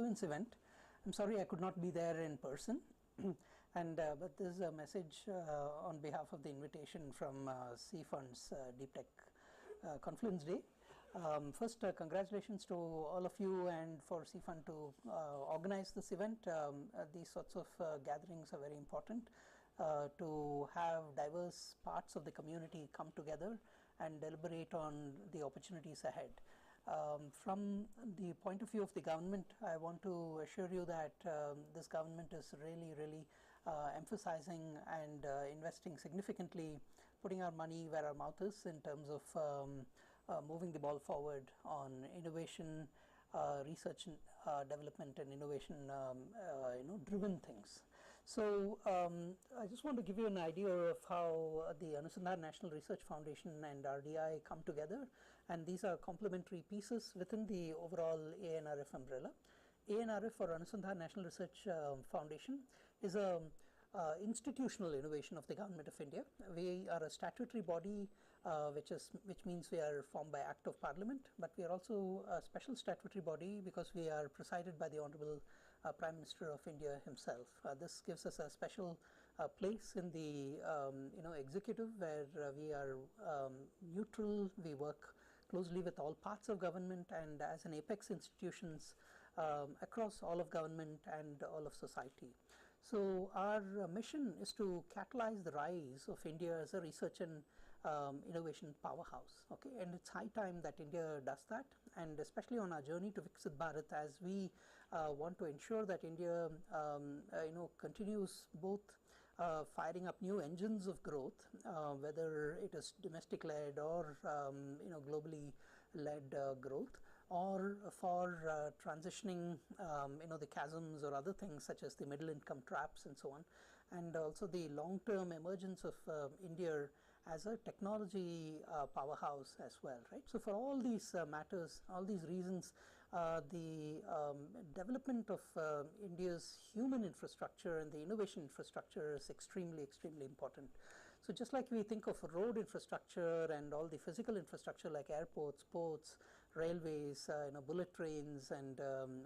excellence event. I'm sorry I could not be there in person, but this is a message on behalf of the invitation from Seafund's Deep Tech Confluence Day. First, congratulations to all of you and for Seafund to organize this event. These sorts of gatherings are very important to have diverse parts of the community come together and deliberate on the opportunities ahead. From the point of view of the government, I want to assure you that this government is really emphasizing and investing significantly, putting our money where our mouth is in terms of moving the ball forward on innovation, research, development, and innovation, driven things. So I just want to give you an idea of how the Anusandhan National Research Foundation and RDI come together, and these are complementary pieces within the overall ANRF umbrella. ANRF, or Anusandhan National Research Foundation, is a institutional innovation of the Government of India. We are a statutory body, which means we are formed by Act of Parliament, but we are also a special statutory body because we are presided by the Honorable Prime Minister of India himself. This gives us a special place in the executive, where we are neutral. We work closely with all parts of government and as an apex institutions across all of government and all of society. So our mission is to catalyze the rise of India as a research and innovation powerhouse. Okay, and it's high time that India does that, and especially on our journey to Viksit Bharat, as we want to ensure that India continues both firing up new engines of growth, whether it is domestic led or globally led growth, or for transitioning the chasms or other things such as the middle income traps and so on, and also the long-term emergence of India as a technology powerhouse as well, right? So for all these matters, all these reasons, the development of India's human infrastructure and the innovation infrastructure is extremely important. So just like we think of road infrastructure and all the physical infrastructure like airports, ports, railways, bullet trains, and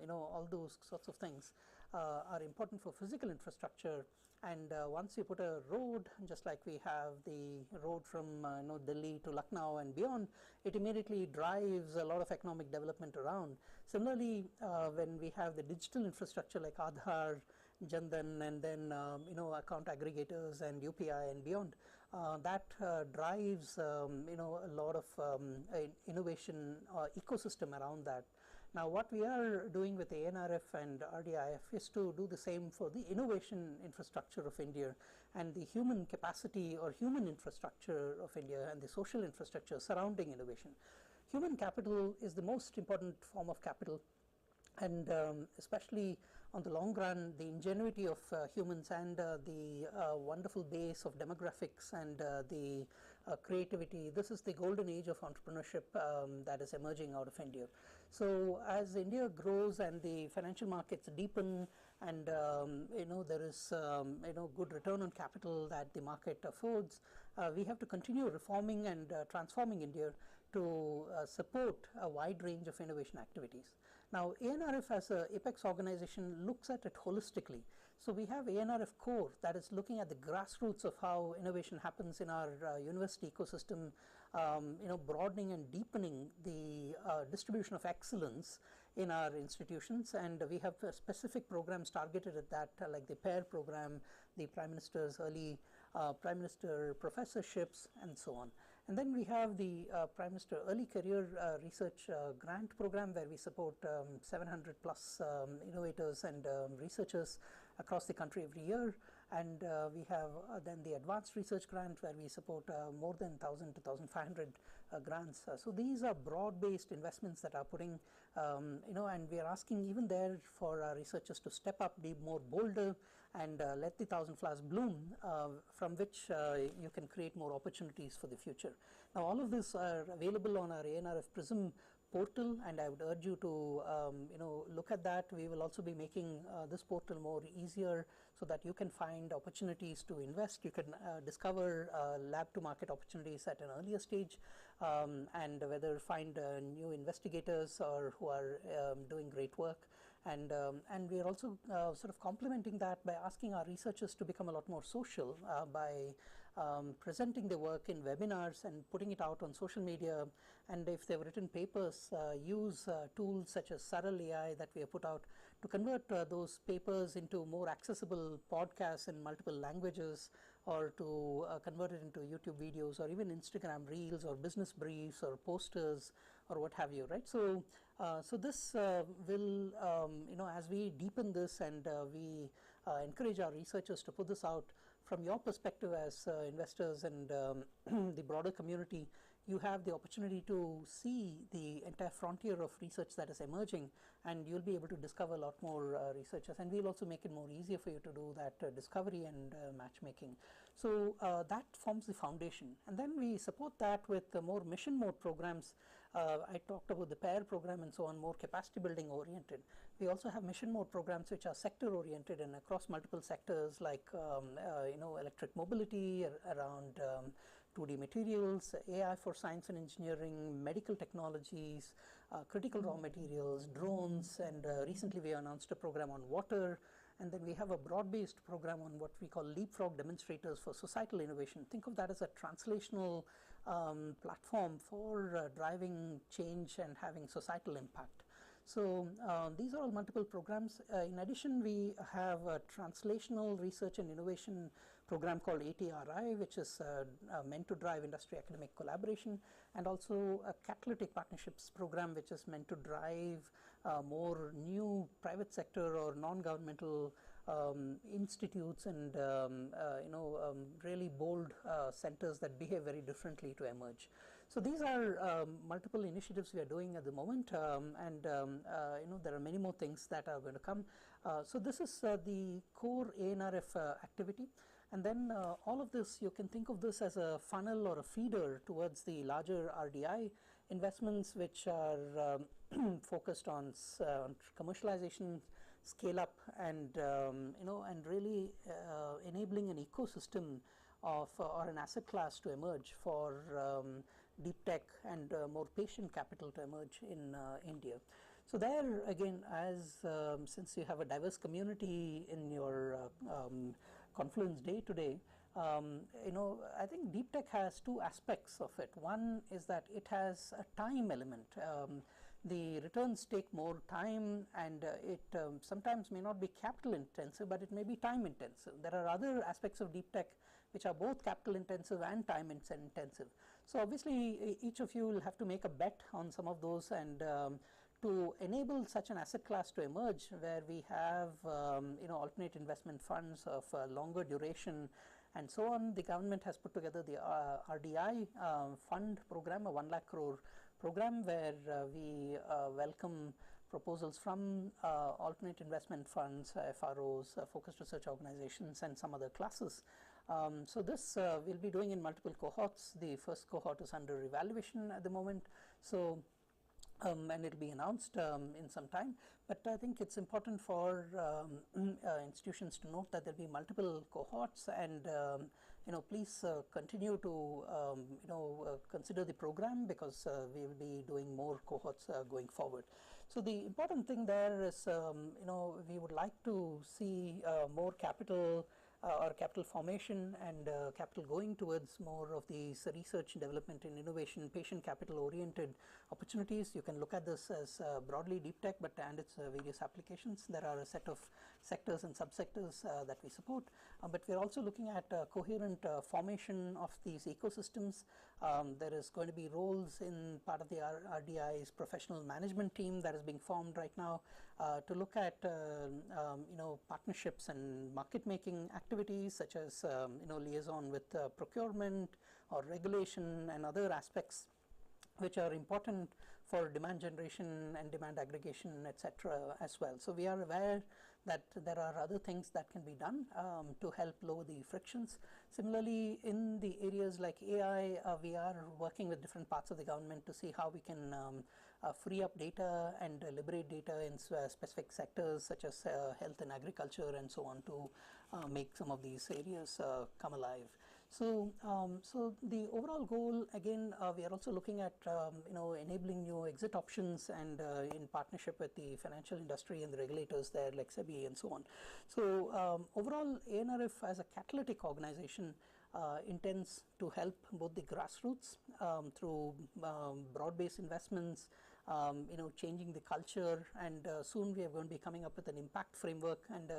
all those sorts of things are important for physical infrastructure. And once you put a road, just like we have the road from Delhi to Lucknow and beyond, it immediately drives a lot of economic development around. Similarly, when we have the digital infrastructure like Aadhaar, Jandan, and then account aggregators and UPI and beyond, that drives a lot of innovation ecosystem around that. Now, what we are doing with ANRF and RDIF is to do the same for the innovation infrastructure of India and the human capacity or human infrastructure of India and the social infrastructure surrounding innovation. Human capital is the most important form of capital, and especially on the long run, the ingenuity of humans and the wonderful base of demographics and the creativity. This is the golden age of entrepreneurship that is emerging out of India. So as India grows and the financial markets deepen, and there is good return on capital that the market affords, we have to continue reforming and transforming India to support a wide range of innovation activities. Now, ANRF as an apex organization looks at it holistically. So we have ANRF Core that is looking at the grassroots of how innovation happens in our university ecosystem, broadening and deepening the distribution of excellence in our institutions, and we have specific programs targeted at that, like the PAIR program, the Prime Minister's early Prime Minister professorships, and so on. And then we have the Prime Minister Early Career Research Grant Program, where we support 700 plus innovators and researchers across the country every year. And we have then the Advanced Research Grant, where we support more than 1,000 to 1,500 grants. So these are broad-based investments that are putting, and we are asking even there for our researchers to step up, be more bolder, and let the 1,000 flowers bloom, from which you can create more opportunities for the future. Now, all of this are available on our ANRF Prism portal, and I would urge you to look at that. We will also be making this portal more easier so that you can find opportunities to invest. You can discover lab to market opportunities at an earlier stage, and whether find new investigators or who are doing great work, And we are also sort of complementing that by asking our researchers to become a lot more social by presenting their work in webinars and putting it out on social media. And if they've written papers, use tools such as Saral AI that we have put out to convert those papers into more accessible podcasts in multiple languages, or to convert it into YouTube videos, or even Instagram reels, or business briefs, or posters, or what have you, right? So, so this will, as we deepen this and we encourage our researchers to put this out, from your perspective as investors and the broader community, you have the opportunity to see the entire frontier of research that is emerging, and you'll be able to discover a lot more researchers, and we'll also make it more easier for you to do that discovery and matchmaking. So that forms the foundation, and then we support that with more mission mode programs. I talked about the pair program and so on, more capacity building oriented. We also have mission mode programs which are sector oriented and across multiple sectors, like electric mobility, around 2D materials, AI for science and engineering, medical technologies, critical raw materials, drones, and recently we announced a program on water. And then we have a broad-based program on what we call leapfrog demonstrators for societal innovation. Think of that as a translational platform for driving change and having societal impact. So these are all multiple programs. In addition, we have a translational research and innovation program called ATRI, which is meant to drive industry academic collaboration, and also a catalytic partnerships program, which is meant to drive more new private sector or non-governmental institutes and really bold centers that behave very differently to emerge. So these are multiple initiatives we are doing at the moment, and there are many more things that are going to come. So this is the core ANRF activity. And then all of this, you can think of this as a funnel or a feeder towards the larger RDI investments, which are focused on commercialization, scale up, and and really enabling an ecosystem of or an asset class to emerge for deep tech and more patient capital to emerge in India. So there again, as since you have a diverse community in your Confluence Day today, I think deep tech has two aspects of it. One is that it has a time element. The returns take more time, and it sometimes may not be capital intensive, but it may be time intensive. There are other aspects of deep tech which are both capital intensive and time intensive. So obviously each of you will have to make a bet on some of those, and to enable such an asset class to emerge, where we have alternate investment funds of longer duration and so on, the government has put together the RDI fund program, a 1 lakh crore program, where we welcome proposals from alternate investment funds, FROs, focused research organizations, and some other classes. So this we'll be doing in multiple cohorts. The first cohort is under evaluation at the moment. So and it will be announced in some time. But I think it's important for institutions to note that there will be multiple cohorts, and please continue to consider the program, because we will be doing more cohorts going forward. So the important thing there is, we would like to see more capital or capital formation and capital going towards more of these research, development, and innovation, patient capital oriented opportunities. You can look at this as broadly deep tech, and its various applications. There are a set of sectors and subsectors that we support, but we're also looking at coherent formation of these ecosystems. There is going to be roles in part of the RDI's professional management team that is being formed right now to look at partnerships and market making activities, such as liaison with procurement or regulation and other aspects which are important for demand generation and demand aggregation, etc. as well. So we are aware that there are other things that can be done to help lower the frictions. Similarly, in the areas like AI, we are working with different parts of the government to see how we can free up data and liberate data in specific sectors such as health and agriculture and so on, to make some of these areas come alive. So the overall goal, again, we are also looking at enabling new exit options, and in partnership with the financial industry and the regulators there like SEBI and so on. So overall, ANRF as a catalytic organization intends to help both the grassroots through broad-based investments, changing the culture, and soon we are going to be coming up with an impact framework and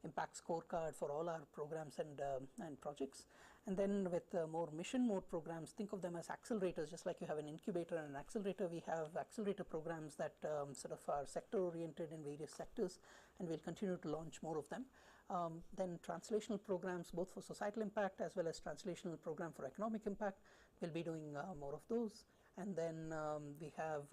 impact scorecard for all our programs and projects. And then with more mission mode programs, think of them as accelerators. Just like you have an incubator and an accelerator, we have accelerator programs that sort of are sector oriented in various sectors, and we'll continue to launch more of them. Then translational programs, both for societal impact as well as translational program for economic impact. We'll be doing more of those. And then we have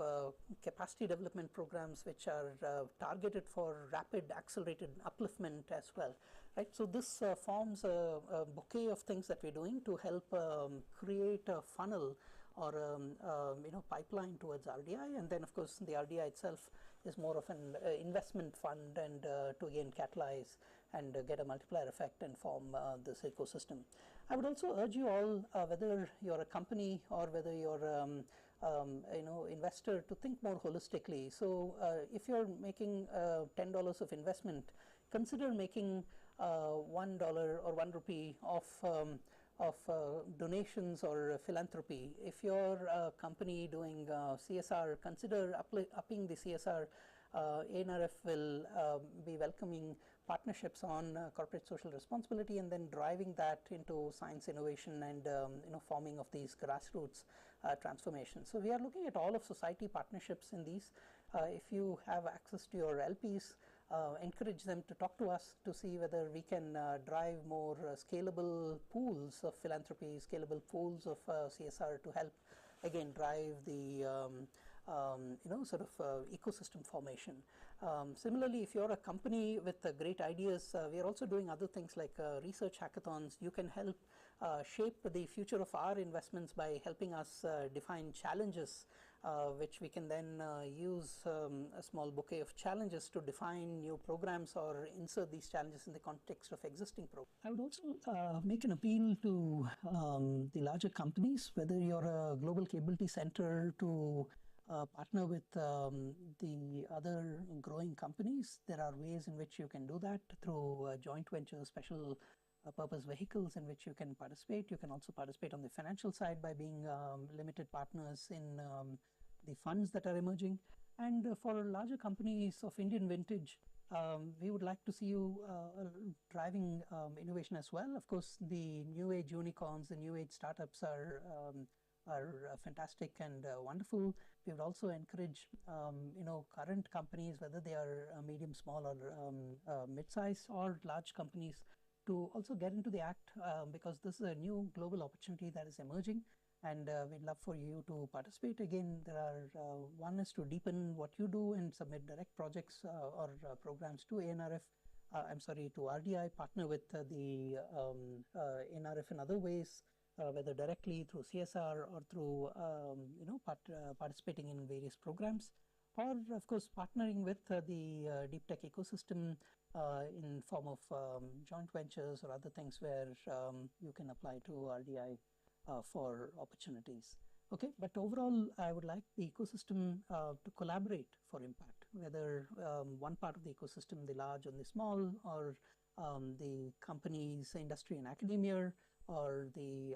capacity development programs which are targeted for rapid accelerated upliftment as well, right? So this forms a bouquet of things that we're doing to help create a funnel or pipeline towards RDI. And then of course the RDI itself is more of an investment fund, and to again catalyze and get a multiplier effect and form this ecosystem. I would also urge you all, whether you're a company or whether you're investor, to think more holistically. So if you're making $10 of investment, consider making $1 or 1 rupee of donations or philanthropy. If you're a company doing CSR, consider upping the CSR. ANRF will be welcoming partnerships on corporate social responsibility, and then driving that into science innovation and forming of these grassroots transformations. So we are looking at all of society partnerships in these. If you have access to your LPs, encourage them to talk to us to see whether we can drive more scalable pools of philanthropy, scalable pools of CSR to help again drive the ecosystem formation. Similarly, if you're a company with great ideas, we are also doing other things like research hackathons. You can help shape the future of our investments by helping us define challenges, which we can then use a small bouquet of challenges to define new programs or insert these challenges in the context of existing programs. I would also make an appeal to the larger companies, whether you're a global capability center, to partner with the other growing companies. There are ways in which you can do that through joint ventures, special purpose vehicles in which you can participate. You can also participate on the financial side by being limited partners in the funds that are emerging. And for larger companies of Indian vintage, we would like to see you driving innovation as well. Of course, the new age unicorns, the new age startups are fantastic and wonderful. We would also encourage current companies, whether they are medium, small, or mid-size or large companies, to also get into the act, because this is a new global opportunity that is emerging, and we'd love for you to participate. Again, there are one is to deepen what you do and submit direct projects or programs to ANRF. To RDI, partner with the ANRF in other ways, whether directly through CSR or through participating in various programs, or of course partnering with the deep tech ecosystem in form of joint ventures or other things where you can apply to RDI for opportunities. Okay, but overall, I would like the ecosystem to collaborate for impact, whether one part of the ecosystem, the large and the small, or the companies, industry and academia, or the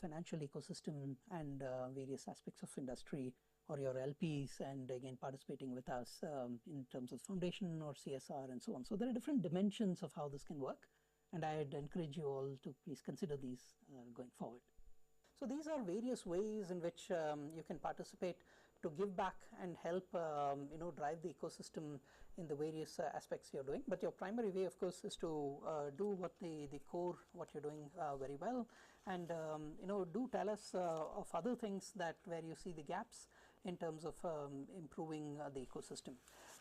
financial ecosystem and various aspects of industry, or your LPs, and again participating with us in terms of foundation or CSR and so on. So there are different dimensions of how this can work, and I'd encourage you all to please consider these going forward. So these are various ways in which you can participate to give back and help drive the ecosystem in the various aspects you're doing. But your primary way, of course, is to do what the core, what you're doing very well, and do tell us of other things that where you see the gaps in terms of improving the ecosystem.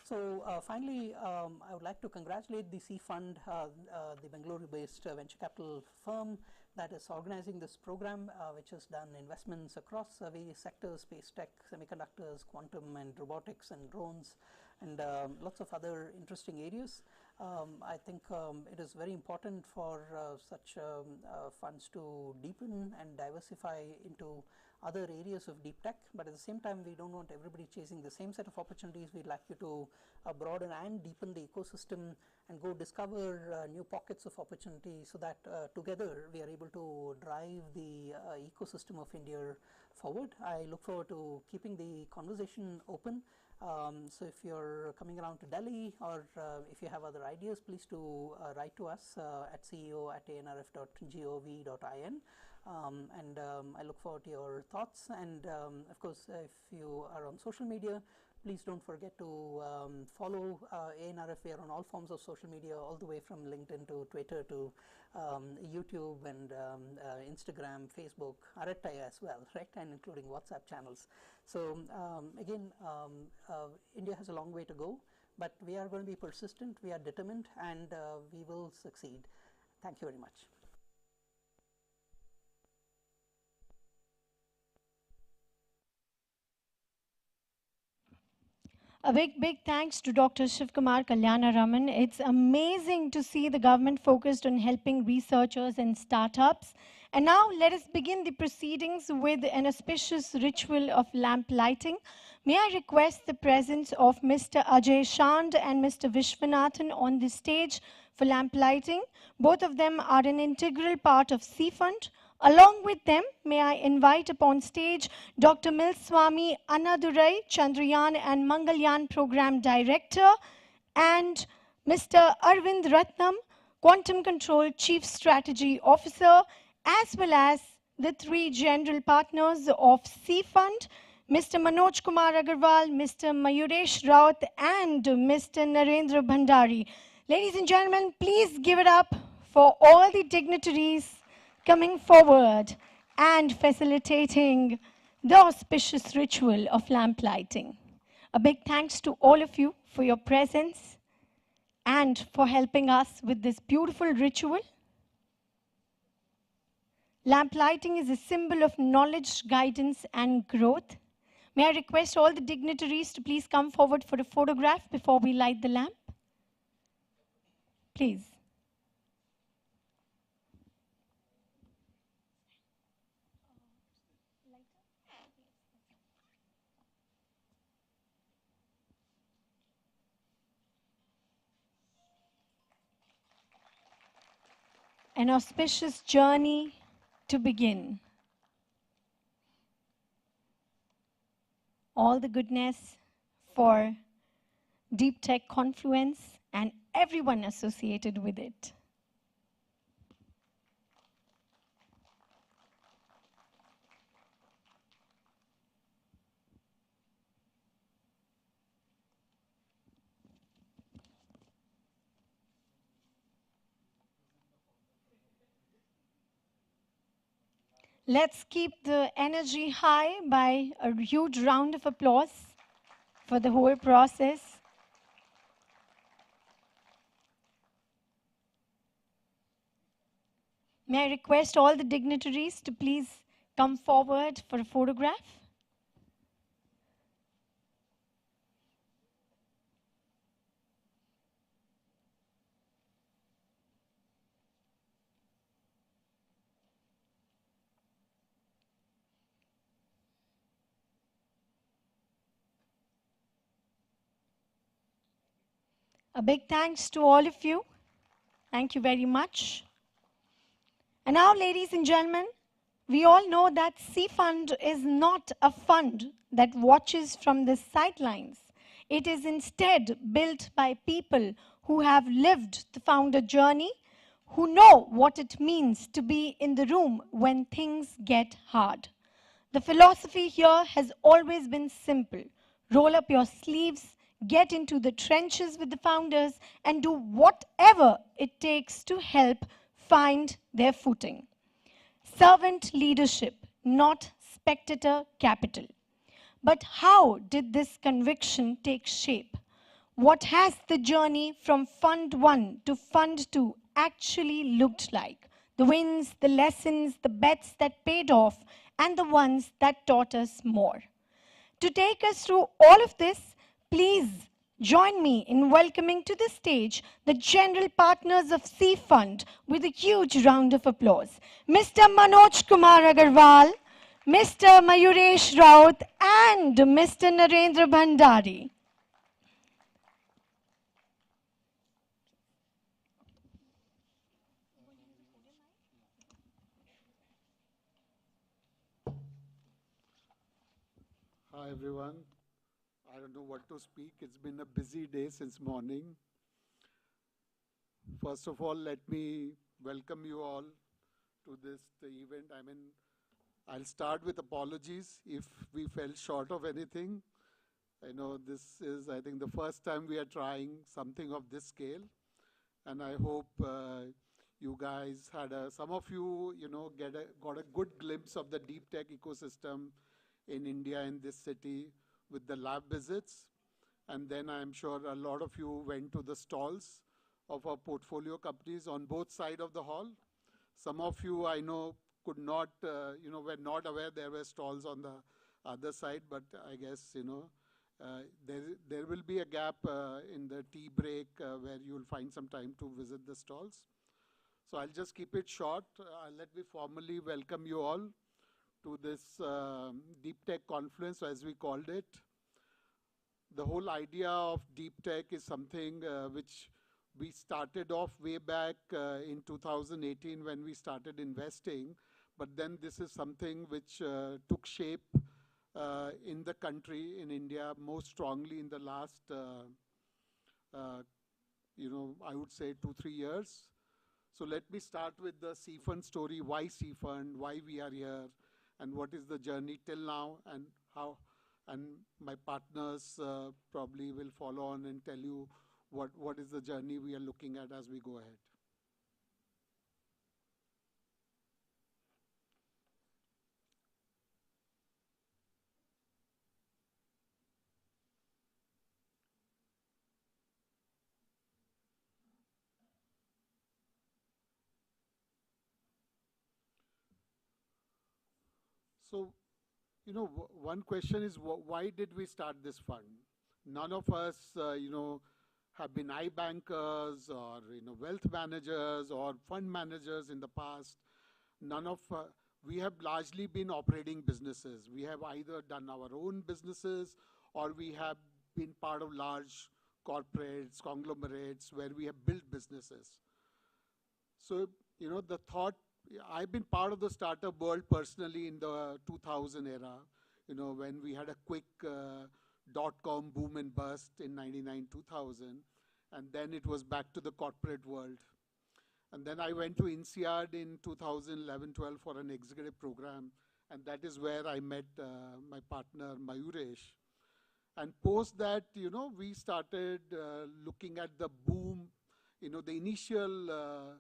So finally, I would like to congratulate the Seafund, the Bengaluru-based venture capital firm that is organizing this program, which has done investments across various sectors: space tech, semiconductors, quantum and robotics and drones. and lots of other interesting areas. I think it is very important for such funds to deepen and diversify into other areas of deep tech, but at the same time we don't want everybody chasing the same set of opportunities. We'd like you to broaden and deepen the ecosystem and go discover new pockets of opportunity, so that together we are able to drive the ecosystem of India forward. I look forward to keeping the conversation open. So if you're coming around to Delhi, or if you have other ideas, please do write to us at ceo@anrf.gov.in. I look forward to your thoughts, and of course if you are on social media, please don't forget to follow ANRF. We are on all forms of social media, all the way from LinkedIn to Twitter to YouTube and Instagram, Facebook, Aratai as well, right, and including WhatsApp channels. So again, India has a long way to go, but we are going to be persistent, we are determined, and we will succeed. Thank you very much. A big thanks to Dr. Shivkumar Kalyanaraman. It's amazing to see the government focused on helping researchers and startups. And now let us begin the proceedings with an auspicious ritual of lamp lighting. May I request the presence of Mr. Ajay Shand and Mr. Vishwanathan on the stage for lamp lighting. Both of them are an integral part of Seafund. Along with them, may I invite upon stage Dr. Milswamy Annadurai, Chandrayaan and Mangalyaan Program Director, and Mr. Arvind Ratnam, Quantum Control Chief Strategy Officer, as well as the three general partners of Seafund, Mr. Manoj Kumar Agarwal, Mr. Mayuresh Raut, and Mr. Narendra Bhandari. Ladies and gentlemen, please give it up for all the dignitaries coming forward and facilitating the auspicious ritual of lamp lighting. A big thanks to all of you for your presence and for helping us with this beautiful ritual. Lamp lighting is a symbol of knowledge, guidance, and growth. May I request all the dignitaries to please come forward for a photograph before we light the lamp? Please. An auspicious journey to begin. All the goodness for Deep Tech Confluence and everyone associated with it. Let's keep the energy high by a huge round of applause for the whole process. May I request all the dignitaries to please come forward for a photograph? A big thanks to all of you. Thank you very much. And now, ladies and gentlemen, we all know that Seafund is not a fund that watches from the sidelines. It is instead built by people who have lived the founder journey, who know what it means to be in the room when things get hard. The philosophy here has always been simple. Roll up your sleeves, get into the trenches with the founders, and do whatever it takes to help find their footing. Servant leadership, not spectator capital. But how did this conviction take shape? What has the journey from Fund 1 to Fund 2 actually looked like? The wins, the lessons, the bets that paid off, and the ones that taught us more. To take us through all of this, please Join me in welcoming to the stage the general partners of Seafund with a huge round of applause. Mr. Manoj Kumar Agarwal, Mr. Mayuresh Raut, and Mr. Narendra Bhandari. Hi everyone. I don't know what to speak. It's been a busy day since morning. First of all, let me welcome you all to this event. I'll start with apologies if we fell short of anything. I know this is, I think, the first time we are trying something of this scale, and I hope you guys had some of you, got a good glimpse of the deep tech ecosystem in India, in this city, with the lab visits. And then I'm sure a lot of you went to the stalls of our portfolio companies on both sides of the hall. Some of you I know could not, were not aware there were stalls on the other side, but I guess, there will be a gap in the tea break where you'll find some time to visit the stalls. So I'll just keep it short. Let me formally welcome you all to this Deep Tech Conference, as we called it. The whole idea of deep tech is something which we started off way back in 2018 when we started investing. But then this is something which took shape in the country, in India, most strongly in the last, I would say 2-3 years. So let me start with the Seafund story. Why Seafund? Why we are here? And what is the journey till now? And how? And my partners probably will follow on and tell you what is the journey we are looking at as we go ahead. So, one question is, why did we start this fund? None of us, have been iBankers or, wealth managers or fund managers in the past. None of, we have largely been operating businesses. We have either done our own businesses or we have been part of large corporates, conglomerates, where we have built businesses. So, the thought, I've been part of the startup world personally in the 2000 era, when we had a quick dot-com boom and bust in 99, 2000. And then it was back to the corporate world. And then I went to INSEAD in 2011-12 for an executive program. And that is where I met my partner, Mayuresh. And post that, we started looking at the boom, the initial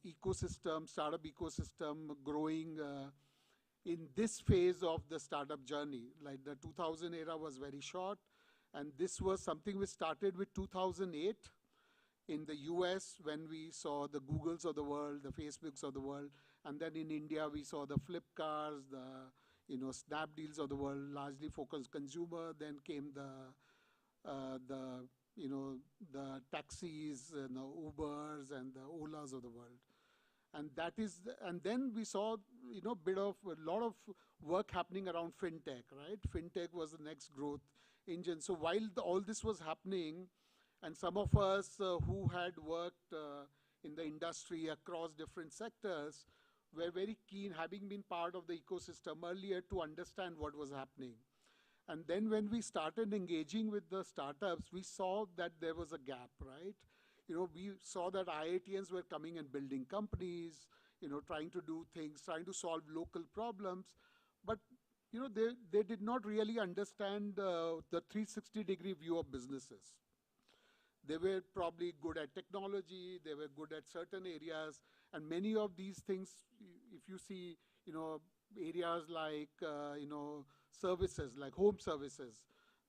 ecosystem, startup ecosystem growing in this phase of the startup journey. Like the 2000 era was very short, and this was something we started with 2008 in the US when we saw the Googles of the world, the Facebooks of the world, and then in India we saw the Flipkarts, the Snapdeals of the world, largely focused consumer. Then came the taxis and the Ubers and the Olas of the world. And that is, and then we saw, a lot of work happening around fintech, right? Fintech was the next growth engine. So while all this was happening, and some of us who had worked in the industry across different sectors were very keen, having been part of the ecosystem earlier, to understand what was happening. And then when we started engaging with the startups, we saw that there was a gap, right? We saw that IITians were coming and building companies, trying to do things, trying to solve local problems. But, they did not really understand the 360-degree view of businesses. They were probably good at technology, they were good at certain areas, and many of these things, if you see, areas like, services, like home services,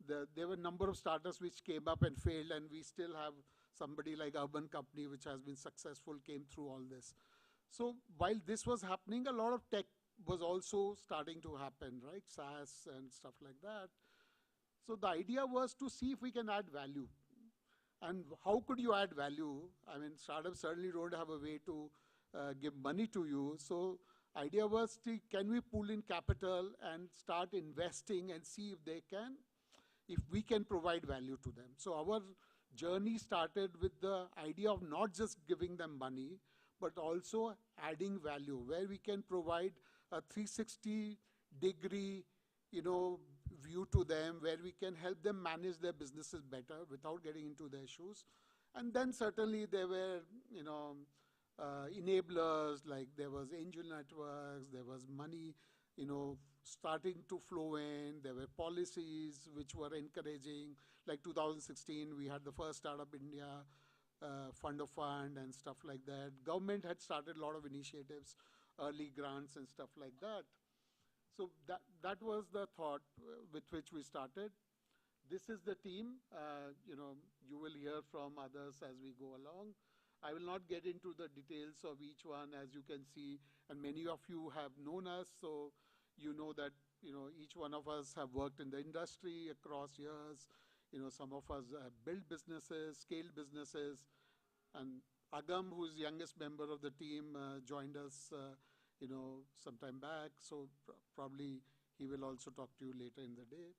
there were a number of startups which came up and failed, and we still have somebody like Urban Company, which has been successful, came through all this. So while this was happening, a lot of tech was also starting to happen, right? SaaS and stuff like that. So the idea was to see if we can add value. And how could you add value? I mean, startups certainly don't have a way to give money to you. So idea was to, can we pull in capital and start investing and see if we can provide value to them. So our journey started with the idea of not just giving them money, but also adding value, where we can provide a 360-degree, view to them, where we can help them manage their businesses better without getting into their shoes. And then certainly there were, enablers, like there was angel networks, there was money, starting to flow in. There were policies which were encouraging. Like 2016, we had the first Startup India fund of fund and stuff like that. Government had started a lot of initiatives, early grants and stuff like that. So that was the thought with which we started. This is the team. You will hear from others as we go along. I will not get into the details of each one, as you can see, and many of you have known us, so you know that each one of us have worked in the industry across years. Some of us have built businesses, scaled businesses, and Agam, who's the youngest member of the team, joined us some time back, so probably he will also talk to you later in the day.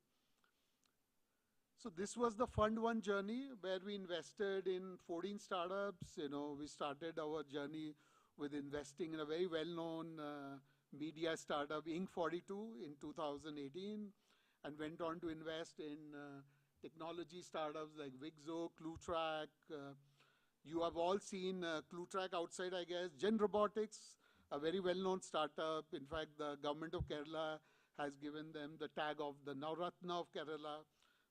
So this was the Fund 1 journey, where we invested in 14 startups. We started our journey with investing in a very well-known media startup, Inc42, in 2018, and went on to invest in technology startups like Wixo, Cluetrack. You have all seen Cluetrack outside, I guess. Gen Robotics, a very well-known startup. In fact, the government of Kerala has given them the tag of the Navratna of Kerala.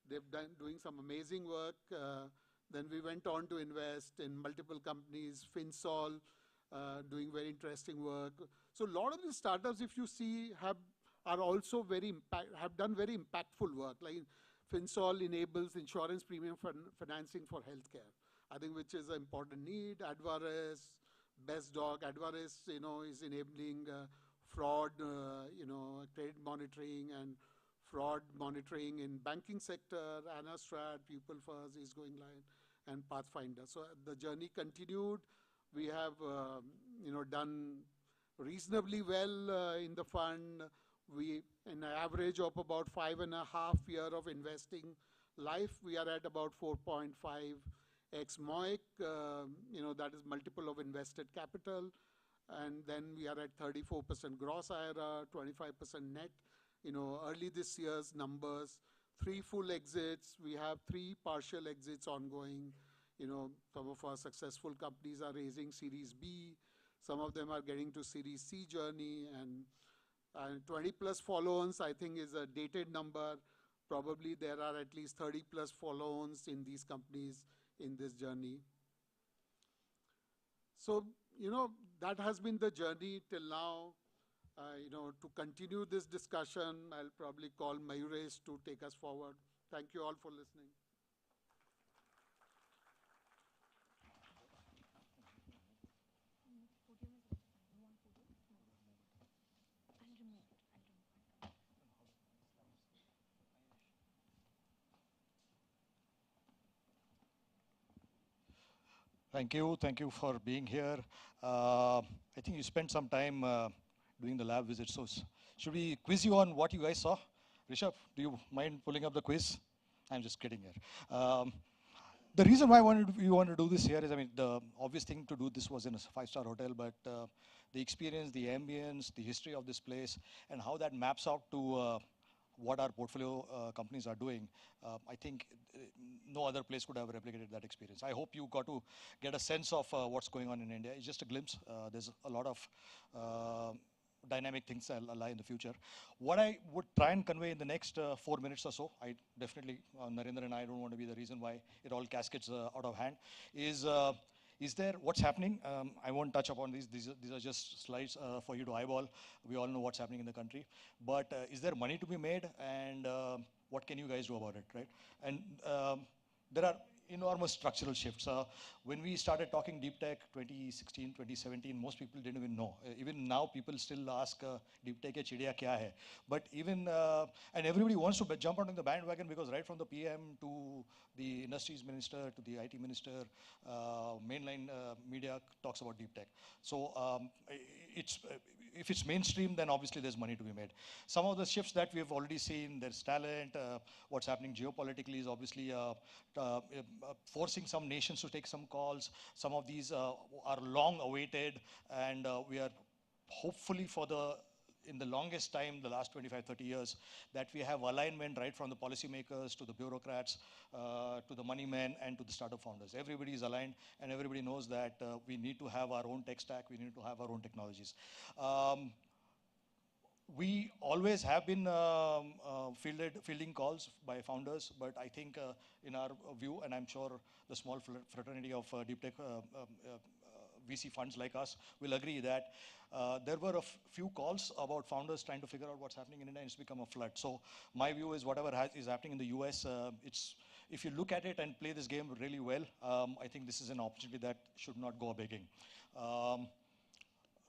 They've doing some amazing work. Then we went on to invest in multiple companies, FinSol, doing very interesting work. So a lot of these startups, if you see, have done very impactful work. Like FinSol enables insurance premium financing for healthcare, I think, which is an important need. Advares, Best Dog. Advares, is enabling fraud, credit monitoring and fraud monitoring in banking sector. Anastrat, People First is going live, and Pathfinder. So the journey continued. We have, done reasonably well in the fund. We, in an average of about 5.5 years of investing life, we are at about 4.5x MOIC. That is multiple of invested capital. And then we are at 34% gross IRR, 25% net. Early this year's numbers, 3 full exits. We have 3 partial exits ongoing. Some of our successful companies are raising Series B. Some of them are getting to Series C journey. And 20 plus follow-ons, I think, is a dated number. Probably there are at least 30 plus follow-ons in these companies in this journey. So, that has been the journey till now. To continue this discussion, I'll probably call Mayuresh to take us forward. Thank you all for listening. Thank you for being here. I think you spent some time doing the lab visit, so should we quiz you on what you guys saw? Rishabh, do you mind pulling up the quiz? I'm just kidding here. The reason why we wanted to do this here is, the obvious thing to do this was in a 5-star hotel, but the experience, the ambience, the history of this place, and how that maps out to what our portfolio companies are doing, I think no other place could have replicated that experience. I hope you got to get a sense of what's going on in India. It's just a glimpse. There's a lot of dynamic things that lie in the future. What I would try and convey in the next 4 minutes or so, I definitely, Narendra and I don't want to be the reason why it all cascades out of hand, is there what's happening? I won't touch upon these. These are just slides for you to eyeball. We all know what's happening in the country. But is there money to be made? And what can you guys do about it, right? And there are enormous structural shifts. When we started talking deep tech 2016, 2017, most people didn't even know. Even now, people still ask deep tech chidiya kya hai. But even, and everybody wants to jump onto the bandwagon because right from the PM to the industries minister to the IT minister, mainline media talks about deep tech. So it's, if it's mainstream, then obviously there's money to be made. Some of the shifts that we've already seen, there's talent, what's happening geopolitically is obviously forcing some nations to take some calls. Some of these are long awaited, and we are hopefully in the longest time, the last 25, 30 years, that we have alignment right from the policymakers to the bureaucrats, to the money men and to the startup founders. Everybody is aligned and everybody knows that we need to have our own tech stack, we need to have our own technologies. We always have been fielding calls by founders, but I think in our view, and I'm sure the small fraternity of deep tech VC funds like us will agree that there were a few calls about founders trying to figure out what's happening in India, and it's become a flood. So my view is whatever is happening in the US, if you look at it and play this game really well, I think this is an opportunity that should not go begging.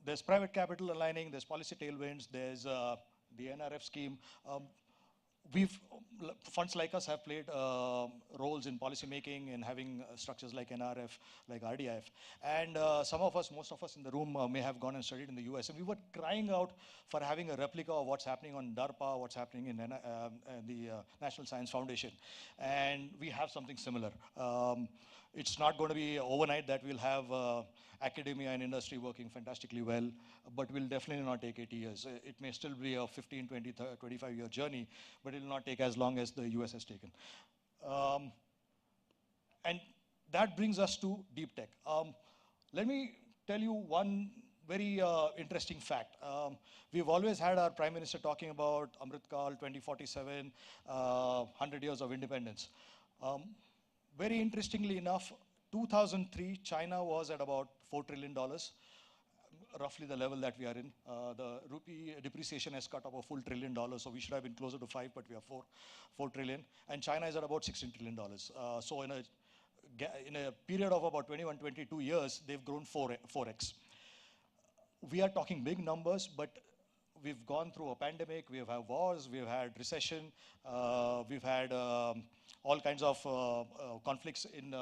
There's private capital aligning, there's policy tailwinds, there's the NRF scheme. Funds like us have played roles in policy making and having structures like NRF, like RDIF. And some of us, most of us in the room may have gone and studied in the US. And we were crying out for having a replica of what's happening on DARPA, what's happening in the National Science Foundation. And we have something similar. It's not going to be overnight that we'll have academia and industry working fantastically well, but will definitely not take 80 years. It may still be a 15, 20, 25-year journey, but it will not take as long as the US has taken. And that brings us to deep tech. Let me tell you one very interesting fact. We've always had our Prime Minister talking about Amrit Kal, 2047, 100 years of independence. Very interestingly enough, 2003, China was at about $4 trillion, roughly the level that we are in. The rupee depreciation has cut off a full $1 trillion, so we should have been closer to 5, but we are 4 trillion. And China is at about $16 trillion. So in a period of about 21, 22 years, they've grown 4x. We are talking big numbers, but we've gone through a pandemic, we've had wars, we've had recession, we've had all kinds of conflicts in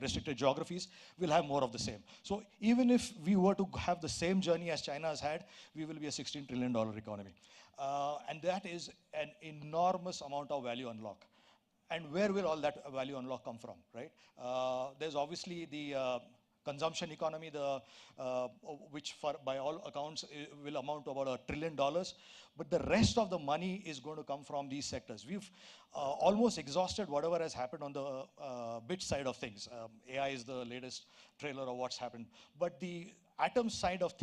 restricted geographies. We'll have more of the same. So even if we were to have the same journey as China has had, we will be a $16 trillion economy. And that is an enormous amount of value unlock. And where will all that value unlock come from, right? There's obviously the consumption economy, which by all accounts will amount to about $1 trillion. But the rest of the money is going to come from these sectors. We've almost exhausted whatever has happened on the bit side of things. AI is the latest trailer of what's happened. But the atom side of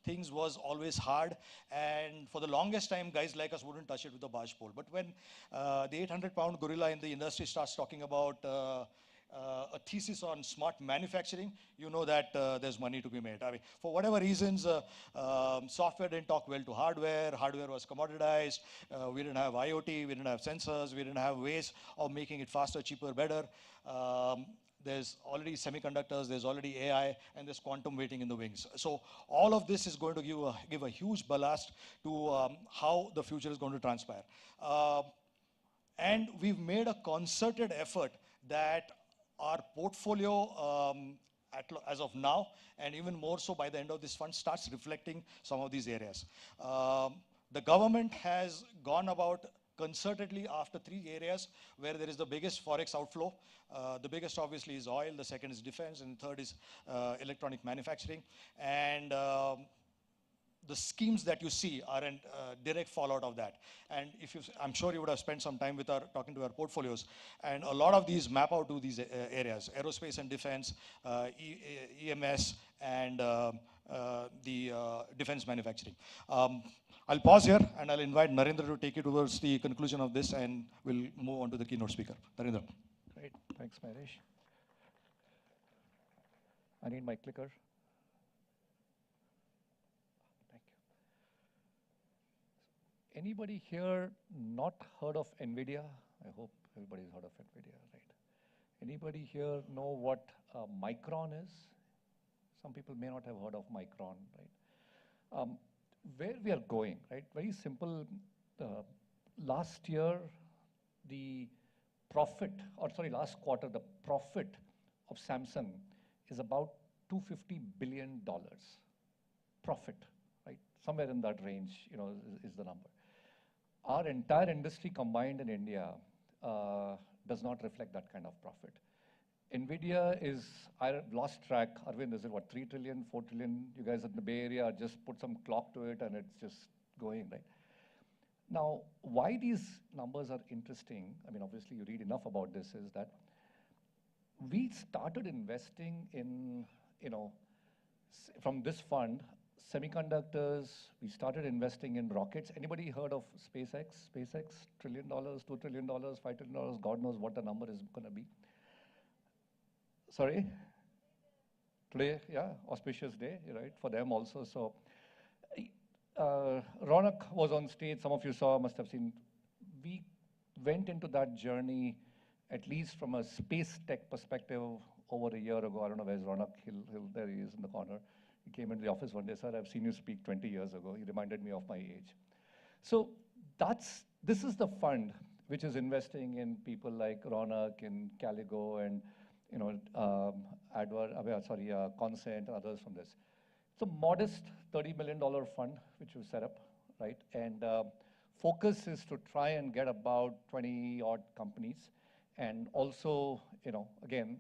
things was always hard. And for the longest time, guys like us wouldn't touch it with a barge pole. But when the 800-pound gorilla in the industry starts talking about a thesis on smart manufacturing, you know that there's money to be made. I mean, for whatever reasons, software didn't talk well to hardware was commoditized, we didn't have IoT, we didn't have sensors, we didn't have ways of making it faster, cheaper, better. There's already semiconductors, there's already AI, and there's quantum waiting in the wings. So all of this is going to give a huge ballast to how the future is going to transpire. And we've made a concerted effort that our portfolio as of now, and even more so by the end of this fund, starts reflecting some of these areas. The government has gone about concertedly after 3 areas where there is the biggest forex outflow. The biggest obviously is oil, the second is defense, and the third is electronic manufacturing. And the schemes that you see are a direct fallout of that. And I'm sure you would have spent some time talking to our portfolios. And a lot of these map out to these areas: aerospace and defense, EMS, and the defense manufacturing. I'll pause here and I'll invite Narendra to take you towards the conclusion of this, and we'll move on to the keynote speaker. Narendra. Great, thanks, Mahesh. I need my clicker. Anybody here not heard of NVIDIA? I hope everybody's heard of NVIDIA, right? Anybody here know what Micron is? Some people may not have heard of Micron, right? Where we are going, right? Very simple. Last year, the profit, or sorry, last quarter, the profit of Samsung is about $250 billion. Profit, right? Somewhere in that range, is the number. Our entire industry combined in India does not reflect that kind of profit. NVIDIA is, I've lost track, Arvind, is it what, 3 trillion, 4 trillion? You guys in the Bay Area just put some clock to it and it's just going, right? Now, why these numbers are interesting, I mean, obviously you read enough about this, is that we started investing in, from this fund, semiconductors, we started investing in rockets. Anybody heard of SpaceX? SpaceX, $1 trillion, $2 trillion, $5 trillion, God knows what the number is going to be. Sorry? Today, yeah, auspicious day, right, for them also. So, Ronak was on stage, some of you saw, must have seen. We went into that journey, at least from a space tech perspective, over a year ago. I don't know where's Ronak, there he is in the corner. He came into the office one day, sir, I've seen you speak 20 years ago. He reminded me of my age. So this is the fund which is investing in people like Ronak and Caligo and Consent and others from this. It's a modest $30 million fund which we set up, right? And focus is to try and get about 20 odd companies. And also, again,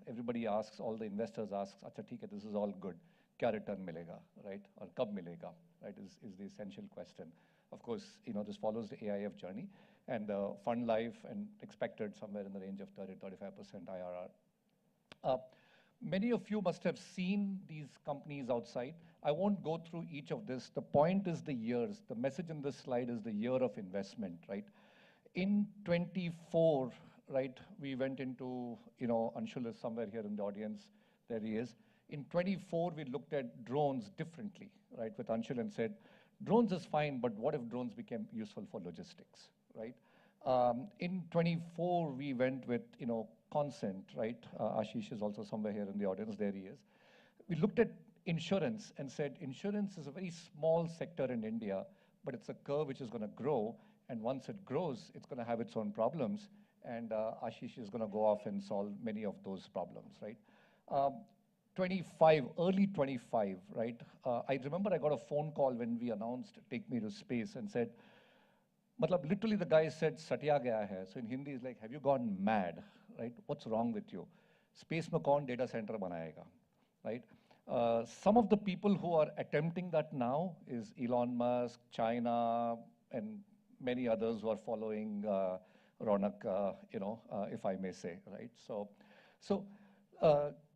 everybody asks, all the investors ask, acha theek hai, this is all good. Kya return milega, right? Or kab milega, right? Is the essential question. Of course, this follows the AIF journey and the fund life and expected somewhere in the range of 30-35% IRR. Many of you must have seen these companies outside. I won't go through each of this. The point is the years. The message in this slide is the year of investment, right? In 24, right, we went into, Anshul is somewhere here in the audience. There he is. In 24, we looked at drones differently, right, with Anshul and said, drones is fine, but what if drones became useful for logistics, right? In 24, we went with, Consent, right? Ashish is also somewhere here in the audience. There he is. We looked at insurance and said, insurance is a very small sector in India, but it's a curve which is going to grow. And once it grows, it's going to have its own problems. And Ashish is going to go off and solve many of those problems, right? 25, early 25, right? I remember I got a phone call when we announced Take Me to Space and said, literally the guy said, Satya gaya hai. So in Hindi, it's like, have you gone mad, right? What's wrong with you? Space mein kaun data center banayega, right? Some of the people who are attempting that now is Elon Musk, China, and many others who are following Ronak, if I may say, right? So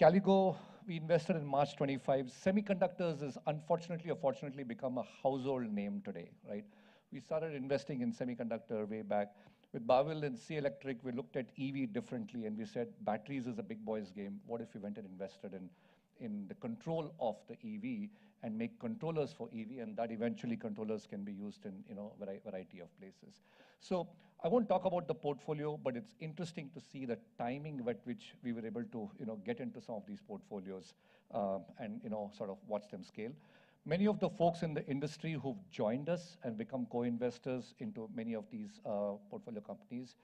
Caligo, we invested in March 25. Semiconductors is unfortunately or fortunately become a household name today, right? We started investing in semiconductor way back. With Bawil and C Electric, we looked at EV differently and we said, batteries is a big boys game. What if we went and invested in the control of the EV and make controllers for EV, and that eventually controllers can be used in variety of places. So I won't talk about the portfolio, but it's interesting to see the timing at which we were able to get into some of these portfolios and sort of watch them scale. Many of the folks in the industry who've joined us and become co-investors into many of these portfolio companies,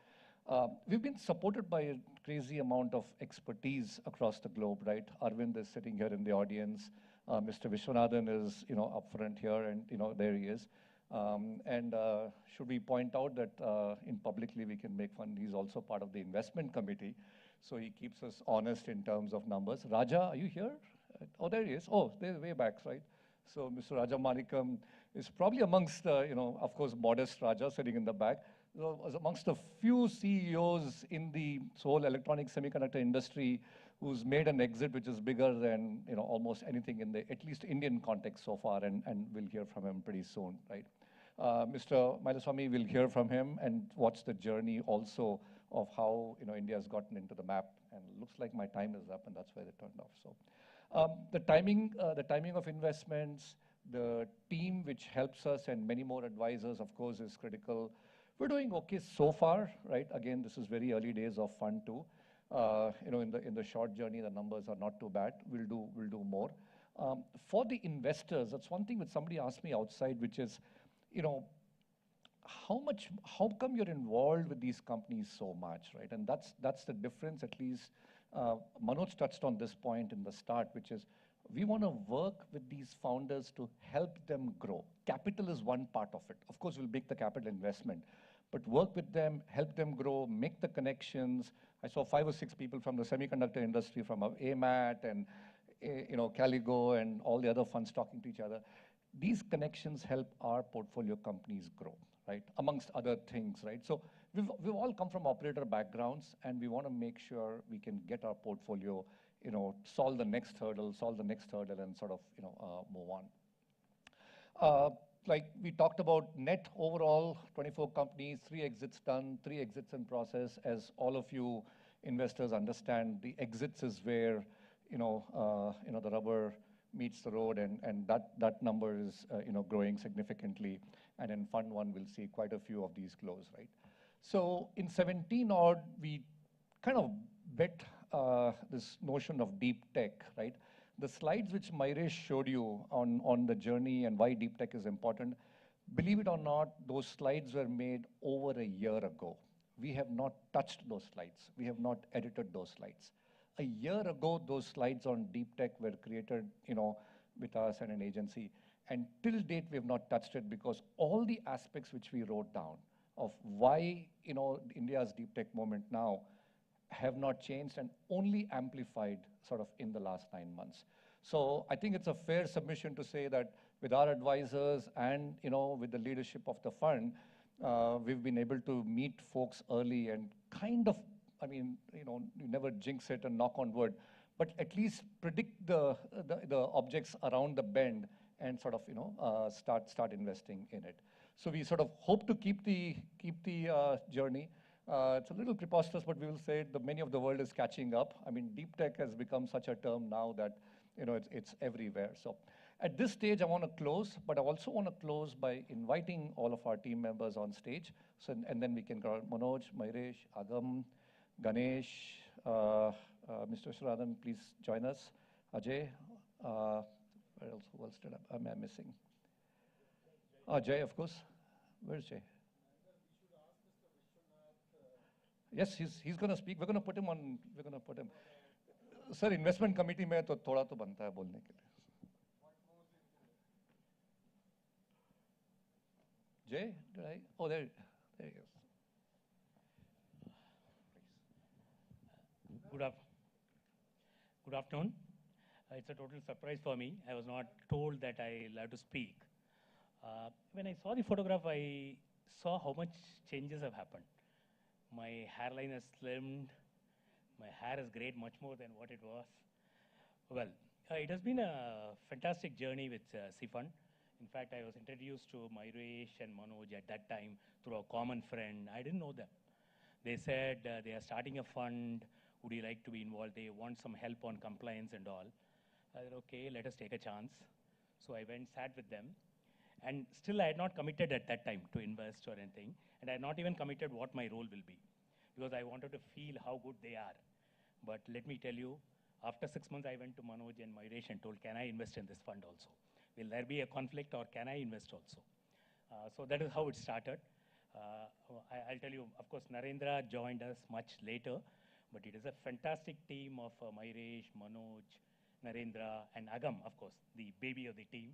we've been supported by a crazy amount of expertise across the globe, right? Arvind is sitting here in the audience. Mr. Vishwanathan is, up front here, and there he is. Should we point out that in publicly we can make fun, he's also part of the investment committee. So he keeps us honest in terms of numbers. Raja, are you here? Oh, there he is. Oh, they're way back, right? So Mr. Raja Manikam is probably amongst, of course, modest Raja sitting in the back, was amongst the few CEOs in the whole electronic semiconductor industry who's made an exit which is bigger than almost anything in the at least Indian context so far, and we'll hear from him pretty soon, right? Mr. Mailaswamy, we'll hear from him and watch the journey also of how India has gotten into the map. And it looks like my time is up, and that's where it turned off. So. The timing of investments, the team which helps us, and many more advisors, of course, is critical. We're doing okay so far, right? Again, this is very early days of Fund 2. In the short journey, the numbers are not too bad. We'll do more. For the investors, that's one thing that somebody asked me outside, which is, you know, how come you're involved with these companies so much, right? And that's the difference, at least. Manoj touched on this point in the start, which is we want to work with these founders to help them grow. Capital is one part of it. Of course, we'll make the capital investment, but work with them, help them grow, make the connections. I saw 5 or 6 people from the semiconductor industry, from AMAT and Caligo and all the other funds talking to each other. These connections help our portfolio companies grow, right? Amongst other things, right? So we've all come from operator backgrounds, and we want to make sure we can get our portfolio, solve the next hurdle, and sort of, move on. Like we talked about net overall, 24 companies, 3 exits done, 3 exits in process. As all of you investors understand, the exits is where, the rubber meets the road, and that number is, growing significantly. And in Fund 1, we'll see quite a few of these close, right? So in 17 odd, we kind of bet this notion of deep tech, right? The slides which Myresh showed you on the journey and why deep tech is important, believe it or not, those slides were made over a year ago. We have not touched those slides. We have not edited those slides. A year ago, those slides on deep tech were created, with us and an agency. And till date, we have not touched it because all the aspects which we wrote down of why, India's deep tech moment now have not changed and only amplified sort of in the last 9 months. So I think it's a fair submission to say that with our advisors and, with the leadership of the fund, we've been able to meet folks early and kind of, you never jinx it and knock on wood, but at least predict the objects around the bend and sort of, start investing in it. So we sort of hope to keep the journey. It's a little preposterous, but we will say many of the world is catching up. I mean, deep tech has become such a term now that, it's everywhere. So at this stage, I want to close, but I also want to close by inviting all of our team members on stage. So, and then we can go Manoj, Myresh, Agam, Ganesh, Mr. Shradan, please join us. Ajay, who else am I missing? Jay, of course. Where's Jay? Yes, he's going to speak. We're going to put him on. Sir, investment committee में तो थोड़ा तो बनता है बोलने के लिए. Jay, did I? Oh, there he is. Good afternoon. It's a total surprise for me. I was not told that I'll have to speak. When I saw the photograph, I saw how much changes have happened. My hairline has slimmed. My hair is great, much more than what it was. Well, it has been a fantastic journey with Seafund. In fact, I was introduced to Myresh and Manoj at that time through a common friend. I didn't know them. They said they are starting a fund. Would you like to be involved? They want some help on compliance and all. I said, okay, let us take a chance. So I went, sat with them. And still, I had not committed at that time to invest or anything. And I had not even committed what my role will be, because I wanted to feel how good they are. But let me tell you, after 6 months, I went to Manoj and Myresh and told, can I invest in this fund also? Will there be a conflict, or can I invest also? So that is how it started. I'll tell you, of course, Narendra joined us much later, but it is a fantastic team of Myresh, Manoj, Narendra, and Agam, of course, the baby of the team.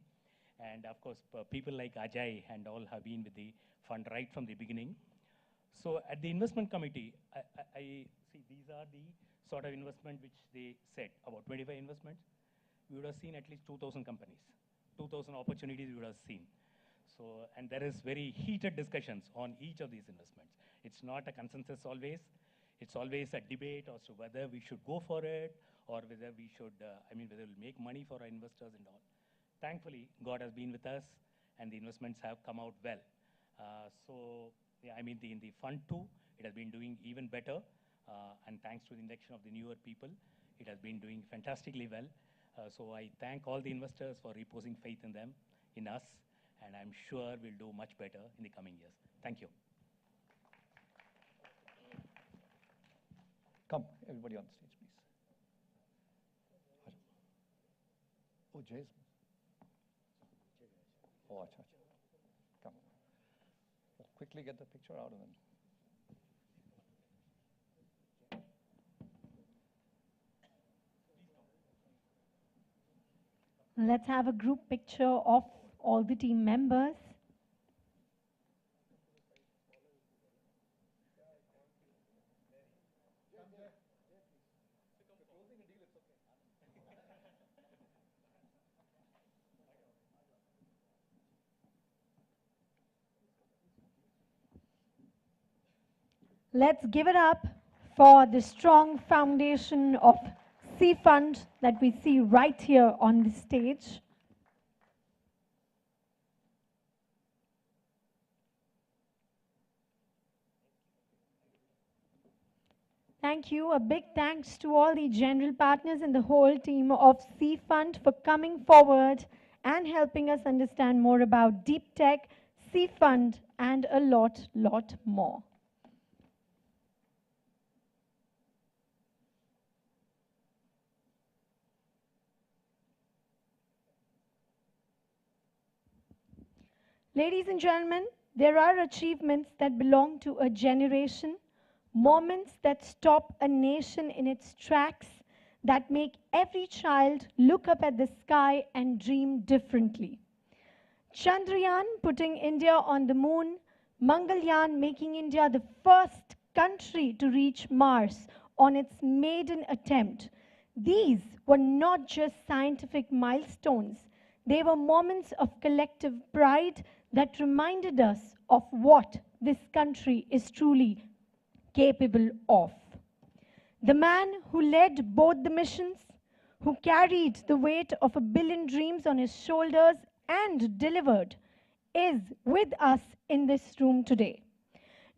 And of course, people like Ajay and all have been with the fund right from the beginning. So at the investment committee, I see these are the sort of investment which they said, about 25 investments. We would have seen at least 2,000 companies, 2,000 opportunities we would have seen. So, and there is very heated discussions on each of these investments. It's not a consensus always. It's always a debate as to whether we should go for it or whether we should, whether we'll make money for our investors and all. Thankfully, God has been with us and the investments have come out well. In the Fund 2, it has been doing even better. And thanks to the induction of the newer people, it has been doing fantastically well. So I thank all the investors for reposing faith in them, in us, and I'm sure we'll do much better in the coming years. Thank you. Come, everybody on stage, please. Oh, Jay's. Oh, acha, acha. Come. Oh, quickly get the picture out of them. Let's have a group picture of all the team members. Let's give it up for the strong foundation of Seafund that we see right here on the stage. Thank you. A big thanks to all the general partners and the whole team of Seafund for coming forward and helping us understand more about deep tech, Seafund, and a lot more. Ladies and gentlemen, there are achievements that belong to a generation, moments that stop a nation in its tracks, that make every child look up at the sky and dream differently. Chandrayaan putting India on the moon, Mangalyaan making India the first country to reach Mars on its maiden attempt. These were not just scientific milestones, they were moments of collective pride that reminded us of what this country is truly capable of. The man who led both the missions, who carried the weight of 1 billion dreams on his shoulders and delivered, is with us in this room today.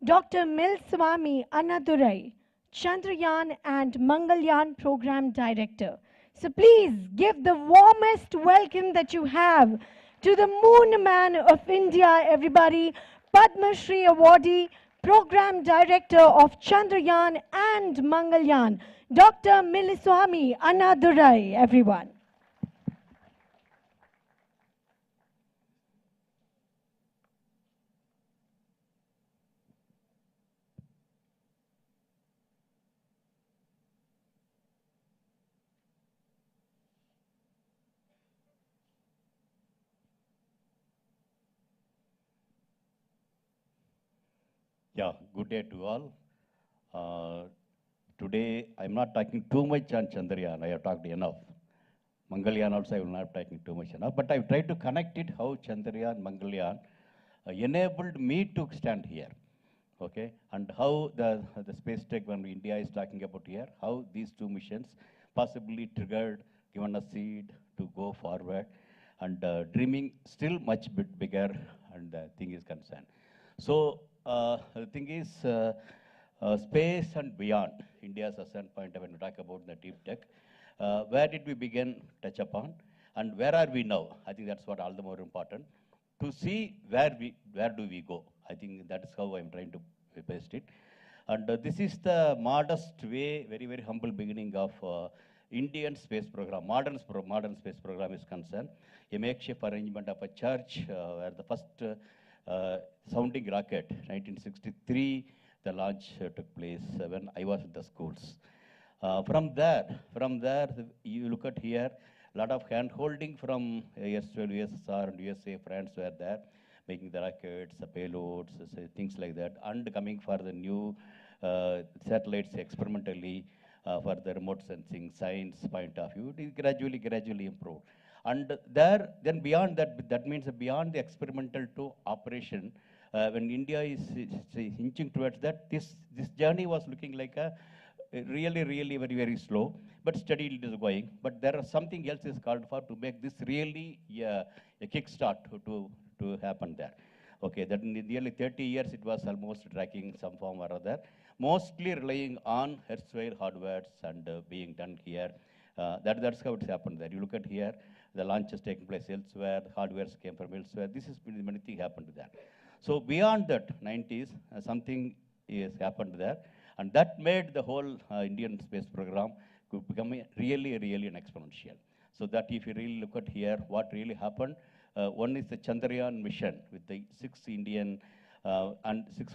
Dr. Milswamy Annadurai, Chandrayaan and Mangalyaan Program Director. So please give the warmest welcome that you have to the Moon Man of India, everybody, Padma Shri Awardee, Program Director of Chandrayaan and Mangalyaan, Dr. Milswamy Annadurai, everyone. Yeah, good day to all. Today, I'm not talking too much on Chandrayaan. I have talked enough. Mangalyaan also, I will not talking too much enough. But I've tried to connect it how Chandrayaan, Mangalyaan enabled me to stand here. Okay, and how the space tech when India is talking about here, how these two missions possibly triggered, given a seed to go forward, and dreaming still much bit bigger, and the thing is concerned. So the thing is, space and beyond, India's ascent point when we talk about the deep tech, where did we begin touch upon, and where are we now? I think that's what all the more important. To see where do we go. I think that is how I'm trying to paste it. And this is the modest way, very, very humble beginning of Indian space program, modern space program is concerned. A makeshift arrangement of a church where the first sounding rocket, 1963, the launch took place when I was in the schools. From there, you look at here, a lot of hand-holding from USSR and USA, France were there, making the rockets, the payloads, things like that, and coming for the new satellites experimentally for the remote sensing, science point of view. It is gradually improved. And there, then beyond that, that means beyond the experimental to operation, when India is inching towards that, this journey was looking like a really very slow, but steadily it is going. But there are something else is called for to make this really a kickstart to happen there. Okay, that in nearly 30 years it was almost tracking some form or other, mostly relying on erstwhile hardware and being done here. That's how it's happened there. You look at here, the launches taking place elsewhere, the hardware came from elsewhere. This is many things happened there. So beyond that 90s, something is happened there. And that made the whole Indian space program to become really, really an exponential. So that if you really look at here, what really happened, one is the Chandrayaan mission with the 6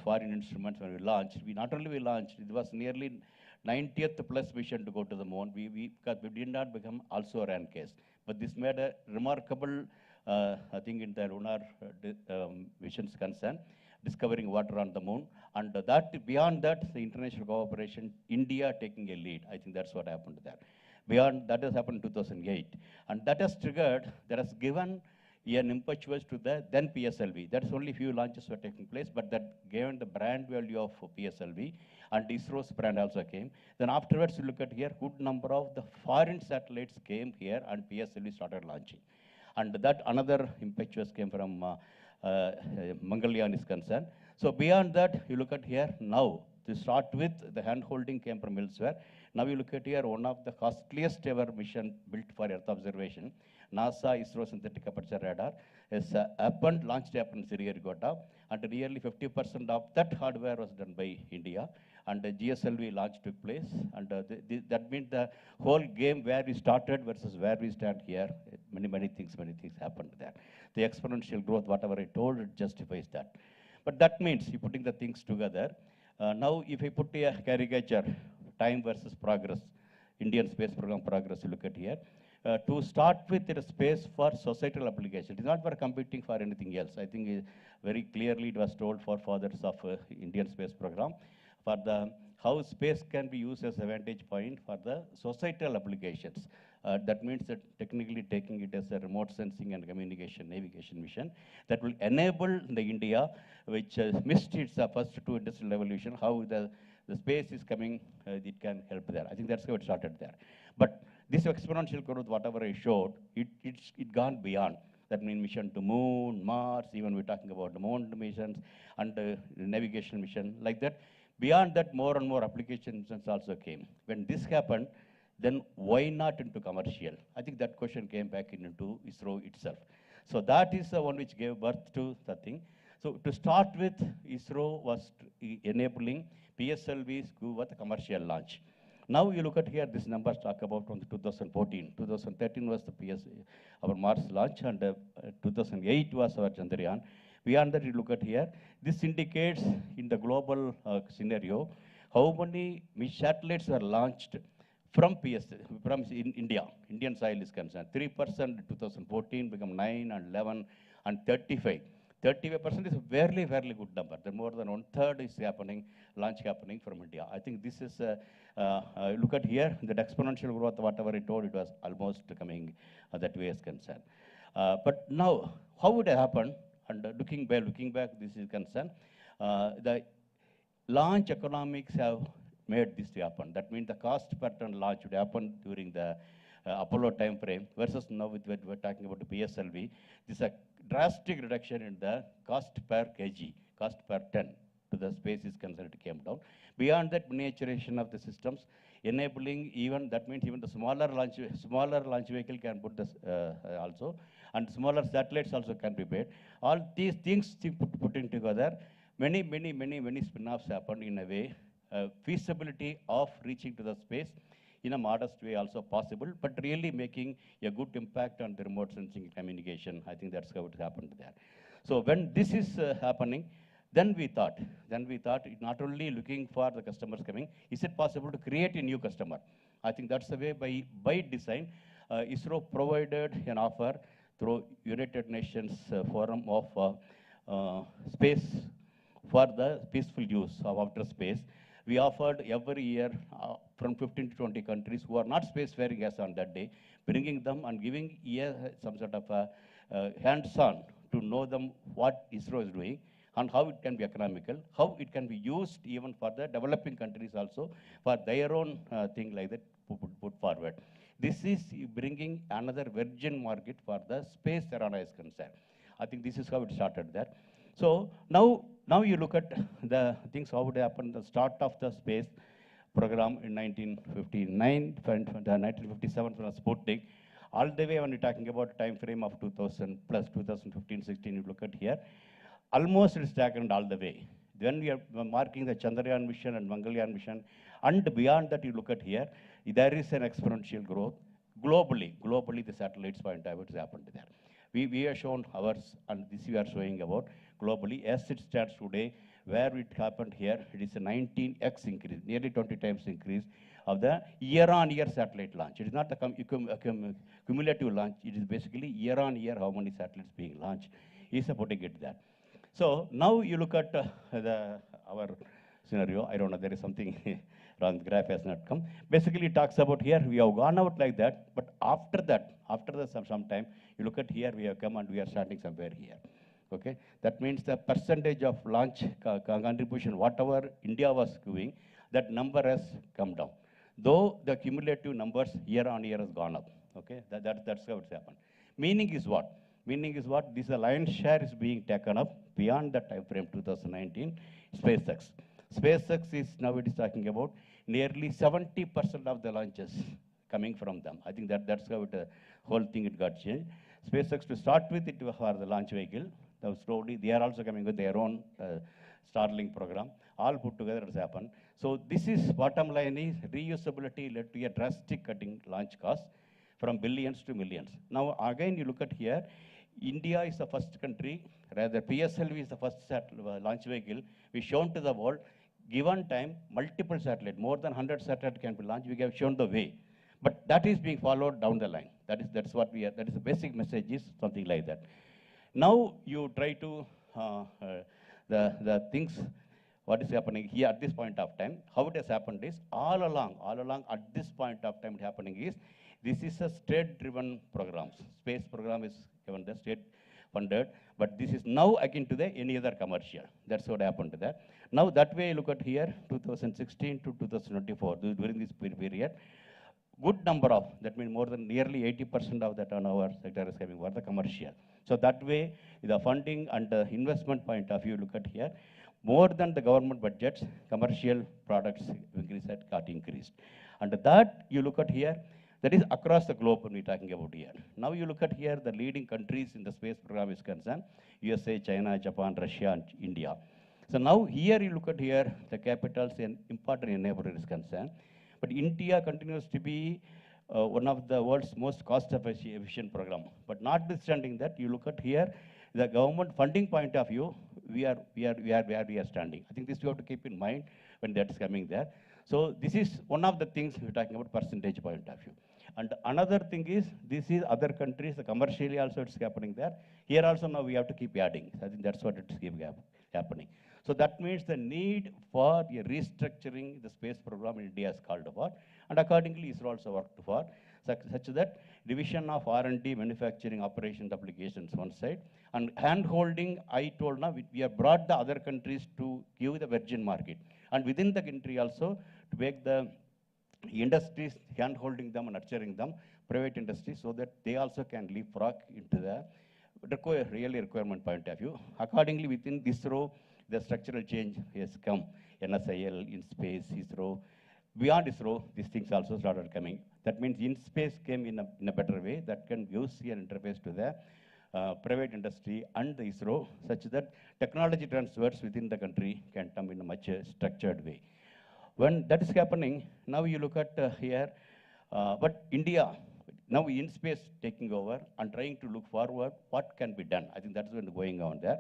foreign instruments when we launched. We not only we launched, it was nearly 90th plus mission to go to the moon. Because we did not become also a RAN case. But this made a remarkable, I think in the lunar missions concern, discovering water on the moon. And that, beyond that, the international cooperation, India taking a lead. I think that's what happened there. Beyond, that has happened in 2008. And that has triggered, that has given an impetus to the then PSLV. That's only few launches were taking place, but that gave the brand value of PSLV, and ISRO's brand also came. Then afterwards, you look at here, good number of the foreign satellites came here, and PSLV started launching. And that another impetus came from Mangalyaan is concerned. So beyond that, you look at here now, to start with, the hand-holding came from elsewhere. Now you look at here, one of the costliest ever mission built for Earth observation, NASA ISRO synthetic aperture radar, is launched in Sriharikota, and nearly 50% of that hardware was done by India, and the GSLV launch took place, and that means the whole game where we started versus where we stand here, many things happened there. The exponential growth, whatever I told, it justifies that. But that means you're putting the things together. Now, if I put a caricature, time versus progress, Indian space program progress, you look at here. To start with, it is space for societal application. It is not for competing for anything else. I think very clearly it was told for fathers of Indian space program, for the how space can be used as a vantage point for the societal applications. That means that technically taking it as a remote sensing and communication navigation mission that will enable the India, which missed its first two industrial revolution, how the space is coming, it can help there. I think that's how it started there. But this exponential growth, whatever I showed, it gone beyond. That means mission to moon, Mars, even we're talking about the moon missions and the navigation mission like that. Beyond that, more and more applications also came. When this happened, then why not into commercial? I think that question came back into ISRO itself. So that is the one which gave birth to the thing. So to start with, ISRO was enabling PSLVs go with a commercial launch. Now you look at here, these numbers talk about from 2014. 2013 was the our Mars launch, and 2008 was our Chandrayaan. Beyond that, you look at here, this indicates in the global scenario, how many satellites were launched from India. Indian soil is concerned. 3% in 2014 become 9 and 11 and 35. 35% is a very, very good number. Then more than 1/3 is happening, launch happening from India. I think this is, look at here, that exponential growth, whatever I told, it was almost coming that way is concerned. But now, how would it happen? And looking back, this is concerned. The launch economics have made this to happen. That means the cost per ton launch would happen during the Apollo time frame versus now with what we're talking about the PSLV. This is a drastic reduction in the cost per kg, cost per ton to the space is concerned, it came down. Beyond that, miniaturization of the systems, enabling even, that means even the smaller launch vehicle can put this also, and smaller satellites also can be made. All these things putting together, many spin-offs happened in a way. Feasibility of reaching to the space in a modest way also possible, but really making a good impact on the remote sensing communication. I think that's how it happened there. So when this is happening, then we thought not only looking for the customers coming, is it possible to create a new customer? I think that's the way by design, ISRO provided an offer through United Nations Forum of Space for the peaceful use of outer space. We offered every year from 15 to 20 countries who are not spacefaring as on that day, bringing them and giving some sort of hands-on to know them what ISRO is doing and how it can be economical, how it can be used even for the developing countries also for their own thing like that put forward. This is bringing another virgin market for the space arena is concerned. I think this is how it started there. So now you look at the things, how it happened, the start of the space program in 1959, 1957 from Sputnik, all the way when you're talking about time frame of 2000 plus 2015, 16, you look at here, almost it's taken all the way. When we are marking the Chandrayaan mission and Mangalyaan mission, and beyond that, you look at here, there is an exponential growth. Globally, the satellites point out what has happened there. We have shown ours, and this we are showing about globally. As it stands today, where it happened here, it is a 19x increase, nearly 20 times increase of the year-on-year satellite launch. It is not the cumulative launch. It is basically year-on-year how many satellites being launched is putting it there. So now you look at our scenario. I don't know, there is something wrong, the graph has not come. Basically, it talks about here, we have gone out like that, but after that, some time, you look at here, we have come and we are starting somewhere here. Okay, that means the percentage of launch contribution, whatever India was doing, that number has come down. Though the cumulative numbers year on year has gone up. Okay, that's how it's happened. Meaning is what? Meaning is what? This lion's share is being taken up beyond the time frame 2019. SpaceX. SpaceX is now it is talking about nearly 70% of the launches coming from them. I think that's how the whole thing it got changed. SpaceX to start with it for the launch vehicle. Now slowly they are also coming with their own Starlink program. All put together has happened. So this is bottom line is reusability led to a drastic cutting launch cost from billions to millions. Now again you look at here, India is the first country, rather PSLV is the first launch vehicle. We shown to the world, given time, multiple satellites, more than 100 satellites can be launched. We have shown the way. But that is being followed down the line. That's what we are, that is the basic message is something like that. Now you try to, the things, what is happening here at this point of time, how it has happened is all along at this point of time happening is, this is a state-driven program. Space program is given the state funded, but this is now akin to the any other commercial. That's what happened to that. Now that way, look at here, 2016 to 2024, during this period, good number of, that means more than nearly 80% of the turnover sector is coming for the commercial. So that way, the funding and the investment point of view, look at here, more than the government budgets, commercial products got increased. And that you look at here, that is across the globe when we're talking about here. Now you look at here, the leading countries in the space program is concerned, USA, China, Japan, Russia, and India. So now here you look at here, the capitals and important enabler is concerned. But India continues to be one of the world's most cost-efficient program. But notwithstanding that, you look at here, the government funding point of view, we are where we are standing. I think this you have to keep in mind when that is coming there. So this is one of the things we're talking about percentage point of view. And another thing is, this is other countries, the commercially also it's happening there. Here also now we have to keep adding. I think that's what it's keep happening. So that means the need for a restructuring the space program in India is called for. And accordingly, ISRO also worked for such that division of R&D, manufacturing, operations, applications one side. And hand-holding, I told now, we have brought the other countries to give the virgin market. And within the country also, to make the industries, hand-holding them and nurturing them, private industries, so that they also can leapfrog into the really requirement point of view. Accordingly, within ISRO, the structural change has come. NSIL, in space, ISRO. Beyond ISRO, these things also started coming. That means in space came in a better way that can give an interface to the private industry and the ISRO, such that technology transfers within the country can come in a much structured way. When that is happening, now you look at here, but India, now in space taking over and trying to look forward, what can be done? I think that's what's going on there.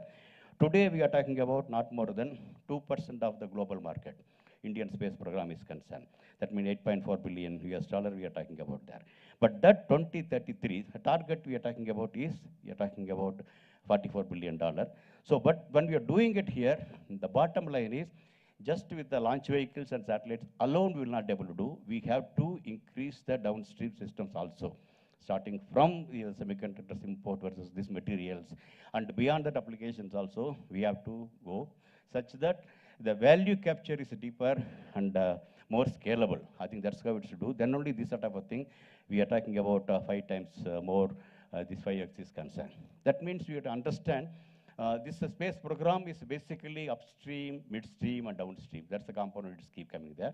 Today we are talking about not more than 2% of the global market. Indian space program is concerned. That means $8.4 billion we are talking about there. But that 2033, the target we are talking about is, we are talking about $44 billion. So, but when we are doing it here, the bottom line is, just with the launch vehicles and satellites alone we will not be able to do. We have to increase the downstream systems also, starting from the semiconductors import versus these materials. And beyond that applications also, we have to go such that the value capture is deeper and more scalable. I think that's how it should do. Then only this sort of a thing, we are talking about 5 times more this 5x is concerned. That means we have to understand this space program is basically upstream, midstream, and downstream. That's the components keep coming there.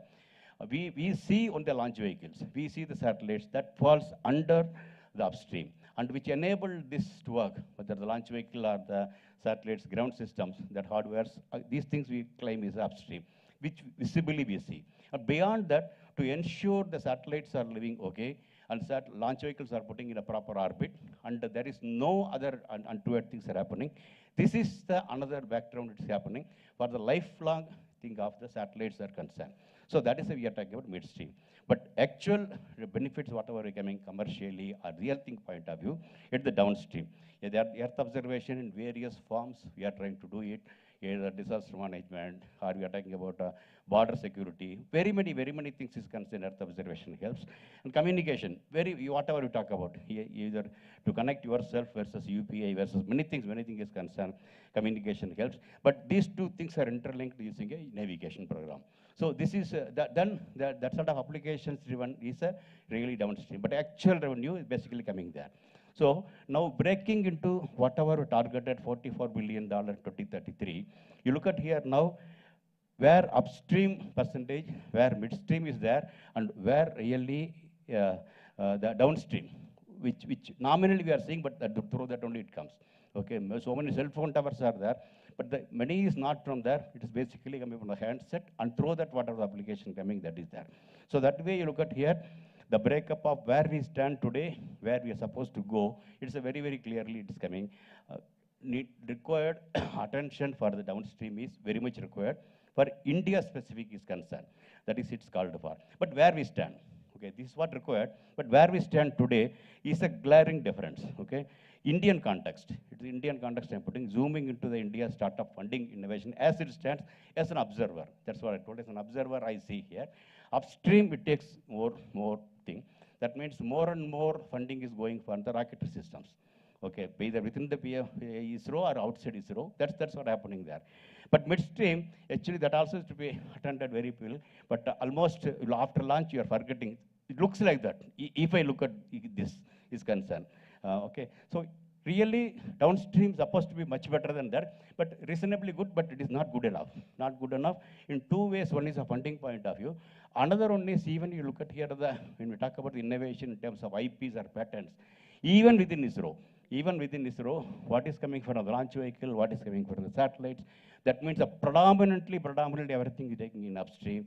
We see on the launch vehicles, we see the satellites that falls under the upstream, and which enable this to work, whether the launch vehicle or the satellites, ground systems, that hardwares, these things we claim is upstream, which visibly we see. And beyond that, to ensure the satellites are living okay, and launch vehicles are putting in a proper orbit, and there is no other untoward things are happening. This is the another background that's happening for the lifelong thing of the satellites are concerned. So that is why we are talking about midstream. But actual benefits, whatever are coming commercially or real thing point of view, it's the downstream. Yeah, there are Earth observation in various forms. We are trying to do it, either disaster management, or we are talking about border security. Very many things is concerned. Earth observation helps. And communication, whatever you talk about, either to connect yourself versus UPI versus many things is concerned, communication helps. But these two things are interlinked using a navigation program. So this is, that sort of applications driven is a really downstream. But actual revenue is basically coming there. So now breaking into whatever targeted $44 billion 2033, you look at here now, where upstream percentage, where midstream is there, and where really the downstream, which nominally we are seeing, but through that only it comes. Okay, so many cell phone towers are there, but the money is not from there. It is basically coming from the handset, and through that whatever the application coming, that is there. So that way you look at here, the breakup of where we stand today, where we are supposed to go, it's a very clearly it is coming. Required attention for the downstream is very much required. For India specific is concerned, that is it's called for. But where we stand, okay, this is what required, but where we stand today is a glaring difference, okay. Indian context, it's the Indian context I'm putting, zooming into the India startup funding innovation as it stands as an observer. That's what I told, as an observer I see here. Upstream, it takes more thing. That means more and more funding is going for the rocketry systems. Okay, either within the ISRO or outside ISRO, that's what happening there. But midstream, actually that also is to be attended very well, but almost after launch you are forgetting. It looks like that, if I look at this is concerned. Okay, so really downstream is supposed to be much better than that, but reasonably good, but it is not good enough. Not good enough in two ways. One is a funding point of view. Another one is, even you look at here, when we talk about the innovation in terms of IPs or patents, even within ISRO, what is coming from the launch vehicle, what is coming from the satellites, that means predominantly everything is taking in upstream.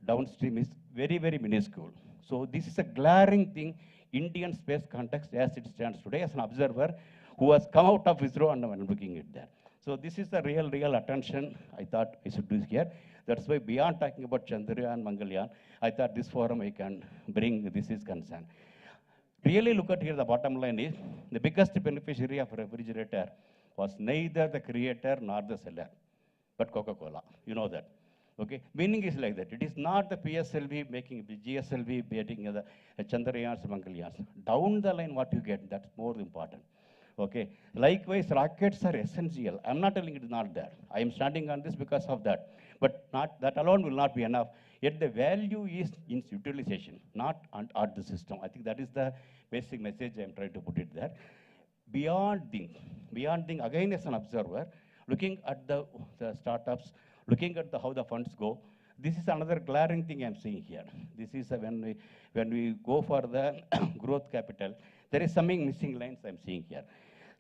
Downstream is very minuscule. So this is a glaring thing, Indian space context as it stands today, as an observer who has come out of ISRO and I'm looking at that. So this is the real attention I thought I should do here. That's why beyond talking about Chandrayaan, Mangalyaan, I thought this forum I can bring this is concerned. Really look at here, the bottom line is, the biggest beneficiary of refrigerator was neither the creator nor the seller, but Coca-Cola. You know that. Okay, meaning is like that. It is not the PSLV making, the GSLV making the Chandrayaans, Mangalyaans. Down the line, what you get, that's more important. Okay, likewise, rockets are essential. I'm not telling it is not there. I am standing on this because of that. But not that alone will not be enough. Yet the value is in utilization, not at the system. I think that is the basic message I'm trying to put it there. Beyond thing, again as an observer, looking at the startups, looking at how the funds go, this is another glaring thing I'm seeing here. This is when we go for the growth capital, there is something missing lines I'm seeing here.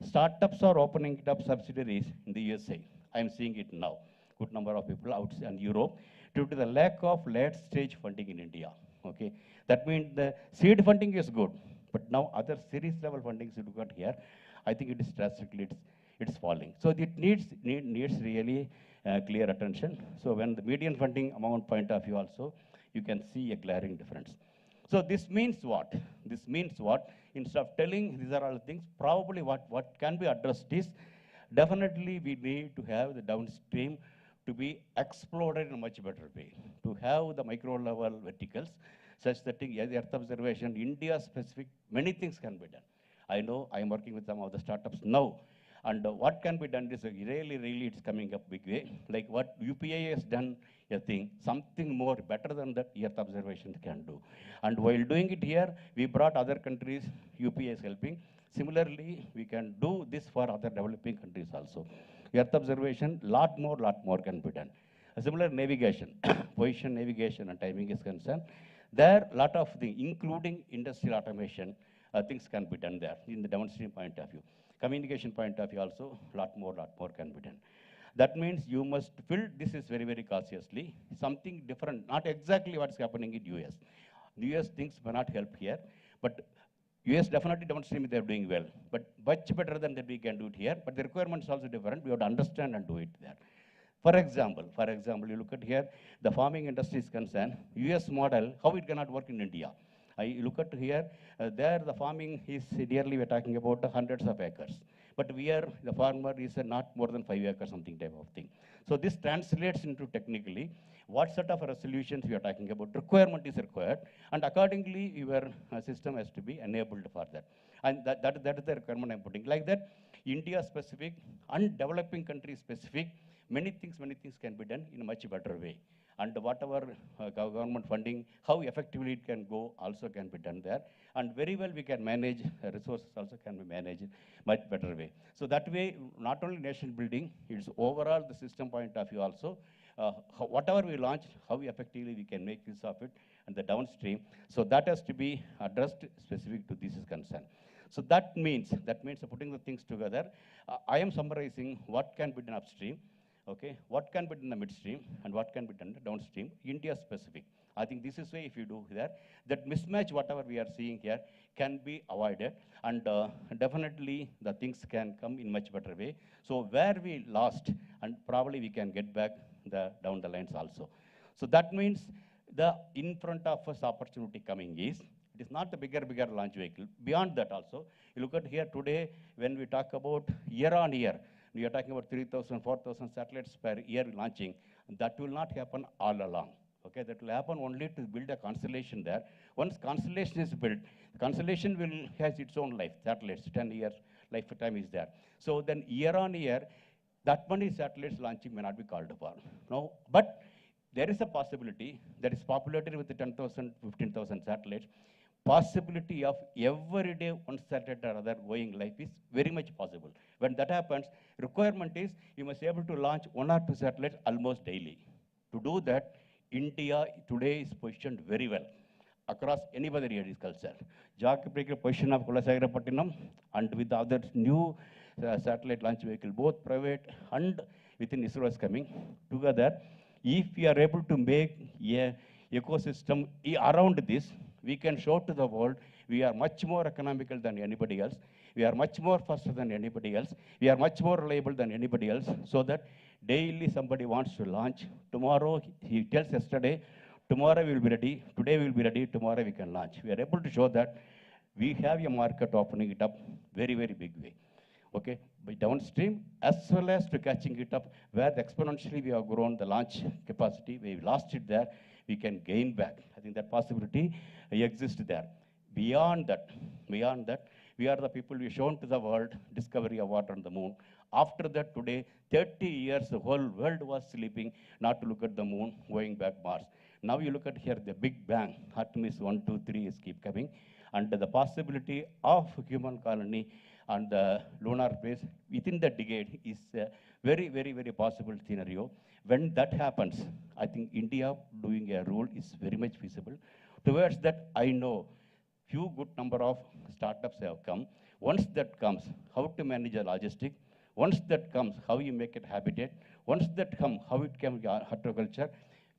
Startups are opening up subsidiaries in the USA. I'm seeing it now. Good number of people outside in Europe due to the lack of late stage funding in India. Okay, that means the seed funding is good, but now other series level funding is good here. I think it is drastically it's falling. So it needs really clear attention. So when the median funding amount point of view also, you can see a glaring difference. So this means what? This means what? Instead of telling these are all things, probably what can be addressed is, definitely we need to have the downstream to be explored in a much better way, to have the micro level verticals, such that as Earth observation, India specific, many things can be done. I know I am working with some of the startups now, and what can be done is really it's coming up big way. Like what UPI has done a thing, something more better than that Earth observation can do. And while doing it here, we brought other countries, UPI is helping. Similarly, we can do this for other developing countries also. Earth observation, lot more can be done. A similar navigation, position navigation and timing is concerned. There, lot of things, including industrial automation, things can be done there in the downstream point of view. Communication point of view also, lot more can be done. That means you must build this is very, very cautiously, something different, not exactly what's happening in US. US things may not help here, but US definitely downstream they're doing well, but much better than that we can do it here, but the requirements also different, we have to understand and do it there. For example, you look at here, the farming industry is concerned, US model, how it cannot work in India. I look at here, there the farming is nearly, we're talking about hundreds of acres. But the farmer is not more than 5 acres, something type of thing. So this translates into technically, what sort of resolutions we are talking about, requirement is required, and accordingly your system has to be enabled for that. And that is the requirement I'm putting. Like that, India specific and developing country specific, many things can be done in a much better way. And whatever government funding, how effectively it can go also can be done there. And very well we can manage, resources also can be managed much better way. So that way, not only nation building, it's overall the system point of view also, whatever we launch, how effectively we can make use of it and the downstream. So that has to be addressed specific to this is concerned. So that means putting the things together, I am summarizing what can be done upstream, okay, what can be done in the midstream and what can be done downstream, India specific. I think this is way if you do that mismatch whatever we are seeing here can be avoided, and definitely the things can come in much better way. So where we lost, and probably we can get back down the lines also. So that means the in front of us opportunity coming is, it is not the bigger launch vehicle. Beyond that also, you look at here today, when we talk about year on year, we are talking about 3,000, 4,000 satellites per year launching. That will not happen all along. Okay, that will happen only to build a constellation there. Once constellation is built, the constellation has its own life. Satellites, 10 years lifetime is there. So then year on year, that many satellites launching may not be called upon. No, but there is a possibility that is populated with the 10,000, 15,000 satellites. Possibility of every day one satellite or other going life is very much possible. When that happens, requirement is you must be able to launch 1 or 2 satellites almost daily. To do that, India today is positioned very well across any other areas culture. Geographical position of Kulasagirapattinam and with the other new satellite launch vehicle, both private and within ISRO is coming together. If we are able to make a ecosystem around this, we can show to the world we are much more economical than anybody else. We are much more faster than anybody else. We are much more reliable than anybody else. So that daily somebody wants to launch. Tomorrow, he tells yesterday, tomorrow we will be ready. Today we will be ready. Tomorrow we can launch. We are able to show that we have a market opening it up very, very big way. Okay, by downstream as well as to catching it up where exponentially we have grown the launch capacity. We lost it there. We can gain back. I think that possibility exists there. Beyond that, we are the people we shown to the world discovery of water on the moon. After that, today, 30 years, the whole world was sleeping not to look at the moon, going back Mars. Now you look at here, the Big Bang, Artemis 1, 2, 3 is keep coming, and the possibility of human colony on the lunar base within the decade is a very, very, very possible scenario. When that happens, I think India doing a role is very much feasible. Towards that, I know few good number of startups have come. Once that comes, how to manage a logistic. Once that comes, how you make it habitat. Once that comes, how it can be horticulture.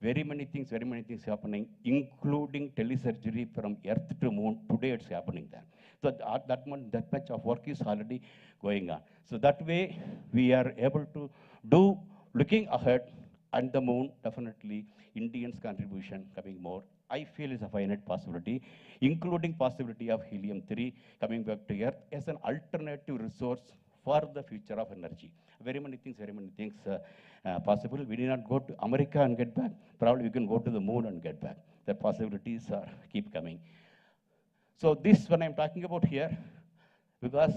Very many things happening, including telesurgery from Earth to Moon. Today it's happening there. So that much of work is already going on. So that way, we are able to do, looking ahead, and the moon, definitely, Indians' contribution coming more. I feel is a finite possibility, including possibility of helium-3 coming back to Earth as an alternative resource for the future of energy. Very many things possible. We need not go to America and get back. Probably we can go to the moon and get back. The possibilities keep coming. So this, when I'm talking about here, because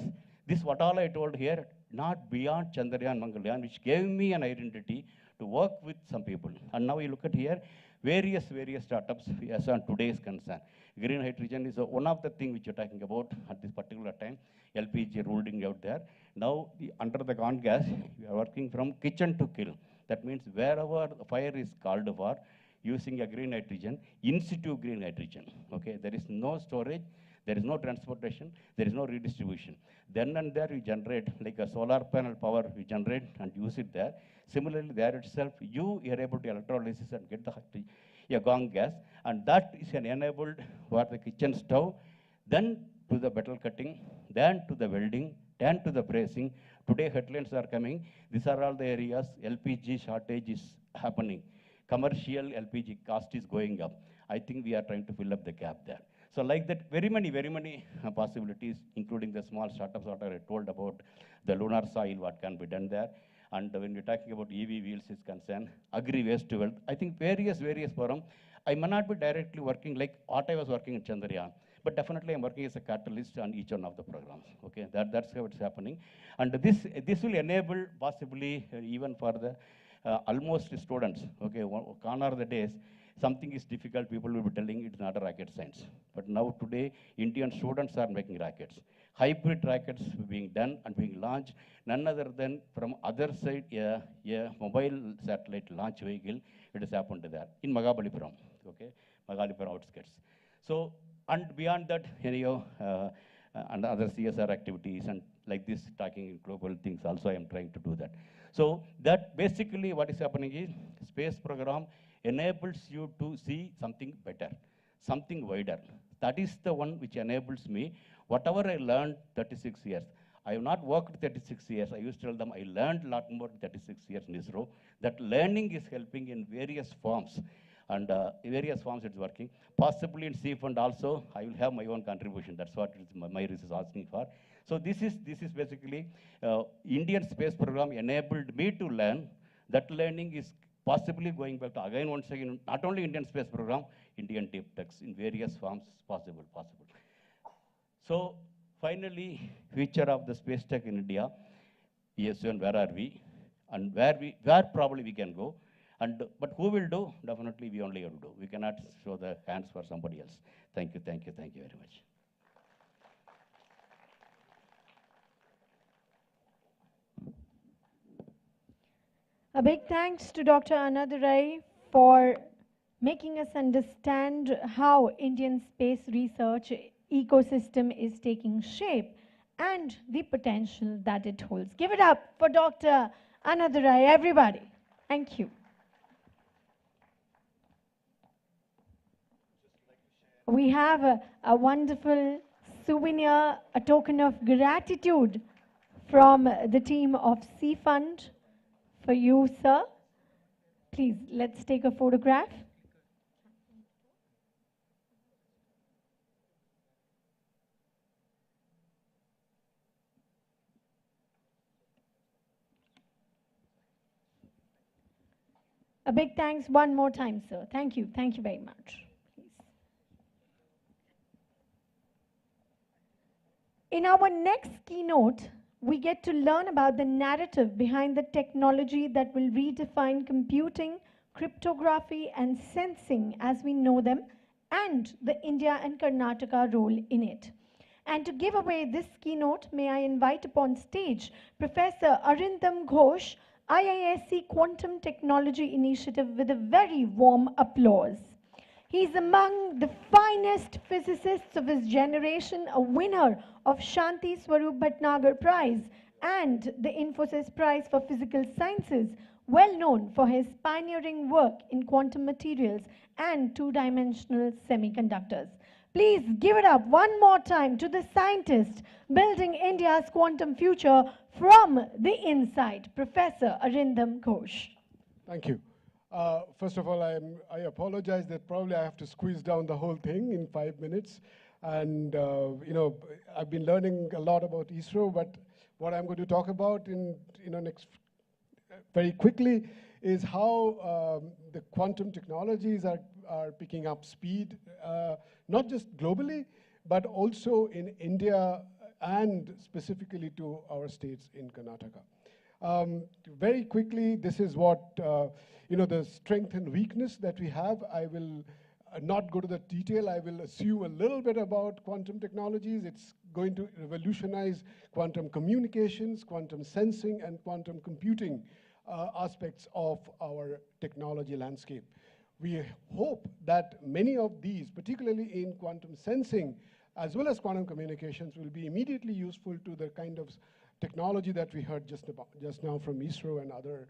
this what all I told here, not beyond Chandrayaan, Mangalyaan, which gave me an identity to work with some people. And now you look at here, various startups as on today's concern. Green hydrogen is one of the things which you're talking about at this particular time. LPG ruling out there. Now, under the con gas, we are working from kitchen to kill. That means wherever the fire is called for, using a green hydrogen, in situ green hydrogen. Okay, there is no storage, There is no transportation, there is no redistribution. Then and there we generate, like a solar panel power, we generate and use it there. Similarly, there itself, you are able to electrolysis and get the gong gas, and that is an enabled for the kitchen stove, then to the metal cutting, then to the welding, then to the bracing. Today headlines are coming. These are all the areas LPG shortage is happening. Commercial LPG cost is going up. I think we are trying to fill up the gap there. So like that, very many possibilities, including the small startups that I told about, the lunar soil, what can be done there. And when we're talking about EV wheels is concerned, agri waste to wealth, I think various forum. I may not be directly working like what I was working in Chandrayaan, but definitely I'm working as a catalyst on each one of the programs. Okay, that's how it's happening. And this will enable possibly even for the almost students. Okay, gone are the days, something is difficult, people will be telling it's not a rocket science. But now today, Indian students are making rockets. Hybrid rockets being done and being launched, none other than from other side, a mobile satellite launch vehicle, it has happened there, in Mahabalipuram, okay, Mahabalipuram outskirts. So, and beyond that, and other CSR activities and like this, talking in global things also, I am trying to do that. So that basically what is happening is, space program enables you to see something better, something wider. That is the one which enables me, whatever I learned 36 years. I have not worked 36 years. I used to tell them I learned a lot more than 36 years in ISRO. That learning is helping in various forms. And various forms it's working. Possibly in Seafund also, I will have my own contribution. That's what my research is asking for. So this is basically Indian space program enabled me to learn. That learning is possibly going back to, again, once again, not only Indian space program, Indian deep techs in various forms possible. So finally, future of the space tech in India, yes, and where are we? And where probably we can go. But who will do? Definitely we only have to do. We cannot show the hands for somebody else. Thank you very much. A big thanks to Dr. Annadurai for making us understand how Indian space research ecosystem is taking shape and the potential that it holds. Give it up for Dr. Annadurai, everybody. Thank you. We have a wonderful souvenir, a token of gratitude from the team of Seafund for you, sir. Please, let's take a photograph. A big thanks one more time, sir. Thank you very much. In our next keynote, we get to learn about the narrative behind the technology that will redefine computing, cryptography, and sensing as we know them, and the India and Karnataka role in it. And to give away this keynote, may I invite upon stage Professor Arindam Ghosh, IISc Quantum Technology Initiative, with a very warm applause. He's among the finest physicists of his generation, a winner of Shanti Swarup Bhatnagar Prize and the Infosys Prize for Physical Sciences, well known for his pioneering work in quantum materials and two-dimensional semiconductors. Please give it up one more time to the scientist building India's quantum future from the inside, Professor Arindam Ghosh. Thank you. First of all, I apologize that probably I have to squeeze down the whole thing in 5 minutes. And, I've been learning a lot about ISRO, but what I'm going to talk about next very quickly is how the quantum technologies are picking up speed, not just globally, but also in India and specifically to our states in Karnataka. Very quickly, this is what, the strength and weakness that we have. I will not go to the detail. I will assume a little bit about quantum technologies. It's going to revolutionize quantum communications, quantum sensing, and quantum computing aspects of our technology landscape. We hope that many of these, particularly in quantum sensing, as well as quantum communications, will be immediately useful to the kind of technology that we heard just now from ISRO and other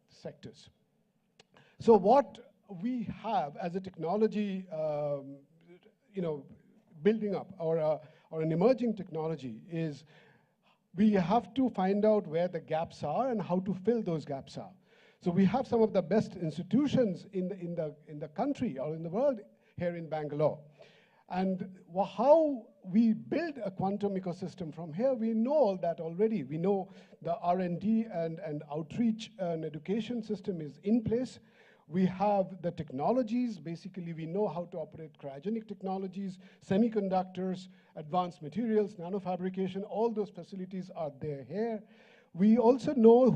sectors. So what we have as a technology, building up or an emerging technology is we have to find out where the gaps are and how to fill those gaps are. So we have some of the best institutions in the country or in the world here in Bangalore. And how we build a quantum ecosystem from here, we know all that already. We know the R&D and outreach and education system is in place. We have the technologies. Basically, we know how to operate cryogenic technologies, semiconductors, advanced materials, nanofabrication. All those facilities are there here. We also know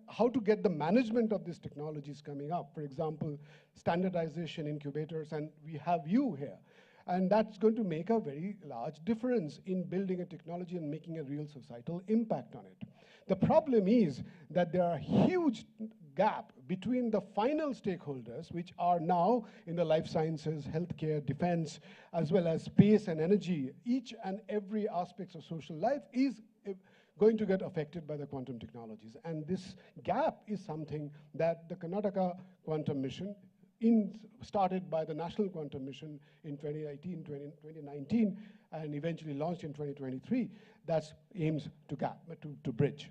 how to get the management of these technologies coming up. For example, standardization incubators, and we have you here. And that's going to make a very large difference in building a technology and making a real societal impact on it. The problem is that there are huge gap between the final stakeholders, which are now in the life sciences, healthcare, defense, as well as space and energy. Each and every aspect of social life is going to get affected by the quantum technologies. And this gap is something that the Karnataka Quantum Mission, started by the National Quantum Mission in 2019, and eventually launched in 2023, that aims to bridge.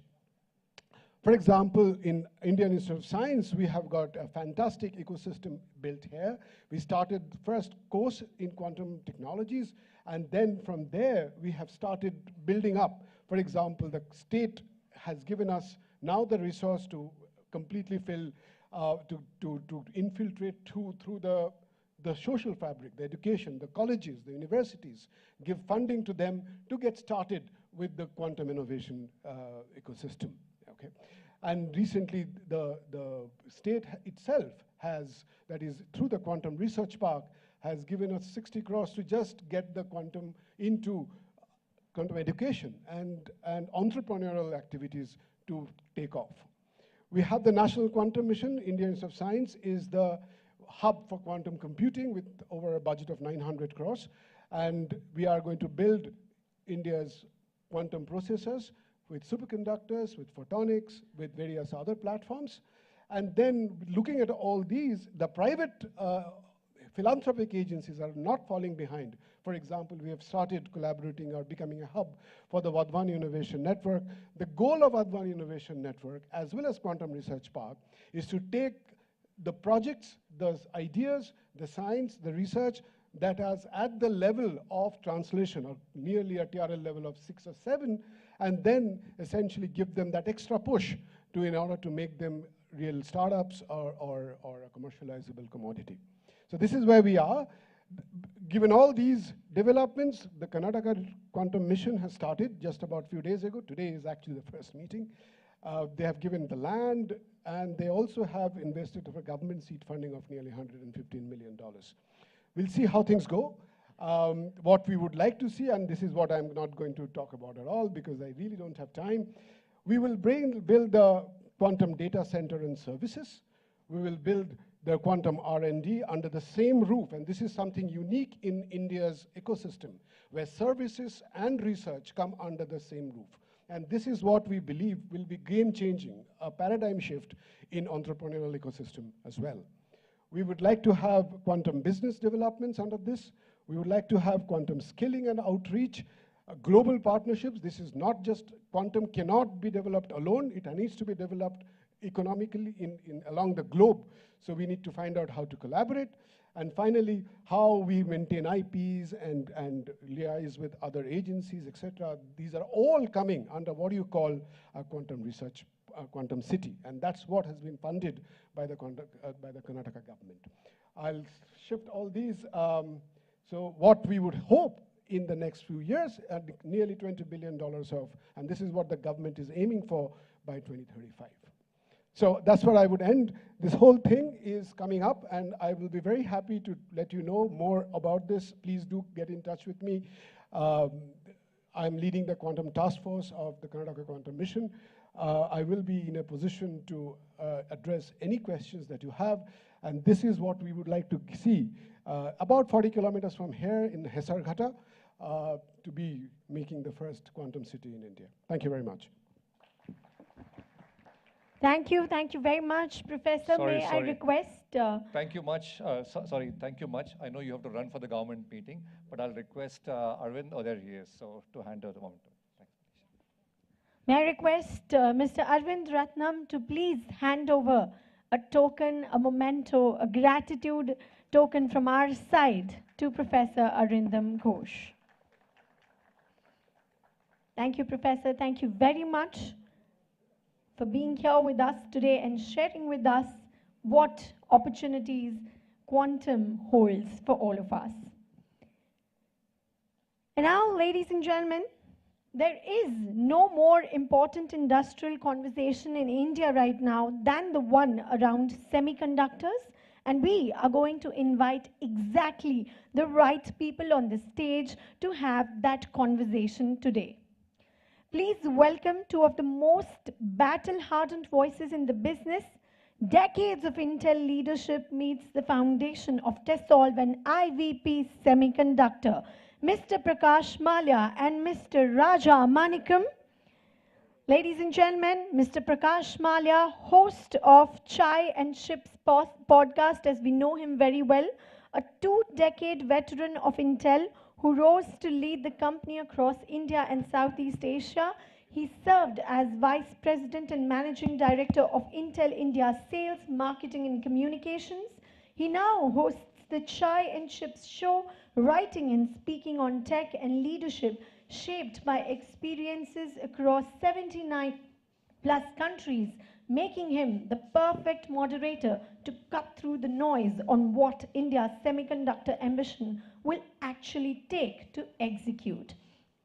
For example, in Indian Institute of Science, we have got a fantastic ecosystem built here. We started the first course in quantum technologies, and then from there, we have started building up. For example, the state has given us now the resource to completely fill, to infiltrate through the social fabric, the education, the colleges, the universities, give funding to them to get started with the quantum innovation ecosystem. Okay. And recently, the state itself has, that is through the Quantum Research Park, has given us 60 crores to just get the quantum into quantum education and entrepreneurial activities to take off. We have the National Quantum Mission. Indian Institute of Science is the hub for quantum computing with over a budget of 900 crores. And we are going to build India's quantum processors with superconductors, with photonics, with various other platforms. And then looking at all these, the private philanthropic agencies are not falling behind. For example, we have started collaborating or becoming a hub for the Vadhvani Innovation Network. The goal of Vadhvani Innovation Network, as well as Quantum Research Park, is to take the projects, the ideas, the science, the research that is at the level of translation, or nearly a TRL level of 6 or 7, and then essentially give them that extra push in order to make them real startups or a commercializable commodity. So this is where we are. Given all these developments, the Karnataka Quantum Mission has started just about a few days ago. Today is actually the first meeting. They have given the land, and they also have invested for government seed funding of nearly $115 million. We'll see how things go. What we would like to see, and this is what I'm not going to talk about at all because I really don't have time, we will build the quantum data center and services. We will build the quantum R&D under the same roof, and this is something unique in India's ecosystem, where services and research come under the same roof. And this is what we believe will be game-changing, a paradigm shift in entrepreneurial ecosystem as well. We would like to have quantum business developments under this. We would like to have quantum skilling and outreach, global partnerships. This is not just, quantum cannot be developed alone. It needs to be developed economically along the globe. So we need to find out how to collaborate. And finally, how we maintain IPs and liaise with other agencies, et cetera. These are all coming under what you call a quantum research, quantum city. And that's what has been funded by the Karnataka government. I'll shift all these. So what we would hope in the next few years, nearly $20 billion of, and this is what the government is aiming for by 2035. So that's where I would end. This whole thing is coming up, and I will be very happy to let you know more about this. Please do get in touch with me. I'm leading the quantum task force of the Karnataka Quantum Mission. I will be in a position to address any questions that you have. And this is what we would like to see about 40 kilometers from here in Hesarghata to be making the first quantum city in India. Thank you very much. Thank you very much, Professor. May I request? Thank you much. Thank you much. I know you have to run for the government meeting, but I'll request Arvind, oh, there he is, so to hand over the momentum. Thanks. May I request Mr. Arvind Ratnam to please hand over a token, a memento, a gratitude token from our side to Professor Arindam Ghosh. Thank you, Professor. Thank you very much for being here with us today and sharing with us what opportunities quantum holds for all of us. And now, ladies and gentlemen, there is no more important industrial conversation in India right now than the one around semiconductors. And we are going to invite exactly the right people on the stage to have that conversation today. Please welcome two of the most battle-hardened voices in the business. Decades of Intel leadership meets the foundation of TESOLVE and IVP Semiconductor, Mr. Prakash Malia and Mr. Raja Manikam. Ladies and gentlemen, Mr. Prakash Malia, host of Chai and Chips podcast, as we know him very well, a 2-decade veteran of Intel who rose to lead the company across India and Southeast Asia. He served as Vice President and Managing Director of Intel India's Sales, Marketing and Communications. He now hosts the Chai and Chips show, writing and speaking on tech and leadership shaped by experiences across 79 plus countries, making him the perfect moderator to cut through the noise on what India's semiconductor ambition will actually take to execute.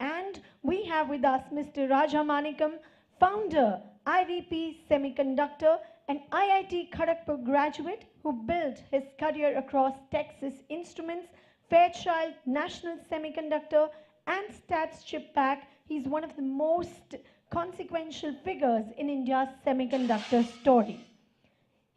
And we have with us Mr. Raja Manikam, founder, IVP Semiconductor, an IIT Kharagpur graduate who built his career across Texas Instruments, Fairchild, National Semiconductor, and Stats Chip Pack. He's one of the most consequential figures in India's semiconductor story.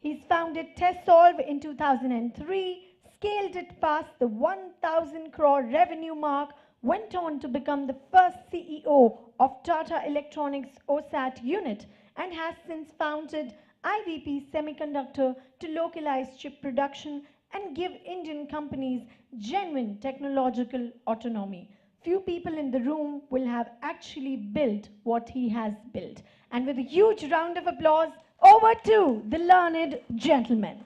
He's founded TESOLVE in 2003, scaled it past the 1,000 crore revenue mark, went on to become the first CEO of Tata Electronics OSAT unit, and has since founded IVP Semiconductor to localize chip production and give Indian companies genuine technological autonomy. Few people in the room will have actually built what he has built. And with a huge round of applause, over to the learned gentleman.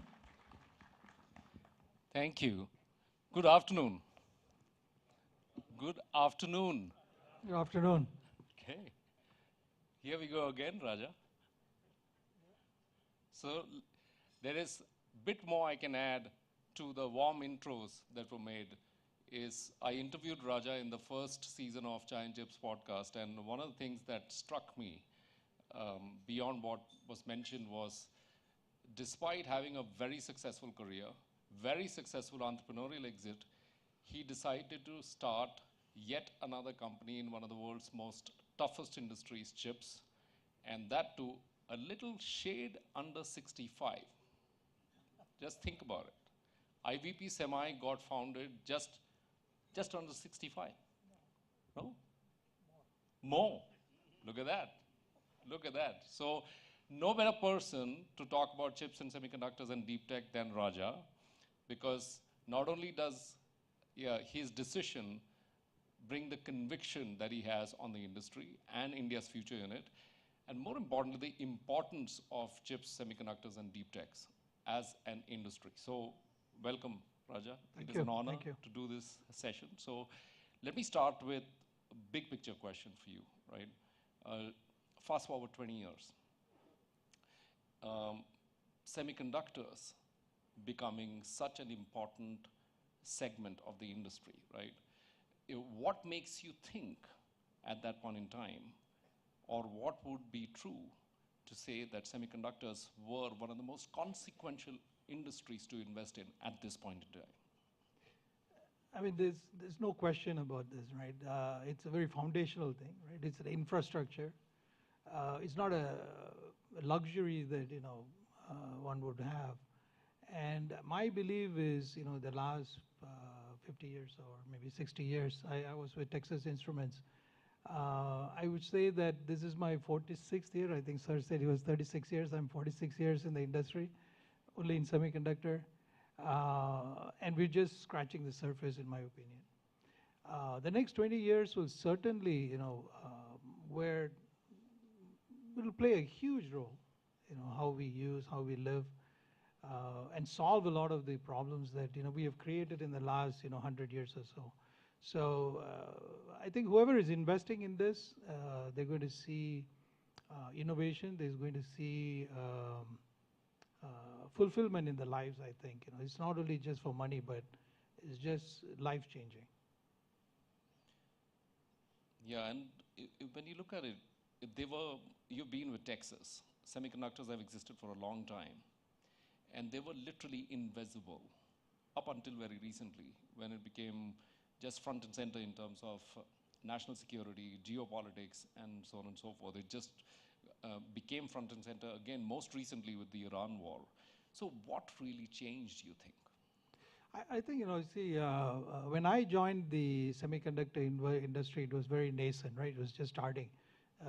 Thank you. Good afternoon. Good afternoon. Good afternoon. Okay. Here we go again, Raja. So there is a bit more I can add to the warm intros that were made. I interviewed Raja in the first season of Chai and Chips podcast, and one of the things that struck me beyond what was mentioned was, despite having a very successful career, very successful entrepreneurial exit, he decided to start yet another company in one of the world's most toughest industries, chips, and that too a little shade under 65. Just think about it. IVP Semi got founded just under 65. No? More. Look at that. Look at that. So no better person to talk about chips and semiconductors and deep tech than Raja, because not only does his decision bring the conviction that he has on the industry and India's future in it, and more importantly, the importance of chips, semiconductors, and deep techs as an industry. So welcome, Raja. It is an honor to do this session. So let me start with a big picture question for you, right? Fast forward 20 years. Semiconductors becoming such an important segment of the industry, right? What makes you think at that point in time, or what would be true to say that semiconductors were one of the most consequential industries to invest in at this point in time? I mean, there's no question about this, right? It's a very foundational thing, right? It's an infrastructure. It's not a luxury that one would have, And my belief is, the last 50 years or maybe 60 years, I was with Texas Instruments. I would say that this is my 46th year. I think Sir said he was 36 years. I'm 46 years in the industry, only in semiconductor. And we're just scratching the surface, in my opinion. The next 20 years will certainly, where will play a huge role, how we use, how we live, and solve a lot of the problems that, we have created in the last, 100 years or so. So I think whoever is investing in this, they're going to see innovation. They're going to see fulfillment in their lives, I think. It's not only just for money, but it's just life-changing. Yeah, and when you look at it, you've been with Texas. Semiconductors have existed for a long time, and they were literally invisible up until very recently, when it became just front and center in terms of national security, geopolitics, and so on and so forth. It just became front and center again, most recently with the Iran war. So what really changed, you think? I think, when I joined the semiconductor industry, it was very nascent, right? It was just starting.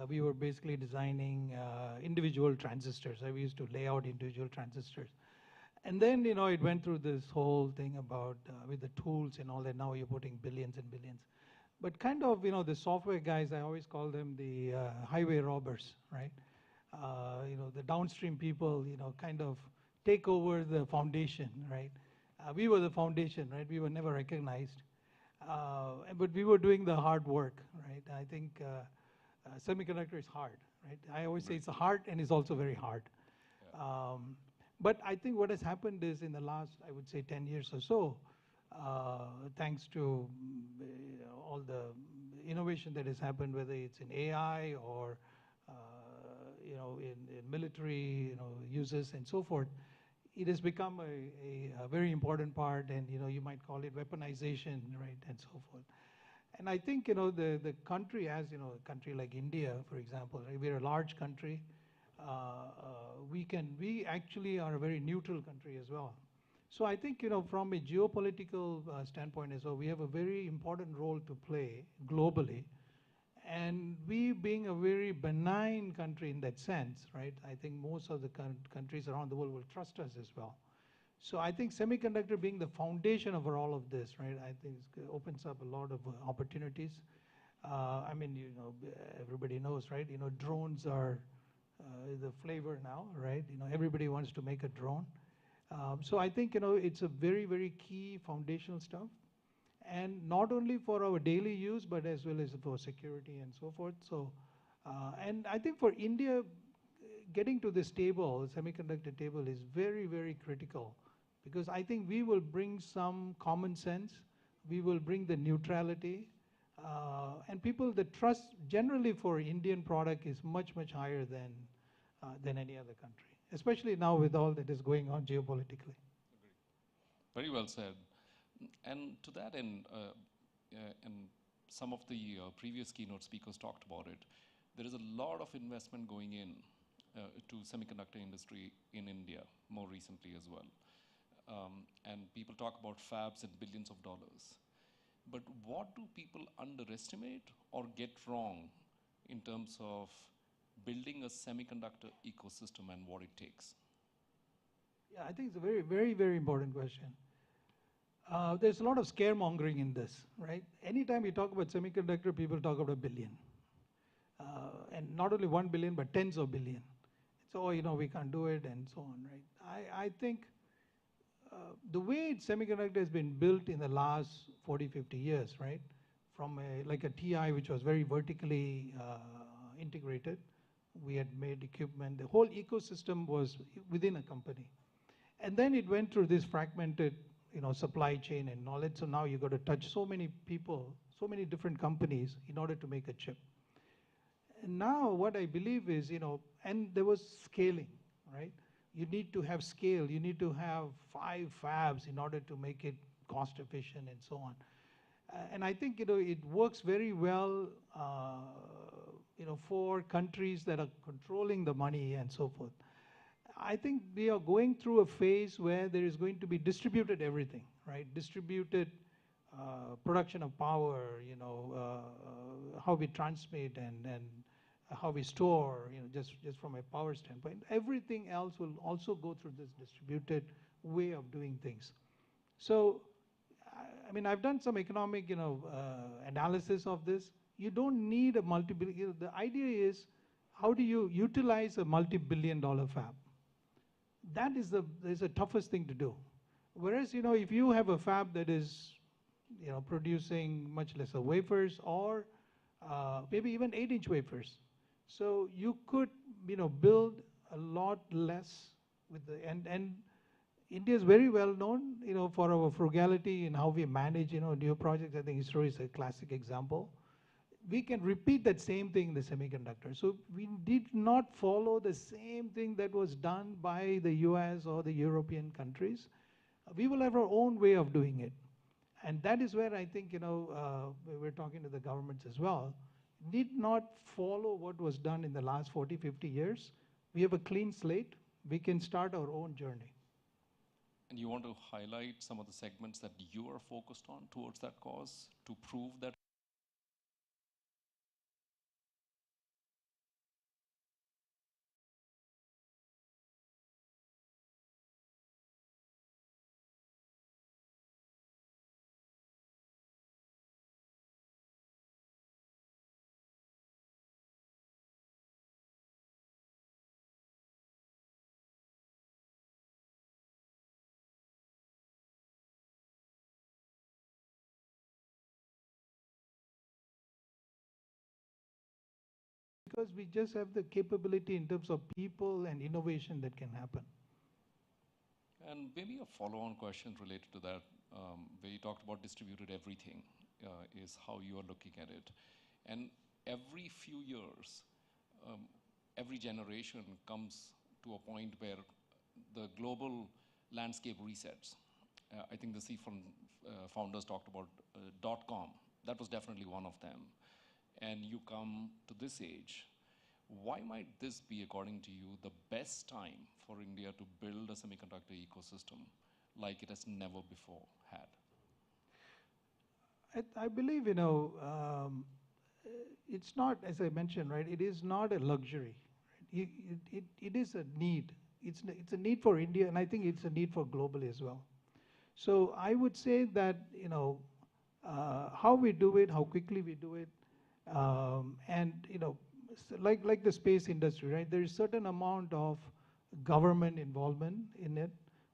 We were basically designing individual transistors. We used to lay out individual transistors. And then, it went through this whole thing about with the tools and all that. Now you're putting billions and billions. But kind of, the software guys, I always call them the highway robbers, right? The downstream people, kind of take over the foundation, right? We were the foundation, right? We were never recognized. But we were doing the hard work, right? I think semiconductor is hard, right? I always say it's hard and it's also very hard. Yeah. But I think what has happened is in the last, I would say, 10 years or so, thanks to all the innovation that has happened, whether it's in AI or in military uses and so forth, it has become a very important part, and you might call it weaponization, right, and so forth. And I think the country, as a country like India, for example, right, we're a large country. We actually are a very neutral country as well. So I think from a geopolitical standpoint as well, we have a very important role to play globally. And we being a very benign country in that sense, right? I think most of the countries around the world will trust us as well. So I think semiconductor being the foundation of all of this, right? I think it opens up a lot of opportunities. I mean, everybody knows, right? Drones are the flavor now, right? Everybody wants to make a drone. So I think, it's a very, very key foundational stuff. And not only for our daily use, but as well as for security and so forth. So, and I think for India, getting to this table, semiconductor table, is very, very critical. Because I think we will bring some common sense. We will bring the neutrality. And people, the trust generally for Indian product is much, much higher than any other country. Especially now with all that is going on geopolitically. Very well said. And to that end, and some of the previous keynote speakers talked about it, there is a lot of investment going in to semiconductor industry in India, more recently as well. And people talk about fabs and billions of dollars. But what do people underestimate or get wrong in terms of building a semiconductor ecosystem and what it takes? Yeah, I think it's a very, very, very important question. There's a lot of scaremongering in this, right? Anytime we talk about semiconductor, people talk about a billion. And not only 1 billion, but tens of billion. So, we can't do it and so on, right? I think the way semiconductor has been built in the last 40, 50 years, right? From like a TI, which was very vertically integrated. We had made equipment. The whole ecosystem was within a company. And then it went through this fragmented supply chain and knowledge. So now you've got to touch so many people, so many different companies in order to make a chip. And now what I believe is, and there was scaling, right? You need to have scale. You need to have 5 fabs in order to make it cost efficient and so on. And I think, it works very well, for countries that are controlling the money and so forth. I think we are going through a phase where there is going to be distributed everything, right? Distributed production of power, how we transmit and how we store, just from a power standpoint. Everything else will also go through this distributed way of doing things. So, I mean, I've done some economic, analysis of this. You don't need a multi-billion. The idea is, how do you utilize a multi-billion-dollar fab? That is the toughest thing to do. Whereas, if you have a fab that is, producing much lesser wafers or maybe even 8-inch wafers, so you could, build a lot less with the and India is very well known, for our frugality in how we manage, new projects. I think ISRO is a classic example. We can repeat that same thing in the semiconductor. So we did not follow the same thing that was done by the US or the European countries. We will have our own way of doing it. And that is where I think, we're talking to the governments as well, did not follow what was done in the last 40, 50 years. We have a clean slate. We can start our own journey. And you want to highlight some of the segments that you are focused on towards that cause to prove that? Because we just have the capability in terms of people and innovation that can happen. And maybe a follow-on question related to that, where you talked about distributed everything, is how you are looking at it. And every few years, every generation comes to a point where the global landscape resets. I think the Seafund founders talked about .com. That was definitely one of them. And you come to this age. Why might this be, according to you, the best time for India to build a semiconductor ecosystem like it has never before had? I believe, it's not, as I mentioned, right, it is not a luxury. It is a need. It's a need for India, and I think it's a need for globally as well. So I would say that, how we do it, how quickly we do it, and like the space industry, right? There is certain amount of government involvement in it,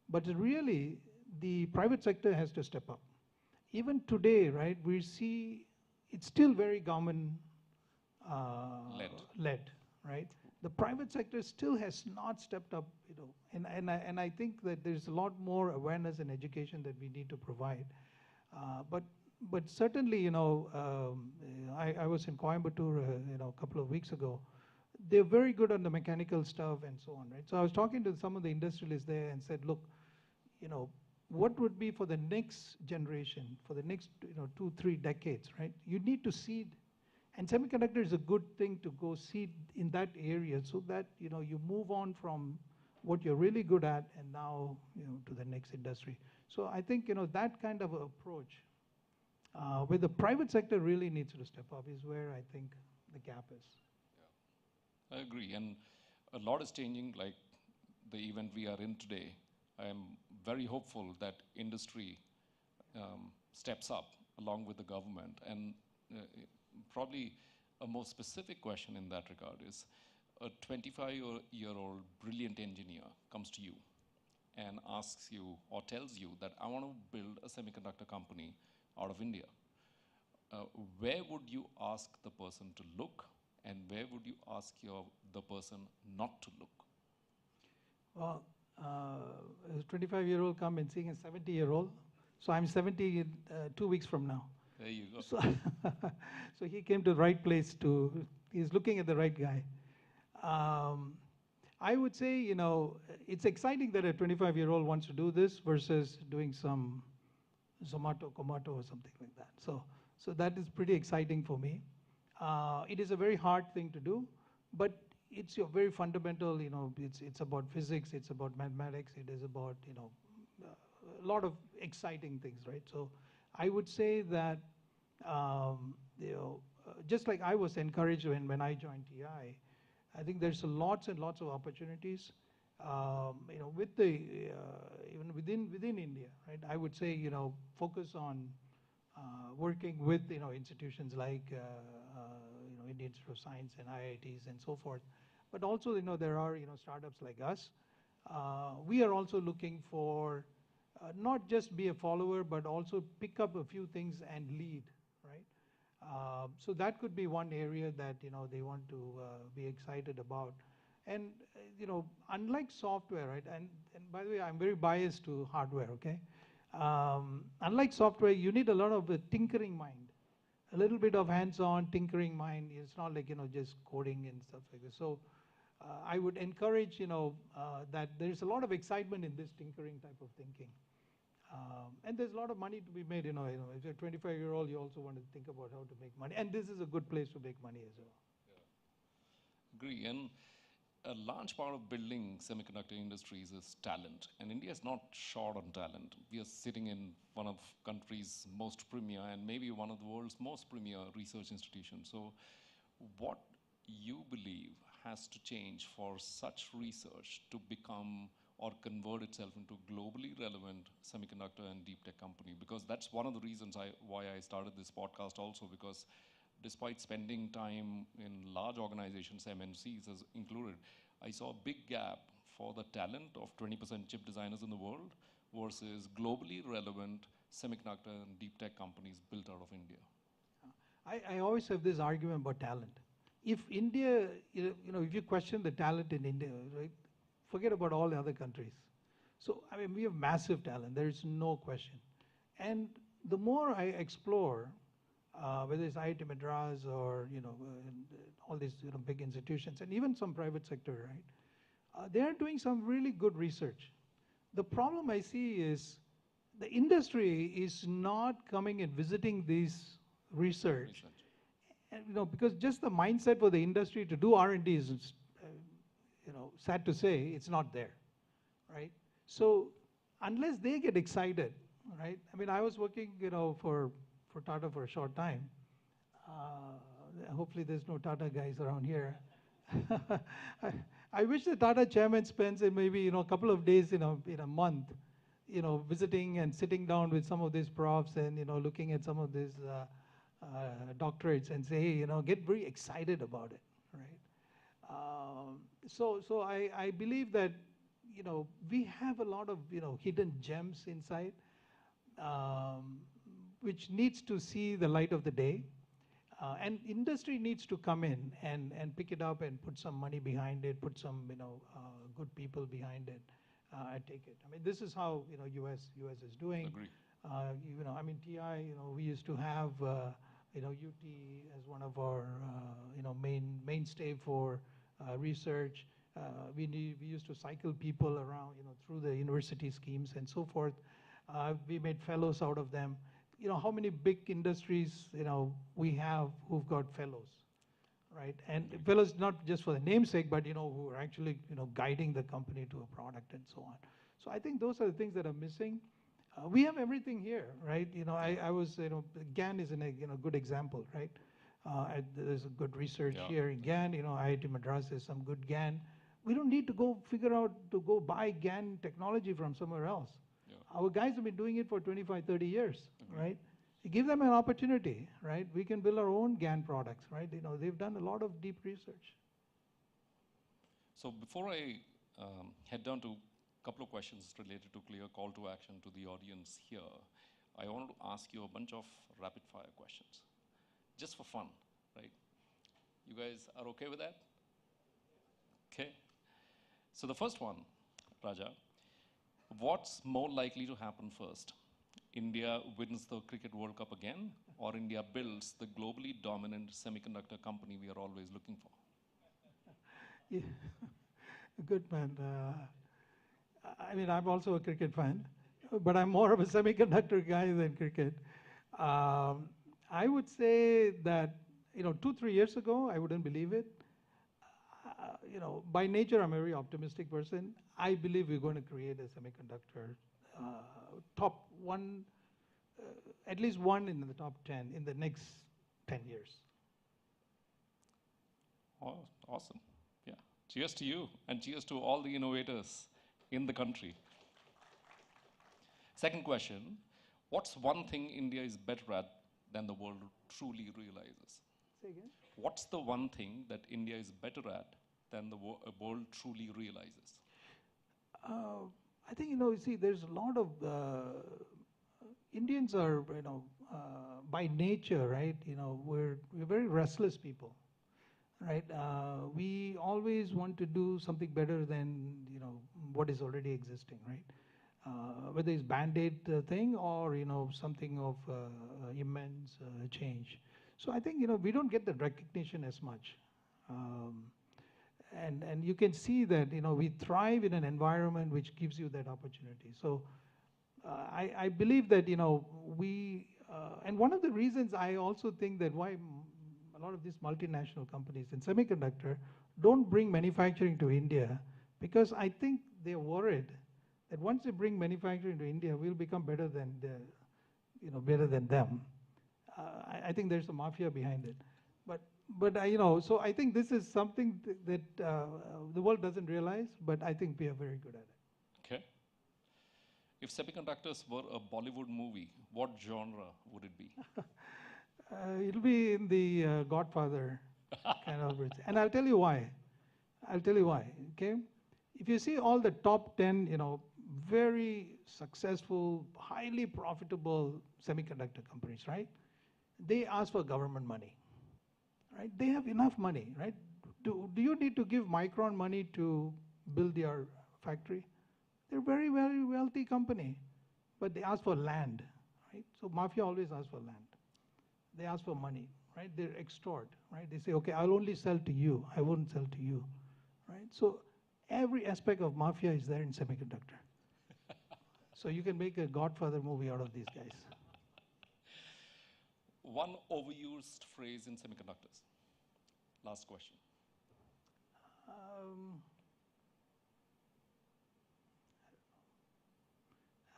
but really the private sector has to step up. Even today, right? We see it's still very government led, right? The private sector still has not stepped up, and I think that there's a lot more awareness and education that we need to provide, but certainly, I was in Coimbatore, a couple of weeks ago. They're very good on the mechanical stuff and so on, right? So I was talking to some of the industrialists there and said, look, what would be for the next generation, for the next, 2-3 decades, right? You need to seed, and semiconductor is a good thing to go seed in that area so that, you move on from what you're really good at and now, to the next industry. So I think, that kind of approach, where the private sector really needs to step up is where I think the gap is. Yeah. I agree, and a lot is changing, like the event we are in today. I am very hopeful that industry steps up along with the government. And probably a more specific question in that regard is, a 25-year-old brilliant engineer comes to you and asks you or tells you that I want to build a semiconductor company out of India. Where would you ask the person to look, and where would you ask the person not to look? Well, a 25-year-old come and seeing a 70-year-old. So I'm 70 in 2 weeks from now. There you go. So, so he came to the right place he's looking at the right guy. I would say, it's exciting that a 25-year-old wants to do this versus doing some Zomato, Komato or something like that. So that is pretty exciting for me. It is a very hard thing to do, but it's your very fundamental, it's about physics, it's about mathematics, it is about, a lot of exciting things, right? So I would say that, just like I was encouraged when I joined TI, I think there's lots and lots of opportunities, with the, even within India, right? I would say, focus on working with, institutions like, Indian Institute of Science and IITs and so forth. But also, there are, startups like us. We are also looking for not just be a follower, but also pick up a few things and lead, right? So that could be one area that, they want to be excited about. And, unlike software, right? And by the way, I'm very biased to hardware, okay? Unlike software, you need a lot of tinkering mind. A little bit of hands-on tinkering mind. It's not like, just coding and stuff like this. So I would encourage, that there's a lot of excitement in this tinkering type of thinking. And there's a lot of money to be made, if you're a 25-year-old, you also want to think about how to make money. And this is a good place to make money as well. Yeah. Agree. And a large part of building semiconductor industries is talent, and India is not short on talent. We are sitting in one of country's most premier and maybe one of the world's most premier research institutions. So what you believe has to change for such research to become or convert itself into globally relevant semiconductor and deep tech company? Because that's one of the reasons why I started this podcast also, because despite spending time in large organizations, MNCs as included, I saw a big gap for the talent of 20% chip designers in the world versus globally relevant semiconductor and deep tech companies built out of India. I always have this argument about talent. If India, if you question the talent in India, right, forget about all the other countries. So, I mean, we have massive talent. There is no question. And the more I explore, whether it's IIT Madras or all these big institutions, and even some private sector, right? They are doing some really good research. The problem I see is the industry is not coming and visiting these research. And, because just the mindset for the industry to do R&D is, sad to say, it's not there, right? So unless they get excited, right? I mean, I was working, for Tata for a short time. Hopefully there's no Tata guys around here. I wish the Tata chairman spends maybe, a couple of days in a month, visiting and sitting down with some of these profs and, looking at some of these doctorates and say, hey, get very excited about it, right? So I believe that, we have a lot of, hidden gems inside, which needs to see the light of the day. And industry needs to come in and pick it up and put some money behind it, put some, good people behind it, and take it. I mean, this is how, US is doing. Agree. I mean, TI, we used to have, UT as one of our, mainstay for research. We used to cycle people around, through the university schemes and so forth. We made fellows out of them. How many big industries, we have who've got fellows, right? And fellows not just for the namesake, but, who are actually, guiding the company to a product and so on. So I think those are the things that are missing. We have everything here, right? I was, GAN is a good example, right? There's a good research here in GAN. IIT Madras has some good GAN. We don't need to go figure out to go buy GAN technology from somewhere else. Yeah. Our guys have been doing it for 25, 30 years, right? You give them an opportunity, right? We can build our own GAN products, right? They've done a lot of deep research. So before I head down to a couple of questions related to clear call to action to the audience here, I wanted to ask you a bunch of rapid fire questions, just for fun, right? You guys are okay with that? Okay. So the first one, Raja, what's more likely to happen first? India wins the Cricket World Cup again, or India builds the globally dominant semiconductor company we are always looking for? Yeah. Good, man. I mean, I'm also a cricket fan, but I'm more of a semiconductor guy than cricket. I would say that, 2-3 years ago, I wouldn't believe it. by nature, I'm a very optimistic person. I believe we're going to create a semiconductor top one, at least one in the top 10 in the next 10 years. Oh, awesome. Yeah. Cheers to you, and cheers to all the innovators in the country. Second question, what's one thing India is better at than the world truly realizes? Say again? What's the one thing that India is better at than the world truly realizes? I think, you see, there's a lot of, Indians are, by nature, right, we're very restless people, right? We always want to do something better than, what is already existing, right? Whether it's Band-Aid thing or, something of immense change. So I think, we don't get the recognition as much. And you can see that, we thrive in an environment which gives you that opportunity. So I believe that, and one of the reasons I also think that why a lot of these multinational companies in semiconductor don't bring manufacturing to India, because I think they're worried that once they bring manufacturing to India, we'll become better than better than them. I think there's a mafia behind it. But so I think this is something that the world doesn't realize, but I think we are very good at it. Okay. If semiconductors were a Bollywood movie, what genre would it be? It'll be in the Godfather kind of, and I'll tell you why. I'll tell you why. Okay, if you see all the top 10, very successful, highly profitable semiconductor companies, right? They ask for government money, right? They have enough money, right? Do you need to give Micron money to build your factory? They're very, very wealthy company, but they ask for land, right? So mafia always asks for land. They ask for money, right? They extort, right? They say, okay, I'll only sell to you. I won't sell to you, right? So every aspect of mafia is there in semiconductor. So you can make a Godfather movie out of these guys. One overused phrase in semiconductors. Last question.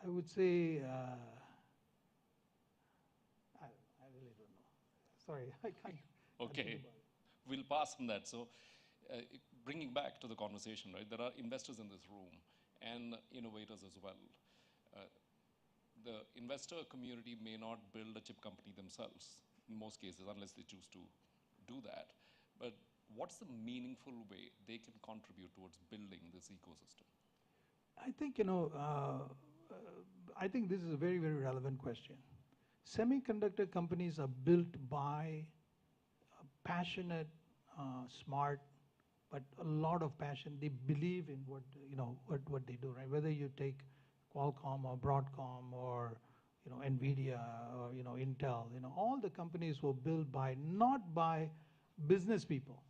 I would say, I really don't know. Sorry, I can't. Okay, we'll pass on that. So bringing back to the conversation, right, there are investors in this room and innovators as well. The investor community may not build a chip company themselves in most cases, unless they choose to do that. But what's the meaningful way they can contribute towards building this ecosystem? I think, I think this is a very, very relevant question. Semiconductor companies are built by passionate, smart, but a lot of passion. They believe in what they do, right? Whether you take Qualcomm or Broadcom or NVIDIA or Intel, all the companies were built by not by business people.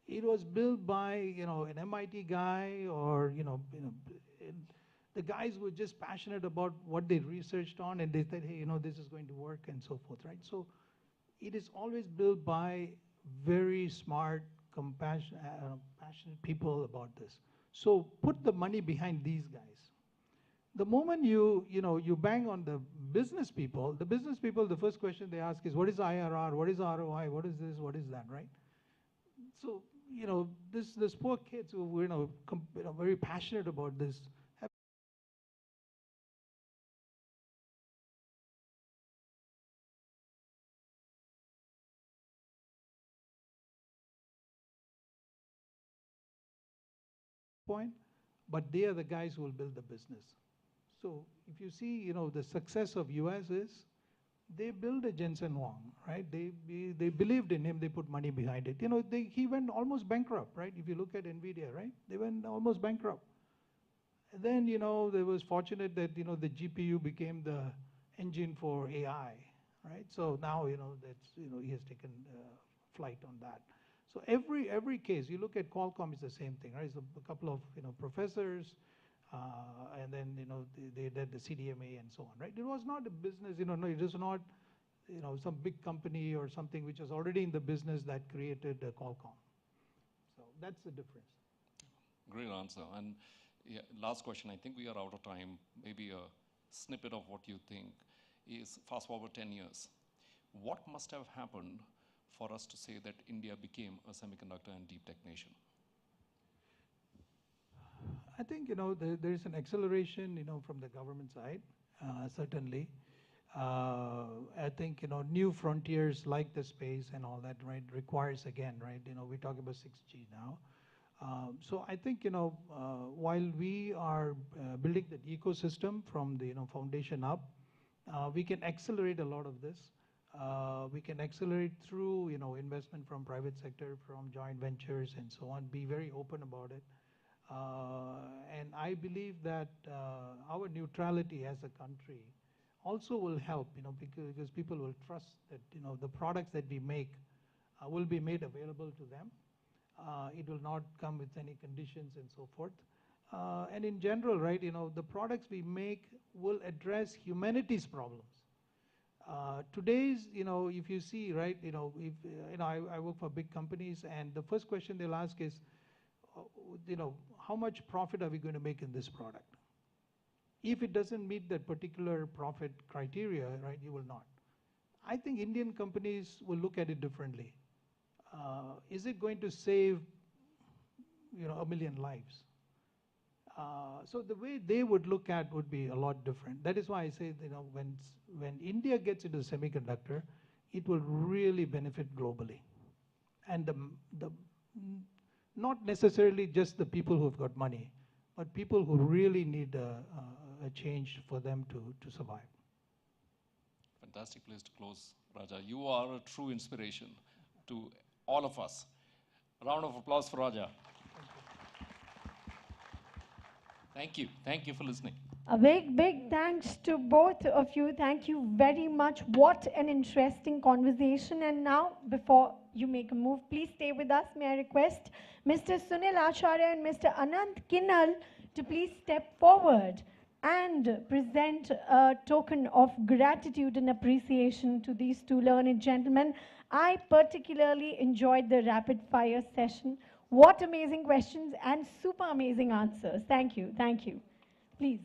It was built by an MIT guy or the guys were just passionate about what they researched on, and they said, hey, this is going to work and so forth, right? So it is always built by very smart, passionate people about this. So put the money behind these guys. The moment you bang on the business people, the first question they ask is, what is IRR? What is ROI? What is this? What is that, right? So, this poor kids who were, very passionate about this have point, but they are the guys who will build the business. So if you see, the success of US is they built a Jensen Huang, right? They believed in him, they put money behind it. He went almost bankrupt, right? If you look at NVIDIA, right? They went almost bankrupt. And then, they was fortunate that, the GPU became the engine for AI, right? So now, that's, he has taken flight on that. So every case, you look at Qualcomm, it's the same thing, right? It's a couple of, professors, and then, they did the CDMA and so on, right? It was not a business, no, it was not, some big company or something which was already in the business that created Qualcomm. So that's the difference. Great answer. And yeah, last question, I think we are out of time. Maybe a snippet of what you think is fast forward 10 years. What must have happened for us to say that India became a semiconductor and deep tech nation? I think, there is an acceleration, from the government side, certainly. I think, new frontiers like the space and all that, right, requires again, right, we talk about 6G now. So I think, while we are building that ecosystem from the, foundation up, we can accelerate a lot of this. We can accelerate through, investment from private sector, from joint ventures and so on, be very open about it. And I believe that our neutrality as a country also will help, because people will trust that, the products that we make will be made available to them. It will not come with any conditions and so forth. And in general, right, the products we make will address humanity's problems. Today's, if you see, right, if, I work for big companies, and the first question they'll ask is, how much profit are we going to make in this product? If it doesn't meet that particular profit criteria, right, you will not. I think Indian companies will look at it differently. Is it going to save, 1 million lives? So the way they would look at would be a lot different. That is why I say, when India gets into semiconductor, it will really benefit globally. And not necessarily just the people who have got money, but people who really need a change for them to survive. Fantastic place to close, Raja. You are a true inspiration to all of us. A round of applause for Raja. Thank you. Thank you for listening. A big thanks to both of you. Thank you very much. What an interesting conversation. And now, before you make a move, please stay with us. May I request Mr. Sunil Acharya and Mr. Anant Kinnal to please step forward and present a token of gratitude and appreciation to these two learned gentlemen. I particularly enjoyed the rapid fire session. What amazing questions and super amazing answers. Thank you. Thank you. Please.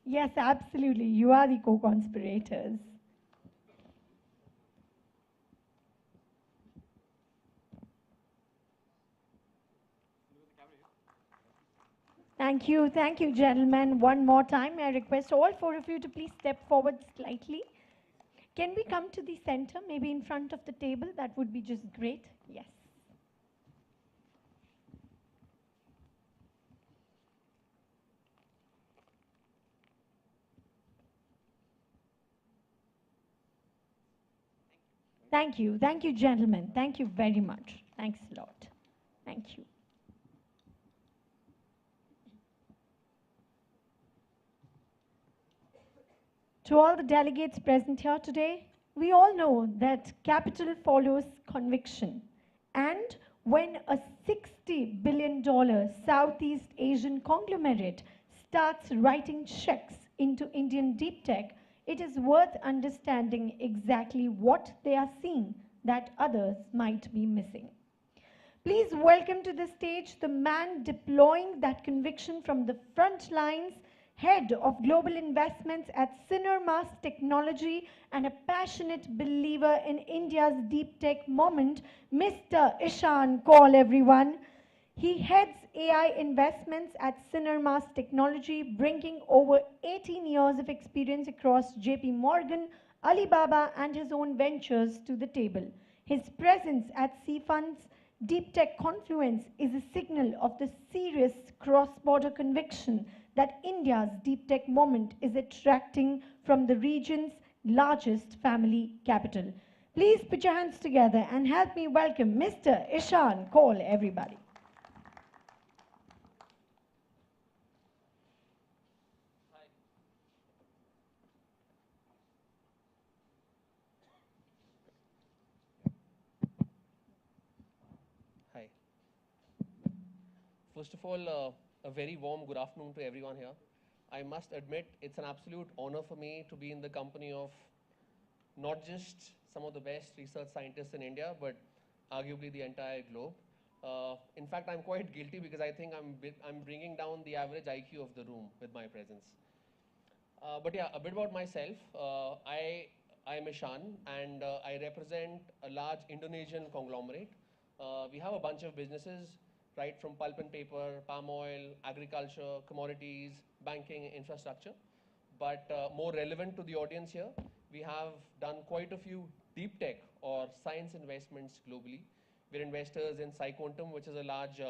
Yes, absolutely. You are the co-conspirators. Thank you, gentlemen. One more time, I request all four of you to please step forward slightly. Can we come to the center, maybe in front of the table? That would be just great. Yes. Thank you, gentlemen. Thank you very much. Thanks a lot. Thank you. To all the delegates present here today, we all know that capital follows conviction. And when a $60 billion Southeast Asian conglomerate starts writing checks into Indian deep tech, it is worth understanding exactly what they are seeing that others might be missing. Please welcome to the stage the man deploying that conviction from the front lines, Head of Global Investments at Sinermas Technology and a passionate believer in India's deep tech moment, Mr. Ishan Kaul, everyone. He heads AI investments at Sinermas Technology, bringing over 18 years of experience across JP Morgan, Alibaba, and his own ventures to the table. His presence at Seafund's Deep Tech Confluence is a signal of the serious cross-border conviction that India's deep tech moment is attracting from the region's largest family capital. Please put your hands together and help me welcome Mr. Ishan Kaul, everybody. Hi. First of all, a very warm good afternoon to everyone here. I must admit it's an absolute honor for me to be in the company of not just some of the best research scientists in India, but arguably the entire globe. In fact, I'm quite guilty because I think I'm bringing down the average IQ of the room with my presence. But yeah, a bit about myself. I am Ishan, and I represent a large Indonesian conglomerate. We have a bunch of businesses, right from pulp and paper, palm oil, agriculture, commodities, banking, infrastructure. But more relevant to the audience here, we have done quite a few deep tech or science investments globally. We're investors in PsiQuantum, which is a large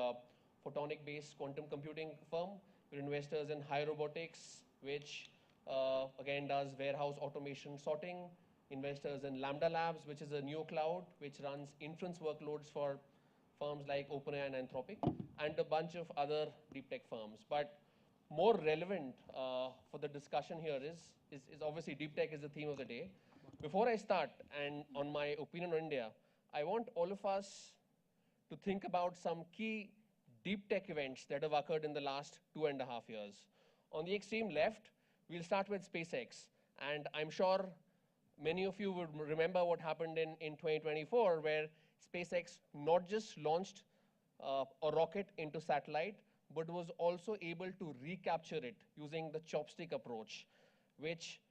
photonic-based quantum computing firm. We're investors in High Robotics, which again does warehouse automation sorting. Investors in Lambda Labs, which is a neo cloud, which runs inference workloads for firms like OpenAI and Anthropic, and a bunch of other deep tech firms. But more relevant for the discussion here is obviously deep tech is the theme of the day. Before I start, and on my opinion on India, I want all of us to think about some key deep tech events that have occurred in the last 2.5 years. On the extreme left, we'll start with SpaceX. And I'm sure many of you would remember what happened in 2024, where SpaceX not just launched a rocket into satellite, but was also able to recapture it using the chopstick approach, which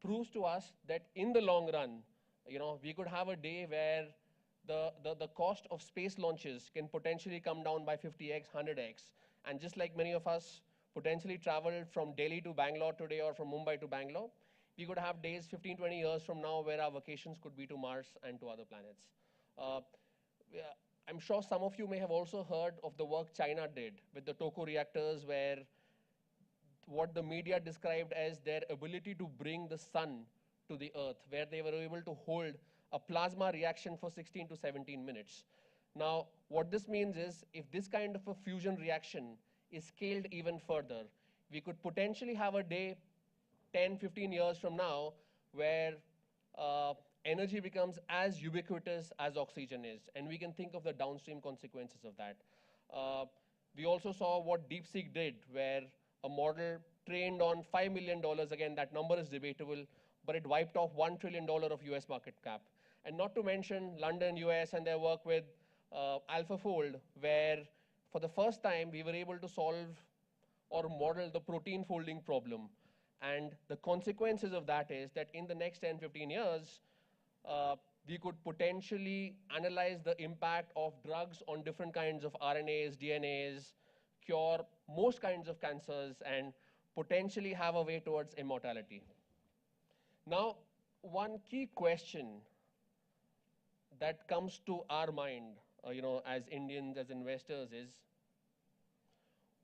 proves to us that in the long run, we could have a day where the cost of space launches can potentially come down by 50x, 100x. And just like many of us potentially traveled from Delhi to Bangalore today or from Mumbai to Bangalore, we could have days 15, 20 years from now where our vacations could be to Mars and to other planets. I'm sure some of you may have also heard of the work China did with the Toku reactors, where what the media described as their ability to bring the sun to the earth, where they were able to hold a plasma reaction for 16 to 17 minutes. Now, what this means is if this kind of a fusion reaction is scaled even further, we could potentially have a day 10, 15 years from now where energy becomes as ubiquitous as oxygen is, and we can think of the downstream consequences of that. We also saw what DeepSeek did, where a model trained on $5 million, again, that number is debatable, but it wiped off $1 trillion of US market cap. And not to mention London, US, and their work with AlphaFold, where for the first time we were able to solve or model the protein folding problem. And the consequences of that is that in the next 10, 15 years, we could potentially analyze the impact of drugs on different kinds of RNAs, DNAs, cure most kinds of cancers, and potentially have a way towards immortality. Now, one key question that comes to our mind, as Indians, as investors, is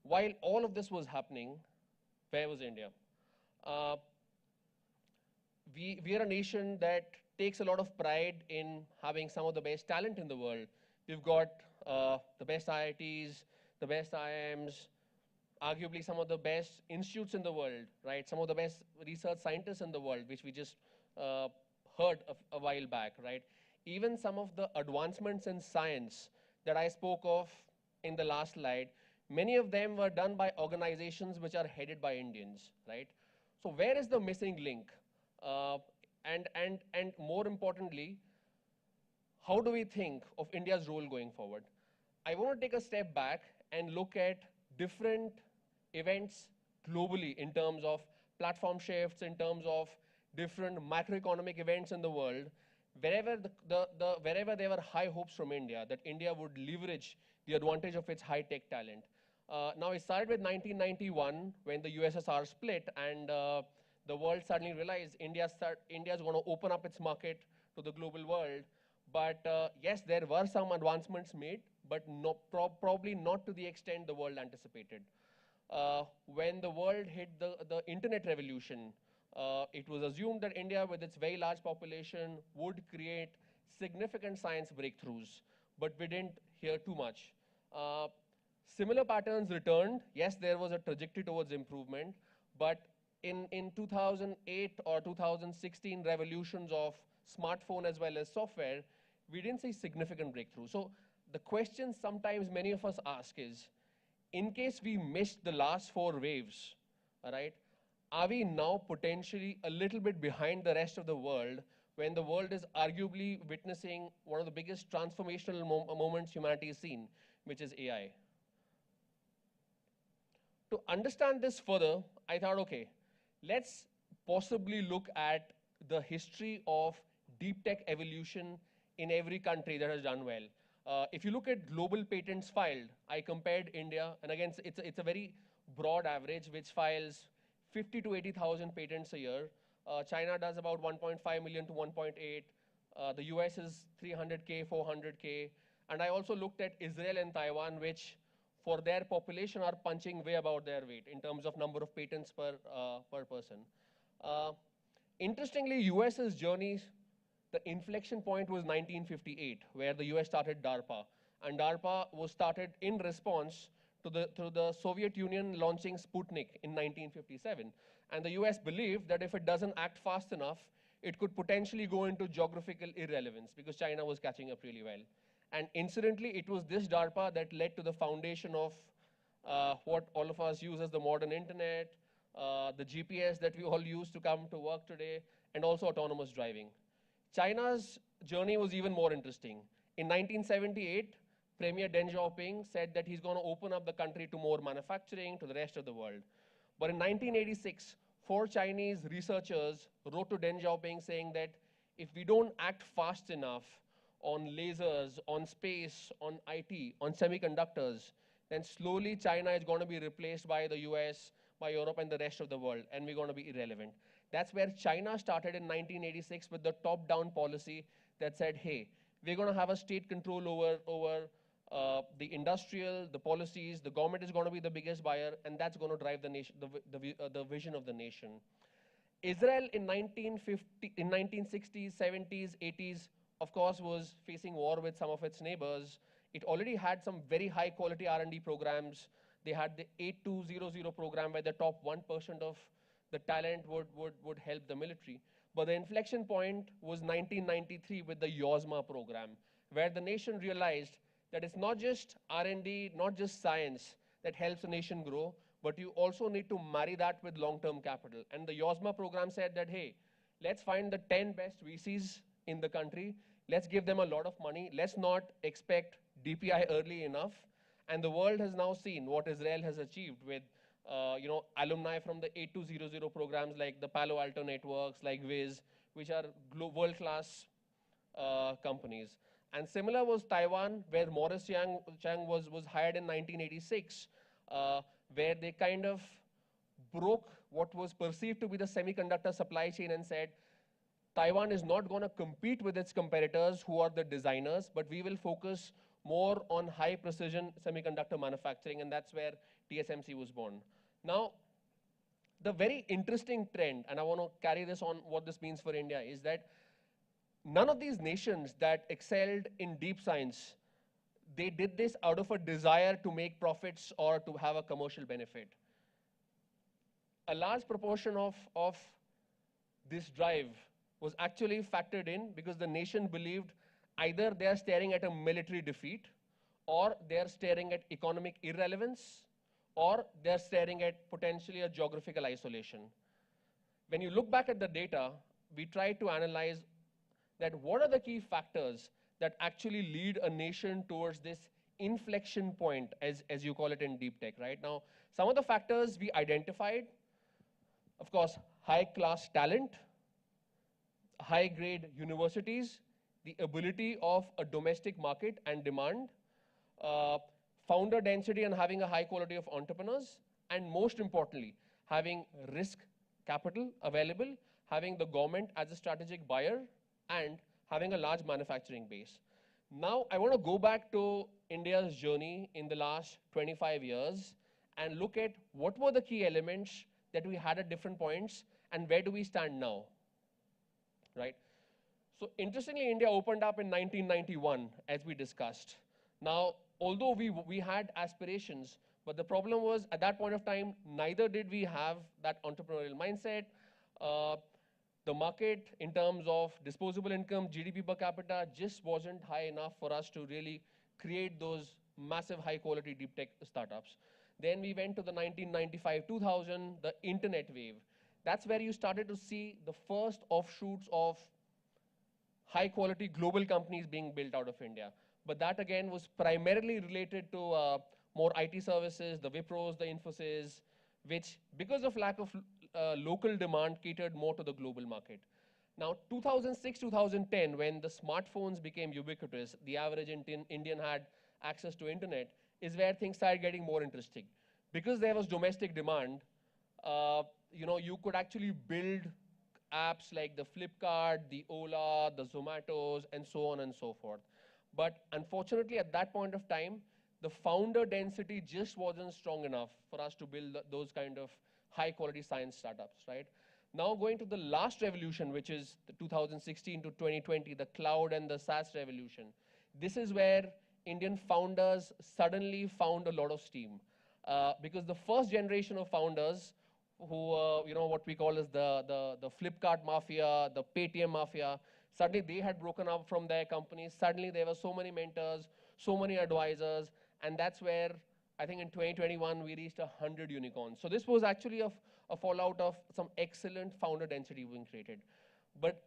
while all of this was happening, where was India? We are a nation that takes a lot of pride in having some of the best talent in the world. We've got the best IITs, the best IIMs, arguably some of the best institutes in the world, right? Some of the best research scientists in the world, which we just heard a while back, right? Even some of the advancements in science that I spoke of in the last slide, many of them were done by organizations which are headed by Indians, right? So where is the missing link? And more importantly, how do we think of India's role going forward? I want to take a step back and look at different events globally in terms of platform shifts, in terms of different macroeconomic events in the world, wherever wherever there were high hopes from India, that India would leverage the advantage of its high-tech talent. Now, it started with 1991 when the USSR split, and the world suddenly realized India is going to open up its market to the global world. But yes, there were some advancements made, but probably not to the extent the world anticipated. When the world hit the internet revolution, it was assumed that India, with its very large population, would create significant science breakthroughs, but we didn't hear too much. Similar patterns returned. Yes, there was a trajectory towards improvement, but in 2008 or 2016 revolutions of smartphone as well as software, we didn't see significant breakthrough. So the question sometimes many of us ask is, in case we missed the last 4 waves, all right? Are we now potentially a little bit behind the rest of the world when the world is arguably witnessing one of the biggest transformational moments humanity has seen, which is AI? To understand this further, I thought, okay, let's possibly look at the history of deep tech evolution in every country that has done well. If you look at global patents filed, I compared India, and again, it's a very broad average, which files 50 to 80,000 patents a year. China does about 1.5 million to 1.8. The US is 300K, 400K. And I also looked at Israel and Taiwan, which for their population are punching way above their weight in terms of number of patents per person. Interestingly, US's journey, the inflection point was 1958, where the US started DARPA. And DARPA was started in response to the Soviet Union launching Sputnik in 1957. And the US believed that if it doesn't act fast enough, it could potentially go into geographical irrelevance because China was catching up really well. And incidentally, it was this DARPA that led to the foundation of what all of us use as the modern internet, the GPS that we all use to come to work today, and also autonomous driving. China's journey was even more interesting. In 1978, Premier Deng Xiaoping said that he's going to open up the country to more manufacturing, to the rest of the world. But in 1986, 4 Chinese researchers wrote to Deng Xiaoping saying that if we don't act fast enough on lasers, on space, on IT, on semiconductors, then slowly China is going to be replaced by the US, by Europe, and the rest of the world, and we're going to be irrelevant. That's where China started in 1986 with the top-down policy that said, hey, we're going to have a state control over the industrial, the policies, the government is going to be the biggest buyer, and that's going to drive the nation, the vision of the nation. Israel in 1960s, 70s, 80s, of course, was facing war with some of its neighbors. It already had some very high quality R&D programs. They had the 8200 program where the top 1% of the talent would help the military. But the inflection point was 1993 with the YOSMA program, where the nation realized that it's not just R&D, not just science that helps a nation grow, but you also need to marry that with long-term capital. And the YOSMA program said that, hey, let's find the 10 best VCs in the country. Let's give them a lot of money. Let's not expect DPI early enough. And the world has now seen what Israel has achieved with alumni from the 8200 programs like the Palo Alto networks, like Wiz, which are world-class companies. And similar was Taiwan, where Morris Chang was hired in 1986, where they kind of broke what was perceived to be the semiconductor supply chain and said, Taiwan is not going to compete with its competitors who are the designers, but we will focus more on high precision semiconductor manufacturing, and that's where TSMC was born. Now, the very interesting trend, and I want to carry this on what this means for India, is that none of these nations that excelled in deep science, they did this out of a desire to make profits or to have a commercial benefit. A large proportion of this drive was actually factored in because the nation believed either they are staring at a military defeat, or they are staring at economic irrelevance, or they are staring at potentially a geographical isolation. When you look back at the data, we try to analyze that what are the key factors that actually lead a nation towards this inflection point, as you call it in deep tech, right? Now, some of the factors we identified, of course, high-class talent, high-grade universities, the ability of a domestic market and demand, founder density and having a high quality of entrepreneurs, and most importantly, having risk capital available, having the government as a strategic buyer, and having a large manufacturing base. Now, I want to go back to India's journey in the last 25 years and look at what were the key elements that we had at different points and where do we stand now, right? So interestingly, India opened up in 1991, as we discussed. Now, although we had aspirations, but the problem was at that point of time, neither did we have that entrepreneurial mindset. The market in terms of disposable income, GDP per capita just wasn't high enough for us to really create those massive high quality deep tech startups. Then we went to the 1995, 2000, the internet wave. That's where you started to see the first offshoots of high quality global companies being built out of India. But that again was primarily related to more IT services, the Wipros, the Infosys, which because of lack of local demand catered more to the global market. Now 2006, 2010, when the smartphones became ubiquitous, the average Indian had access to internet, is where things started getting more interesting. Because there was domestic demand, you could actually build apps like the Flipkart, the Ola, the Zomatos, and so on and so forth. But unfortunately, at that point of time, the founder density just wasn't strong enough for us to build those kind of high quality science startups, right? Now going to the last revolution, which is the 2016 to 2020, the cloud and the SaaS revolution. This is where Indian founders suddenly found a lot of steam. Because the first generation of founders who, what we call as the Flipkart mafia, the Paytm mafia, suddenly they had broken up from their companies. Suddenly there were so many mentors, so many advisors, and that's where I think in 2021 we reached 100 unicorns. So this was actually a fallout of some excellent founder density being created. But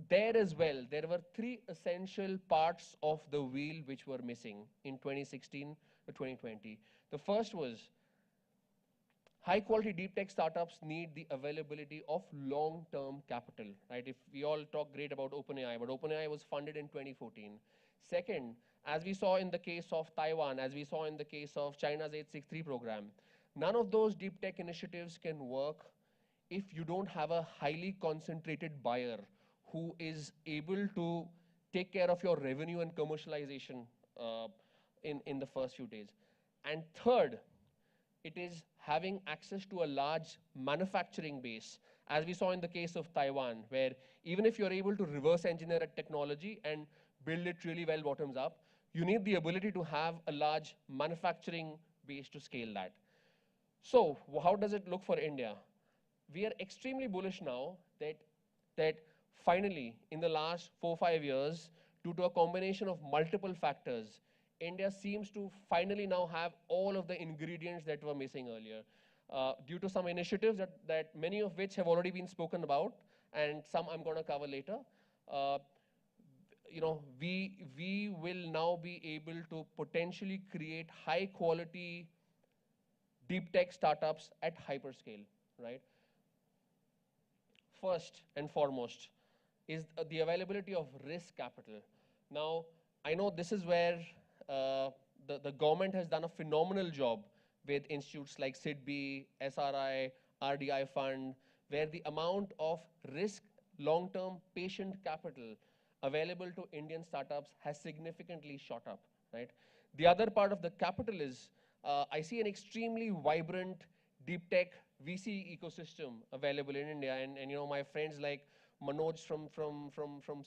there as well, there were three essential parts of the wheel which were missing in 2016 to 2020. The first was high quality deep tech startups need the availability of long-term capital, right? If we all talk great about OpenAI, but OpenAI was funded in 2014. Second, as we saw in the case of Taiwan, as we saw in the case of China's 863 program, none of those deep tech initiatives can work if you don't have a highly concentrated buyer who is able to take care of your revenue and commercialization in the first few days. And third, it is having access to a large manufacturing base, as we saw in the case of Taiwan, where even if you're able to reverse engineer a technology and build it really well bottoms up, you need the ability to have a large manufacturing base to scale that. So how does it look for India? We are extremely bullish now that finally, in the last 4 or 5 years, due to a combination of multiple factors, India seems to finally now have all of the ingredients that were missing earlier. Due to some initiatives that many of which have already been spoken about, and some I'm going to cover later, we will now be able to potentially create high quality deep tech startups at hyperscale, right? First and foremost is the availability of risk capital. Now, I know this is where the government has done a phenomenal job with institutes like SIDBI, SRI, RDI Fund, where the amount of risk, long-term patient capital available to Indian startups has significantly shot up, right? The other part of the capital is, I see an extremely vibrant deep tech VC ecosystem available in India, and my friends like Manoj from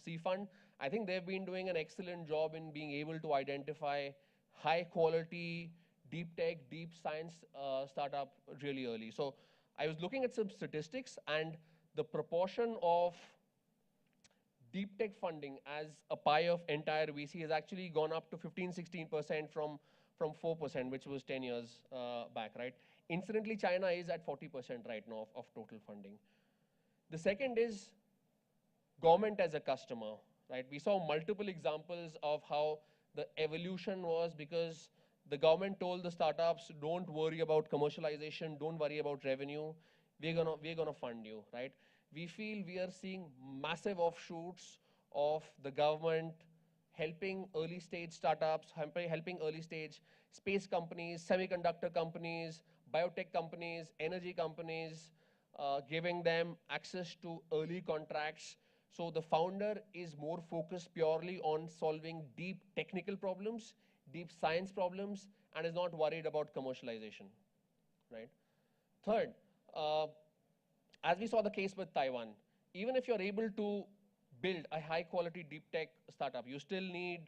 Seafund, I think they've been doing an excellent job in being able to identify high quality, deep tech, deep science startup really early. So I was looking at some statistics, and the proportion of deep tech funding as a pie of entire VC has actually gone up to 15-16% from 4%, which was 10 years back, right? Incidentally, China is at 40% right now of total funding. The second is government as a customer, right? We saw multiple examples of how the evolution was because the government told the startups, don't worry about commercialization, don't worry about revenue, we're gonna fund you, right? We feel we are seeing massive offshoots of the government helping early stage startups, helping early stage space companies, semiconductor companies, biotech companies, energy companies, giving them access to early contracts. So the founder is more focused purely on solving deep technical problems, deep science problems, and is not worried about commercialization, right? Third, as we saw the case with Taiwan, even if you're able to build a high quality deep tech startup, you still need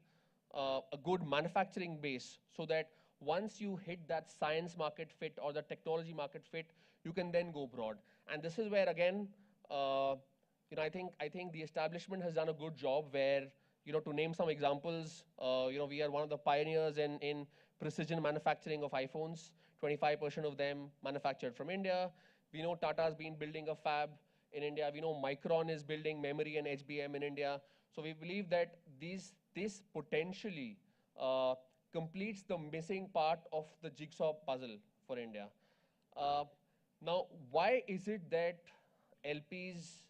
a good manufacturing base so that once you hit that science market fit or the technology market fit, you can then go broad. And this is where, again, I think the establishment has done a good job where, to name some examples, we are one of the pioneers in precision manufacturing of iPhones. 25% of them manufactured from India. We know Tata's been building a fab in India. We know Micron is building memory and HBM in India. So we believe that this potentially completes the missing part of the jigsaw puzzle for India. Now, why is it that LPs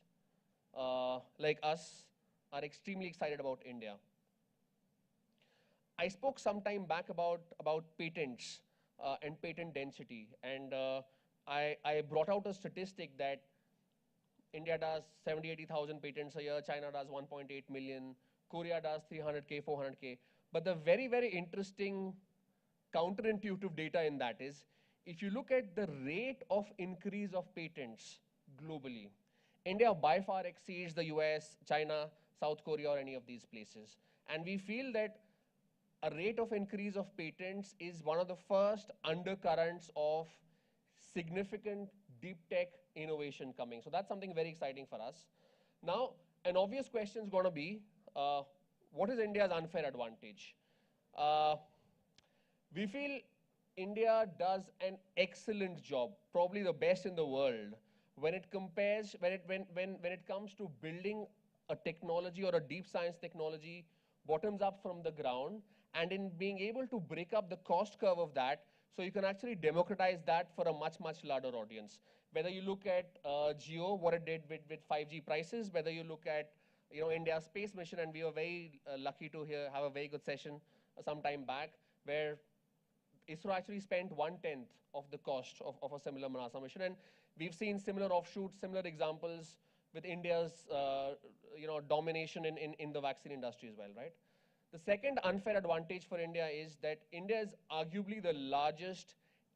like us are extremely excited about India? I spoke some time back about patents and patent density, and I brought out a statistic that India does 70, 80,000 patents a year, China does 1.8 million, Korea does 300K, 400K. But the very, very interesting counterintuitive data in that is, if you look at the rate of increase of patents globally, India by far exceeds the US, China, South Korea, or any of these places. And we feel that a rate of increase of patents is one of the first undercurrents of significant deep tech innovation coming. So that's something very exciting for us. Now, an obvious question is going to be, what is India's unfair advantage? We feel India does an excellent job, probably the best in the world, when it compares, when it comes to building a technology or a deep science technology bottoms up from the ground, and in being able to break up the cost curve of that, so you can actually democratize that for a much, much larger audience. Whether you look at Geo, what it did with 5G prices, whether you look at India's space mission, and we were very lucky to have a very good session some time back, where ISRO actually spent 1/10 of the cost of a similar NASA mission. And we've seen similar offshoots, similar examples with India's domination in the vaccine industry as well, right? The second unfair advantage for India is that India is arguably the largest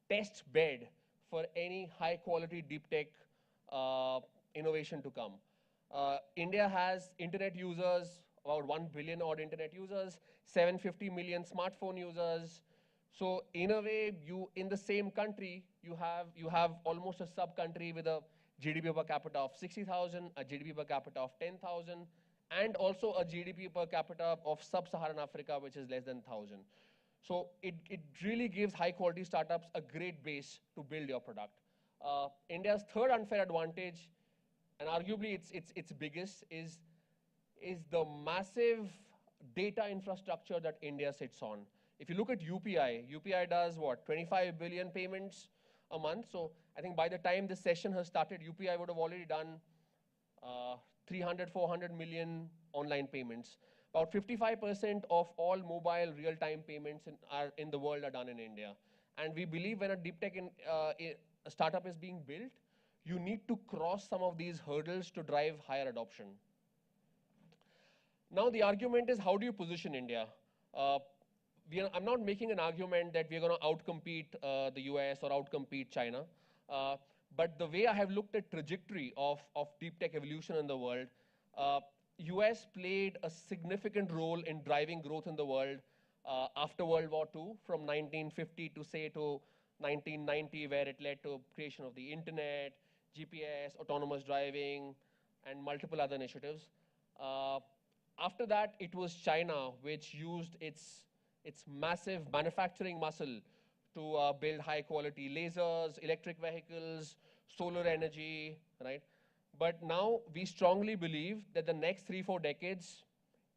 test bed for any high quality deep tech innovation to come. India has internet users, about 1 billion odd internet users, 750 million smartphone users. So in a way, in the same country, you have almost a sub-country with a GDP per capita of 60,000, a GDP per capita of 10,000, and also a GDP per capita of sub-Saharan Africa, which is less than 1,000. So it really gives high-quality startups a great base to build your product. India's third unfair advantage, and arguably its biggest, is the massive data infrastructure that India sits on. If you look at UPI does what, 25 billion payments a month. So I think by the time this session has started, UPI would have already done 300, 400 million online payments. About 55% of all mobile real-time payments in the world are done in India. And we believe when a deep tech startup is being built, you need to cross some of these hurdles to drive higher adoption. Now the argument is, how do you position India? I'm not making an argument that we're going to outcompete the US or outcompete China. But the way I have looked at trajectory of deep tech evolution in the world, US played a significant role in driving growth in the world after World War II, from 1950 to 1990, where it led to creation of the internet, GPS, autonomous driving, and multiple other initiatives. After that, it was China which used its massive manufacturing muscle to build high-quality lasers, electric vehicles, solar energy, right? But now we strongly believe that the next 3-4 decades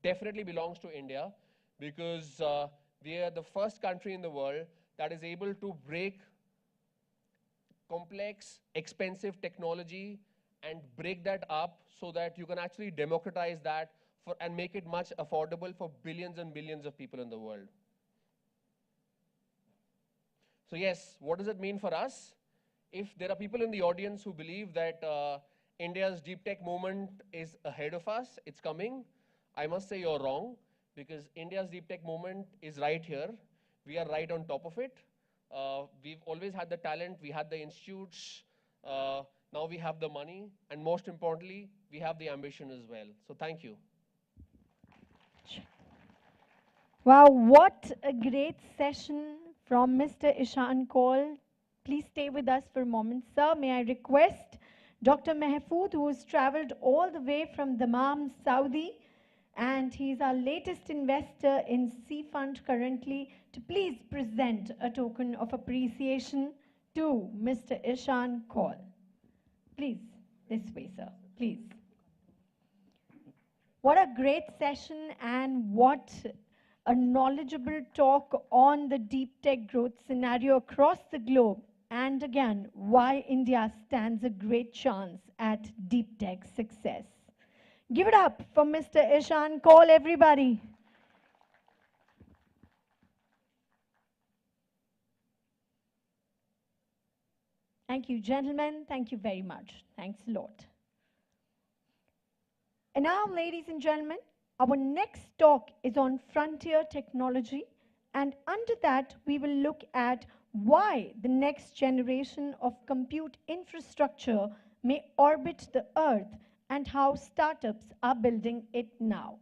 definitely belongs to India, because we are the first country in the world that is able to break complex, expensive technology and break that up so that you can actually democratize that and make it much affordable for billions and billions of people in the world. So yes, what does it mean for us? If there are people in the audience who believe that India's deep tech movement is ahead of us, it's coming, I must say you're wrong, because India's deep tech movement is right here. We are right on top of it. We've always had the talent, we had the institutes, now we have the money, and most importantly, we have the ambition as well. So thank you. Wow, what a great session from Mr. Ishan Kaul. Please stay with us for a moment, sir. May I request Dr. Mahfood, who has traveled all the way from Dammam, Saudi, and he's our latest investor in Seafund currently, to please present a token of appreciation to Mr. Ishan Kaul. Please, this way, sir, please. What a great session and what a knowledgeable talk on the deep tech growth scenario across the globe, and again, why India stands a great chance at deep tech success. Give it up for Mr. Ishan Kaul, everybody. Thank you, gentlemen. Thank you very much. Thanks a lot. And now, ladies and gentlemen, our next talk is on frontier technology. And under that, we will look at why the next generation of compute infrastructure may orbit the Earth and how startups are building it now.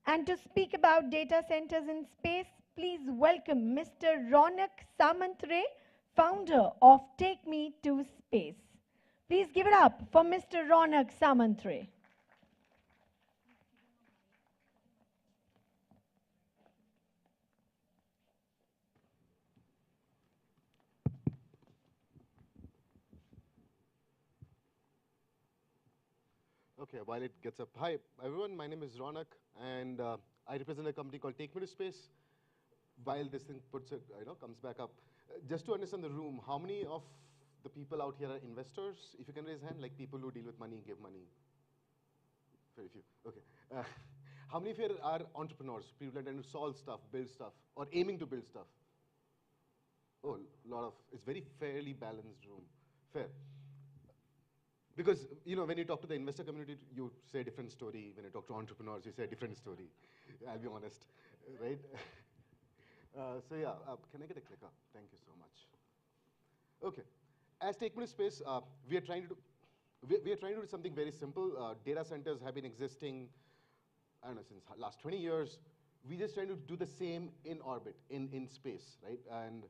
And to speak about data centers in space, please welcome Mr. Ronak Samantre, founder of Take Me to Space. Please give it up for Mr. Ronak Samantre. Okay, while it gets up. Hi, everyone. My name is Ronak, and I represent a company called Take Me to Space. While this thing comes back up, just to understand the room, how many of the people out here are investors? If you can raise hand, like people who deal with money, give money. Very few. Okay. How many of you are entrepreneurs? People that tend to solve stuff, build stuff, or aiming to build stuff? Oh, a lot of. It's very fairly balanced room. Fair. Because, when you talk to the investor community, you say a different story. When you talk to entrepreneurs, you say a different story. I'll be honest, right? Can I get a clicker? Thank you so much. Okay. As Take Me to Space, we are trying to do something very simple. Data centers have been existing, I don't know, since last 20 years. We're just trying to do the same in orbit, in space, right? And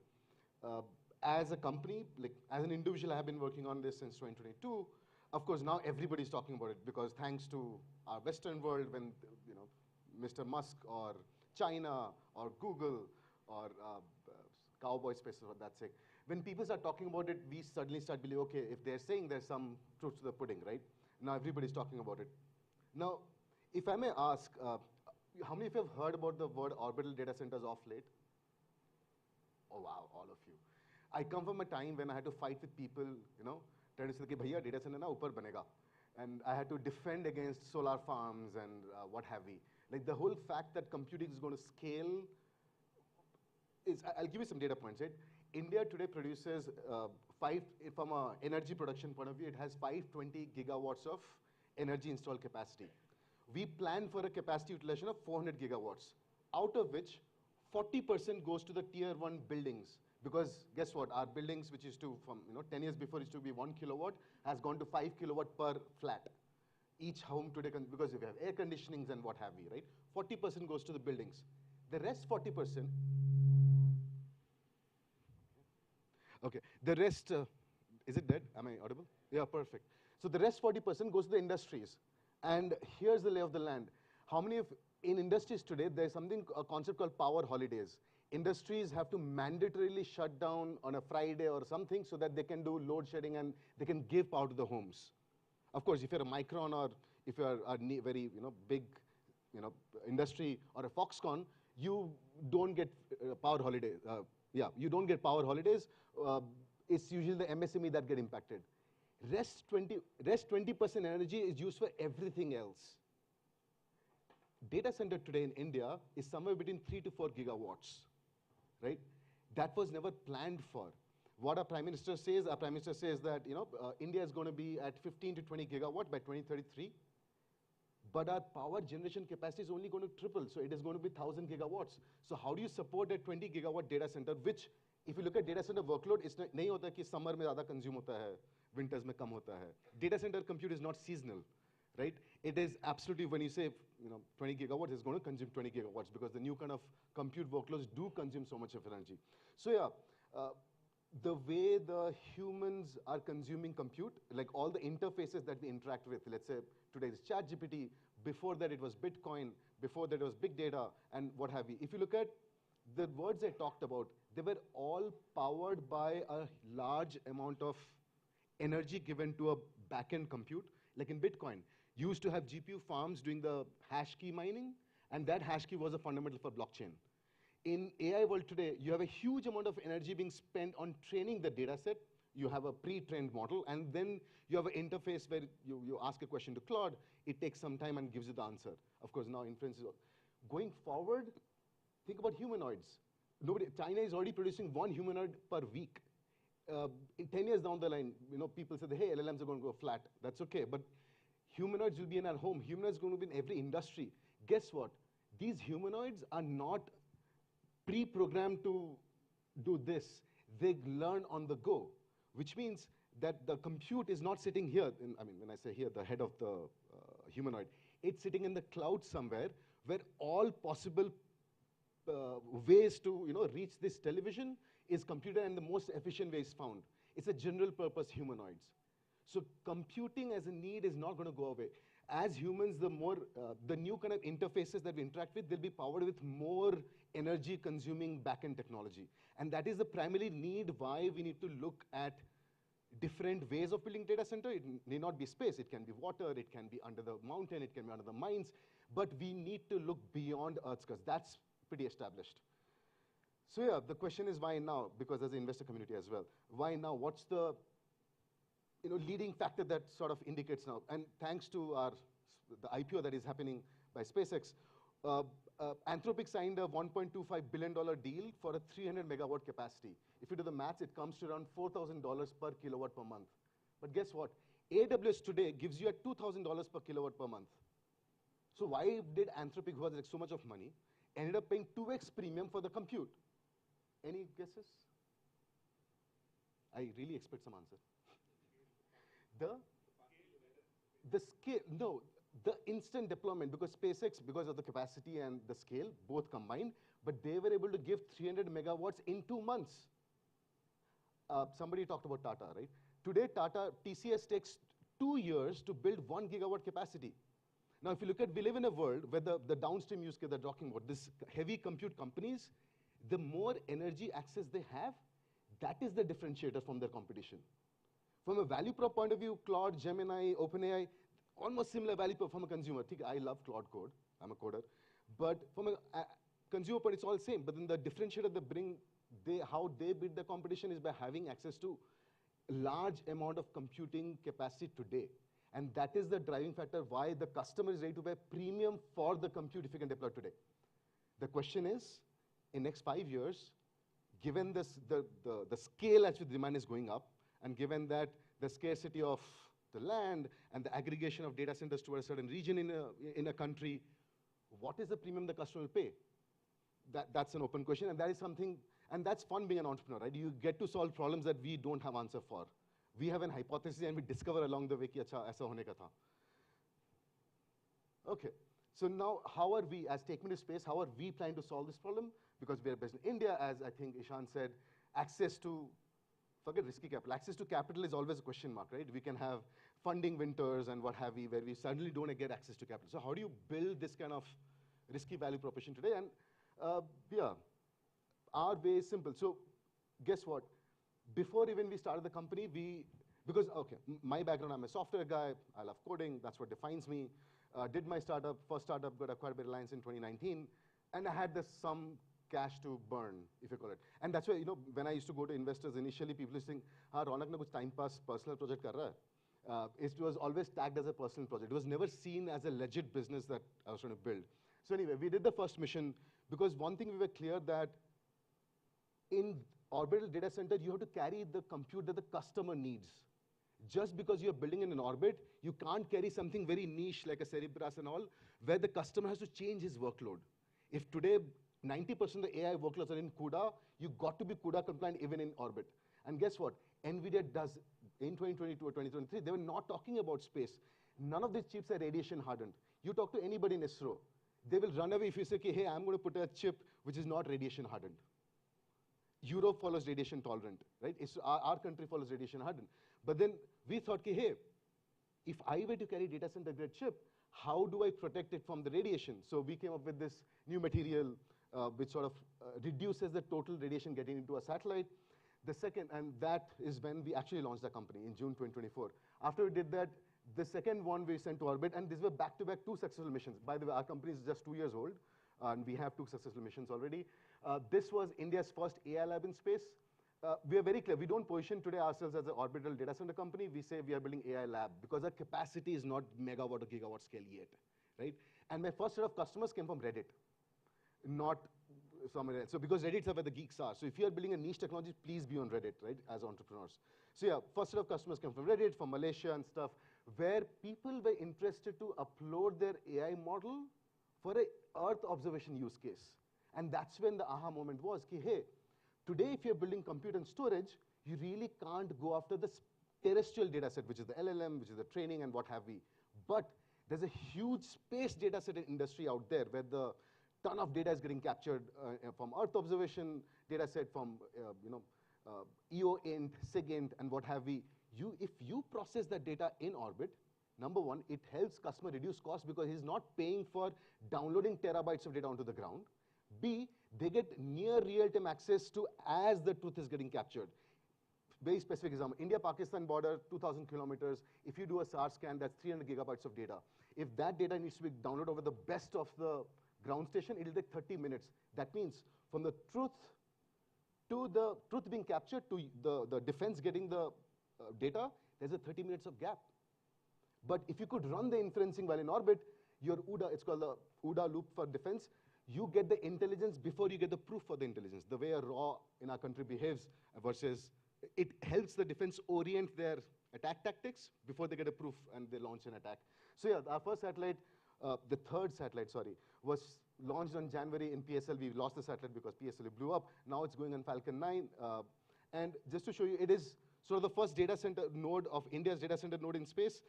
as a company, as an individual, I have been working on this since 2022. Of course, now everybody's talking about it because thanks to our Western world, when Mr. Musk or China or Google or cowboy space, for that sake, when people start talking about it, we suddenly start believing, okay, if they're saying there's some truth to the pudding, right? Now everybody's talking about it. Now, if I may ask, how many of you have heard about the word orbital data centers off late? Oh wow, all of you. I come from a time when I had to fight with people, trying to say, bhaiya, data center na upar banega. And I had to defend against solar farms and what have we. Like the whole fact that computing is going to scale is, I'll give you some data points, right? India today produces, from an energy production point of view, it has 520 gigawatts of energy installed capacity. We plan for a capacity utilization of 400 gigawatts, out of which 40% goes to the tier 1 buildings. Because guess what, our buildings, which used to, from 10 years before, used to be 1 kilowatt, has gone to 5 kilowatt per flat. Each home today, because we have air conditionings and what have we, right? 40% goes to the buildings. The rest 40%, okay, the rest, is it dead? Am I audible? Yeah, perfect. So the rest 40% goes to the industries. And here's the lay of the land. How many of, in industries today, there's something, a concept called power holidays. Industries have to mandatorily shut down on a Friday or something so that they can do load shedding and they can give power to the homes. Of course, if you're a Micron or if you're a very big industry or a Foxconn, you don't get power holidays. You don't get power holidays. It's usually the MSME that get impacted. Rest 20% energy is used for everything else. Data center today in India is somewhere between 3 to 4 gigawatts. Right? That was never planned for. What our Prime Minister says that India is going to be at 15 to 20 gigawatt by 2033, but our power generation capacity is only going to triple, so it is going to be 1,000 gigawatts. So how do you support a 20 gigawatt data center, which, if you look at data center workload, it's not nahi hota ki summer mein zyada consume hota hai, winters mein kam hota hai. Data center compute is not seasonal. Right? It is absolutely, when you say 20 gigawatts, it's going to consume 20 gigawatts because the new kind of compute workloads do consume so much of energy. So the way the humans are consuming compute, like all the interfaces that we interact with, let's say today is ChatGPT, before that it was Bitcoin, before that it was big data, and what have you. If you look at the words I talked about, they were all powered by a large amount of energy given to a back-end compute. Like in Bitcoin, you used to have GPU farms doing the hash key mining, and that hash key was a fundamental for blockchain. In AI world today, you have a huge amount of energy being spent on training the data set. You have a pre-trained model, and then you have an interface where you ask a question to Claude, it takes some time and gives you the answer. Of course, now inference is going forward. Think about humanoids. China is already producing 1 humanoid per week. In 10 years down the line, people say, hey, LLMs are going to go flat. That's okay, but humanoids will be in our home. Humanoids are going to be in every industry. Guess what? These humanoids are not pre-programmed to do this. They learn on the go, which means that the compute is not sitting here. When I say here, the head of the humanoid, it's sitting in the cloud somewhere where all possible ways to reach this television is computed, and the most efficient way is found. It's a general purpose humanoids. So computing as a need is not going to go away. As humans, the new kind of interfaces that we interact with, they'll be powered with more energy consuming backend technology. And that is the primary need why we need to look at different ways of building data center. It may not be space, it can be water, it can be under the mountain, it can be under the mines, but we need to look beyond Earth's crust. That's pretty established. So yeah, the question is why now? Because there's an investor community as well. Why now? What's the leading factor that sort of indicates now? And thanks to the IPO that is happening by SpaceX, Anthropic signed a $1.25 billion deal for a 300 megawatt capacity. If you do the maths, it comes to around $4,000 per kilowatt per month. But guess what? AWS today gives you at $2,000 per kilowatt per month. So why did Anthropic, who has like so much of money, ended up paying 2x premium for the compute? Any guesses? I really expect some answer. The scale, no, the instant deployment, because SpaceX, because of the capacity and the scale, both combined, but they were able to give 300 megawatts in 2 months. Somebody talked about Tata, right? Today, TCS takes 2 years to build 1 gigawatt capacity. Now, if you look at, we live in a world where the downstream use case they're talking about, this heavy compute companies, the more energy access they have, that is the differentiator from their competition. From a value prop point of view, Claude, Gemini, OpenAI, almost similar value prop from a consumer. I love Claude Code, I'm a coder. But from a consumer point, it's all the same. But then the differentiator they bring, how they beat the competition is by having access to large amount of computing capacity today. And that is the driving factor why the customer is ready to pay premium for the compute if you can deploy today. The question is, in next 5 years, given the scale at which demand is going up, and given that the scarcity of the land and the aggregation of data centers to a certain region in a country, what is the premium the customer will pay? That's an open question, and that is something, and that's fun being an entrepreneur, right? You get to solve problems that we don't have answer for. We have an hypothesis and we discover along the way ki acha aisa hone ka tha. Okay, so now how are we, as Take Me to Space, how are we planning to solve this problem? Because we are based in India, as I think Ishan said, access to, forget risky capital, access to capital is always a question mark, right? We can have funding winters and what have we, where we suddenly don't get access to capital. So how do you build this kind of risky value proposition today? And yeah, our way is simple. So guess what? Before even we started the company, because okay, my background, I'm a software guy, I love coding, that's what defines me. Did my first startup got acquired by Reliance in 2019, and I had some cash to burn, if you call it. And that's why, when I used to go to investors initially, people used to think, Ronak na kuch time pass personal project kar raha hai. It was always tagged as a personal project. It was never seen as a legit business that I was trying to build. So anyway, we did the first mission because one thing we were clear that in orbital data center, you have to carry the compute that the customer needs. Just because you're building in an orbit, you can't carry something very niche like a Cerebras and all, where the customer has to change his workload. If today 90% of the AI workloads are in CUDA, you got to be CUDA compliant even in orbit. And guess what? NVIDIA does, in 2022 or 2023, they were not talking about space. None of these chips are radiation hardened. You talk to anybody in ISRO, they will run away if you say, hey, I'm going to put a chip which is not radiation hardened. Europe follows radiation tolerant, right? Our country follows radiation hardened. But then we thought, hey, if I were to carry data center grade chip, how do I protect it from the radiation? So we came up with this new material which sort of reduces the total radiation getting into a satellite. The second, and that is when we actually launched the company in June 2024. After we did that, the second one we sent to orbit, and these were back-to-back 2 successful missions. By the way, our company is just 2 years old, and we have 2 successful missions already. This was India's first AI lab in space. We are very clear. We don't position today ourselves as an orbital data center company. We say we are building AI lab because our capacity is not megawatt or gigawatt scale yet, right? And my first set of customers came from Reddit, not somewhere else. So because Reddit's are where the geeks are. So if you are building a niche technology, please be on Reddit, right, as entrepreneurs. So yeah, first set of customers came from Reddit, from Malaysia and stuff, where people were interested to upload their AI model for a Earth observation use case. And that's when the aha moment was, hey, today if you're building compute and storage, you really can't go after the terrestrial data set, which is the LLM, which is the training and what have we. But there's a huge space data set industry out there where the ton of data is getting captured from Earth observation data set, from EOINT, SIGINT, and what have we. If you process that data in orbit, number one, it helps customer reduce cost because he's not paying for downloading terabytes of data onto the ground. B, they get near real-time access to as the truth is getting captured. Very specific example, India-Pakistan border, 2,000 kilometers. If you do a SAR scan, that's 300 gigabytes of data. If that data needs to be downloaded over the best of the ground station, it'll take 30 minutes. That means from the truth to the truth being captured to the defense getting the data, there's a 30 minutes of gap. But if you could run the inferencing while in orbit, your OODA, it's called the OODA loop for defense, you get the intelligence before you get the proof for the intelligence. The way a RAW in our country behaves versus, it helps the defense orient their attack tactics before they get a proof and they launch an attack. So yeah, our first satellite, the third satellite, was launched on January in PSL. We lost the satellite because PSL blew up. Now it's going on Falcon 9. And just to show you, it is sort of the first data center node of India's data center node in space.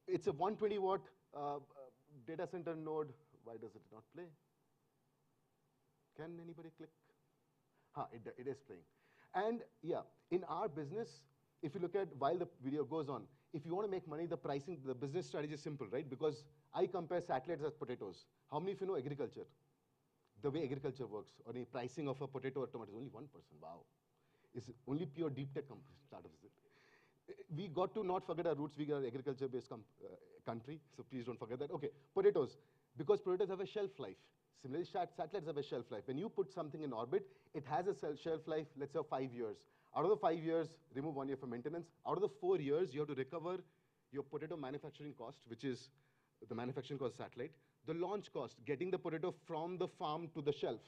It's a 120 watt data center node. Why does it not play? Can anybody click? It is playing. And yeah, in our business, if you look at while the video goes on, if you want to make money, the pricing, the business strategy is simple, right? Because I compare satellites as potatoes. How many of you know agriculture? The way agriculture works, or the pricing of a potato or tomato is only 1%. Wow. It's only pure deep tech startups. We got to not forget our roots. We are an agriculture-based country, so please don't forget that. Okay, potatoes. Because potatoes have a shelf life. Similarly, satellites have a shelf life. When you put something in orbit, it has a shelf life, let's say, of 5 years. Out of the 5 years, remove 1 year for maintenance. Out of the 4 years, you have to recover your potato manufacturing cost, which is the manufacturing cost of satellite, the launch cost, getting the potato from the farm to the shelf,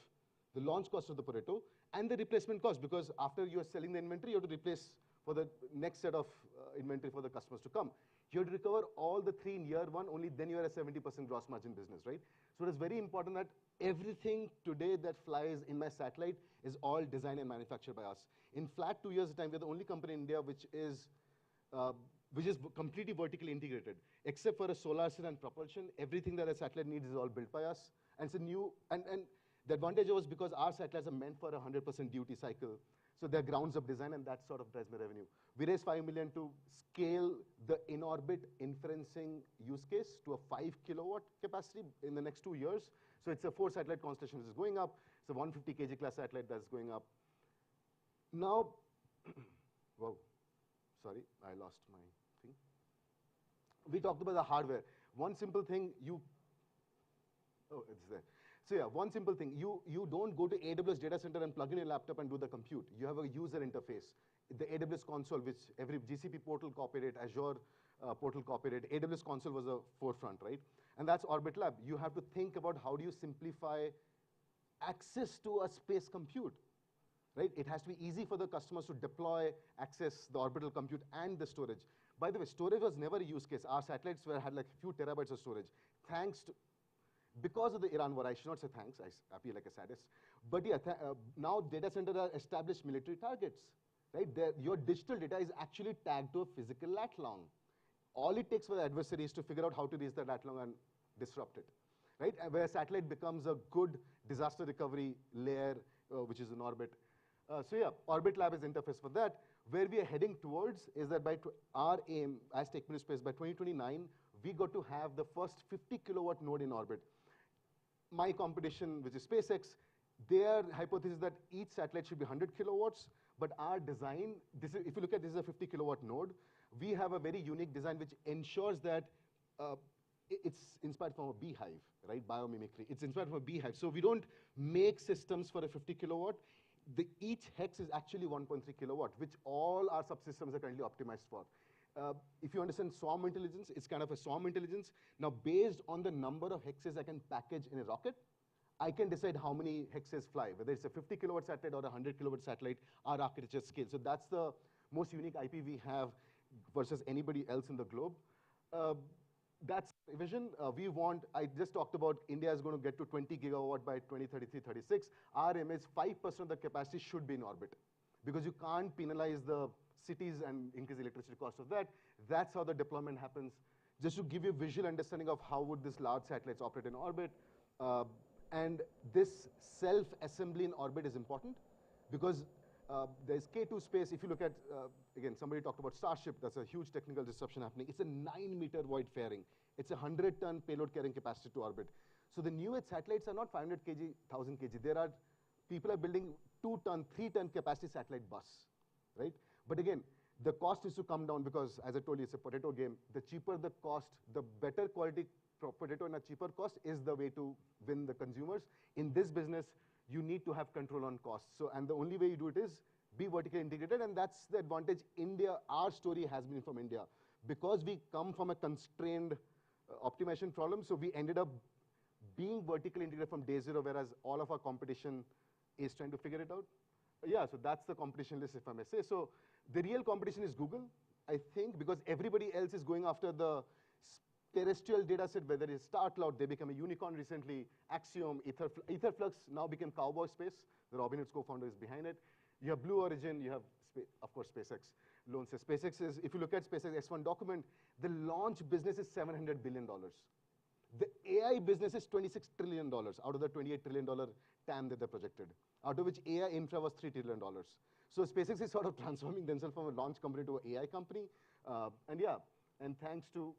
the launch cost of the potato, and the replacement cost, because after you're selling the inventory, you have to replace for the next set of inventory for the customers to come. You have to recover all the 3 in year 1, only then you are a 70% gross margin business, right? So it is very important that everything today that flies in my satellite is all designed and manufactured by us. In flat 2 years' time, we're the only company in India which is completely vertically integrated. Except for a solar cell and propulsion, everything that a satellite needs is all built by us. And it's a new, and the advantage was because our satellites are meant for a 100% duty cycle. So they're grounds of design, and that sort of drives my revenue. We raised $5 million to scale the in-orbit inferencing use case to a 5 kilowatt capacity in the next 2 years. So it's a 4-satellite constellation which is going up. It's a 150 kg class satellite that's going up. Now, whoa, sorry, I lost my thing. We talked about the hardware. One simple thing, it's there. So yeah, one simple thing, you don't go to AWS data center and plug in your laptop and do the compute. You have a user interface. The AWS console, which every GCP portal copied it, Azure portal copied it. AWS console was a forefront, right? And that's Orbit Lab. You have to think about how do you simplify access to a space compute, right? It has to be easy for the customers to deploy, access the orbital compute and the storage. By the way, storage was never a use case. Our satellites had like a few terabytes of storage. Because of the Iran war, I should not say thanks, I appear like a sadist. But yeah, now data centers are established military targets, right? Your digital data is actually tagged to a physical lat long. All it takes for the adversary is to figure out how to reach the lat long and disrupt it, right? Where a satellite becomes a good disaster recovery layer, which is in orbit. So yeah, Orbit Lab is interface for that. Where we are heading towards is that by our aim as Techno Space, by 2029, we got to have the first 50 kilowatt node in orbit. My competition, which is SpaceX, their hypothesis is that each satellite should be 100 kilowatts, but our design, if you look at this is a 50 kilowatt node, we have a very unique design which ensures that it's inspired from a beehive, right? Biomimicry. It's inspired from a beehive. So we don't make systems for a 50 kilowatt. Each hex is actually 1.3 kilowatt, which all our subsystems are currently optimized for. If you understand swarm intelligence, it's kind of a swarm intelligence. Now, based on the number of hexes I can package in a rocket, I can decide how many hexes fly, whether it's a 50 kilowatt satellite or a 100 kilowatt satellite, our architecture scale. So that's the most unique IP we have versus anybody else in the globe. That's vision. I just talked about India is going to get to 20 gigawatt by 2033-36. Our aim is 5% of the capacity should be in orbit, because you can't penalize the cities and increase the electricity cost of that. That's how the deployment happens. Just to give you a visual understanding of how would this large satellites operate in orbit. And this self-assembly in orbit is important, because there's K2 space. If you look at, again, somebody talked about Starship. That's a huge technical disruption happening. It's a 9-meter void fairing. It's a 100-ton payload carrying capacity to orbit. So the new age satellites are not 500 kg, 1000 kg. People are building 2-ton, 3-ton capacity satellite bus, right? But again, the cost is to come down because, as I told you, it's a potato game. The cheaper the cost, the better quality potato and a cheaper cost is the way to win the consumers. In this business, you need to have control on costs. So, and the only way you do it is be vertically integrated, and that's the advantage India, our story has been from India. Because we come from a constrained optimization problem, so we ended up being vertically integrated from day zero, whereas all of our competition is trying to figure it out. Yeah, so that's the competition list, if I may say. So the real competition is Google, I think, because everybody else is going after the terrestrial data set, whether it's StarCloud, they became a unicorn recently, Axiom, Etherflux now became Cowboy Space. The Robinhood's co-founder is behind it. You have Blue Origin, you have, of course, SpaceX. Lone says SpaceX is, if you look at SpaceX S1 document, the launch business is $700 billion. The AI business is $26 trillion out of the $28 trillion TAM that they projected, out of which AI infra was $3 trillion. So SpaceX is sort of transforming themselves from a launch company to an AI company. And yeah, and thanks to,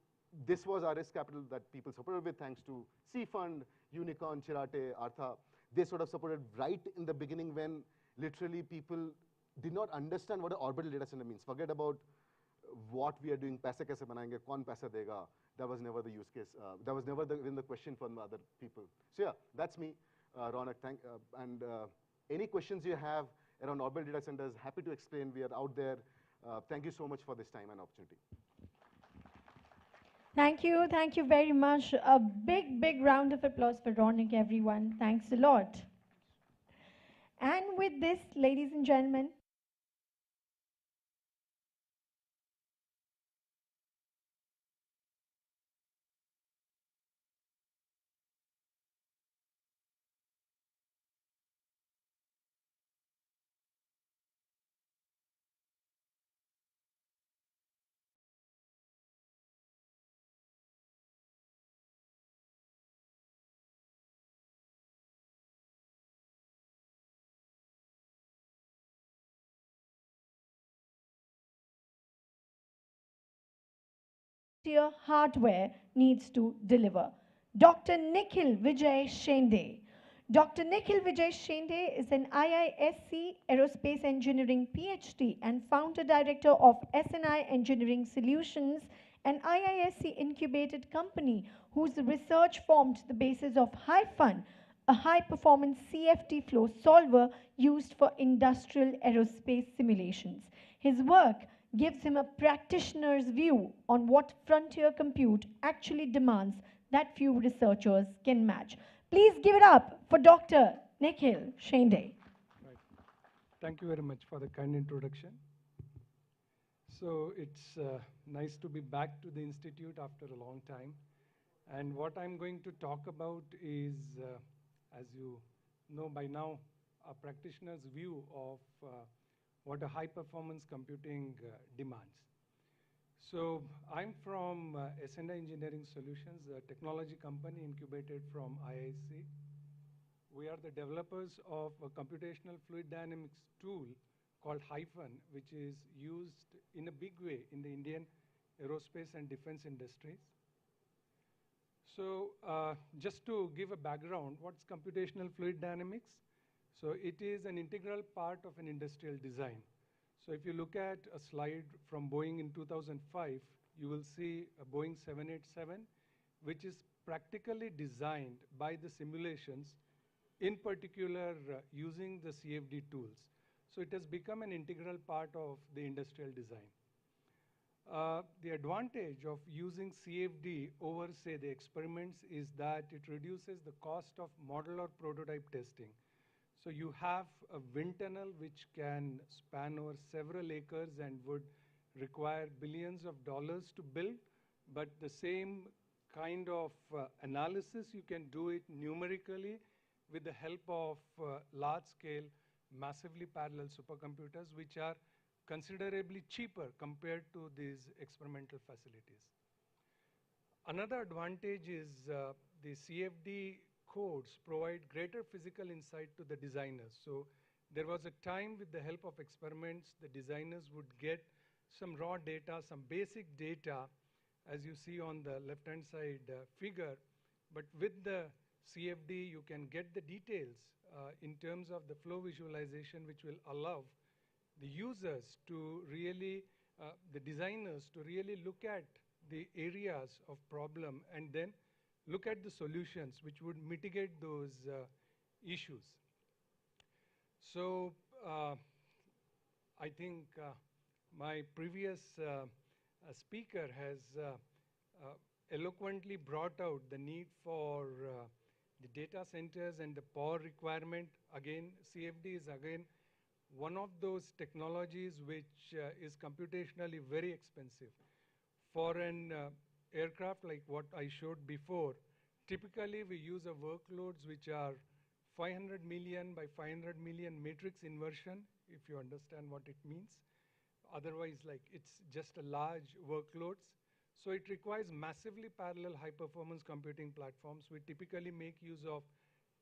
this was our risk capital that people supported with, thanks to Seafund, Unicorn, Chirate, Artha. They sort of supported right in the beginning when literally people did not understand what an orbital data center means. Forget about what we are doing, paise kaise banayenge, kaun paisa dega. That was never the use case. That was never even the question from other people. So yeah, that's me, Ronak. Any questions you have around orbital data centers, happy to explain. We are out there. Thank you so much for this time and opportunity. Thank you very much. A big round of applause for Ronak, everyone. Thanks a lot. And with this, ladies and gentlemen, dear hardware needs to deliver. Dr. Nikhil Vijay Shende. Dr. Nikhil Vijay Shende is an IISc Aerospace Engineering PhD and founder director of SNI Engineering Solutions, an IISc incubated company whose research formed the basis of Seafund, a high-performance CFD flow solver used for industrial aerospace simulations. His work gives him a practitioner's view on what frontier compute actually demands that few researchers can match. Please give it up for Dr. Nikhil Shende. Right. Thank you very much for the kind introduction. So it's nice to be back to the Institute after a long time. And what I'm going to talk about is, as you know by now, a practitioner's view of what a high-performance computing demands. So I'm from SNI Engineering Solutions, a technology company incubated from IISc, we are the developers of a computational fluid dynamics tool called Hyphen, which is used in a big way in the Indian aerospace and defense industries. So just to give a background, what's computational fluid dynamics? So it is an integral part of an industrial design. So if you look at a slide from Boeing in 2005, you will see a Boeing 787, which is practically designed by the simulations, in particular using the CFD tools. So it has become an integral part of the industrial design. The advantage of using CFD over, say, the experiments is that it reduces the cost of model or prototype testing. So you have a wind tunnel which can span over several acres and would require billions of dollars to build, but the same kind of analysis, you can do it numerically with the help of large-scale, massively parallel supercomputers, which are considerably cheaper compared to these experimental facilities. Another advantage is the CFD codes provide greater physical insight to the designers. So there was a time with the help of experiments, the designers would get some raw data, some basic data, as you see on the left-hand side figure. But with the CFD, you can get the details in terms of the flow visualization, which will allow the users to really, the designers to really look at the areas of problem and then look at the solutions which would mitigate those issues. So I think my previous speaker has eloquently brought out the need for the data centers and the power requirement. Again, CFD is again one of those technologies which is computationally very expensive. For an aircraft like what I showed before, typically we use a workloads which are 500 million by 500 million matrix inversion, if you understand what it means. Otherwise, like it's just a large workloads. So it requires massively parallel high-performance computing platforms. We typically make use of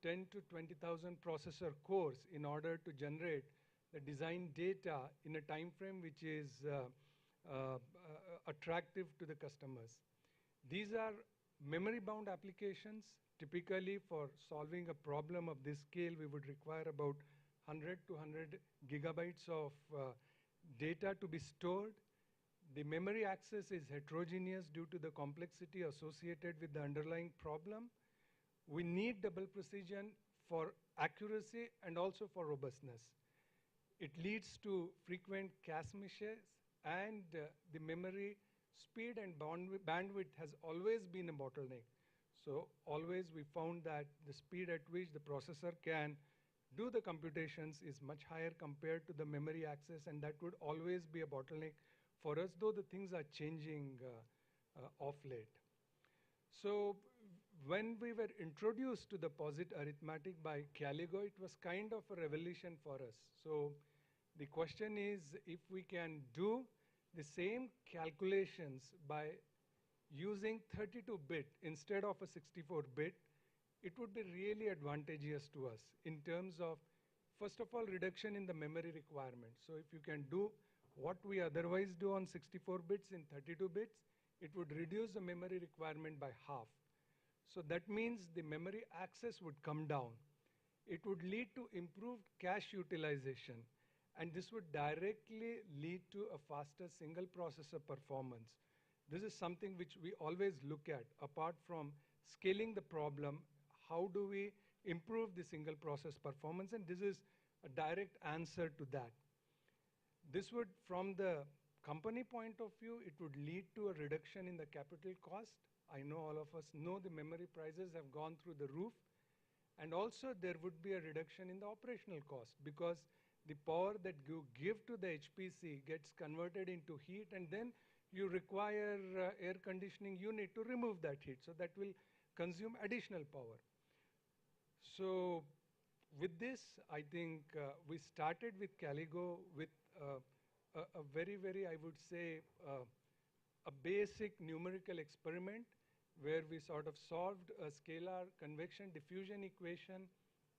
10 to 20,000 processor cores in order to generate the design data in a time frame which is attractive to the customers. These are memory-bound applications. Typically, for solving a problem of this scale, we would require about 100 to 100 gigabytes of data to be stored. The memory access is heterogeneous due to the complexity associated with the underlying problem. We need double precision for accuracy and also for robustness. It leads to frequent cache misses, and the memory speed and bandwidth has always been a bottleneck. So always we found that the speed at which the processor can do the computations is much higher compared to the memory access, and that would always be a bottleneck for us, though the things are changing off late. So when we were introduced to the POSIT arithmetic by Caligo, it was kind of a revelation for us. So the question is, if we can do the same calculations by using 32-bit instead of a 64-bit, it would be really advantageous to us in terms of, first of all, reduction in the memory requirement. So if you can do what we otherwise do on 64 bits in 32 bits, it would reduce the memory requirement by half. So that means the memory access would come down. It would lead to improved cache utilization, and this would directly lead to a faster single processor performance. This is something which we always look at. Apart from scaling the problem, how do we improve the single process performance? And this is a direct answer to that. This would, from the company point of view, it would lead to a reduction in the capital cost. I know all of us know the memory prices have gone through the roof. And also there would be a reduction in the operational cost, because the power that you give to the HPC gets converted into heat, and then you require air conditioning unit to remove that heat. So that will consume additional power. So with this, I think we started with Caligo with a very, I would say, a basic numerical experiment where we sort of solved a scalar convection diffusion equation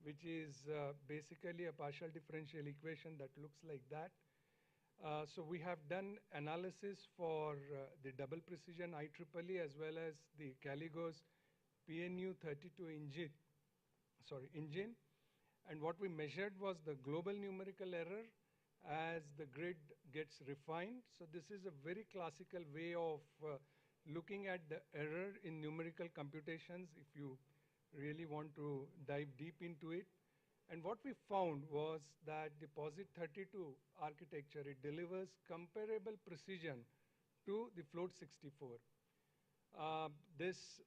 which is basically a partial differential equation that looks like that. So we have done analysis for the double precision IEEE as well as the Caligos PNU 32 engine. And what we measured was the global numerical error as the grid gets refined. So this is a very classical way of looking at the error in numerical computations if you really want to dive deep into it. And what we found was that the POSIT 32 architecture, it delivers comparable precision to the float 64. This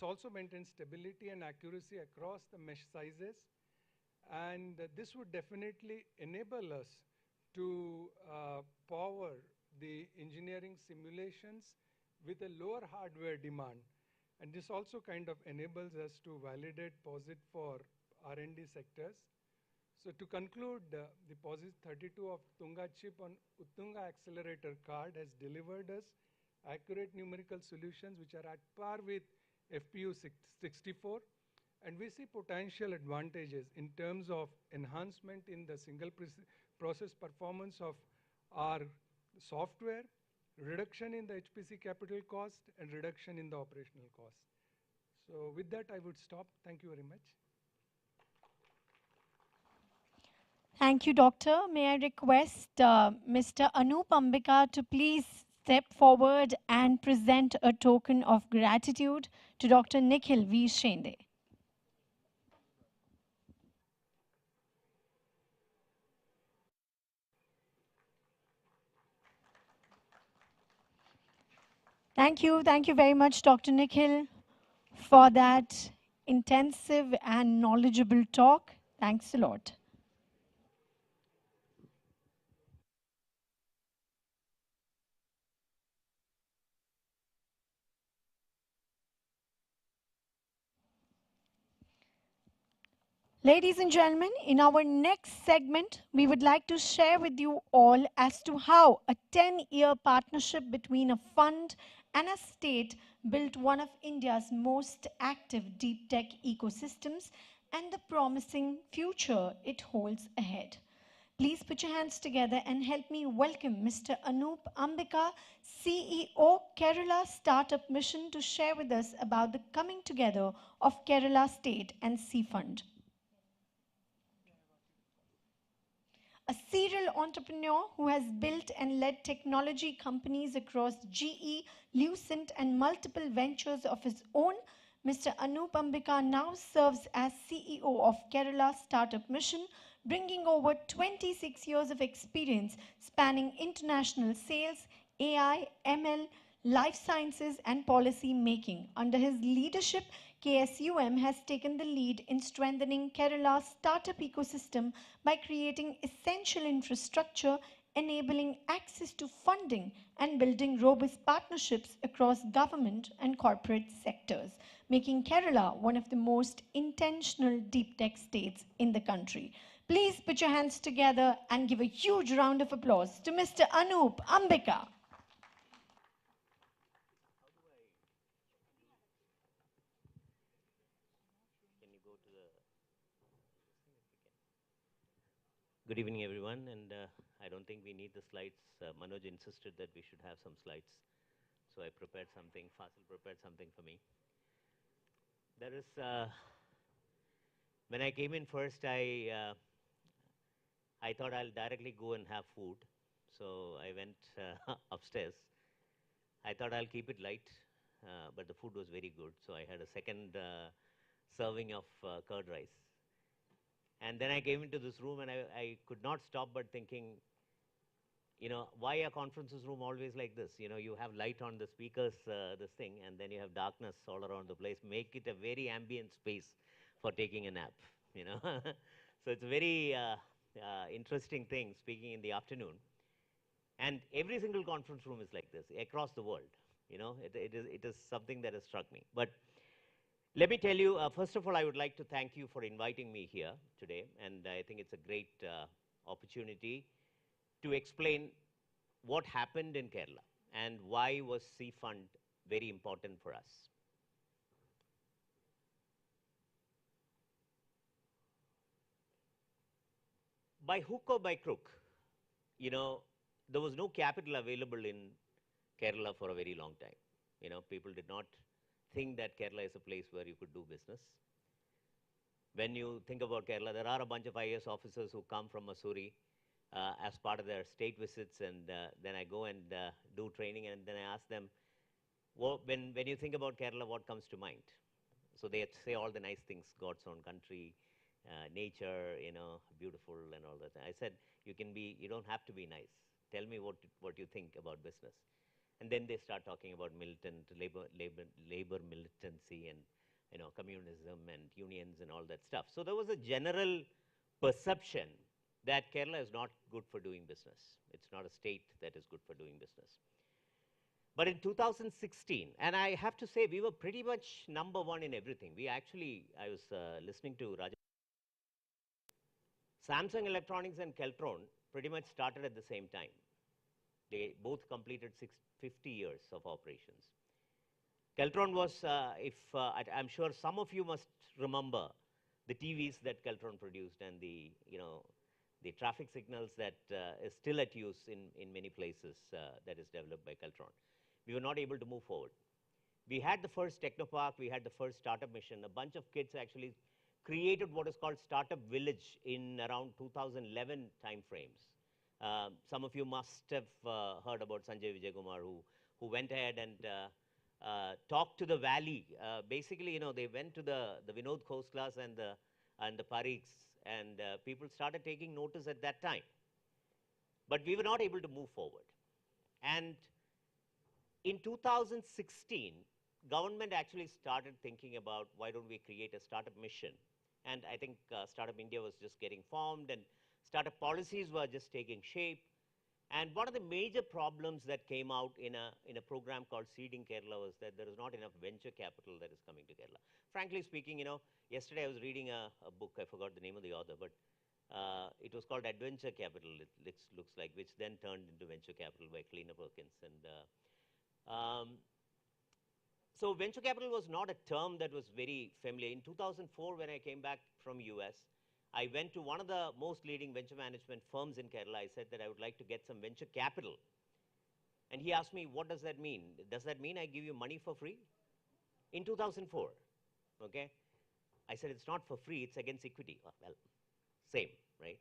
also maintains stability and accuracy across the mesh sizes. And this would definitely enable us to power the engineering simulations with a lower hardware demand. And this also kind of enables us to validate POSIT for R&D sectors. So to conclude, the POSIT 32 of Tunga chip on Uttunga accelerator card has delivered us accurate numerical solutions which are at par with FPU 64. And we see potential advantages in terms of enhancement in the single process performance of our software, reduction in the HPC capital cost, and reduction in the operational cost. So with that, I would stop. Thank you very much. Thank you, Doctor. May I request Mr. Anup Ambika to please step forward and present a token of gratitude to Dr. Nikhil V. Shende. Thank you. Thank you very much, Dr. Nikhil, for that intensive and knowledgeable talk. Thanks a lot. Ladies and gentlemen, in our next segment, we would like to share with you all as to how a 10-year partnership between a fund and a state built one of India's most active deep tech ecosystems and the promising future it holds ahead. Please put your hands together and help me welcome Mr. Anup Ambika, CEO, Kerala Startup Mission, to share with us about the coming together of Kerala State and Seafund. A serial entrepreneur who has built and led technology companies across GE, Lucent, and multiple ventures of his own, Mr. Anup Ambika now serves as CEO of Kerala Startup Mission, bringing over 26 years of experience spanning international sales, AI, ML, life sciences, and policy making. Under his leadership, KSUM has taken the lead in strengthening Kerala's startup ecosystem by creating essential infrastructure, enabling access to funding, and building robust partnerships across government and corporate sectors, making Kerala one of the most intentional deep tech states in the country. Please put your hands together and give a huge round of applause to Mr. Anup Ambika. Good evening, everyone, and I don't think we need the slides. Manoj insisted that we should have some slides, so I prepared something. Fasil prepared something for me. There is, when I came in first, I thought I'll directly go and have food, so I went upstairs. I thought I'll keep it light, but the food was very good, so I had a second serving of curd rice. And then I came into this room and I could not stop but thinking, you know, why are conferences room always like this? You know, you have light on the speakers, this thing, and then you have darkness all around the place. Make it a very ambient space for taking a nap, you know. So it's a very interesting thing speaking in the afternoon. And every single conference room is like this across the world. You know, it is something that has struck me. But let me tell you, first of all, I would like to thank you for inviting me here today. And I think it's a great opportunity to explain what happened in Kerala and why was Seafund very important for us. by hook or by crook, you know, there was no capital available in Kerala for a very long time. You know, people did not think that Kerala is a place where you could do business. When you think about Kerala, there are a bunch of IAS officers who come from Missouri as part of their state visits, and then I go and do training, and then I ask them, well, when you think about Kerala, what comes to mind? So they say all the nice things, God's own country, nature, you know, beautiful and all that. I said, you don't have to be nice. Tell me what you think about business. And then they start talking about militant, labor militancy and, you know, communism and unions and all that stuff. So there was a general perception that Kerala is not good for doing business. It's not a state that is good for doing business. But in 2016, and I have to say, we were pretty much number one in everything. I was listening to Raja. Samsung Electronics and Keltron pretty much started at the same time. They both completed 50 years of operations. Keltron was, I'm sure some of you must remember the TVs that Keltron produced and the traffic signals that is still at use in many places that is developed by Keltron. We were not able to move forward. We had the first Technopark, we had the first startup mission. A bunch of kids actually created what is called Startup Village in around 2011 timeframes. Some of you must have heard about Sanjay Vijaykumar, who went ahead and talked to the valley. Basically, you know, they went to the Vinod Khoslas and the Parikhs, and people started taking notice at that time. But we were not able to move forward. And in 2016, government actually started thinking about why don't we create a startup mission. And I think Startup India was just getting formed, and startup policies were just taking shape. And one of the major problems that came out in a program called Seeding Kerala was that there is not enough venture capital that is coming to Kerala. Frankly speaking, you know, yesterday I was reading a book, I forgot the name of the author, but it was called Adventure Capital, it looks like, which then turned into Venture Capital by Cleaner Perkins. And so venture capital was not a term that was very familiar. In 2004, when I came back from US, I went to one of the most leading venture management firms in Kerala. I said that I would like to get some venture capital. And he asked me, what does that mean? Does that mean I give you money for free? In 2004, okay? I said, it's not for free, it's against equity. Well, same, right?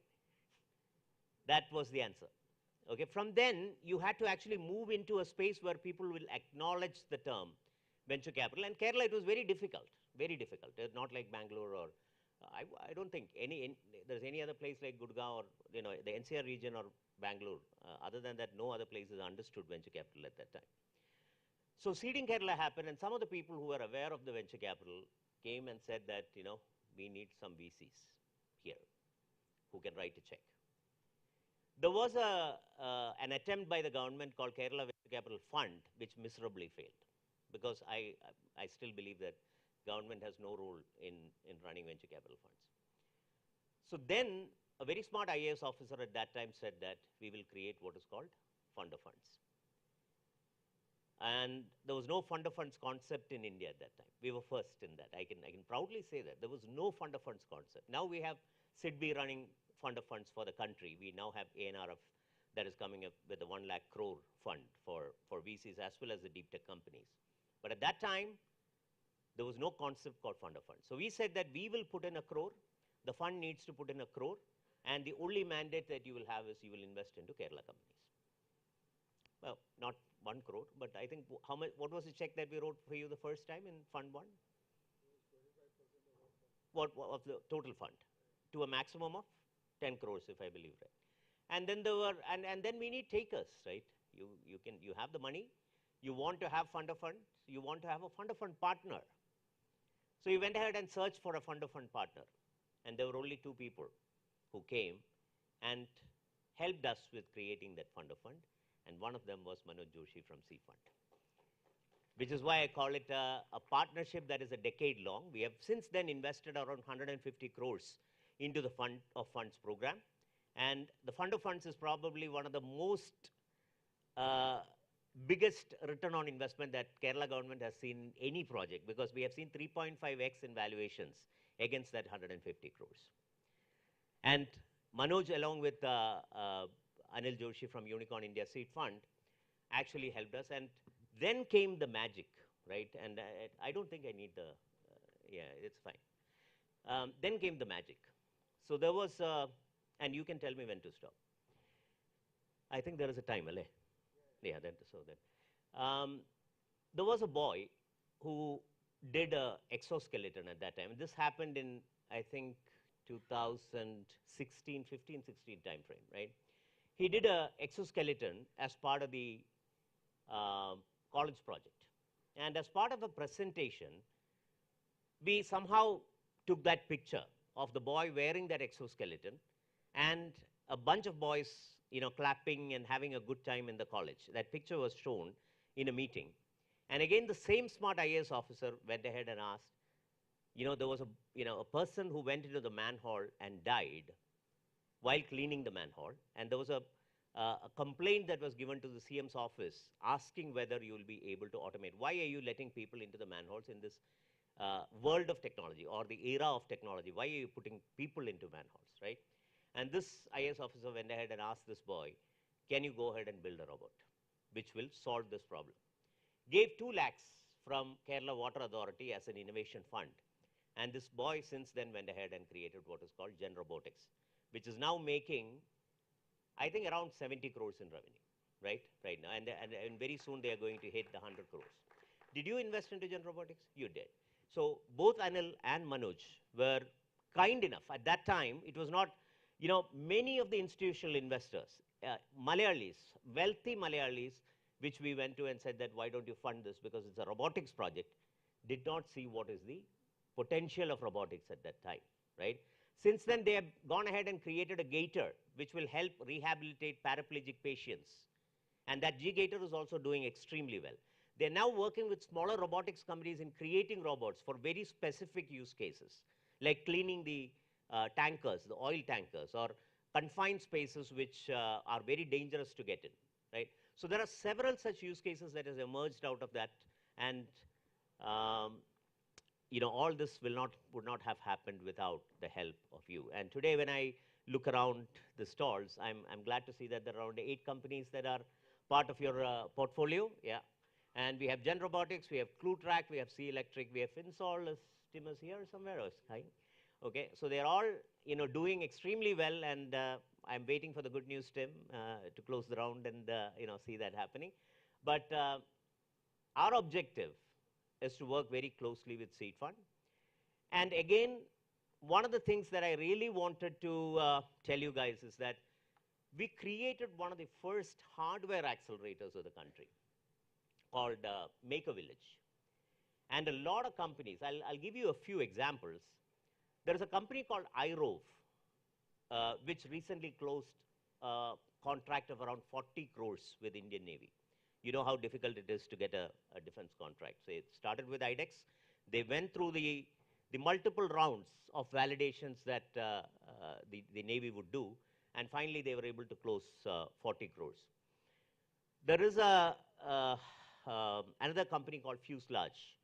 That was the answer. Okay, from then, you had to actually move into a space where people will acknowledge the term venture capital. And Kerala, it was very difficult, very difficult. It's not like Bangalore or, I don't think there's any other place like Gurgaon or, you know, the NCR region or Bangalore. Other than that, no other places understood venture capital at that time. So Seeding Kerala happened, and some of the people who were aware of the venture capital came and said that, you know, we need some VCs here who can write a check. There was an attempt by the government called Kerala Venture Capital Fund, which miserably failed, because I still believe that government has no role in running venture capital funds. So then a very smart IAS officer at that time said that we will create what is called fund of funds. And there was no fund of funds concept in India at that time. We were first in that. I can proudly say that. There was no fund of funds concept. Now we have SIDBI running fund of funds for the country. We now have ANRF that is coming up with a 1 lakh crore fund for VCs as well as the deep tech companies. But at that time, there was no concept called fund of funds. So we said that we will put in 1 crore. The fund needs to put in 1 crore. And the only mandate that you will have is you will invest into Kerala companies. Well, not 1 crore, but I think how much? What was the check that we wrote for you the first time in Fund 1? What of the total fund? To a maximum of 10 crores, if I believe right. And then there were, and then we need takers, right? You have the money, you want to have fund of funds, you want to have a fund of fund partner. So you went ahead and searched for a fund of fund partner, and there were only 2 people who came and helped us with creating that fund of fund, and one of them was Manoj Joshi from Seafund, which is why I call it a partnership that is a decade long. We have since then invested around 150 crores into the Fund of Funds program. And the Fund of Funds is probably one of the most biggest return on investment that Kerala government has seen in any project, because we have seen 3.5x in valuations against that 150 crores. And Manoj, along with Anil Joshi from Unicorn India Seed Fund, actually helped us. And then came the magic, right? And I don't think I need the, yeah, it's fine. Then came the magic. So there was, and you can tell me when to stop. I think there is a time, Ale. Yeah, then, so then. There was a boy who did a exoskeleton at that time. This happened in, I think, 2016, 15, 16 time frame, right? He did a exoskeleton as part of the college project. And as part of a presentation, we somehow took that picture of the boy wearing that exoskeleton and a bunch of boys, you know, clapping and having a good time in the college. That picture was shown in a meeting. And again, the same smart IAS officer went ahead and asked, you know, there was a person who went into the manhole and died while cleaning the manhole. And there was a complaint that was given to the CM's office asking whether you will be able to automate. Why are you letting people into the manholes in this world of technology or the era of technology? Why are you putting people into manholes, right? And this IAS officer went ahead and asked this boy, can you go ahead and build a robot which will solve this problem? Gave 2 lakhs from Kerala Water Authority as an innovation fund. And this boy since then went ahead and created what is called Gen Robotics, which is now making, I think, around 70 crores in revenue, right now. And very soon they are going to hit the 100 crores. Did you invest into Gen Robotics? You did. So both Anil and Manoj were kind enough. At that time, it was not, you know, many of the institutional investors, Malayalis, wealthy Malayalis, which we went to and said that, why don't you fund this because it's a robotics project, did not see what is the potential of robotics at that time, right? Since then, they have gone ahead and created a gator, which will help rehabilitate paraplegic patients. And that G-gator is also doing extremely well. They're now working with smaller robotics companies in creating robots for very specific use cases, like cleaning the tankers, the oil tankers, or confined spaces which are very dangerous to get in, right? So there are several such use cases that has emerged out of that. And you know, all this would not have happened without the help of you. And today, when I look around the stalls, I'm glad to see that there are around 8 companies that are part of your portfolio. Yeah. And we have Gen Robotics, we have ClueTrack, we have Sea Electric, we have Finsol. Is Tim is here somewhere? Or is hi? Okay. So they're all, you know, doing extremely well. And I'm waiting for the good news, Tim, to close the round and, you know, see that happening. But our objective is to work very closely with Seed Fund. And again, one of the things that I really wanted to tell you guys is that we created one of the first hardware accelerators of the country called Make a Village. And a lot of companies, I'll give you a few examples. There is a company called iRove, which recently closed a contract of around 40 crores with Indian Navy. You know how difficult it is to get a defense contract. So it started with IDEX. They went through the multiple rounds of validations that the Navy would do. And finally, they were able to close 40 crores. There is another company called Fuselage,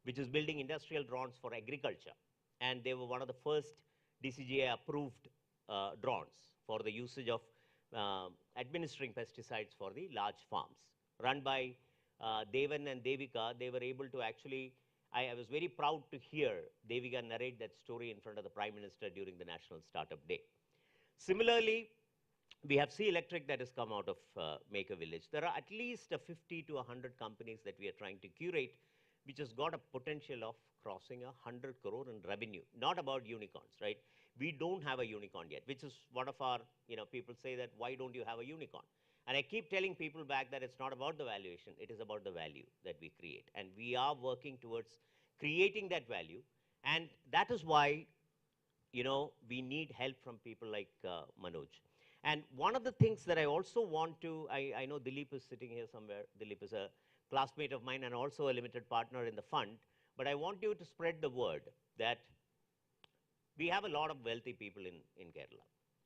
which is building industrial drones for agriculture. And they were one of the first DCGI-approved drones for the usage of administering pesticides for the large farms. Run by Devan and Devika, they were able to actually, I was very proud to hear Devika narrate that story in front of the Prime Minister during the National Startup Day. Similarly, we have Sea Electric that has come out of Make a Village. There are at least 50 to 100 companies that we are trying to curate, which has got a potential of crossing 100 crore in revenue. Not about unicorns, right? We don't have a unicorn yet, which is one of our, you know, people say that, why don't you have a unicorn? And I keep telling people back that it's not about the valuation, it is about the value that we create. And we are working towards creating that value. And that is why, you know, we need help from people like Manoj. And one of the things that I also want to, I know Dilip is sitting here somewhere. Dilip is a classmate of mine and also a limited partner in the fund. But I want you to spread the word that we have a lot of wealthy people in Kerala,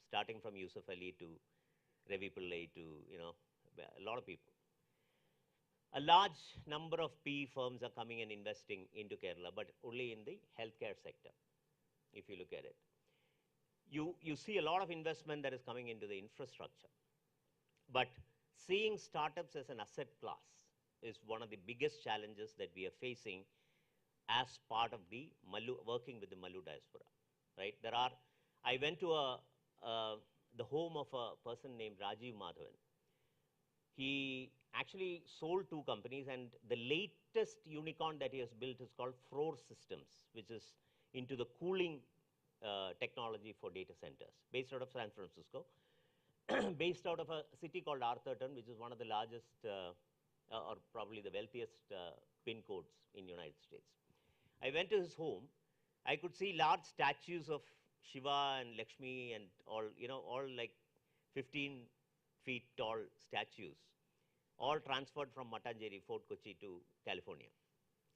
starting from Yusuf Ali to Ravi Pillai to, you know, a lot of people. A large number of PE firms are coming and investing into Kerala, but only in the healthcare sector, if you look at it. you see a lot of investment that is coming into the infrastructure. But seeing startups as an asset class is one of the biggest challenges that we are facing as part of the working with the Malu diaspora, right? I went to the home of a person named Rajiv Madhavan. He actually sold 2 companies, and the latest unicorn that he has built is called Froor Systems, which is into the cooling technology for data centers, based out of San Francisco, based out of a city called Arthurton, which is one of the largest or probably the wealthiest pin codes in the United States. I went to his home. I could see large statues of Shiva and Lakshmi and all, all like 15 feet tall statues, all transferred from Matangeri, Fort Kochi to California,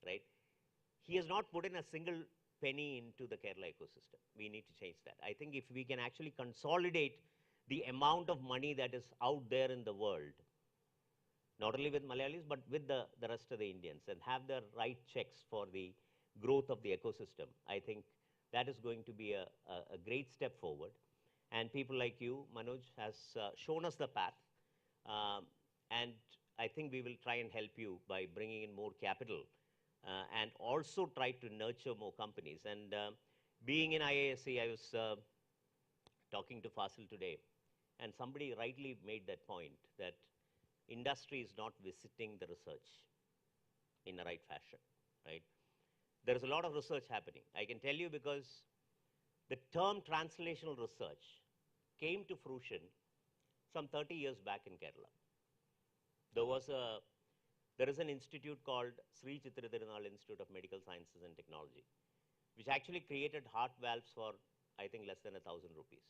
right? He has not put in a single penny into the Kerala ecosystem. We need to change that. I think if we can actually consolidate the amount of money that is out there in the world, not only with Malayalis, but with the rest of the Indians, and have the right checks for the growth of the ecosystem, I think that is going to be a great step forward. And people like you, Manoj, has shown us the path. And I think we will try and help you by bringing in more capital and also try to nurture more companies. And being in IASC, I was talking to Fasil today, and somebody rightly made that point that industry is not visiting the research in the right fashion, right? There is a lot of research happening. I can tell you because the term translational research came to fruition some 30 years back in Kerala. There is an institute called Sri Chitra Tirunal Institute of Medical Sciences and Technology, which actually created heart valves for, I think, less than 1,000 rupees,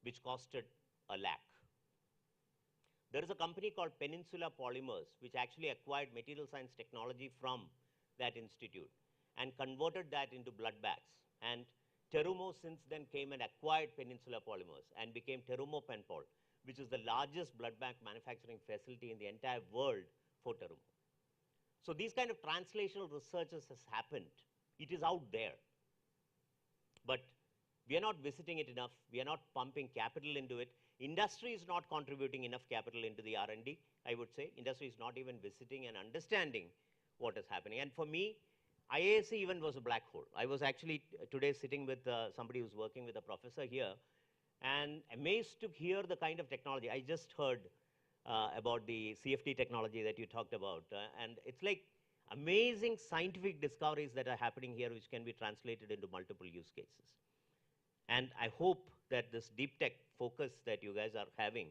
which costed 1 lakh. There is a company called Peninsula Polymers, which actually acquired material science technology from that institute and converted that into blood bags. And Terumo since then came and acquired Peninsula Polymers and became Terumo Penpol, which is the largest blood bank manufacturing facility in the entire world for Terumo. So these kind of translational researches has happened. It is out there. But we are not visiting it enough. We are not pumping capital into it. Industry is not contributing enough capital into the R&D, I would say. Industry is not even visiting and understanding what is happening. And for me, IASC even was a black hole. I was actually today sitting with somebody who's working with a professor here and amazed to hear the kind of technology. I just heard about the CFD technology that you talked about. And it's like amazing scientific discoveries that are happening here which can be translated into multiple use cases. And I hope that this deep tech focus that you guys are having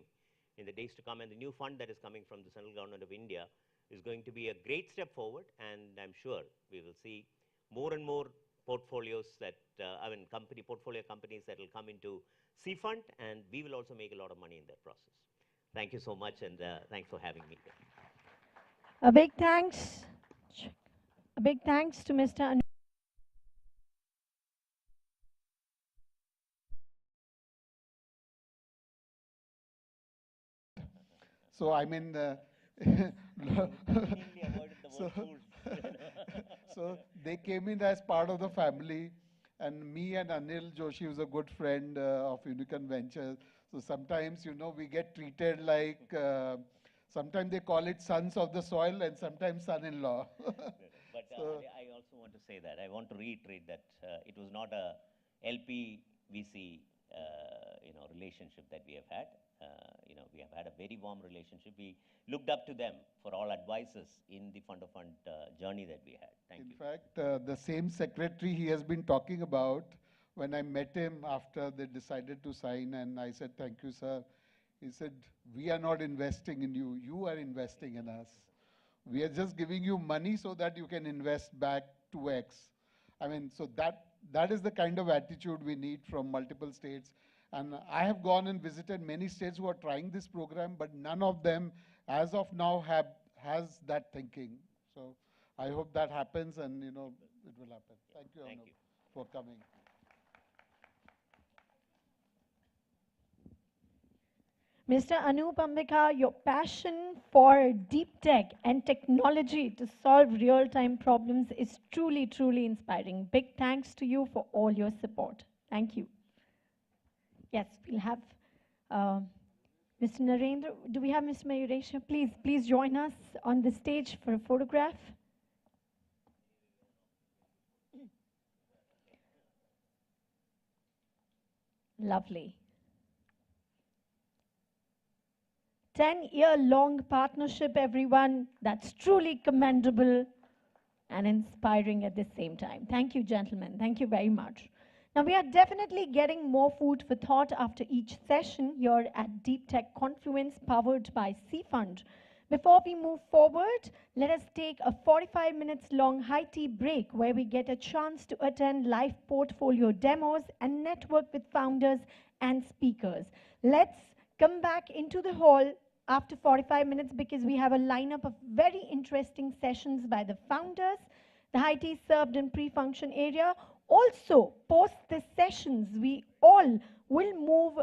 in the days to come and the new fund that is coming from the central government of India is going to be a great step forward. And I'm sure we will see more and more portfolios that, portfolio companies that will come into Seafund, and we will also make a lot of money in that process. Thank you so much, and thanks for having me here. A big thanks. A big thanks to Mr. Anu. So I mean, so they came in as part of the family, and me and Anil Joshi, who's a good friend of Unicorn Ventures. So sometimes, we get treated like, sometimes they call it sons of the soil, and sometimes son-in-law. But I also want to say that, I want to reiterate that it was not a LP-VC relationship that we have had. We have had a very warm relationship. We looked up to them for all advices in the fund-of-fund journey that we had. Thank you. In fact, the same secretary he has been talking about, when I met him after they decided to sign, and I said, thank you, sir. He said, we are not investing in you. You are investing in us. We are just giving you money so that you can invest back 2x. I mean, so that is the kind of attitude we need from multiple states. And I have gone and visited many states who are trying this program, but none of them, as of now, has that thinking. So I hope that happens, and it will happen. Thank you, Anup, for coming. Mr. Anup Ambika, your passion for deep tech and technology to solve real-time problems is truly, truly inspiring. Big thanks to you for all your support. Thank you. Yes, we'll have Mr. Narendra. Do we have Mr. Mayuresha? Please join us on the stage for a photograph. Lovely. 10-year-long partnership, everyone. That's truly commendable and inspiring at the same time. Thank you, gentlemen. Thank you very much. Now, we are definitely getting more food for thought after each session here at Deep Tech Confluence, powered by Seafund. Before we move forward, let us take a 45 minutes long high tea break where we get a chance to attend live portfolio demos and network with founders and speakers. Let's come back into the hall after 45 minutes because we have a lineup of very interesting sessions by the founders. The high tea served in pre-function area. Also, post the sessions, we all will move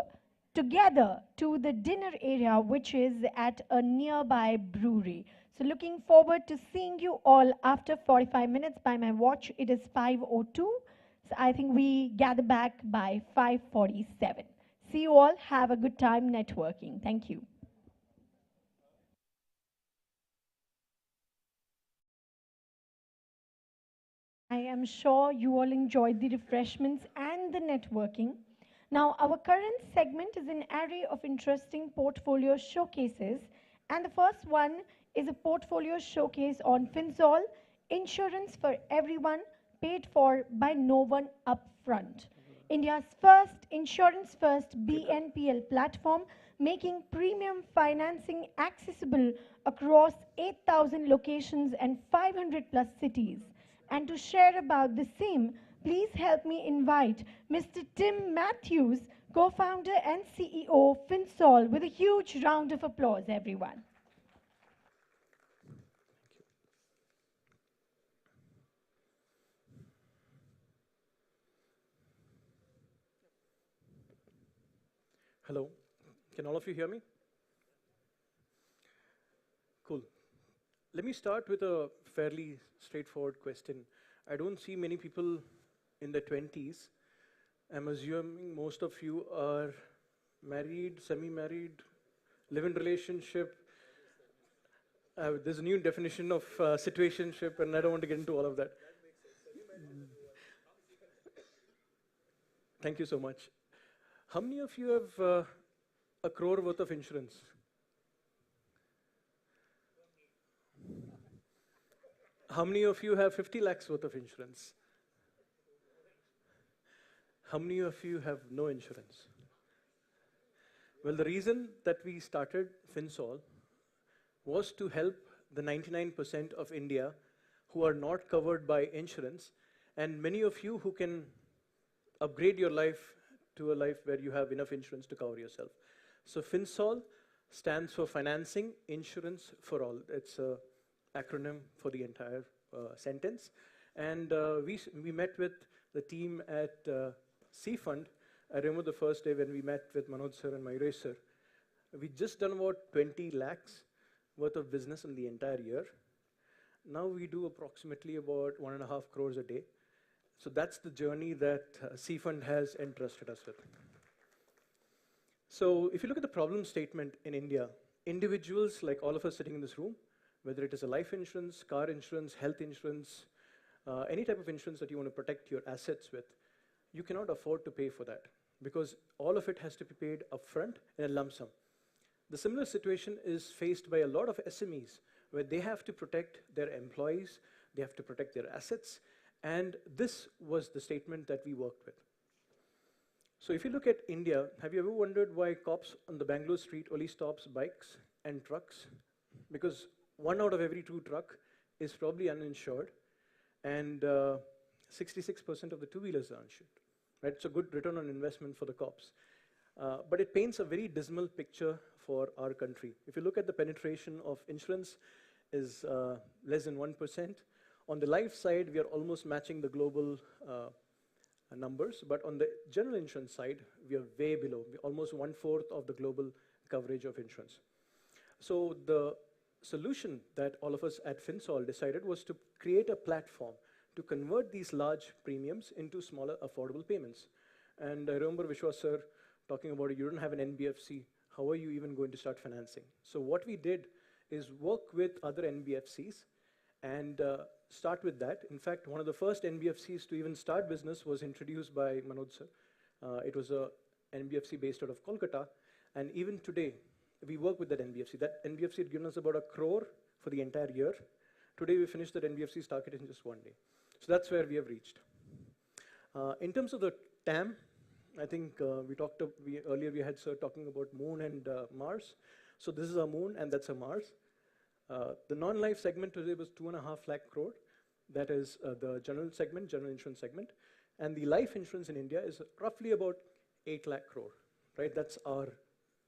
together to the dinner area, which is at a nearby brewery. So looking forward to seeing you all after 45 minutes. By my watch, it is 5:02. So I think we gather back by 5:47. See you all. Have a good time networking. Thank you. I am sure you all enjoyed the refreshments and the networking. Now, our current segment is an array of interesting portfolio showcases, and the first one is a portfolio showcase on Finzol, insurance for everyone, paid for by no one upfront. India's first insurance-first BNPL platform, making premium financing accessible across 8,000 locations and 500 plus cities. And to share about the same, please help me invite Mr. Tim Matthews, co-founder and CEO Finsol, with a huge round of applause, everyone. Hello, can all of you hear me? Cool. Let me start with a fairly straightforward question. I don't see many people in their 20s. I'm assuming most of you are married, semi-married, live-in relationship. There's a new definition of situationship, and I don't want to get into all of that. Thank you so much. How many of you have a crore worth of insurance? How many of you have 50 lakhs worth of insurance? How many of you have no insurance? Well, the reason that we started Finsol was to help the 99% of India who are not covered by insurance, and many of you who can upgrade your life to a life where you have enough insurance to cover yourself. So Finsol stands for Financing Insurance for All. It's an acronym for the entire sentence. And we met with the team at Seafund. I remember the first day when we met with Manoj sir and Mayuresh sir. We just done about 20 lakhs worth of business in the entire year. Now we do approximately about 1.5 crores a day. So that's the journey that Seafund has entrusted us with. So if you look at the problem statement in India, individuals like all of us sitting in this room, whether it is a life insurance, car insurance, health insurance, any type of insurance that you want to protect your assets with, you cannot afford to pay for that because all of it has to be paid upfront in a lump sum. The similar situation is faced by a lot of SMEs where they have to protect their employees, they have to protect their assets, and this was the statement that we worked with. So if you look at India, have you ever wondered why cops on the Bangalore street only stops bikes and trucks? Because 1 out of every 2 truck is probably uninsured, and 66% of the two-wheelers are uninsured. Right? It's a good return on investment for the cops. But it paints a very dismal picture for our country. If you look at the penetration of insurance is less than 1%. On the life side, we are almost matching the global numbers, but on the general insurance side, we are way below, almost 1/4 of the global coverage of insurance. So the solution that all of us at Finsol decided was to create a platform to convert these large premiums into smaller affordable payments. And I remember Vishwas sir talking about you don't have an NBFC, how are you even going to start financing? So what we did is work with other NBFCs and start with that. In fact, one of the first NBFCs to even start business was introduced by Manoj sir. It was a NBFC based out of Kolkata, and even today, we work with that NBFC. That NBFC had given us about 1 crore for the entire year. Today, we finished that NBFC's target in just 1 day. So that's where we have reached. In terms of the TAM, I think earlier we had sir talking about Moon and Mars. So this is our Moon and that's a Mars. The non-life segment today was 2.5 lakh crore. That is the general segment, general insurance segment. And the life insurance in India is roughly about 8 lakh crore, right? That's our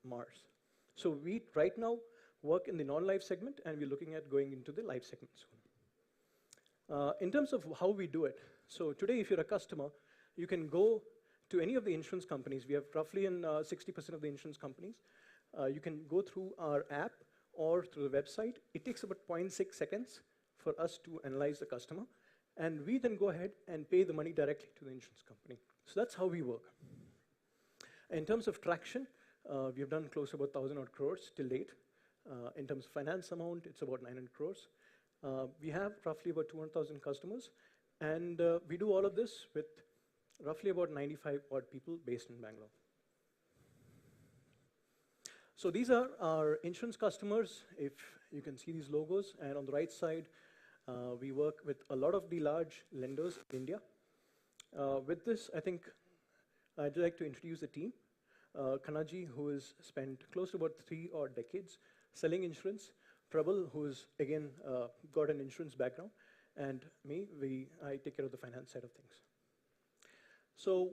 Mars. So we right now work in the non-life segment and we're looking at going into the life segment soon. In terms of how we do it, so today if you're a customer, you can go to any of the insurance companies. We have roughly 60% of the insurance companies. You can go through our app or through the website. It takes about 0.6 seconds for us to analyze the customer. And we then go ahead and pay the money directly to the insurance company. So that's how we work. In terms of traction, we have done close to about 1,000 odd crores till date. In terms of finance amount, it's about 900 crores. We have roughly about 200,000 customers. And we do all of this with roughly about 95 odd people based in Bangalore. So these are our insurance customers. If you can see these logos, and on the right side, we work with a lot of the large lenders in India. With this, I think I'd like to introduce the team. Kanaji, who has spent close to about 3 odd decades selling insurance. Prabal, who's again got an insurance background. And me, I take care of the finance side of things. So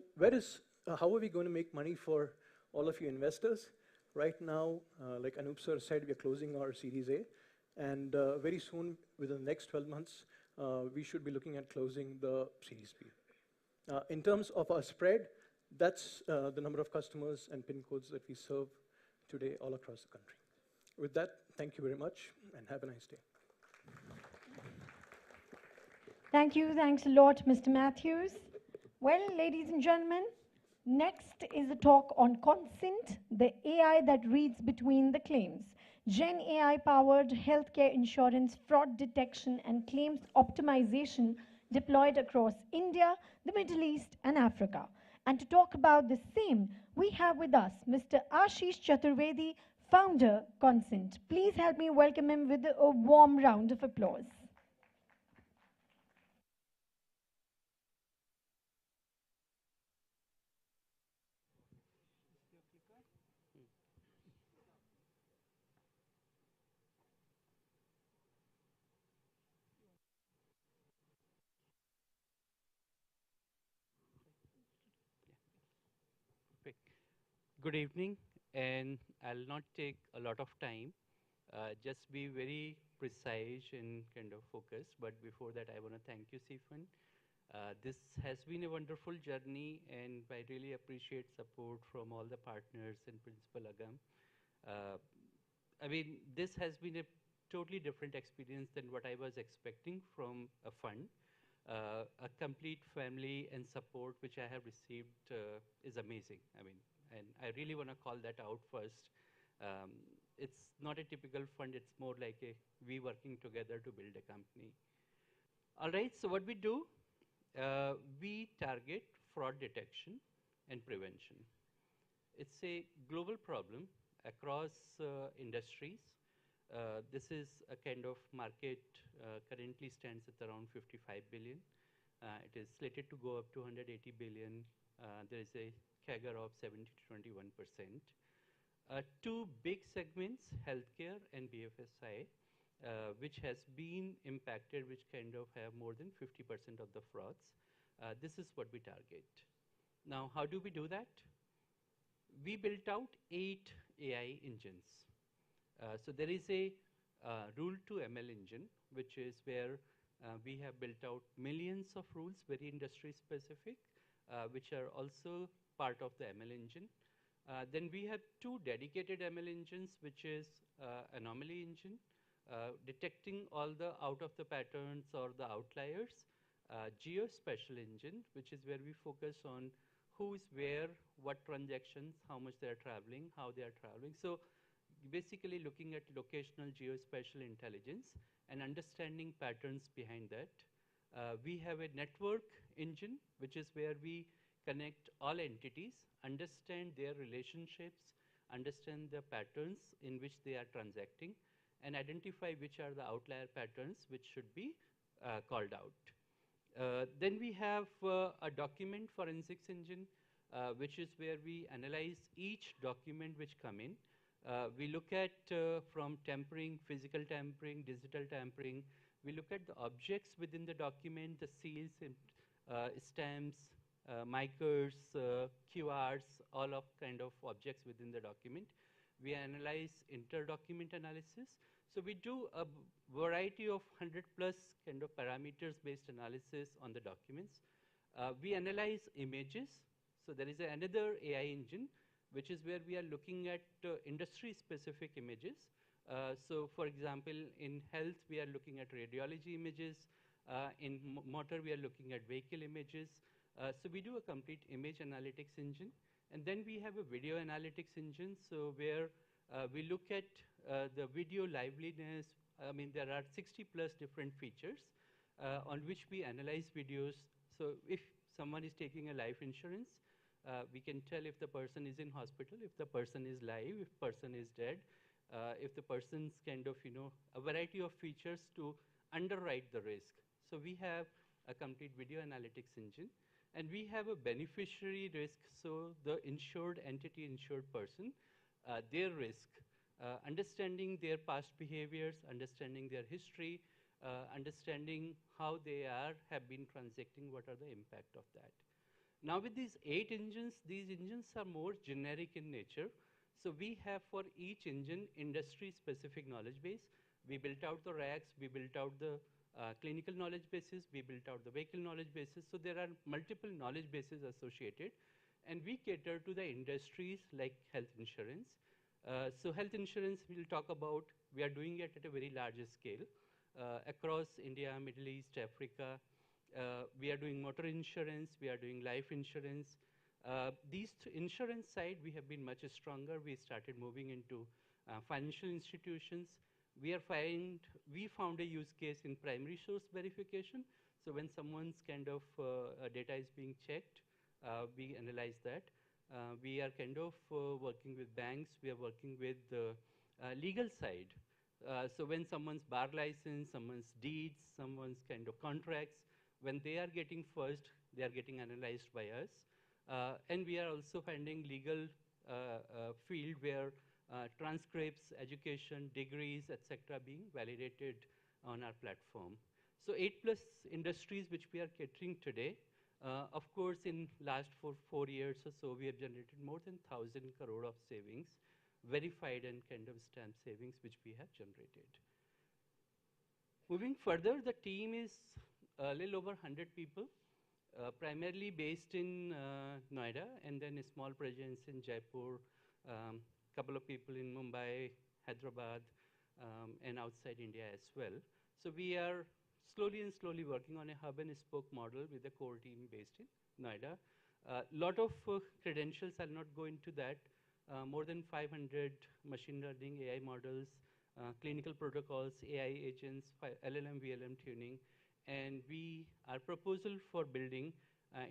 how are we going to make money for all of you investors? Right now, like Anup sir said, we are closing our Series A. And very soon, within the next 12 months, we should be looking at closing the Series B. In terms of our spread, that's the number of customers and PIN codes that we serve today all across the country. With that, thank you very much, and have a nice day. Thank you. Thanks a lot, Mr. Matthews. Well, ladies and gentlemen, next is a talk on Consent, the AI that reads between the claims. Gen AI-powered healthcare insurance fraud detection and claims optimization deployed across India, the Middle East, and Africa. And to talk about the same, we have with us Mr. Ashish Chaturvedi, founder, Consent. Please help me welcome him with a warm round of applause. Good evening, and I'll not take a lot of time. Just be very precise and kind of focused. But before that, I want to thank you, Seafund. This has been a wonderful journey, and I really appreciate support from all the partners and Principal Agam. I mean, this has been a totally different experience than what I was expecting from a fund. A complete family and support which I have received is amazing. I mean, and I really want to call that out first. It's not a typical fund, it's more like we working together to build a company. All right, so what we do, we target fraud detection and prevention. It's a global problem across industries. This is a kind of market currently stands at around 55 billion. It is slated to go up to 180 billion. There is a CAGR of 70 to 21%. Two big segments, healthcare and BFSI, which has been impacted, which kind of have more than 50% of the frauds. This is what we target. Now, how do we do that? We built out 8 AI engines. So there is a rule to ML engine, which is where we have built out millions of rules, very industry specific, which are also part of the ML engine. Then we have 2 dedicated ML engines, which is anomaly engine, detecting all the out of the patterns or the outliers, geospatial engine, which is where we focus on who is where, what transactions, how much they are traveling, how they are traveling. So basically looking at locational geospatial intelligence and understanding patterns behind that. We have a network engine, which is where we connect all entities, understand their relationships, understand the patterns in which they are transacting, and identify which are the outlier patterns which should be called out. Then we have a document forensics engine, which is where we analyze each document which come in. We look at from tampering, physical tampering, digital tampering. We look at the objects within the document, the seals, stamps, markers, QRs, all of kind of objects within the document. We analyze inter-document analysis. So we do a variety of 100+ kind of parameters-based analysis on the documents. We analyze images. So there is another AI engine, which is where we are looking at industry-specific images. So for example, in health, we are looking at radiology images. In motor, we are looking at vehicle images. So we do a complete image analytics engine. And then we have a video analytics engine, so where we look at the video liveliness. I mean, there are 60+ different features on which we analyze videos. So if someone is taking a life insurance, we can tell if the person is in hospital, if the person is live, if person is dead, if the person's kind of, a variety of features to underwrite the risk. So we have a complete video analytics engine. And we have a beneficiary risk, so the insured entity, insured person, their risk, understanding their past behaviors, understanding their history, understanding how they have been transacting, what are the impact of that. Now with these 8 engines, these engines are more generic in nature. So we have for each engine industry-specific knowledge base. We built out the racks, we built out the clinical knowledge bases, we built out the vehicle knowledge bases. So there are multiple knowledge bases associated. And we cater to the industries like health insurance. So health insurance we'll talk about, we are doing it at a very large scale across India, Middle East, Africa. We are doing motor insurance, we are doing life insurance. These insurance side, we have been much stronger. We started moving into financial institutions. We found a use case in primary source verification. So when someone's kind of data is being checked, we analyze that. We are kind of working with banks. We are working with the legal side. So when someone's bar license, someone's deeds, someone's kind of contracts, when they are getting first, they are getting analyzed by us. And we are also finding legal field where transcripts, education, degrees, etc. being validated on our platform. So 8+ industries which we are catering today. Of course, in last 4 years or so, we have generated more than 1,000 crore of savings, verified and kind of stamp savings which we have generated. Moving further, the team is a little over 100 people, primarily based in Noida, and then a small presence in Jaipur, couple of people in Mumbai, Hyderabad, and outside India as well. So we are slowly working on a hub and spoke model with a core team based in Noida. Lot of credentials, I'll not go into that. More than 500 machine learning AI models, clinical protocols, AI agents, LLM, VLM tuning, and our proposal for building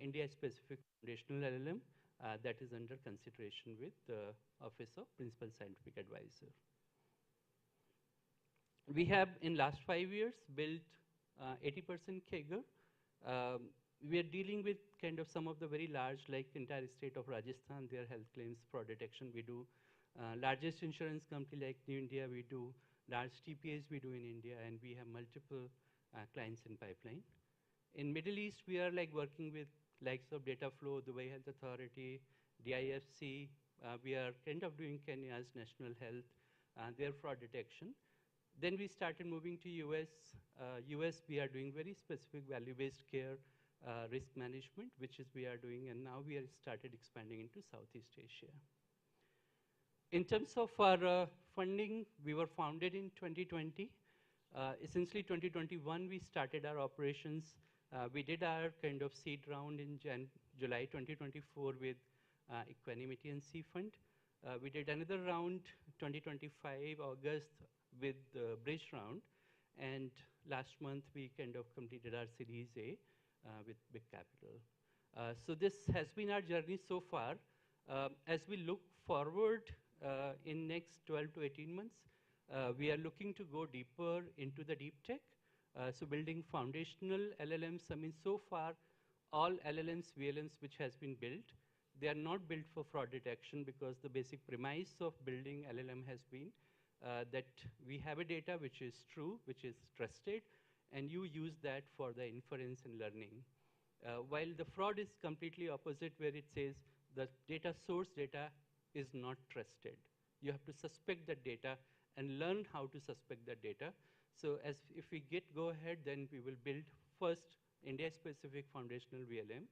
India-specific foundational LLM that is under consideration with the Office of Principal Scientific Advisor. We have, in last 5 years, built 80% CAGR. We are dealing with kind of some of the very large, like entire state of Rajasthan, their health claims fraud detection we do. Largest insurance company like New India, we do. Large TPAs we do in India, and we have multiple clients in pipeline. In Middle East, we are like working with likes of Dataflow, Dubai Health Authority, DIFC. We are kind of doing Kenya's national health, their fraud detection. Then we started moving to US. US, we are doing very specific value-based care, risk management, which is we are doing, and now we are started expanding into Southeast Asia. In terms of our funding, we were founded in 2020. Essentially, 2021, we started our operations We did our kind of seed round in July 2024 with Equanimity and Seafund. We did another round 2025 August with the bridge round, and last month we kind of completed our Series A with big capital. So this has been our journey so far. As we look forward in next 12 to 18 months, we are looking to go deeper into the deep tech. So building foundational LLMs, I mean, so far, all LLMs, VLMs which has been built, they are not built for fraud detection because the basic premise of building LLM has been that we have a data which is true, which is trusted, and you use that for the inference and learning. While the fraud is completely opposite, where it says the source data is not trusted. You have to suspect that data and learn how to suspect that data. So if we go ahead, then we will build first India-specific foundational VLM,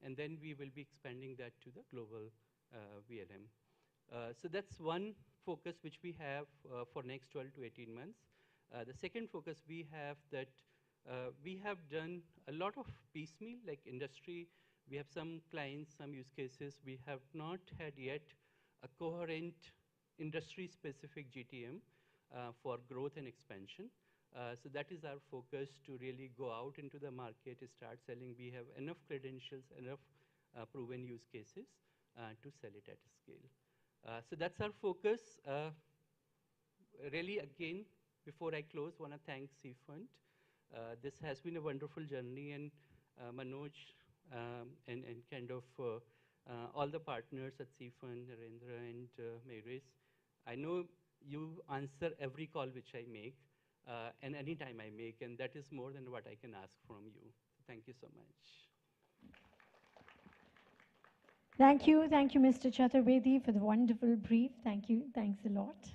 and then we will be expanding that to the global VLM. So that's one focus which we have for next 12 to 18 months. The second focus we have that we have done a lot of piecemeal, like industry. We have some clients, some use cases. We have not had yet a coherent industry-specific GTM for growth and expansion. So that is our focus to really go out into the market, start selling. We have enough credentials, enough proven use cases to sell it at scale. So that's our focus. Really, again, before I close, want to thank Seafund. This has been a wonderful journey, and Manoj and kind of all the partners at Seafund, Narendra and Mayris. I know you answer every call which I make. And any time I make, and that is more than what I can ask from you. Thank you so much. Thank you, Mr. Chaturvedi, for the wonderful brief. Thank you, thanks a lot.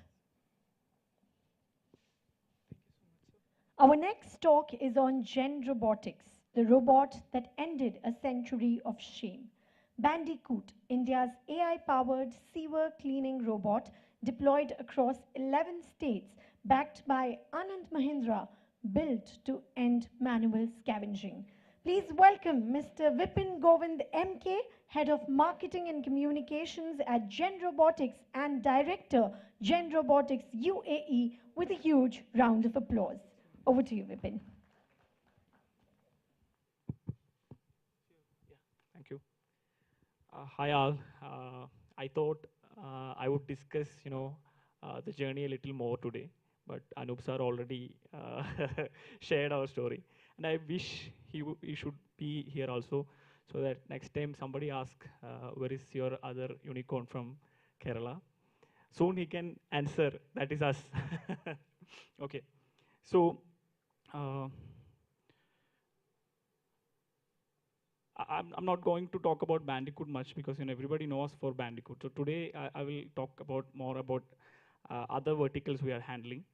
Our next talk is on Gen Robotics, the robot that ended a century of shame. Bandicoot, India's AI-powered sewer cleaning robot, deployed across 11 states, backed by Anand Mahindra, built to end manual scavenging. Please welcome Mr. Vipin Govind MK, Head of Marketing and Communications at Gen Robotics and Director, Gen Robotics UAE, with a huge round of applause. Over to you, Vipin. Thank you. Hi all. I thought I would discuss, the journey a little more today, but Anup sir already shared our story, and I wish he should be here also, so that next time somebody asks, where is your other unicorn from Kerala? Soon he can answer, that is us. Okay, so I'm not going to talk about Bandicoot much because everybody knows for Bandicoot. So today I will talk more about other verticals we are handling.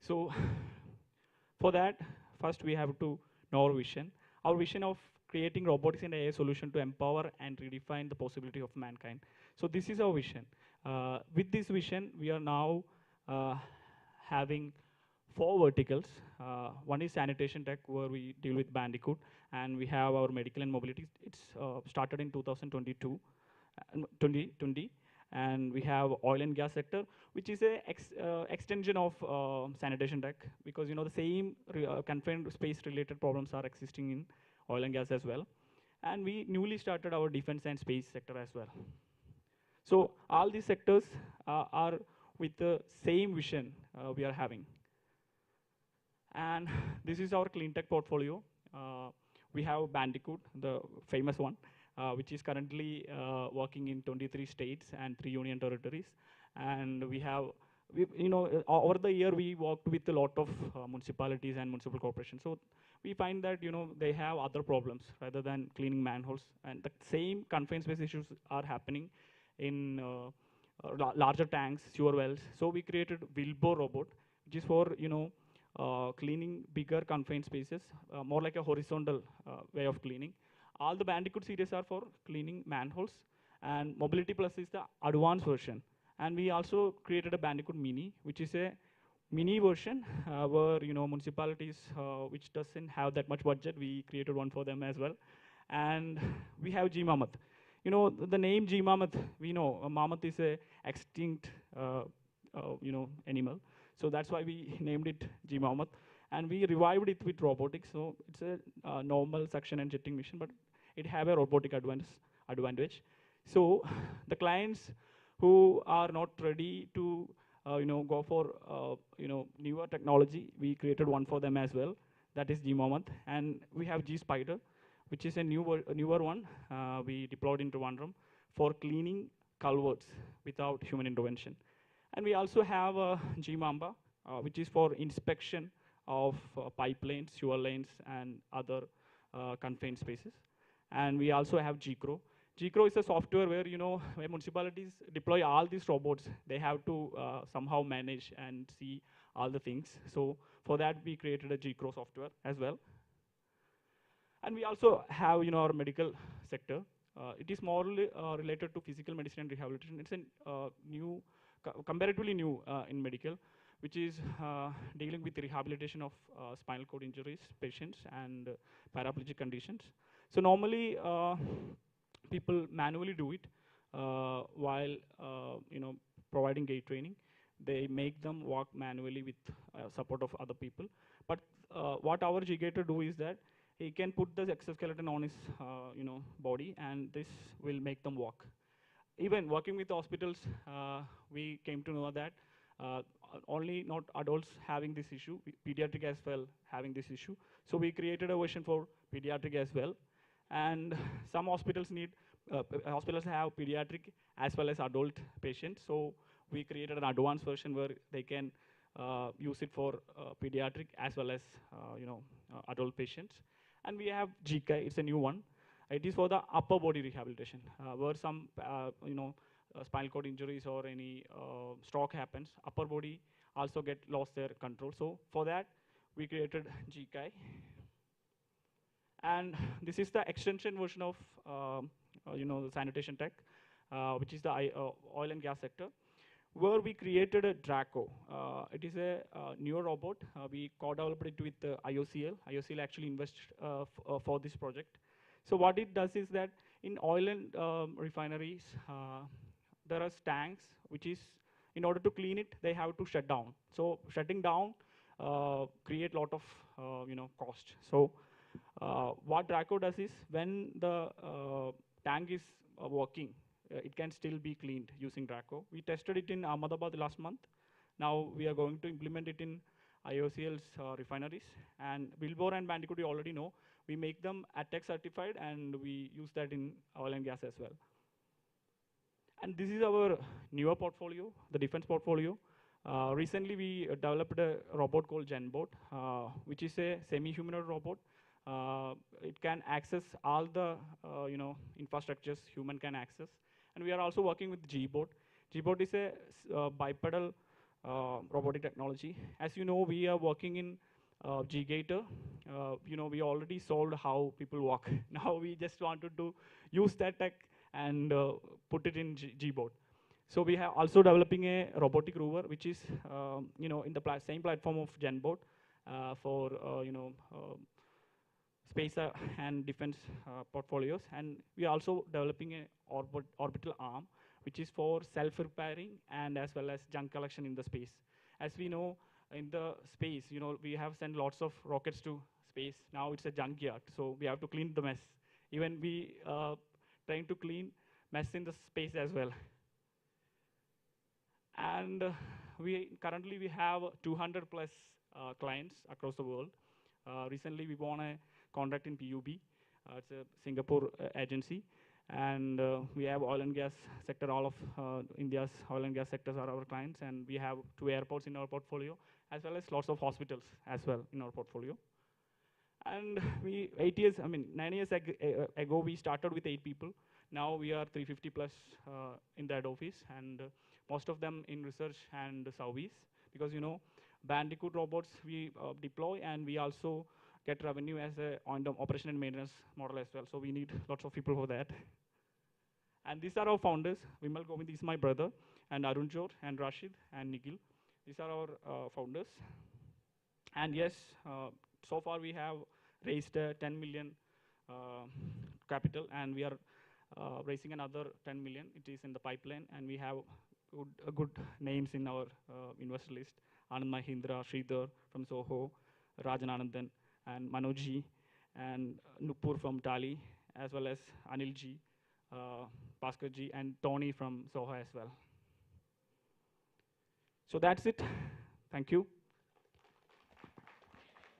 So for that, first we have to know our vision. Our vision of creating robotics and AI solution to empower and redefine the possibility of mankind. So this is our vision. With this vision, we are now having 4 verticals. One is sanitation tech, where we deal with Bandicoot, and we have our medical and mobility. It's started in 2020, and we have oil and gas sector, which is a extension of sanitation tech, because the same confined space related problems are existing in oil and gas as well. And we newly started our defense and space sector as well. So all these sectors are with the same vision we are having. And this is our clean tech portfolio. We have Bandicoot, the famous one, which is currently working in 23 states and 3 union territories. And we have, over the year, we worked with a lot of municipalities and municipal corporations. So we find that, they have other problems rather than cleaning manholes. And the same confined space issues are happening in larger tanks, sewer wells. So we created Wilbur robot, which is for, cleaning bigger confined spaces, more like a horizontal way of cleaning. All the Bandicoot series are for cleaning manholes, and Mobility Plus is the advanced version. And we also created a Bandicoot Mini, which is a mini version where municipalities which doesn't have that much budget, we created one for them as well. And we have G Mammoth. The name G Mammoth, we know mammoth is a extinct animal, so that's why we named it G Mammoth. And we revived it with robotics. So it's a normal suction and jetting machine, but it have a robotic advantage. So the clients who are not ready to go for newer technology, we created one for them as well. That is G Mammoth. And we have G Spider, which is a newer one. We deployed into one room for cleaning culverts without human intervention. And we also have G Mamba, which is for inspection of pipelines, sewer lanes, and other confined spaces. And we also have G-Crow. G-Crow is a software where, where municipalities deploy all these robots, they have to somehow manage and see all the things. So for that, we created a G-Crow software as well. And we also have, our medical sector. It is more related to physical medicine and rehabilitation. It's a comparatively new in medical, which is dealing with the rehabilitation of spinal cord injuries patients and paraplegic conditions. So normally, people manually do it while providing gait training. They make them walk manually with support of other people. But what our G-Gator do is that he can put the exoskeleton on his body, and this will make them walk. Even working with hospitals, we came to know that only not adults having this issue, pediatric as well having this issue. So we created a version for pediatric as well. And some hospitals hospitals have pediatric as well as adult patients. So we created an advanced version where they can use it for pediatric as well as adult patients. And we have GK, it's a new one. It is for the upper body rehabilitation, where some spinal cord injuries or any stroke happens, upper body also lost their control. So for that, we created GK. And this is the extension version of the sanitation tech, which is the oil and gas sector, where we created a Draco. It is a newer robot. We co-developed it with IOCL. IOCL actually invested for this project. So what it does is that in oil and refineries, there are tanks, which is, in order to clean it, they have to shut down. So shutting down create a lot of cost. So what Draco does is, when the tank is working, it can still be cleaned using Draco. We tested it in Ahmedabad last month. Now we are going to implement it in IOCL's refineries. And Wilbur and Bandicoot, you already know, we make them ATEX certified, and we use that in oil and gas as well. And this is our newer portfolio, the defense portfolio. Recently, we developed a robot called GenBot, which is a semi-humanoid robot. It can access all the infrastructures human can access. And we are also working with G-Bot. G-Bot is a bipedal robotic technology. As you know, we are working in G-Gator. We already solved how people walk. Now we just wanted to use that tech and put it in G-Bot. So we have also developing a robotic rover, which is in the same platform of GenBot for space and defense portfolios. And we are also developing an orbital arm, which is for self-repairing and as well as junk collection in the space. As we know, in the space, we have sent lots of rockets to space. Now it's a junkyard, so we have to clean the mess. Even we trying to clean mess in the space as well. And currently we have 200 plus clients across the world. Recently we won a contract in PUB. It's a Singapore agency. And we have oil and gas sector. All of India's oil and gas sectors are our clients. And we have 2 airports in our portfolio, as well as lots of hospitals as well in our portfolio. And 9 years ago, we started with 8 people. Now we are 350 plus in that office, and most of them in research and service. Because Bandicoot robots we deploy, and we also get revenue as a operation and maintenance model as well. So we need lots of people for that. And these are our founders. Vimal Govind is my brother, and Arun Jor, and Rashid, and Nikhil. These are our founders. And yes, so far we have raised 10 million capital, and we are raising another 10 million. It is in the pipeline, and we have good names in our investor list. Anand Mahindra, Sridhar from Soho, Rajan Anandan, and Manojji, and Nupur from Tali, as well as Anilji, Bhaskarji, and Tony from Soho as well. So that's it. Thank you.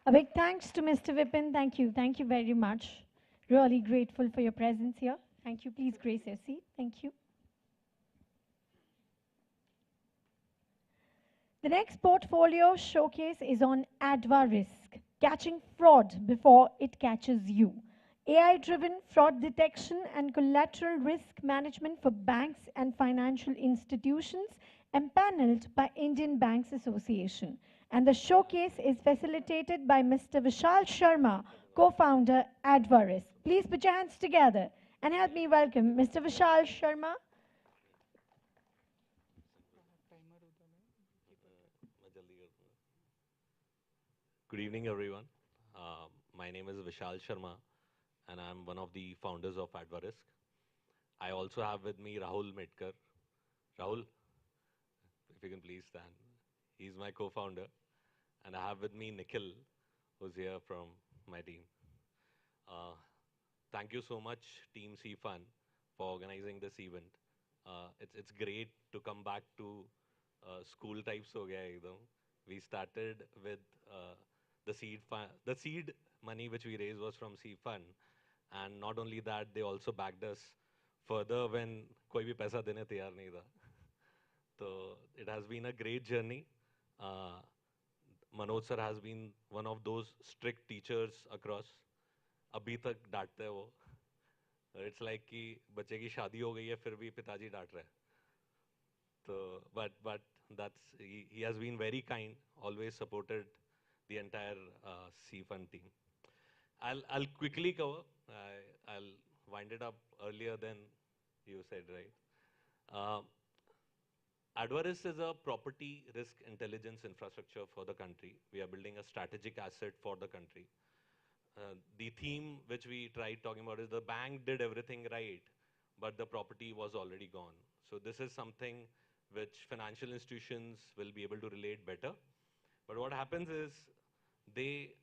A big thanks to Mr. Vipin. Thank you. Thank you very much. Really grateful for your presence here. Thank you. Please grace your seat. Thank you. The next portfolio showcase is on Adva Risk, catching fraud before it catches you. AI-driven fraud detection and collateral risk management for banks and financial institutions, empaneled by Indian Banks Association. And the showcase is facilitated by Mr. Vishal Sharma, co-founder Adva Risk. Please put your hands together and help me welcome Mr. Vishal Sharma. Good evening, everyone. My name is Vishal Sharma, and I'm one of the founders of Adva Risk. I also have with me Rahul Medkar. Rahul, if you can please stand. He's my co-founder. And I have with me Nikhil, who's here from my team. Thank you so much, Team Seafund, for organizing this event. It's great to come back to school types ho gaya ekdam. We started with the seed money which we raised was from Seafund, and not only that, they also backed us further when koi bhi paisa dene tayar nahi tha. So it has been a great journey. Manoj sir has been one of those strict teachers across. Abhi tak डांटते हैं वो. It's like कि बच्चे की शादी हो गई है फिर भी पिताजी डांट रहे हैं. So, but he has been very kind, always supported the entire Seafund team. I'll quickly cover. I'll wind it up earlier than you said, right? Advaris is a property risk intelligence infrastructure for the country. We are building a strategic asset for the country. The theme which we tried talking about is the bank did everything right, but the property was already gone. So this is something which financial institutions will be able to relate better. But what happens is they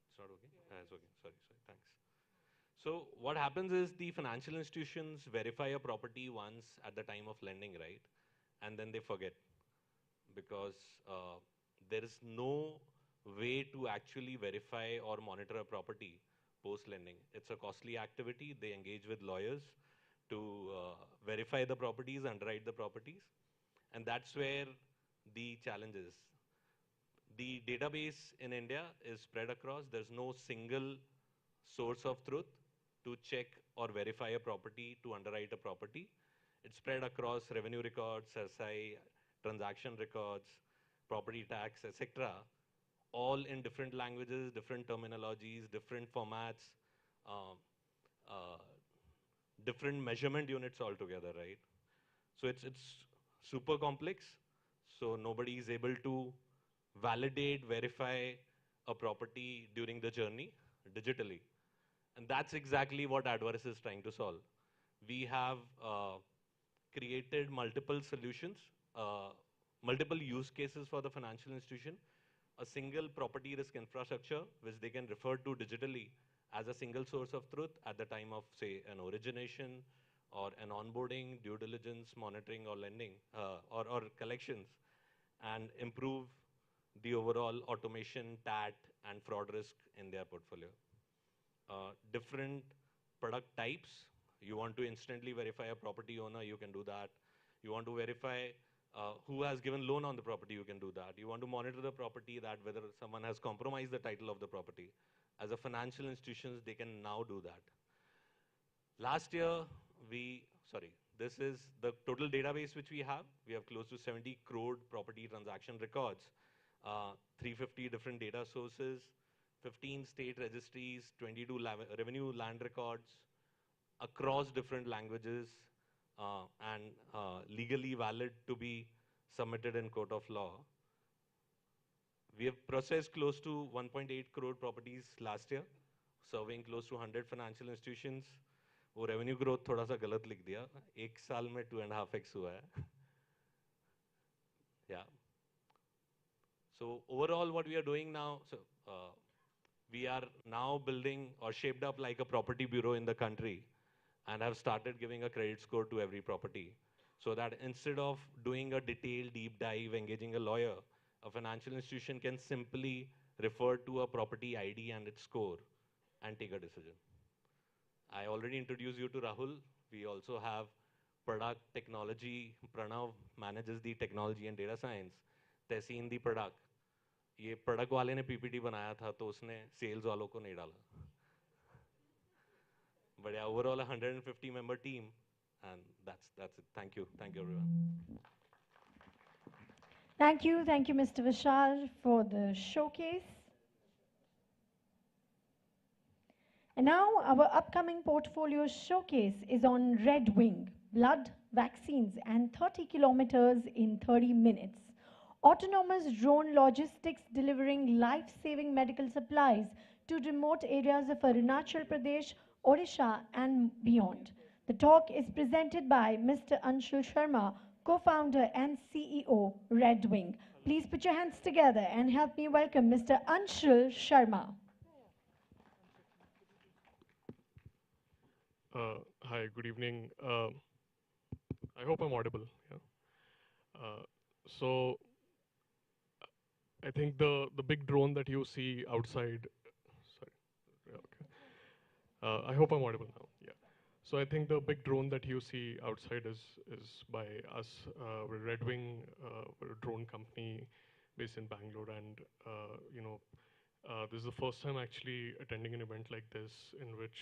It's not okay? It's okay. Sorry, thanks. So what happens is the financial institutions verify a property once at the time of lending, right? And then they forget because there is no way to actually verify or monitor a property post-lending. It's a costly activity. They engage with lawyers to verify the properties, underwrite the properties. And that's where the challenge is. The database in India is spread across. There's no single source of truth to check or verify a property, to underwrite a property. It's spread across revenue records, SI, transaction records, property tax, etc. All in different languages, different terminologies, different formats, different measurement units altogether, right? So it's super complex. So nobody is able to validate, verify a property during the journey digitally. And that's exactly what Advaris is trying to solve. We have created multiple solutions, multiple use cases for the financial institution, a single property risk infrastructure, which they can refer to digitally as a single source of truth at the time of, say, an origination or an onboarding, due diligence, monitoring, or lending, or collections, and improve the overall automation, TAT, and fraud risk in their portfolio. Different product types. You want to instantly verify a property owner, you can do that. You want to verify who has given loan on the property, you can do that. You want to monitor the property, that whether someone has compromised the title of the property. As a financial institutions, they can now do that. Last year, This is the total database which we have. We have close to 70 crore property transaction records, 350 different data sources, 15 state registries, 22 revenue land records across different languages, and legally valid to be submitted in court of law. We have processed close to 1.8 crore properties last year, serving close to 100 financial institutions. वो revenue growth थोड़ा सा गलत लिख दिया. एक साल में 2.5x हुआ है. Yeah. So overall, what we are doing now, we are now building or shaped up like a property bureau in the country, and have started giving a credit score to every property, so that instead of doing a detailed deep dive, engaging a lawyer, a financial institution can simply refer to a property ID and its score and take a decision. I already introduced you to Rahul. We also have product technology. Pranav manages the technology and data science. Tehseen the product. ये product वाले ने PPT बनाया था तो उसने sales वालों को नहीं डाला. But yeah, overall 150 member team, and that's it. Thank you everyone. Thank you, Mr. Vishal, for the showcase. And now our upcoming portfolio showcase is on Red Wing, blood, vaccines, and 30 kilometers in 30 minutes. Autonomous drone logistics delivering life-saving medical supplies to remote areas of Arunachal Pradesh, Odisha, and beyond. The talk is presented by Mr. Anshul Sharma, co-founder and CEO, Red Wing. Please put your hands together and help me welcome Mr. Anshul Sharma. Hi, good evening. I hope I'm audible. Yeah. So I think the big drone that you see outside. Sorry. Yeah, okay. I hope I'm audible now. Yeah. So I think the big drone that you see outside is by us. We're Red Wing, we're a drone company based in Bangalore, and this is the first time actually attending an event like this in which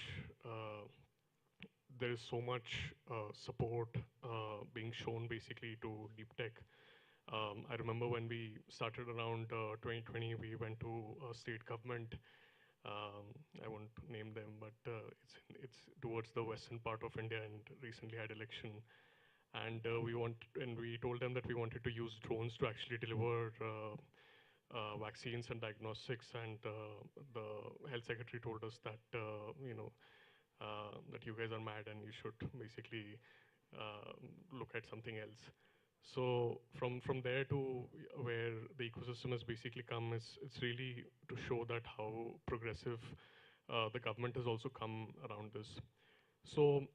there is so much support being shown basically to deep tech. I remember when we started around 2020, we went to a state government. I won't name them, but it's towards the western part of India, and recently had election. And we told them that we wanted to use drones to actually deliver vaccines and diagnostics. And the health secretary told us that that you guys are mad and you should basically look at something else. So from there to where the ecosystem has basically come, it's really to show that how progressive the government has also come around this. So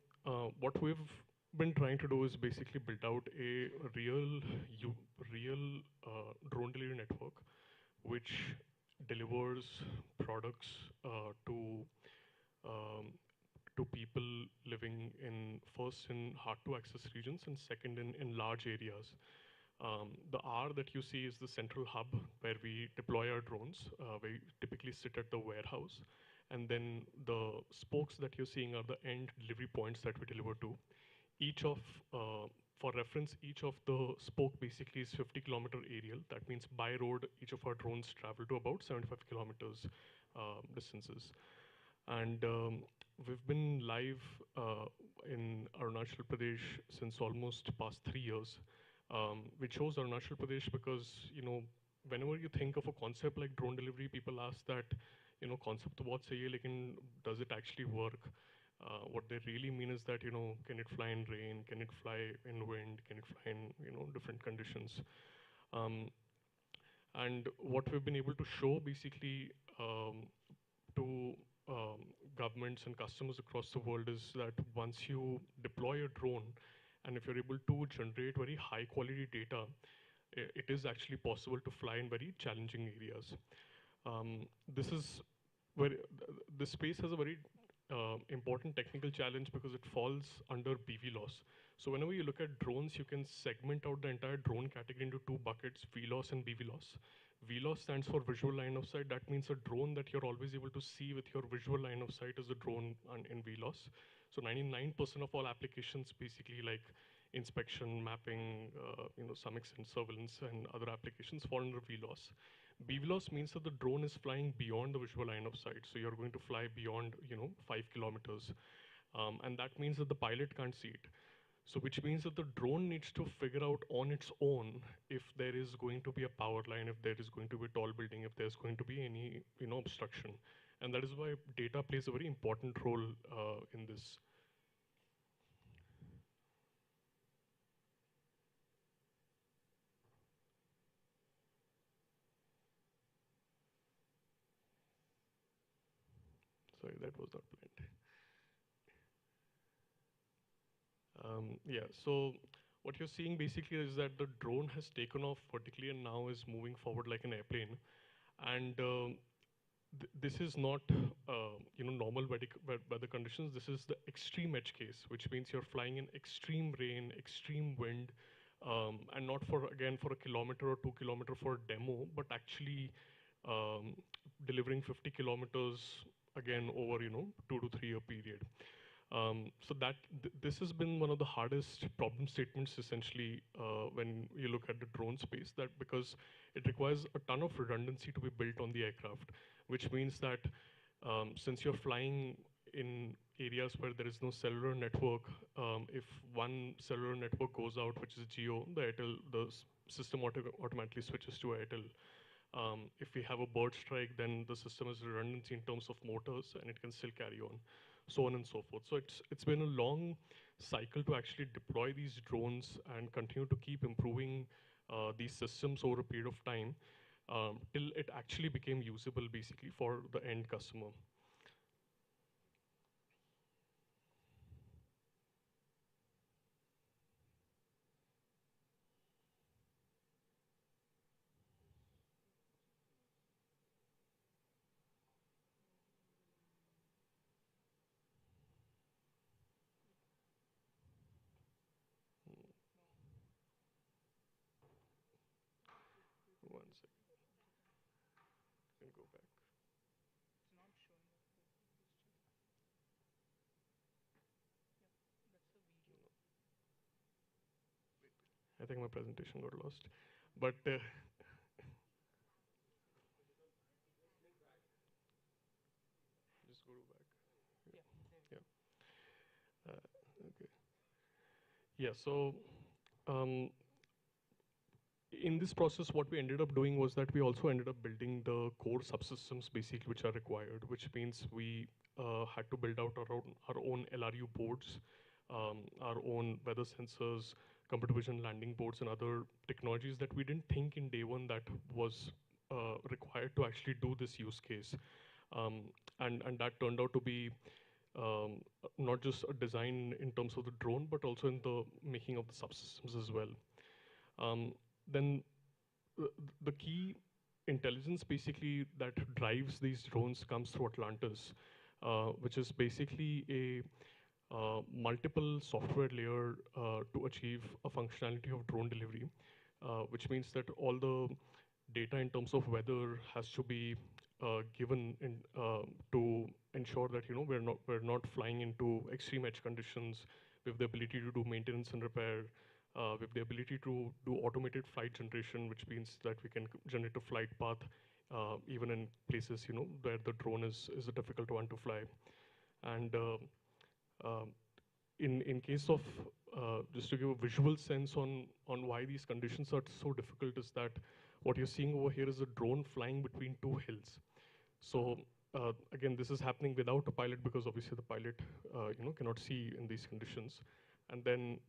what we've been trying to do is basically build out a real drone delivery network, which delivers products to people living first in hard-to-access regions, and second in large areas. The R that you see is the central hub where we deploy our drones. We typically sit at the warehouse, and then the spokes that you're seeing are the end delivery points that we deliver to. For reference, each of the spoke basically is 50-kilometer aerial. That means by road, each of our drones travel to about 75 kilometers distances. And we've been live in Arunachal Pradesh since almost past 3 years. We chose Arunachal Pradesh because, whenever you think of a concept like drone delivery, people ask that, concept to what say, does it actually work? What they really mean is that, can it fly in rain? Can it fly in wind? Can it fly in, different conditions? And what we've been able to show basically to governments and customers across the world is that once you deploy a drone, and if you're able to generate very high quality data, it is actually possible to fly in very challenging areas. This space has a very important technical challenge because it falls under BVLOS. So whenever you look at drones, you can segment out the entire drone category into 2 buckets, VLOS and BVLOS. VLOS stands for visual line of sight. That means a drone that you're always able to see with your visual line of sight is a drone in VLOS. So 99% of all applications basically like inspection, mapping, some extent surveillance and other applications fall under VLOS. BVLOS means that the drone is flying beyond the visual line of sight. So you're going to fly beyond, 5 kilometers. And that means that the pilot can't see it. So which means that the drone needs to figure out on its own if there is going to be a power line, if there is going to be a tall building, if there's going to be any, obstruction. And that is why data plays a very important role in this. Sorry, that was not planned. Yeah, so what you're seeing basically is that the drone has taken off vertically and now is moving forward like an airplane. And this is not, normal weather conditions. This is the extreme edge case, which means you're flying in extreme rain, extreme wind, and not for a kilometer or 2 kilometer for a demo, but actually delivering 50 kilometers again over 2 to 3 year period. So this has been one of the hardest problem statements essentially when you look at the drone space, that because it requires a ton of redundancy to be built on the aircraft, which means that since you're flying in areas where there is no cellular network, if one cellular network goes out, which is Geo, the system automatically switches to Airtel. If we have a bird strike, then the system is redundancy in terms of motors, and it can still carry on, so on and so forth. So it's been a long cycle to actually deploy these drones and continue to keep improving these systems over a period of time till it actually became usable basically for the end customer. One second. Can go back. I think my presentation got lost, but just go to back. Yeah. Okay. Yeah. So. In this process, what we ended up doing was that we also ended up building the core subsystems basically which are required, which means we had to build out our own LRU boards, our own weather sensors, computer vision landing boards, and other technologies that we didn't think in day one that was required to actually do this use case. And that turned out to be not just a design in terms of the drone, but also in the making of the subsystems as well. Then the key intelligence basically that drives these drones comes through Atlantis, which is basically a multiple software layer to achieve a functionality of drone delivery, which means that all the data in terms of weather has to be given to ensure that we're not flying into extreme edge conditions, with the ability to do maintenance and repair, with the ability to do automated flight generation, which means that we can generate a flight path even in places where the drone is a difficult one to fly. And in case of just to give a visual sense on why these conditions are so difficult, is that what you're seeing over here is a drone flying between two hills. So again, this is happening without a pilot, because obviously the pilot cannot see in these conditions. And then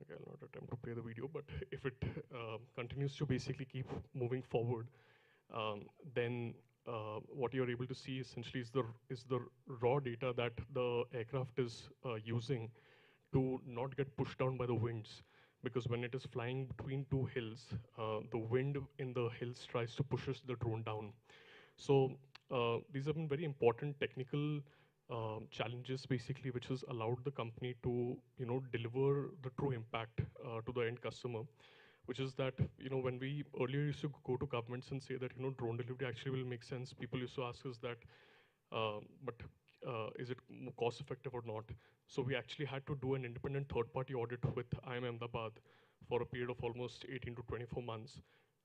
okay, I'll not attempt to play the video, but if it continues to basically keep moving forward, then what you're able to see essentially is the raw data that the aircraft is using to not get pushed down by the winds. Because when it is flying between two hills, the wind in the hills tries to push the drone down. So these have been very important technical challenges basically, which has allowed the company to deliver the true impact to the end customer, which is that when we earlier used to go to governments and say that drone delivery actually will make sense, people used to ask us that but is it cost effective or not? So we actually had to do an independent third-party audit with IIM Ahmedabad for a period of almost 18 to 24 months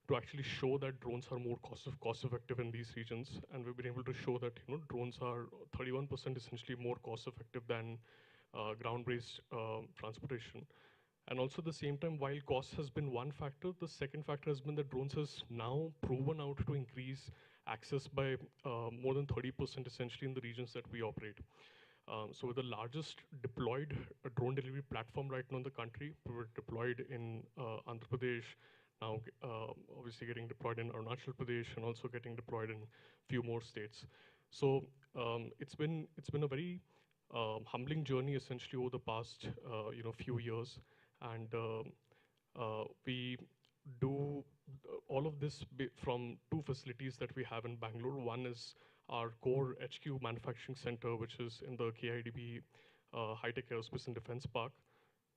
to actually show that drones are more cost effective in these regions. And we've been able to show that drones are 31% essentially more cost effective than ground-based transportation. And also at the same time, while cost has been one factor, the second factor has been that drones has now proven out to increase access by more than 30% essentially in the regions that we operate. So we're the largest deployed drone delivery platform right now in the country. We're deployed in Andhra Pradesh, now obviously getting deployed in Arunachal Pradesh and also getting deployed in a few more states. So it's been a very humbling journey essentially over the past few years. And we do all of this from two facilities that we have in Bangalore. One is our core HQ manufacturing center, which is in the KIDB High-Tech Aerospace and Defense Park.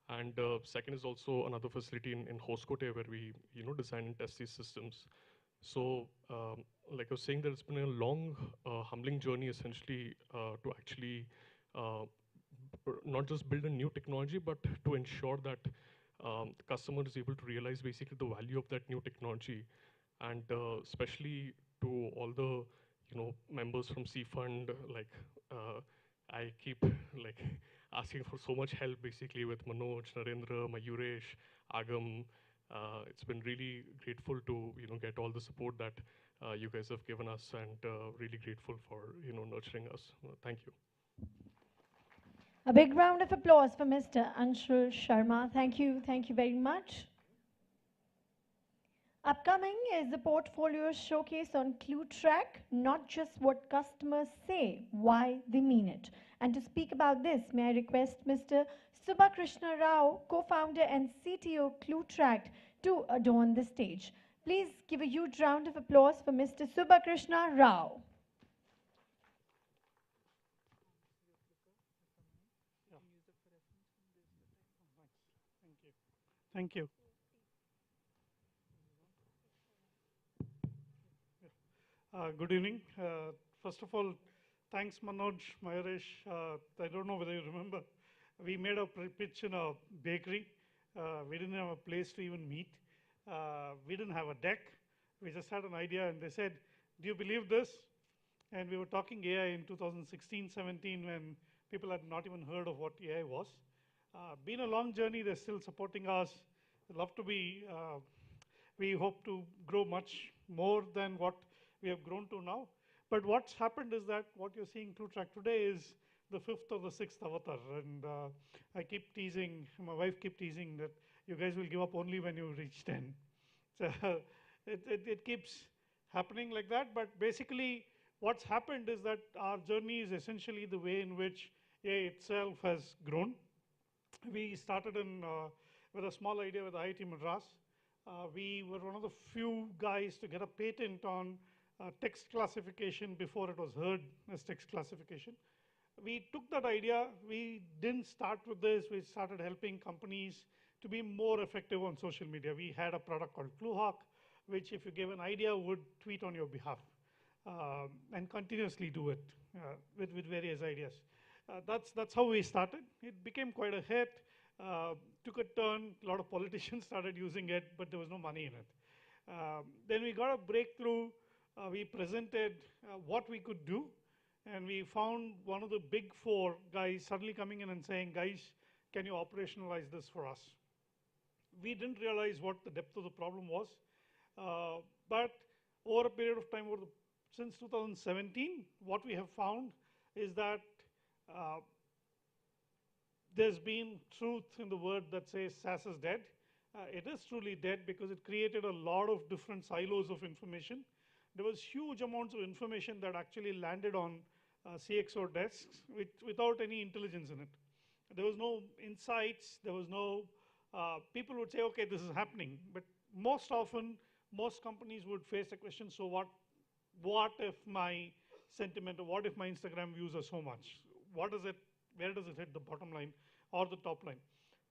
And second is also another facility in Hoskote where we design and test these systems. So like I was saying, that it's been a long, humbling journey essentially to actually not just build a new technology, but to ensure that the customer is able to realize basically the value of that new technology. And especially to all the members from Seafund, like I keep asking for so much help basically with Manoj, Narendra, Mayuresh, Agam. It's been really grateful to get all the support that you guys have given us, and really grateful for nurturing us. Thank you. A big round of applause for Mr. Anshul Sharma. Thank you very much. Upcoming is the portfolio showcase on ClueTrack, not just what customers say, why they mean it. And to speak about this, may I request Mr. Subhakrishna Rao, co-founder and CTO ClueTrack, to adorn the stage. Please give a huge round of applause for Mr. Subhakrishna Rao. Thank you. Good evening. First of all, thanks Manoj, Mayuresh. I don't know whether you remember, we made a pitch in a bakery. We didn't have a place to even meet. We didn't have a deck. We just had an idea, and they said, do you believe this? And we were talking AI in 2016-17 when people had not even heard of what AI was. Been a long journey. They're still supporting us. I'd love to be, we hope to grow much more than what we have grown to now. But what's happened is that what you're seeing ClueTrack today is the 5th or the 6th avatar. And I keep teasing, my wife keep teasing that you guys will give up only when you reach 10. So it keeps happening like that. But basically, what's happened is that our journey is essentially the way in which AI itself has grown. We started with a small idea with IIT Madras. We were one of the few guys to get a patent on text classification before it was heard as text classification. We took that idea. We didn't start with this. We started helping companies to be more effective on social media. We had a product called ClueHawk, which if you gave an idea would tweet on your behalf and continuously do it with various ideas. That's how we started. It became quite a hit, took a turn. A lot of politicians started using it, but there was no money in it. Then we got a breakthrough. We presented what we could do, and we found one of the big four guys suddenly coming in and saying, guys, can you operationalize this for us? We didn't realize what the depth of the problem was, but over a period of time, since 2017, what we have found is that there's been truth in the word that says SaaS is dead. It is truly dead because it created a lot of different silos of information. There was huge amounts of information that actually landed on CXO desks without any intelligence in it. There was no insights. There was no, people would say, okay, this is happening. But most often, most companies would face the question, so what if my sentiment, or what if my Instagram views are so much? Where does it hit the bottom line or the top line?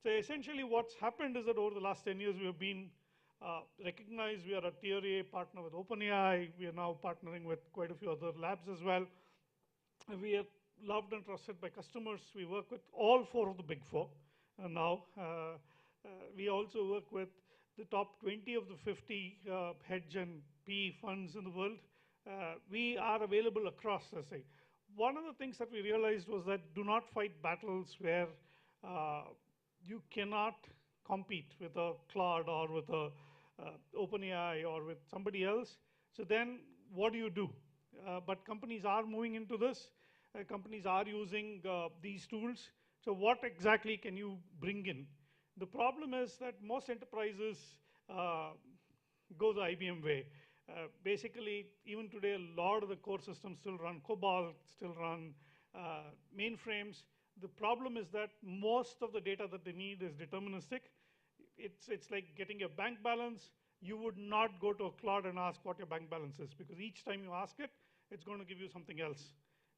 So essentially what's happened is that over the last 10 years, we have been recognized. We are a tier A partner with OpenAI. We are now partnering with quite a few other labs as well. loved and trusted by customers. We work with all 4 of the big 4 now. We also work with the top 20 of the 50 hedge and PE funds in the world. We are available across, I say. One of the things that we realized was that do not fight battles where you cannot compete with a Claude or with a OpenAI or with somebody else. So then what do? But companies are moving into this. Companies are using these tools. So what exactly can you bring in? The problem is that most enterprises go the IBM way. Basically, even today, a lot of the core systems still run COBOL, still run mainframes. The problem is that most of the data that they need is deterministic. It's like getting a bank balance. You would not go to a Claude and ask what your bank balance is, because each time you ask it, it's going to give you something else.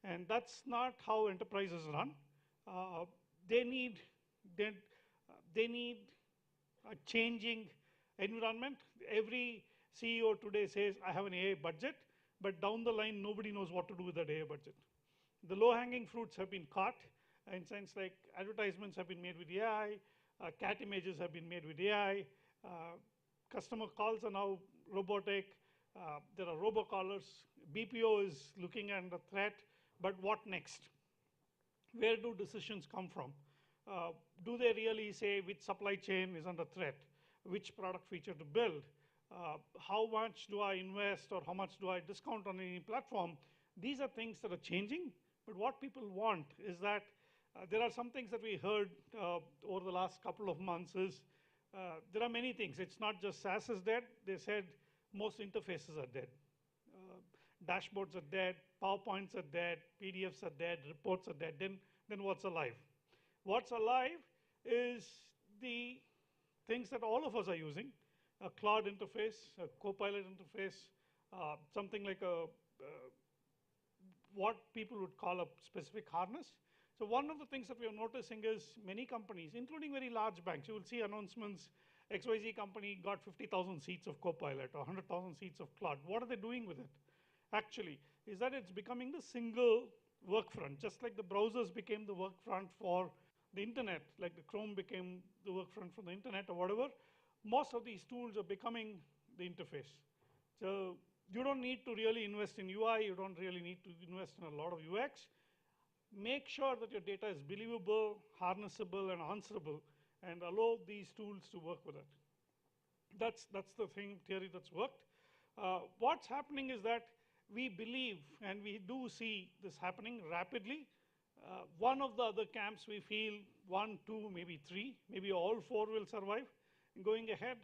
And that's not how enterprises run. They need a changing environment. Every CEO today says, I have an AI budget, but down the line, nobody knows what to do with that AI budget. The low-hanging fruits have been caught, in sense like advertisements have been made with AI, cat images have been made with AI, customer calls are now robotic, there are robocallers, BPO is looking at the threat, but what next? Where do decisions come from? Do they really say which supply chain is under threat? Which product feature to build? How much do I invest or how much do I discount on any platform? These are things that are changing, but what people want is that there are some things that we heard over the last couple of months is there are many things. It's not just SaaS is dead. They said most interfaces are dead. Dashboards are dead, PowerPoints are dead, PDFs are dead, reports are dead. Then what's alive? What's alive is the things that all of us are using, a Claude interface, a Copilot interface, something like what people would call a specific harness. So one of the things that we are noticing is many companies, including very large banks, you will see announcements, XYZ company got 50,000 seats of Copilot or 100,000 seats of Claude. What are they doing with it? Actually, is that it's becoming the single work front, just like the browsers became the work front for the internet, like the Chrome became the work front for the internet or whatever. Most of these tools are becoming the interface. So you don't need to really invest in UI, you don't really need to invest in a lot of UX. Make sure that your data is believable, harnessable, and answerable, and allow these tools to work with it. That's the theory that's worked. What's happening is that we believe, and we do see this happening rapidly. One of the other camps, we feel 1, 2, maybe 3, maybe all 4 will survive going ahead.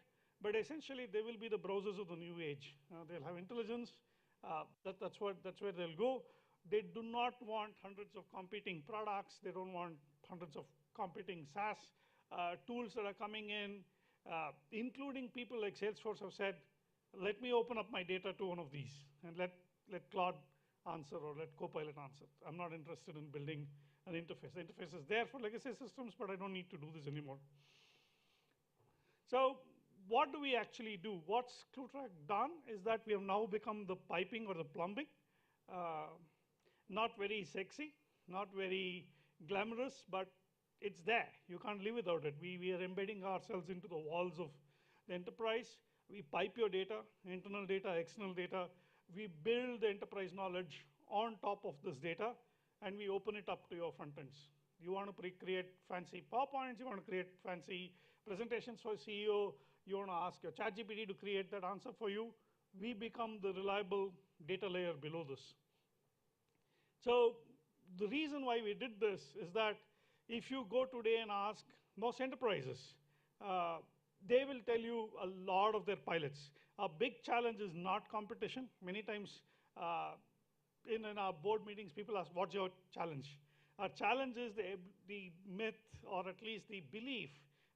But essentially, they will be the browsers of the new age. They'll have intelligence. That's where they'll go. They do not want hundreds of competing products. They don't want hundreds of competing SaaS tools that are coming in, including people like Salesforce have said, let me open up my data to one of these and let Claude answer or let Copilot answer. I'm not interested in building an interface. The interface is there for legacy systems, but I don't need to do this anymore. So what do we actually do? What's ClueTrack done is that we have now become the piping or the plumbing. Not very sexy, not very glamorous, but it's there. You can't live without it. We are embedding ourselves into the walls of the enterprise. We pipe your data, internal data, external data. We build the enterprise knowledge on top of this data, and we open it up to your front ends. You want to create fancy PowerPoints, you want to create fancy presentations for CEO, you want to ask your ChatGPT to create that answer for you. We become the reliable data layer below this. So the reason why we did this is that if you go today and ask most enterprises, they will tell you a lot of their pilots. A big challenge is not competition. Many times in our board meetings, people ask, what's your challenge? Our challenge is the myth, or at least the belief,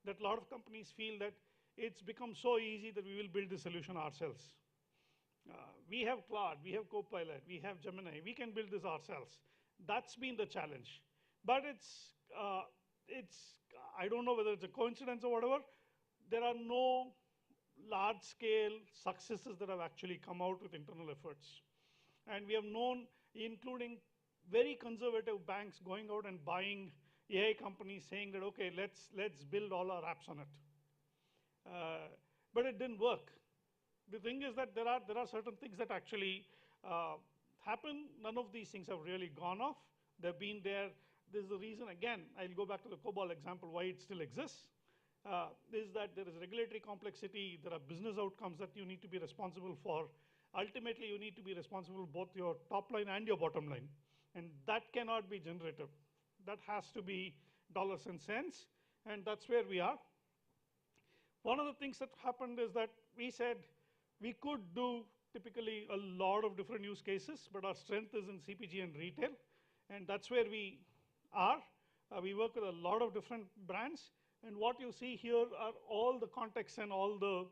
that a lot of companies feel that it's become so easy that we will build the solution ourselves. We have Claude, we have Copilot, we have Gemini, we can build this ourselves. That's been the challenge. But I don't know whether it's a coincidence or whatever, there are no large-scale successes that have actually come out with internal efforts. And we have known, including very conservative banks going out and buying AI companies saying that, okay, let's build all our apps on it. But it didn't work. The thing is that there are certain things that actually happen. None of these things have really gone off. They've been there. There's a reason, again, I'll go back to the COBOL example, why it still exists. Is that there is regulatory complexity, there are business outcomes that you need to be responsible for. Ultimately, you need to be responsible both your top line and your bottom line. And that cannot be generative. That has to be dollars and cents, and that's where we are. One of the things that happened is that we said we could do typically a lot of different use cases, but our strength is in CPG and retail, and that's where we are. We work with a lot of different brands, and what you see here are all the contexts and all the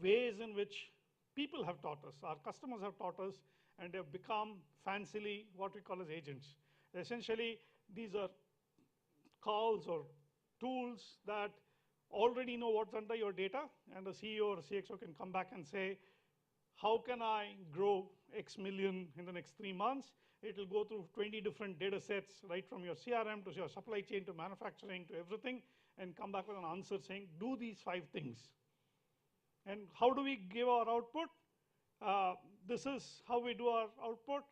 ways in which people have taught us, our customers have taught us, and have become fancily what we call as agents. Essentially, these are calls or tools that already know what's under your data, and the CEO or CXO can come back and say, how can I grow X million in the next 3 months? It will go through 20 different data sets, right from your CRM to your supply chain to manufacturing to everything, and come back with an answer saying, do these 5 things. And how do we give our output? This is how we do our output.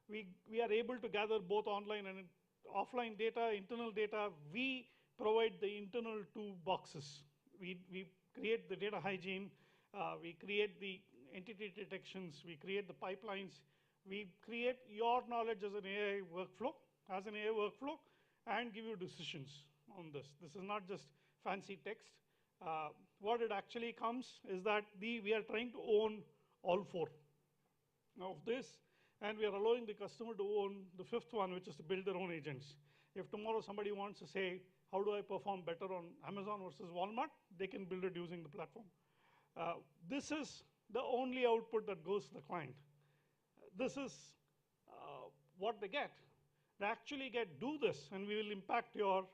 We are able to gather both online and offline data, internal data. We provide the internal 2 boxes. We create the data hygiene, we create the entity detections, we create the pipelines, we create your knowledge as an AI workflow, and give you decisions on this. This is not just fancy text. What it actually comes is that we are trying to own all 4 of this, and we are allowing the customer to own the 5th one, which is to build their own agents. If tomorrow somebody wants to say, how do I perform better on Amazon versus Walmart, they can build it using the platform. This is the only output that goes to the client. This is what they get. They actually get, do this, and we will impact your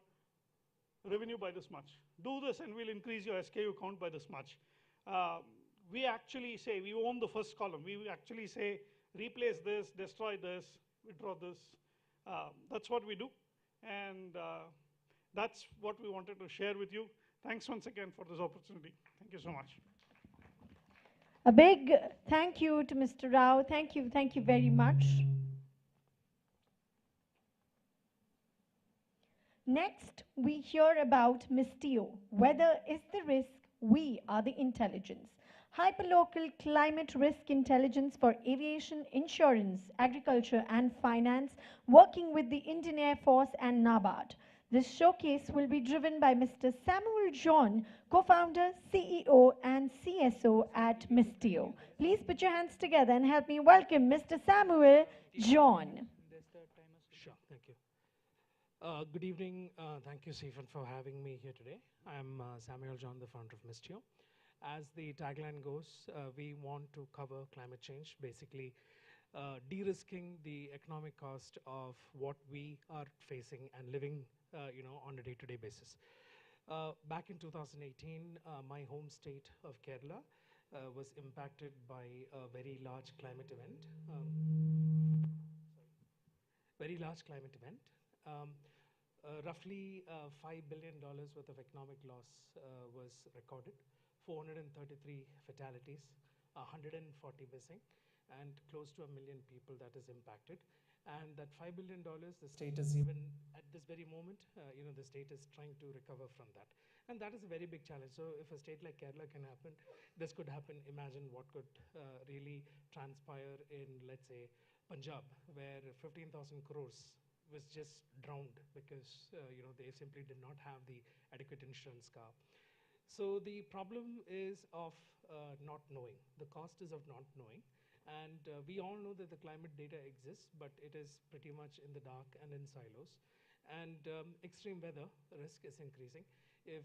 revenue by this much. Do this, and we'll increase your SKU count by this much. We actually say, we own the first column. We actually say, replace this, destroy this, withdraw this. That's what we do. And that's what we wanted to share with you. Thanks once again for this opportunity. Thank you so much. A big thank you to Mr. Rao. Thank you very much. Next, we hear about Mistio. Weather is the risk, we are the intelligence. Hyperlocal climate risk intelligence for aviation, insurance, agriculture, and finance, working with the Indian Air Force and NABARD. This showcase will be driven by Mr. Samuel John, co-founder, CEO, and CSO at Mistio. Please put your hands together and help me welcome Mr. Samuel John. Sure, thank you. Good evening. Thank you, Seafund, for having me here today. I'm Samuel John, the founder of Mistio. As the tagline goes, we want to cover climate change, basically de-risking the economic cost of what we are facing and living on a day-to-day basis. Back in 2018, my home state of Kerala was impacted by a very large climate event. Roughly $5 billion worth of economic loss was recorded, 433 fatalities, 140 missing, and close to 1 million people that is impacted. And that $5 billion, the state is even at this very moment, the state is trying to recover from that. And that is a very big challenge. So if a state like Kerala can happen, this could happen. Imagine what could really transpire in, let's say, Punjab, where 15,000 crores was just drowned because they simply did not have the adequate insurance cover. So the problem is of not knowing. The cost is of not knowing. And we all know that the climate data exists, but it is pretty much in the dark and in silos. And extreme weather risk is increasing. If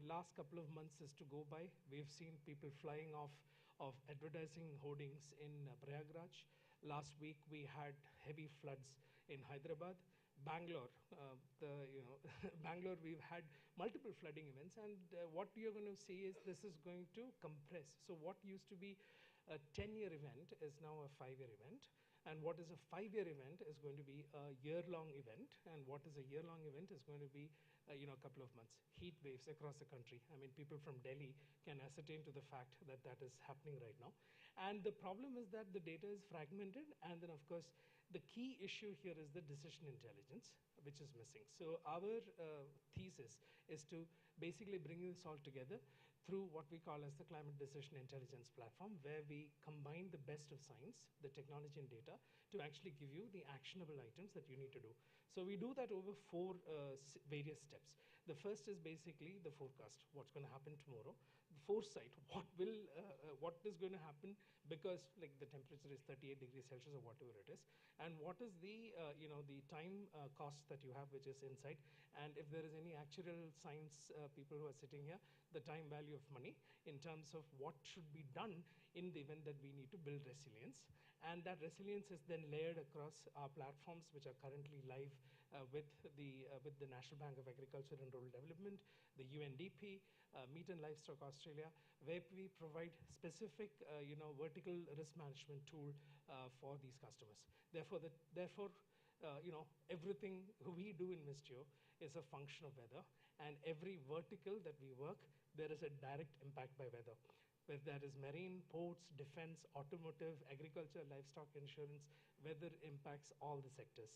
last couple of months is to go by, we've seen people flying off of advertising hoardings in Prayagraj. Last week we had heavy floods in Hyderabad. Bangalore, Bangalore, we've had multiple flooding events, and what you're going to see is this is going to compress. So what used to be a 10-year event is now a 5-year event. And what is a 5-year event is going to be a year-long event, and what is a year-long event is going to be a couple of months. Heat waves across the country. I mean, people from Delhi can ascertain to the fact that that is happening right now. And the problem is that the data is fragmented, and then of course, the key issue here is the decision intelligence, which is missing. So our thesis is to basically bring this all together through what we call as the Climate Decision Intelligence Platform, where we combine the best of science, the technology and data, to actually give you the actionable items that you need to do. So we do that over 4 various steps. The first is basically the forecast, what's going to happen tomorrow. The foresight, what is going to happen because like the temperature is 38 degrees Celsius or whatever it is, and what is the the time cost that you have, which is inside, and if there is any actual science people who are sitting here, the time value of money in terms of what should be done in the event that we need to build resilience. And that resilience is then layered across our platforms, which are currently live with the National Bank of Agriculture and Rural Development, the UNDP, Meat and Livestock Australia, where we provide specific vertical risk management tool for these customers. Therefore, everything we do in Mistio is a function of weather, and every vertical that we work, there is a direct impact by weather. Whether that is marine, ports, defense, automotive, agriculture, livestock insurance, weather impacts all the sectors.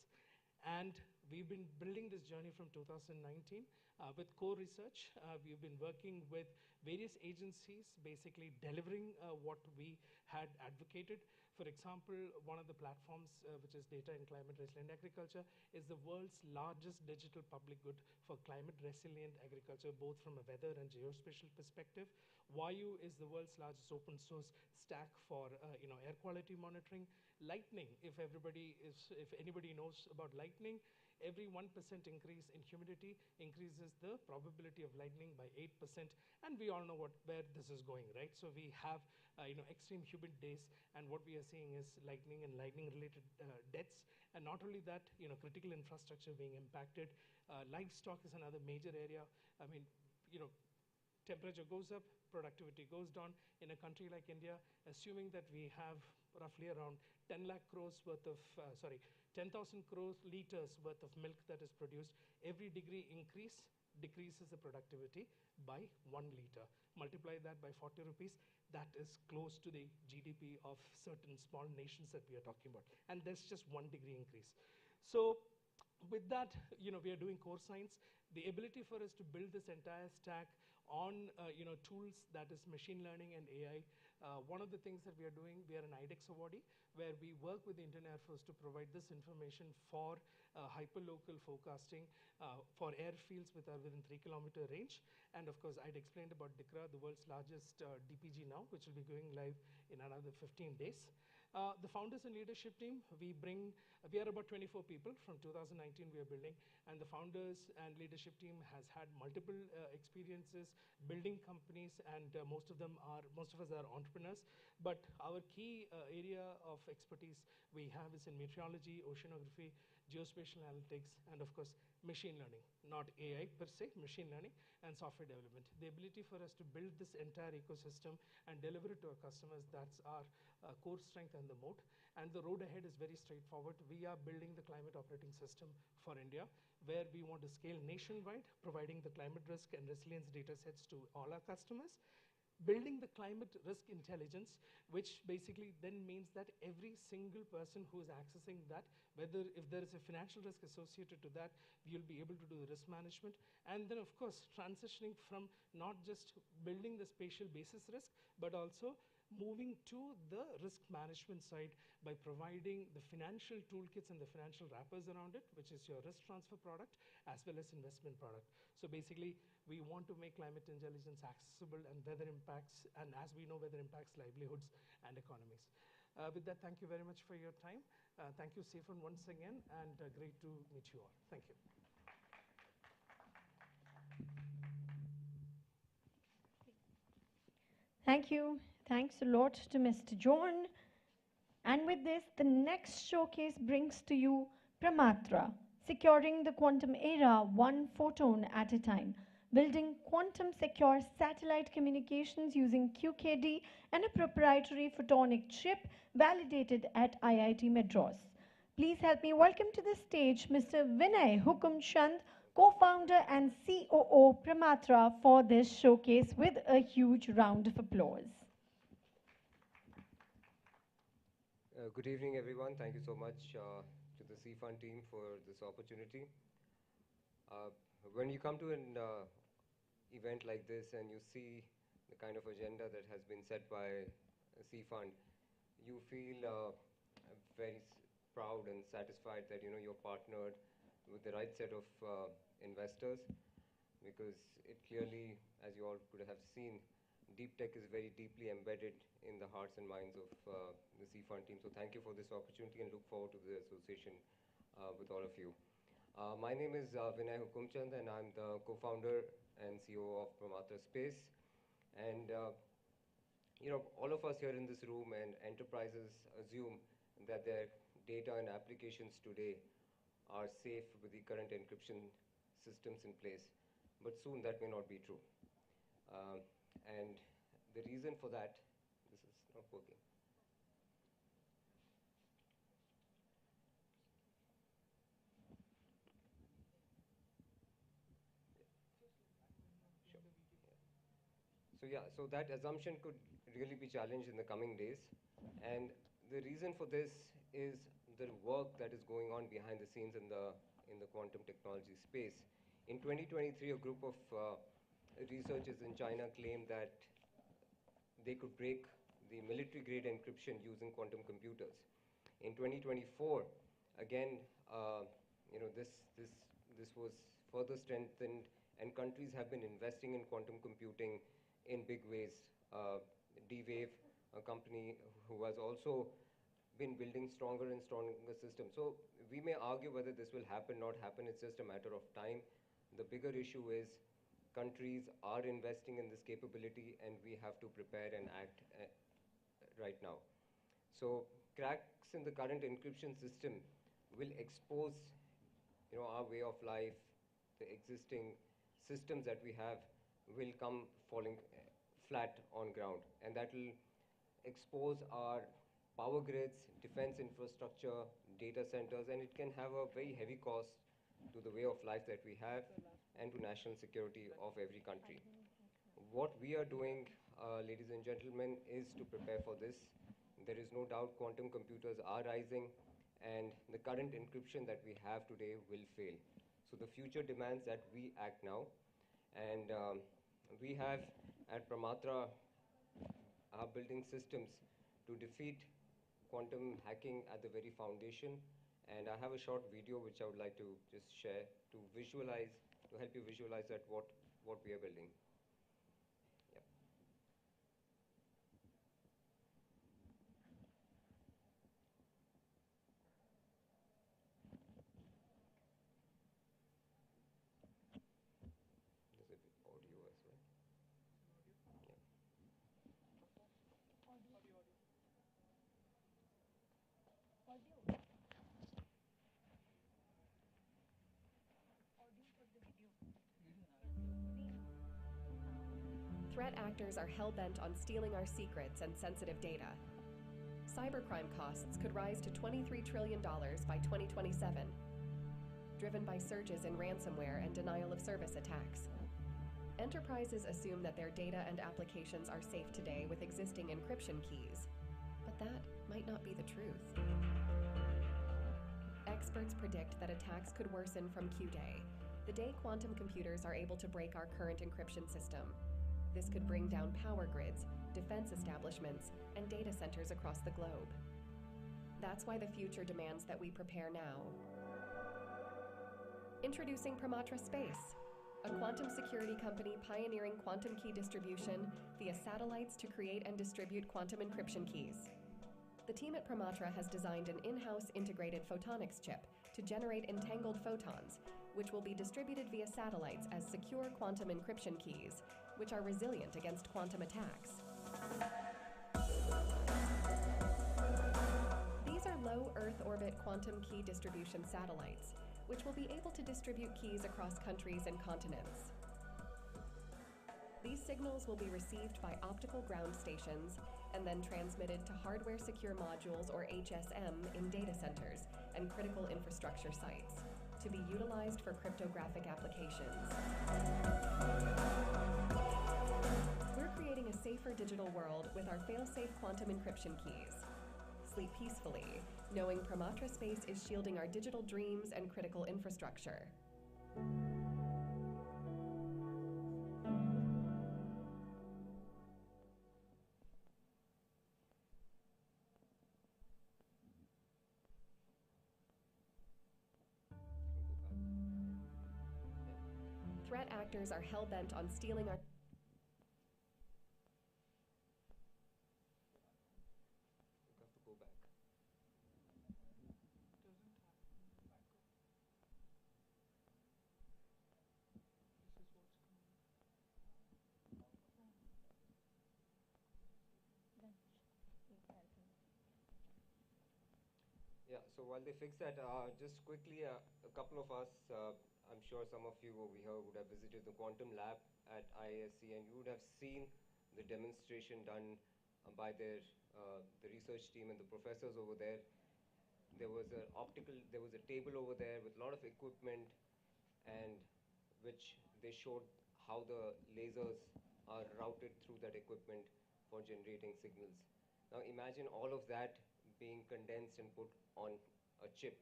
And we've been building this journey from 2019 with core research. We've been working with various agencies, basically delivering what we had advocated. For example, one of the platforms, which is Data in Climate Resilient Agriculture, is the world's largest digital public good for climate resilient agriculture, both from a weather and geospatial perspective. Vayu is the world's largest open source stack for air quality monitoring. Lightning, if anybody knows about lightning, every 1% increase in humidity increases the probability of lightning by 8%, and we all know where this is going, right? So we have extreme humid days, and what we are seeing is lightning and lightning-related deaths, and not only that, critical infrastructure being impacted. Livestock is another major area. I mean, temperature goes up, productivity goes down. In a country like India, assuming that we have roughly around 10,000 crore liters worth of milk that is produced, every degree increase decreases the productivity by 1 liter. Multiply that by 40 rupees, that is close to the GDP of certain small nations that we are talking about. And that's just 1 degree increase. So with that, we are doing core science. The ability for us to build this entire stack on tools that is machine learning and AI. One of the things that we are doing, we are an IDEX awardee, where we work with the Indian Air Force to provide this information for hyperlocal forecasting for airfields within 3-kilometer range. And of course, I'd explained about DICRA, the world's largest DPG now, which will be going live in another 15 days. The founders and leadership team, we are about 24 people. From 2019 we are building, and the founders and leadership team has had multiple experiences building companies, and most of us are entrepreneurs. But our key area of expertise we have is in meteorology, oceanography, geospatial analytics, and of course machine learning, not AI per se, machine learning and software development. The ability for us to build this entire ecosystem and deliver it to our customers, that's our core strength and the moat. And the road ahead is very straightforward. We are building the climate operating system for India, where we want to scale nationwide, providing the climate risk and resilience data sets to all our customers. Building the climate risk intelligence, which basically then means that every single person who is accessing that, whether if there is a financial risk associated to that, you'll be able to do the risk management. And then of course, transitioning from not just building the spatial basis risk, but also moving to the risk management side by providing the financial toolkits and the financial wrappers around it, which is your risk transfer product as well as investment product. So basically, we want to make climate intelligence accessible, and weather impacts, and as we know, weather impacts livelihoods and economies. With that, thank you very much for your time. Thank you, Seafund, once again, and great to meet you all. Thank you. Thank you. Thanks a lot to Mr. John. And with this, the next showcase brings to you Pramatra, securing the quantum era one photon at a time. building quantum secure satellite communications using QKD and a proprietary photonic chip validated at IIT Madras. Please help me welcome to the stage Mr. Vinay Hukumchand, co-founder and COO Pramatra, for this showcase with a huge round of applause. Good evening, everyone. Thank you so much to the Seafund team for this opportunity. When you come to an event like this and you see the kind of agenda that has been set by Seafund, you feel very proud and satisfied that you're partnered with the right set of investors, because it clearly, as you all could have seen, deep tech is very deeply embedded in the hearts and minds of the Seafund team. So thank you for this opportunity and look forward to the association with all of you. My name is Vinay Hukumchand, and I'm the co-founder and CEO of Pramatra Space. And all of us here in this room and enterprises assume that their data and applications today are safe with the current encryption systems in place. But soon that may not be true. And the reason for that, this is not working. So that assumption could really be challenged in the coming days. And the reason for this is the work that is going on behind the scenes in the quantum technology space. In 2023, a group of researchers in China claimed that they could break the military-grade encryption using quantum computers. In 2024, again, this was further strengthened, and countries have been investing in quantum computing in big ways. D-Wave, a company who has also been building stronger and stronger systems. So we may argue whether this will happen, not happen. It's just a matter of time. The bigger issue is countries are investing in this capability, and we have to prepare and act right now. So cracks in the current encryption system will expose our way of life. The existing systems that we have will come falling flat on ground, and that will expose our power grids, defense infrastructure, data centers, and it can have a very heavy cost to the way of life that we have and to national security of every country. What we are doing, ladies and gentlemen, is to prepare for this. There is no doubt quantum computers are rising, and the current encryption that we have today will fail. So the future demands that we act now, and we have at Pramatra are building systems to defeat quantum hacking at the very foundation. And I have a short video which I would like to just share to visualize, to help you visualize that what we are building. Yep. There's a audio as well. Yeah. Threat actors are hell-bent on stealing our secrets and sensitive data. Cybercrime costs could rise to $23 trillion by 2027, driven by surges in ransomware and denial-of-service attacks. Enterprises assume that their data and applications are safe today with existing encryption keys, but that might not be the truth. Experts predict that attacks could worsen from Q-Day, the day quantum computers are able to break our current encryption system. This could bring down power grids, defense establishments, and data centers across the globe. That's why the future demands that we prepare now. Introducing Pramatra Space, a quantum security company pioneering quantum key distribution via satellites to create and distribute quantum encryption keys. The team at Pramatra has designed an in-house integrated photonics chip to generate entangled photons, which will be distributed via satellites as secure quantum encryption keys, which are resilient against quantum attacks. These are low Earth orbit quantum key distribution satellites, which will be able to distribute keys across countries and continents. These signals will be received by optical ground stations and then transmitted to hardware secure modules, or HSM, in data centers and critical infrastructure sites to be utilized for cryptographic applications. We're creating a safer digital world with our fail-safe quantum encryption keys. Sleep peacefully, knowing Pramatra Space is shielding our digital dreams and critical infrastructure. Threat actors are hell-bent on stealing our... Yeah, so while they fix that, just quickly, a couple of us, I'm sure some of you over here would have visited the Quantum Lab at IISc, and you would have seen the demonstration done by the research team and the professors over there. There was a table over there with a lot of equipment, and which they showed how the lasers are routed through that equipment for generating signals. Now imagine all of that being condensed and put on a chip.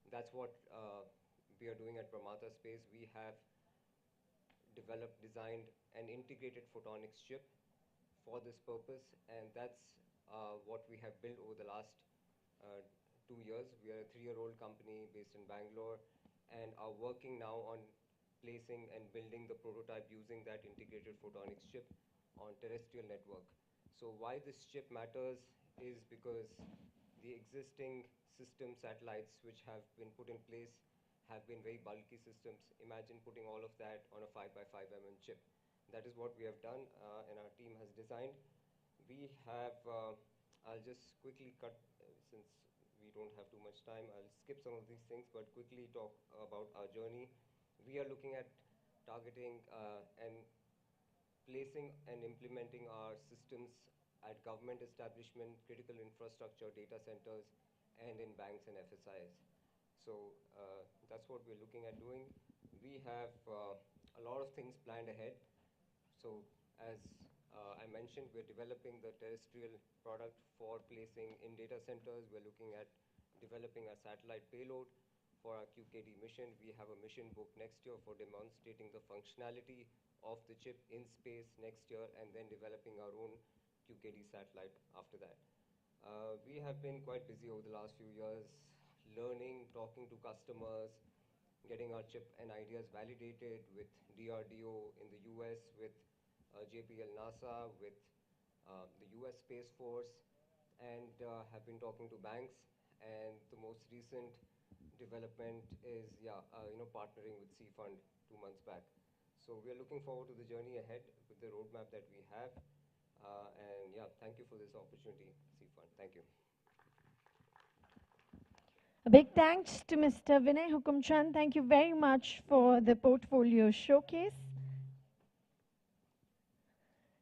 That's what we are doing at Pramatra Space. We have designed an integrated photonics chip for this purpose, and that's what we have built over the last 2 years. We are a 3-year-old company based in Bangalore and are working now on placing and building the prototype using that integrated photonics chip on terrestrial network. So why this chip matters is because the existing system satellites which have been put in place have been very bulky systems. Imagine putting all of that on a 5x5 mm chip. That is what we have done and our team has designed. We have, I'll just quickly cut, since we don't have too much time, I'll skip some of these things, but quickly talk about our journey. We are looking at targeting and placing and implementing our systems at government establishment, critical infrastructure, data centers, and in banks and FSIs. So that's what we're looking at doing. We have a lot of things planned ahead. So as I mentioned, we're developing the terrestrial product for placing in data centers. We're looking at developing a satellite payload for our QKD mission. We have a mission book next year for demonstrating the functionality of the chip in space next year, and then developing our own QKD satellite after that. We have been quite busy over the last few years, learning, talking to customers, getting our chip and ideas validated with DRDO in the US, with JPL NASA, with the US Space Force, and have been talking to banks. And the most recent development is, partnering with Seafund 2 months back. So we are looking forward to the journey ahead with the roadmap that we have. And yeah, thank you for this opportunity, Seafund. Thank you. A big thanks to Mr. Vinay Hukumchand. Thank you very much for the portfolio showcase.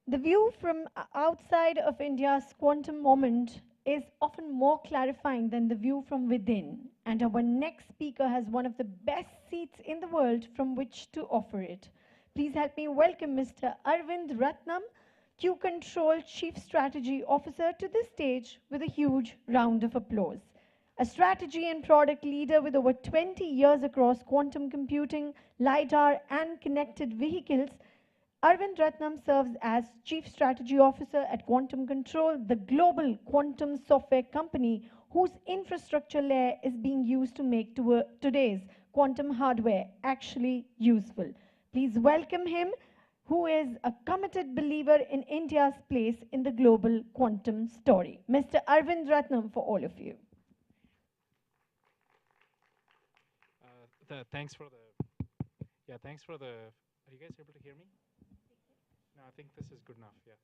The view from outside of India's quantum moment is often more clarifying than the view from within. And our next speaker has one of the best seats in the world from which to offer it. Please help me welcome Mr. Arvind Ratnam, Q Control Chief Strategy Officer, to the stage with a huge round of applause. A strategy and product leader with over 20 years across quantum computing, LiDAR, and connected vehicles, Arvind Ratnam serves as Chief Strategy Officer at Quantum Control, the global quantum software company whose infrastructure layer is being used to make today's quantum hardware actually useful. Please welcome him, who is a committed believer in India's place in the global quantum story. Mr. Arvind Ratnam for all of you. Thanks for the, are you guys able to hear me? No, I think this is good enough, yeah.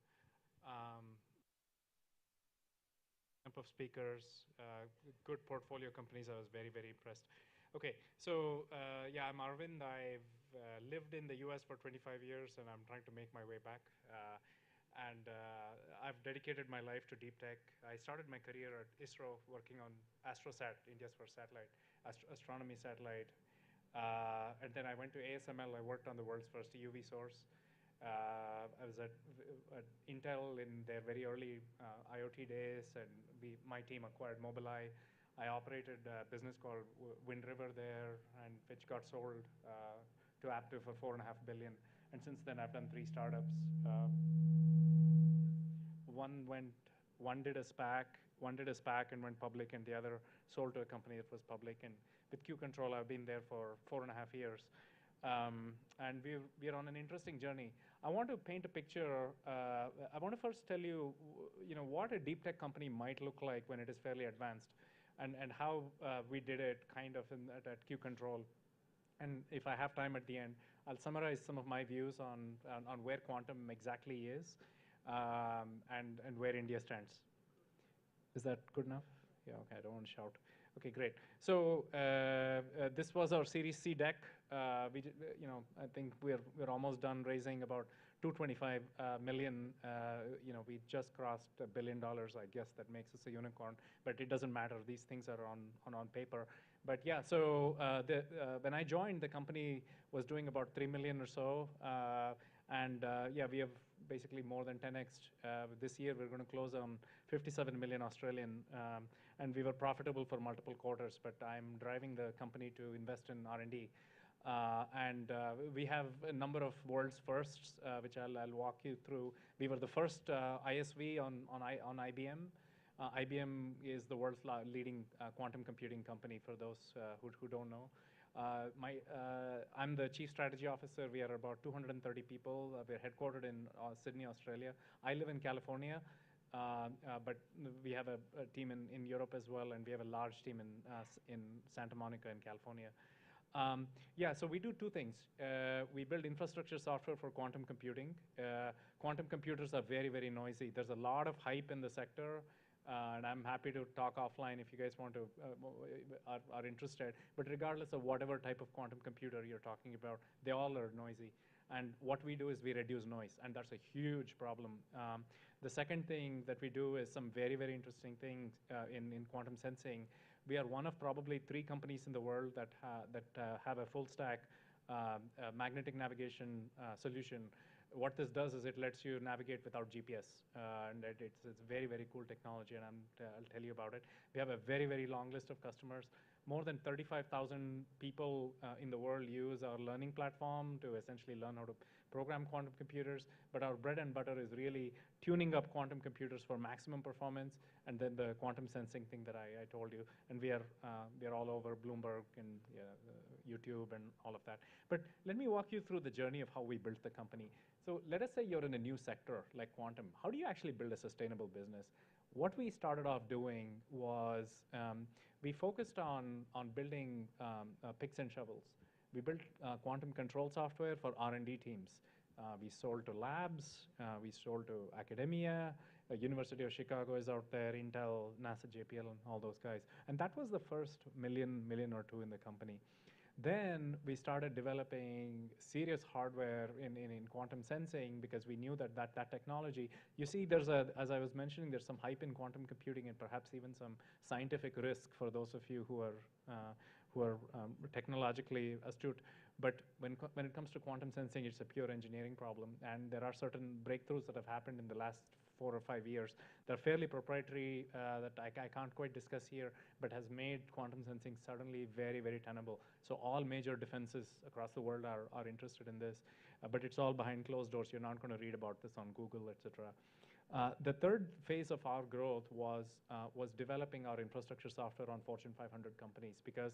Of speakers, good portfolio companies, I was very, very impressed. Okay, so yeah, I'm Arvind. I've lived in the US for 25 years, and I'm trying to make my way back. I've dedicated my life to deep tech. I started my career at ISRO working on AstroSat, India's first satellite, astronomy satellite. And then I went to ASML. I worked on the world's first UV source. I was at Intel in their very early IoT days, and my team acquired Mobileye. I operated a business called Wind River there, and which got sold to Aptiv for $4.5 billion. And since then, I've done 3 startups. One did a SPAC and went public, and the other sold to a company that was public. And with Q Control, I've been there for 4.5 years. And we're on an interesting journey. I want to paint a picture. I want to first tell you, what a deep tech company might look like when it is fairly advanced, and how we did it kind of at Q Control. And if I have time at the end, I'll summarize some of my views on where quantum exactly is, and where India stands. Is that good enough? Yeah, okay, I don't want to shout. Okay, great. So this was our Series C deck. I think we're almost done raising about 225 million. We just crossed $1 billion. I guess that makes us a unicorn, but it doesn't matter. These things are on paper. But yeah, so when I joined, the company was doing about 3 million or so. Yeah, we have basically more than 10x. This year, we're going to close on 57 million Australian. And we were profitable for multiple quarters, but I'm driving the company to invest in R&D. We have a number of world's firsts, which I'll walk you through. We were the first ISV on IBM. IBM is the world's leading quantum computing company, for those who don't know. I'm the Chief Strategy Officer. We are about 230 people. We're headquartered in Sydney, Australia. I live in California, but we have a team in Europe as well, and we have a large team in Santa Monica in California. Yeah, so we do 2 things. We build infrastructure software for quantum computing. Quantum computers are very, very noisy. There's a lot of hype in the sector. And I'm happy to talk offline if you guys want to are interested. But regardless of whatever type of quantum computer you're talking about, they all are noisy. And what we do is we reduce noise, and that's a huge problem. The second thing that we do is some very, very interesting things in quantum sensing. We are one of probably 3 companies in the world that have a full stack magnetic navigation solution. What this does is it lets you navigate without GPS, and it's very, very cool technology, and I'll tell you about it. We have a very, very long list of customers. More than 35,000 people in the world use our learning platform to essentially learn how to program quantum computers, but our bread and butter is really tuning up quantum computers for maximum performance, and then the quantum sensing thing that I told you. And we are all over Bloomberg and YouTube and all of that. But let me walk you through the journey of how we built the company. So let us say you're in a new sector like quantum. How do you actually build a sustainable business? What we started off doing was we focused on building picks and shovels. We built quantum control software for R&D teams. We sold to labs. We sold to academia. University of Chicago is out there, Intel, NASA, JPL, and all those guys. And that was the first million or two in the company. Then we started developing serious hardware in quantum sensing, because we knew that technology, you see, as I was mentioning, there's some hype in quantum computing and perhaps even some scientific risk for those of you who are technologically astute. But when it comes to quantum sensing, it's a pure engineering problem. And there are certain breakthroughs that have happened in the last 4 or 5 years. They're fairly proprietary that I can't quite discuss here, but has made quantum sensing suddenly very, very tenable. So all major defenses across the world are interested in this, but it's all behind closed doors. You're not going to read about this on Google, etc. The third phase of our growth was developing our infrastructure software on Fortune 500 companies, because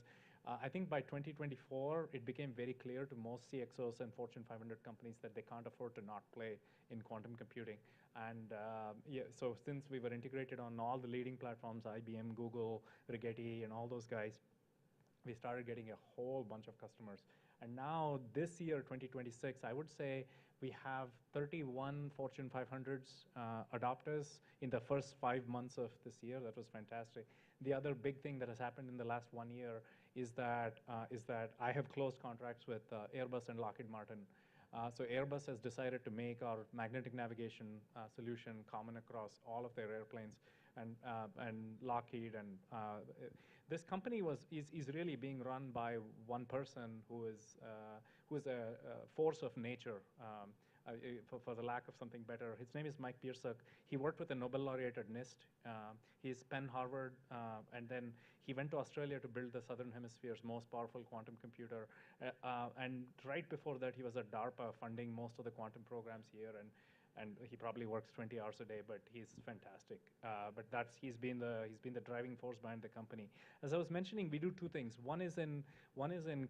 I think by 2024, it became very clear to most CXOs and Fortune 500 companies that they can't afford to not play in quantum computing. And yeah, so since we were integrated on all the leading platforms, IBM, Google, Rigetti, and all those guys, we started getting a whole bunch of customers. And now this year, 2026, I would say we have 31 Fortune 500s adopters in the first 5 months of this year. That was fantastic. The other big thing that has happened in the last 1 year is that I have closed contracts with Airbus and Lockheed Martin. So Airbus has decided to make our magnetic navigation solution common across all of their airplanes, and Lockheed and this company is really being run by one person who is a force of nature. For the lack of something better. His name is Mike Piersuk. He worked with the Nobel laureate at NIST. He's Penn Harvard, and then he went to Australia to build the Southern Hemisphere's most powerful quantum computer. And right before that, he was at DARPA funding most of the quantum programs here, and he probably works 20 hours a day, but he's fantastic. But he's been the driving force behind the company. As I was mentioning, we do two things. One is in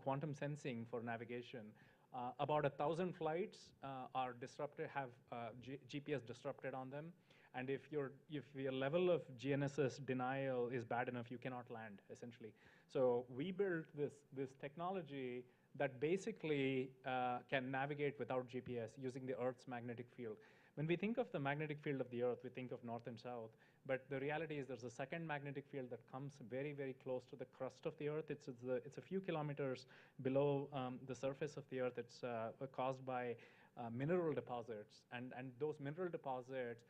quantum sensing for navigation. About 1,000 flights are disrupted, have GPS disrupted on them, and if your level of GNSS denial is bad enough, you cannot land, essentially. So we built this technology that basically can navigate without GPS using the Earth's magnetic field. When we think of the magnetic field of the Earth, we think of north and south, but the reality is there's a second magnetic field that comes very, very close to the crust of the Earth. It's a few kilometers below the surface of the Earth. It's caused by mineral deposits, and those mineral deposits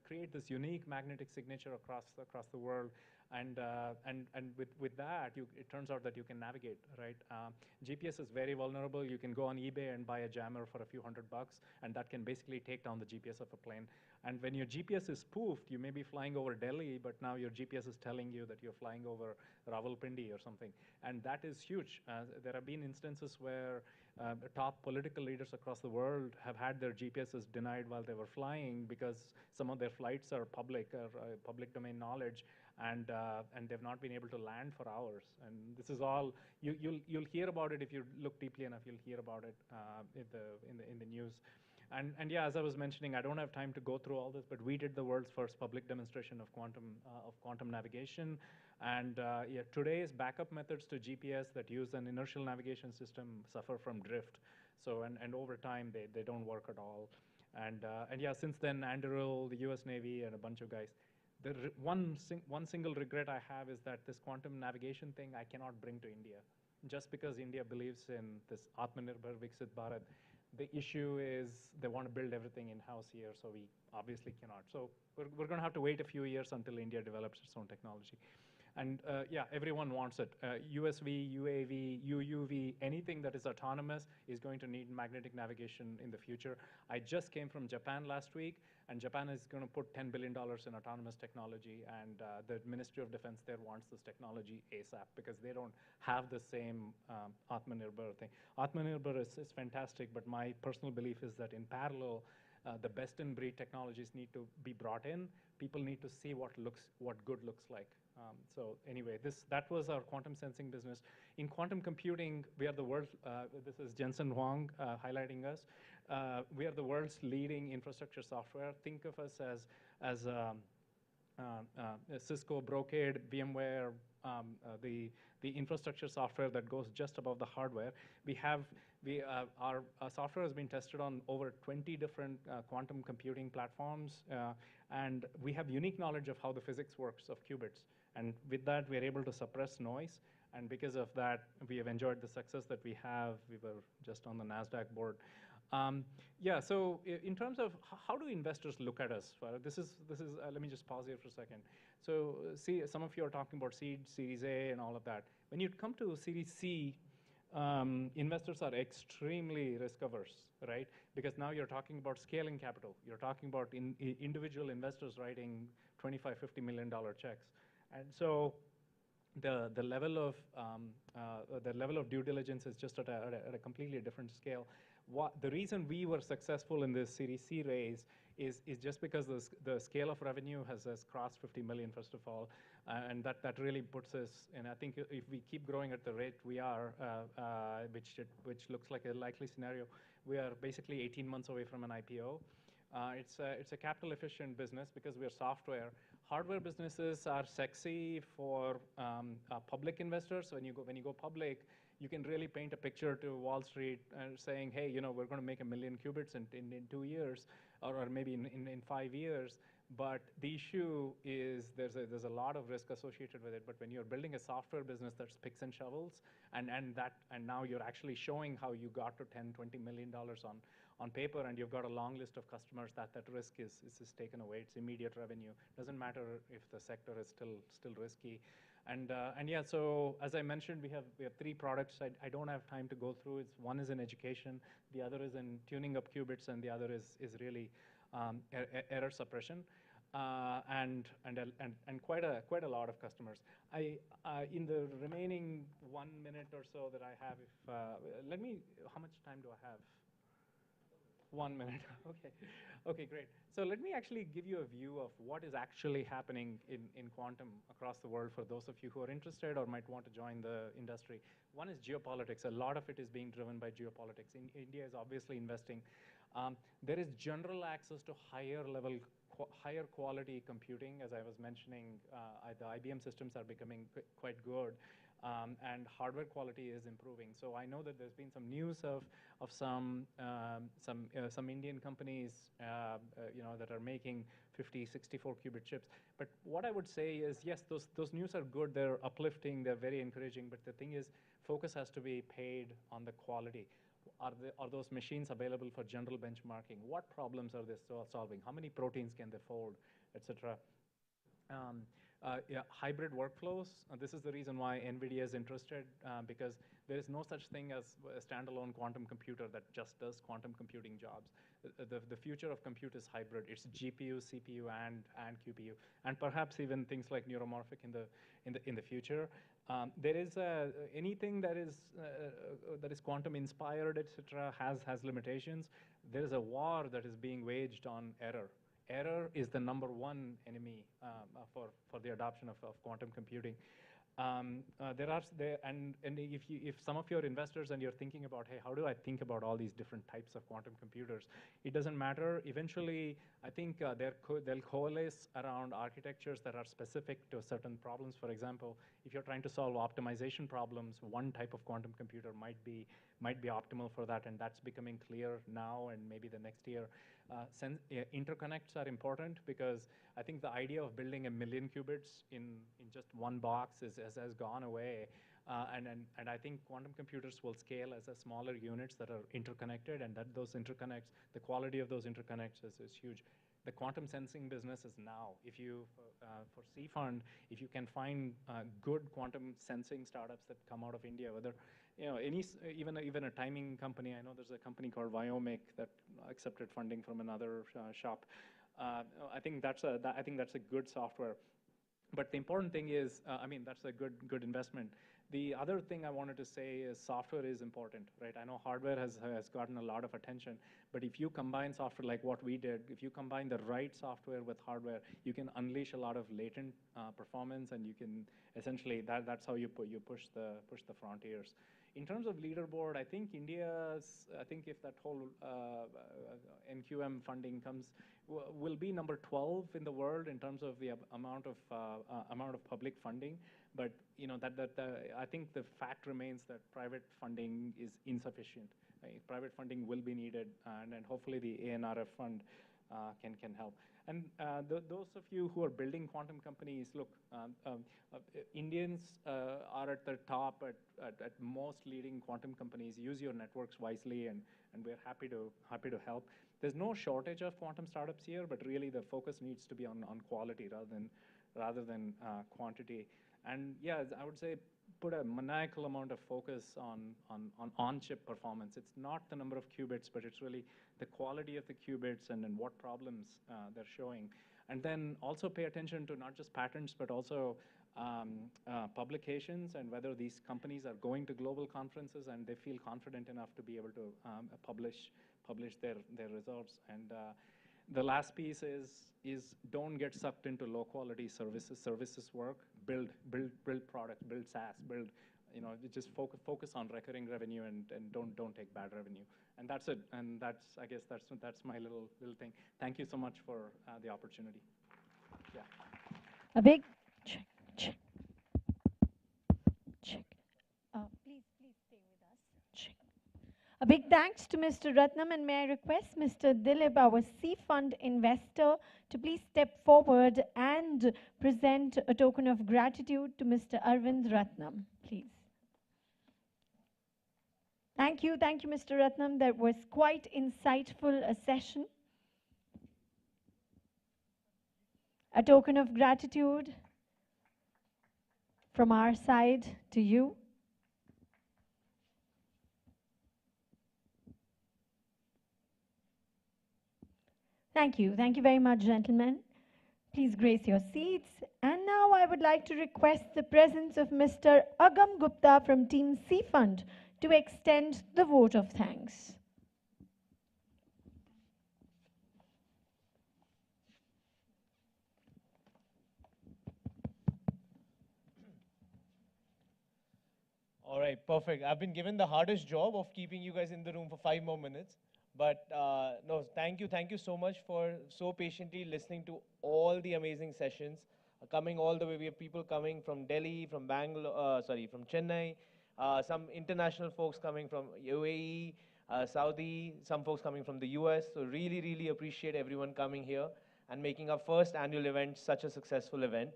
create this unique magnetic signature across the world. And with that, it turns out that you can navigate, right? GPS is very vulnerable. You can go on eBay and buy a jammer for a few $100, and that can basically take down the GPS of a plane. And when your GPS is spoofed, you may be flying over Delhi, but now your GPS is telling you that you're flying over Rawalpindi or something. And that is huge. There have been instances where top political leaders across the world have had their GPSs denied while they were flying because some of their flights are public domain knowledge, and they've not been able to land for hours. And this is all you'll hear about it if you look deeply enough. You'll hear about it in the news. And yeah, as I was mentioning, I don't have time to go through all this, but we did the world's first public demonstration of quantum navigation. And yeah, today's backup methods to GPS that use an inertial navigation system suffer from drift. So and over time they don't work at all. And yeah, since then, Anduril, the U.S. Navy, and a bunch of guys. One single regret I have is that this quantum navigation thing I cannot bring to India, just because India believes in this Atmanirbhar Viksit Bharat. The issue is they want to build everything in-house here, so we obviously cannot. So we're going to have to wait a few years until India develops its own technology. And yeah, everyone wants it. USV, UAV, UUV, anything that is autonomous is going to need magnetic navigation in the future. I just came from Japan last week, and Japan is going to put $10 billion in autonomous technology, and the Ministry of Defense there wants this technology ASAP because they don't have the same Atmanirbhar thing. Atmanirbhar is fantastic, but my personal belief is that in parallel, the best-in-breed technologies need to be brought in. People need to see what good looks like. So anyway, that was our quantum sensing business. In quantum computing, we are the world. This is Jensen Huang highlighting us. We are the world's leading infrastructure software. Think of us as Cisco, Brocade, VMware, the infrastructure software that goes just above the hardware. Our software has been tested on over 20 different quantum computing platforms, and we have unique knowledge of how the physics works of qubits. And with that, we are able to suppress noise. And because of that, we have enjoyed the success that we have. We were just on the NASDAQ board. Yeah, so in terms of how do investors look at us? This is let me just pause here for a second. So see, some of you are talking about seed, Series A, and all of that. When you come to Series C, investors are extremely risk averse, right? Because now you're talking about scaling capital. You're talking about individual investors writing $25, $50 million checks. And so the level of due diligence is just at a completely different scale. The reason we were successful in this Series C raise is just because the scale of revenue has crossed 50 million, first of all, and that really puts us, and I think if we keep growing at the rate we are, which looks like a likely scenario, we are basically 18 months away from an IPO. It's a capital efficient business because we are software. Hardware businesses are sexy for public investors. When you go public, you can really paint a picture to Wall Street saying, hey, we're going to make 1 million qubits in 2 years, or maybe in 5 years. But the issue is there's a lot of risk associated with it. But when you're building a software business that's picks and shovels, and now you're actually showing how you got to $10-20 million on paper, and you've got a long list of customers, that risk is taken away. It's immediate revenue. Doesn't matter if the sector is still risky. And yeah, so as I mentioned, we have 3 products. I don't have time to go through. One is in education, the other is in tuning up qubits, and the other is really error suppression, and quite a lot of customers. In the remaining 1 minute or so that I have, how much time do I have? 1 minute. Okay, great. So let me actually give you a view of what is actually happening in quantum across the world for those of you who are interested or might want to join the industry. One is geopolitics. A lot of it is being driven by geopolitics. India is obviously investing. There is general access to higher quality computing. As I was mentioning, the IBM systems are becoming quite good. And hardware quality is improving. So I know that there's been some news of some Indian companies that are making 50, 64 qubit chips. But what I would say is, yes, those news are good. They're uplifting. They're very encouraging. But the thing is, focus has to be paid on the quality. Are those machines available for general benchmarking? What problems are they solving? How many proteins can they fold, etc.? Hybrid workflows. This is the reason why NVIDIA is interested, because there is no such thing as a standalone quantum computer that just does quantum computing jobs. The future of compute is hybrid. It's GPU, CPU, and QPU, and perhaps even things like neuromorphic in the future. There is anything that is quantum inspired, etc., has limitations. There is a war that is being waged on error. Error is the #1 enemy for the adoption of quantum computing. If some of your investors and you're thinking about, hey, how do I think about all these different types of quantum computers? It doesn't matter. Eventually, I think they'll coalesce around architectures that are specific to certain problems. For example, if you're trying to solve optimization problems, one type of quantum computer might be optimal for that, and that's becoming clear now and maybe the next year. Interconnects are important because I think the idea of building 1 million qubits in just one box has gone away. And I think quantum computers will scale as a smaller units that are interconnected, and that those interconnects, the quality of those interconnects is huge. The quantum sensing business is now. If you, for Seafund, if you can find good quantum sensing startups that come out of India, whether even a timing company. I know there's a company called Viomic that accepted funding from another shop. I think that's a good software. But the important thing is, that's a good investment. The other thing I wanted to say is software is important, right? I know hardware has gotten a lot of attention, but if you combine software like what we did, if you combine the right software with hardware, you can unleash a lot of latent performance, and you can essentially that's how you push the frontiers. In terms of leaderboard, I think if that whole NQM funding comes, will be number 12 in the world in terms of the amount of public funding. But I think the fact remains that private funding is insufficient. Right? Private funding will be needed, and hopefully the ANRF fund can help. And those of you who are building quantum companies, look, Indians are at the top at most leading quantum companies. Use your networks wisely, and we're happy to help. There's no shortage of quantum startups here, but really the focus needs to be on quality rather than quantity. And yeah, I would say put a maniacal amount of focus on chip performance. It's not the number of qubits, but it's really the quality of the qubits and what problems they're showing. And then also pay attention to not just patents, but also publications, and whether these companies are going to global conferences and they feel confident enough to be able to publish their results. And the last piece is don't get sucked into low quality services work. Build products, build SaaS, just focus on recurring revenue, and don't take bad revenue. And that's it. And I guess that's my little thing. Thank you so much for the opportunity. Yeah. A big check. Please stay with us. Check. A big thanks to Mr. Ratnam, and may I request Mr. Dilip, our Seafund investor, to please step forward and present a token of gratitude to Mr. Arvind Ratnam, please. Thank you, Mr. Ratnam. That was quite insightful a session. A token of gratitude from our side to you. Thank you very much, gentlemen. Please grace your seats. And now I would like to request the presence of Mr. Agam Gupta from Team Seafund to extend the vote of thanks. All right, perfect. I've been given the hardest job of keeping you guys in the room for 5 more minutes. But no, thank you so much for so patiently listening to all the amazing sessions, coming all the way. We have people coming from Delhi, from Bangalore, from Chennai, some international folks coming from UAE, Saudi, some folks coming from the US. So really, really appreciate everyone coming here and making our first annual event such a successful event.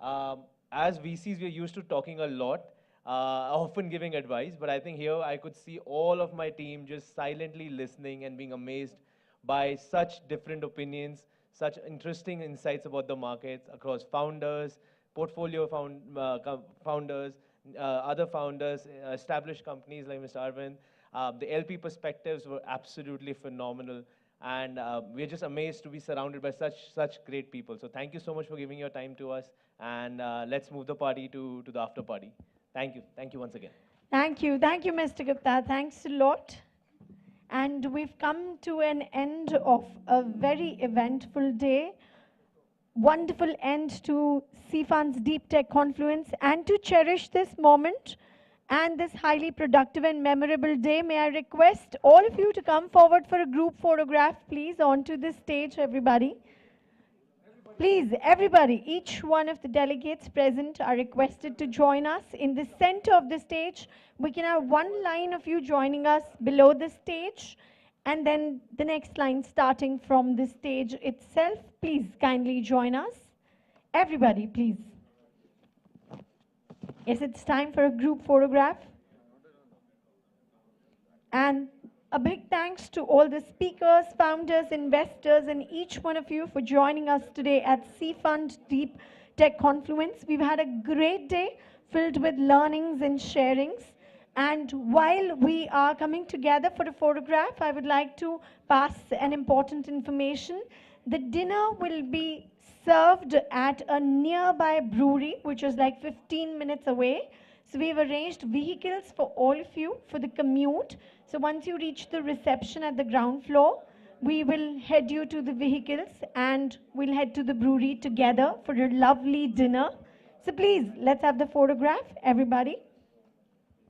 As VCs, we're used to talking a lot, often giving advice, but I think here I could see all of my team just silently listening and being amazed by such different opinions, such interesting insights about the markets across founders, portfolio founders, other founders, established companies like Mr. Arvind. The LP perspectives were absolutely phenomenal, and we're just amazed to be surrounded by such great people. So thank you so much for giving your time to us, and let's move the party to the after party. Thank you once again. Thank you, Mr. Gupta. Thanks a lot. And we've come to an end of a very eventful day. Wonderful end to Seafund's Deep Tech Confluence. And to cherish this moment and this highly productive and memorable day, may I request all of you to come forward for a group photograph, please, onto this stage, everybody. Please, everybody, each one of the delegates present are requested to join us in the center of the stage. We can have one line of you joining us below the stage, and then the next line starting from the stage itself. Please kindly join us. Everybody, please. Yes, it's time for a group photograph. And a big thanks to all the speakers, founders, investors, and each one of you for joining us today at Seafund Deep Tech Confluence. We've had a great day filled with learnings and sharings. And while we are coming together for a photograph, I would like to pass an important information. The dinner will be served at a nearby brewery, which is like 15 minutes away. So we've arranged vehicles for all of you for the commute. So once you reach the reception at the ground floor, we will head you to the vehicles and we'll head to the brewery together for a lovely dinner. So please, let's have the photograph, everybody.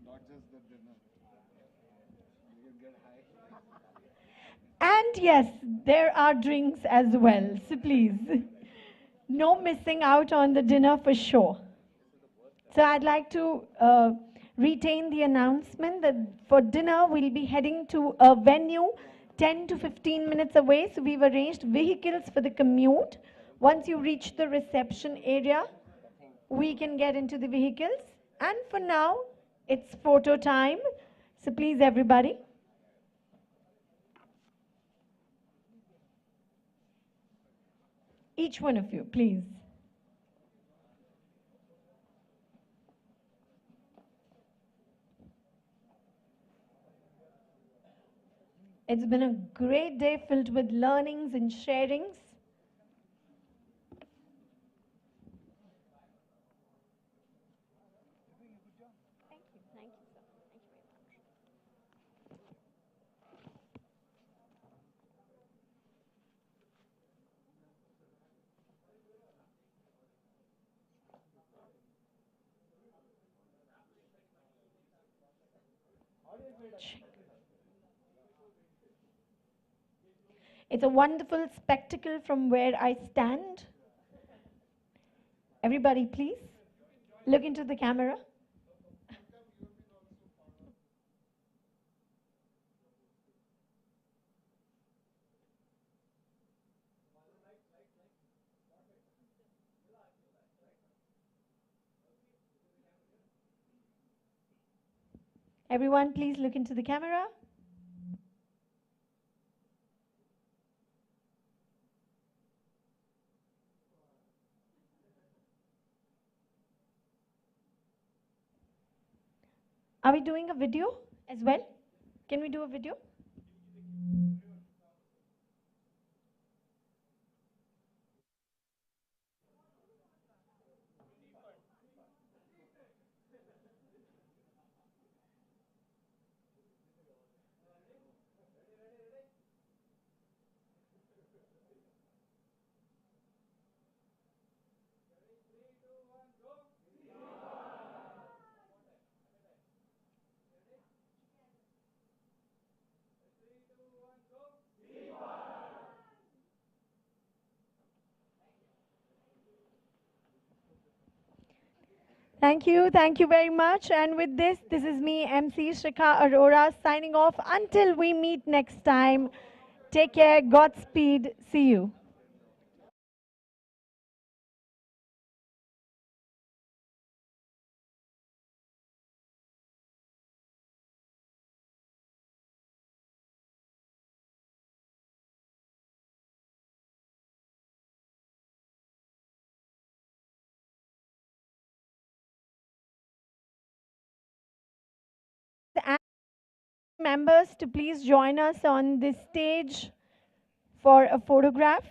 Not just the dinner. You can get high. And yes, there are drinks as well. So please, no missing out on the dinner for sure. So I'd like to retain the announcement that for dinner, we'll be heading to a venue 10 to 15 minutes away. So we've arranged vehicles for the commute. Once you reach the reception area, we can get into the vehicles. And for now, it's photo time. So please, everybody. Each one of you, please. It's been a great day filled with learnings and sharings. It's a wonderful spectacle from where I stand. Everybody, please, look into the camera. Everyone, please look into the camera. Are we doing a video as well? Can we do a video? Thank you very much. And with this, this is me, MC Shikha Arora, signing off until we meet next time. Take care, Godspeed, see you. The members to please join us on this stage for a photograph.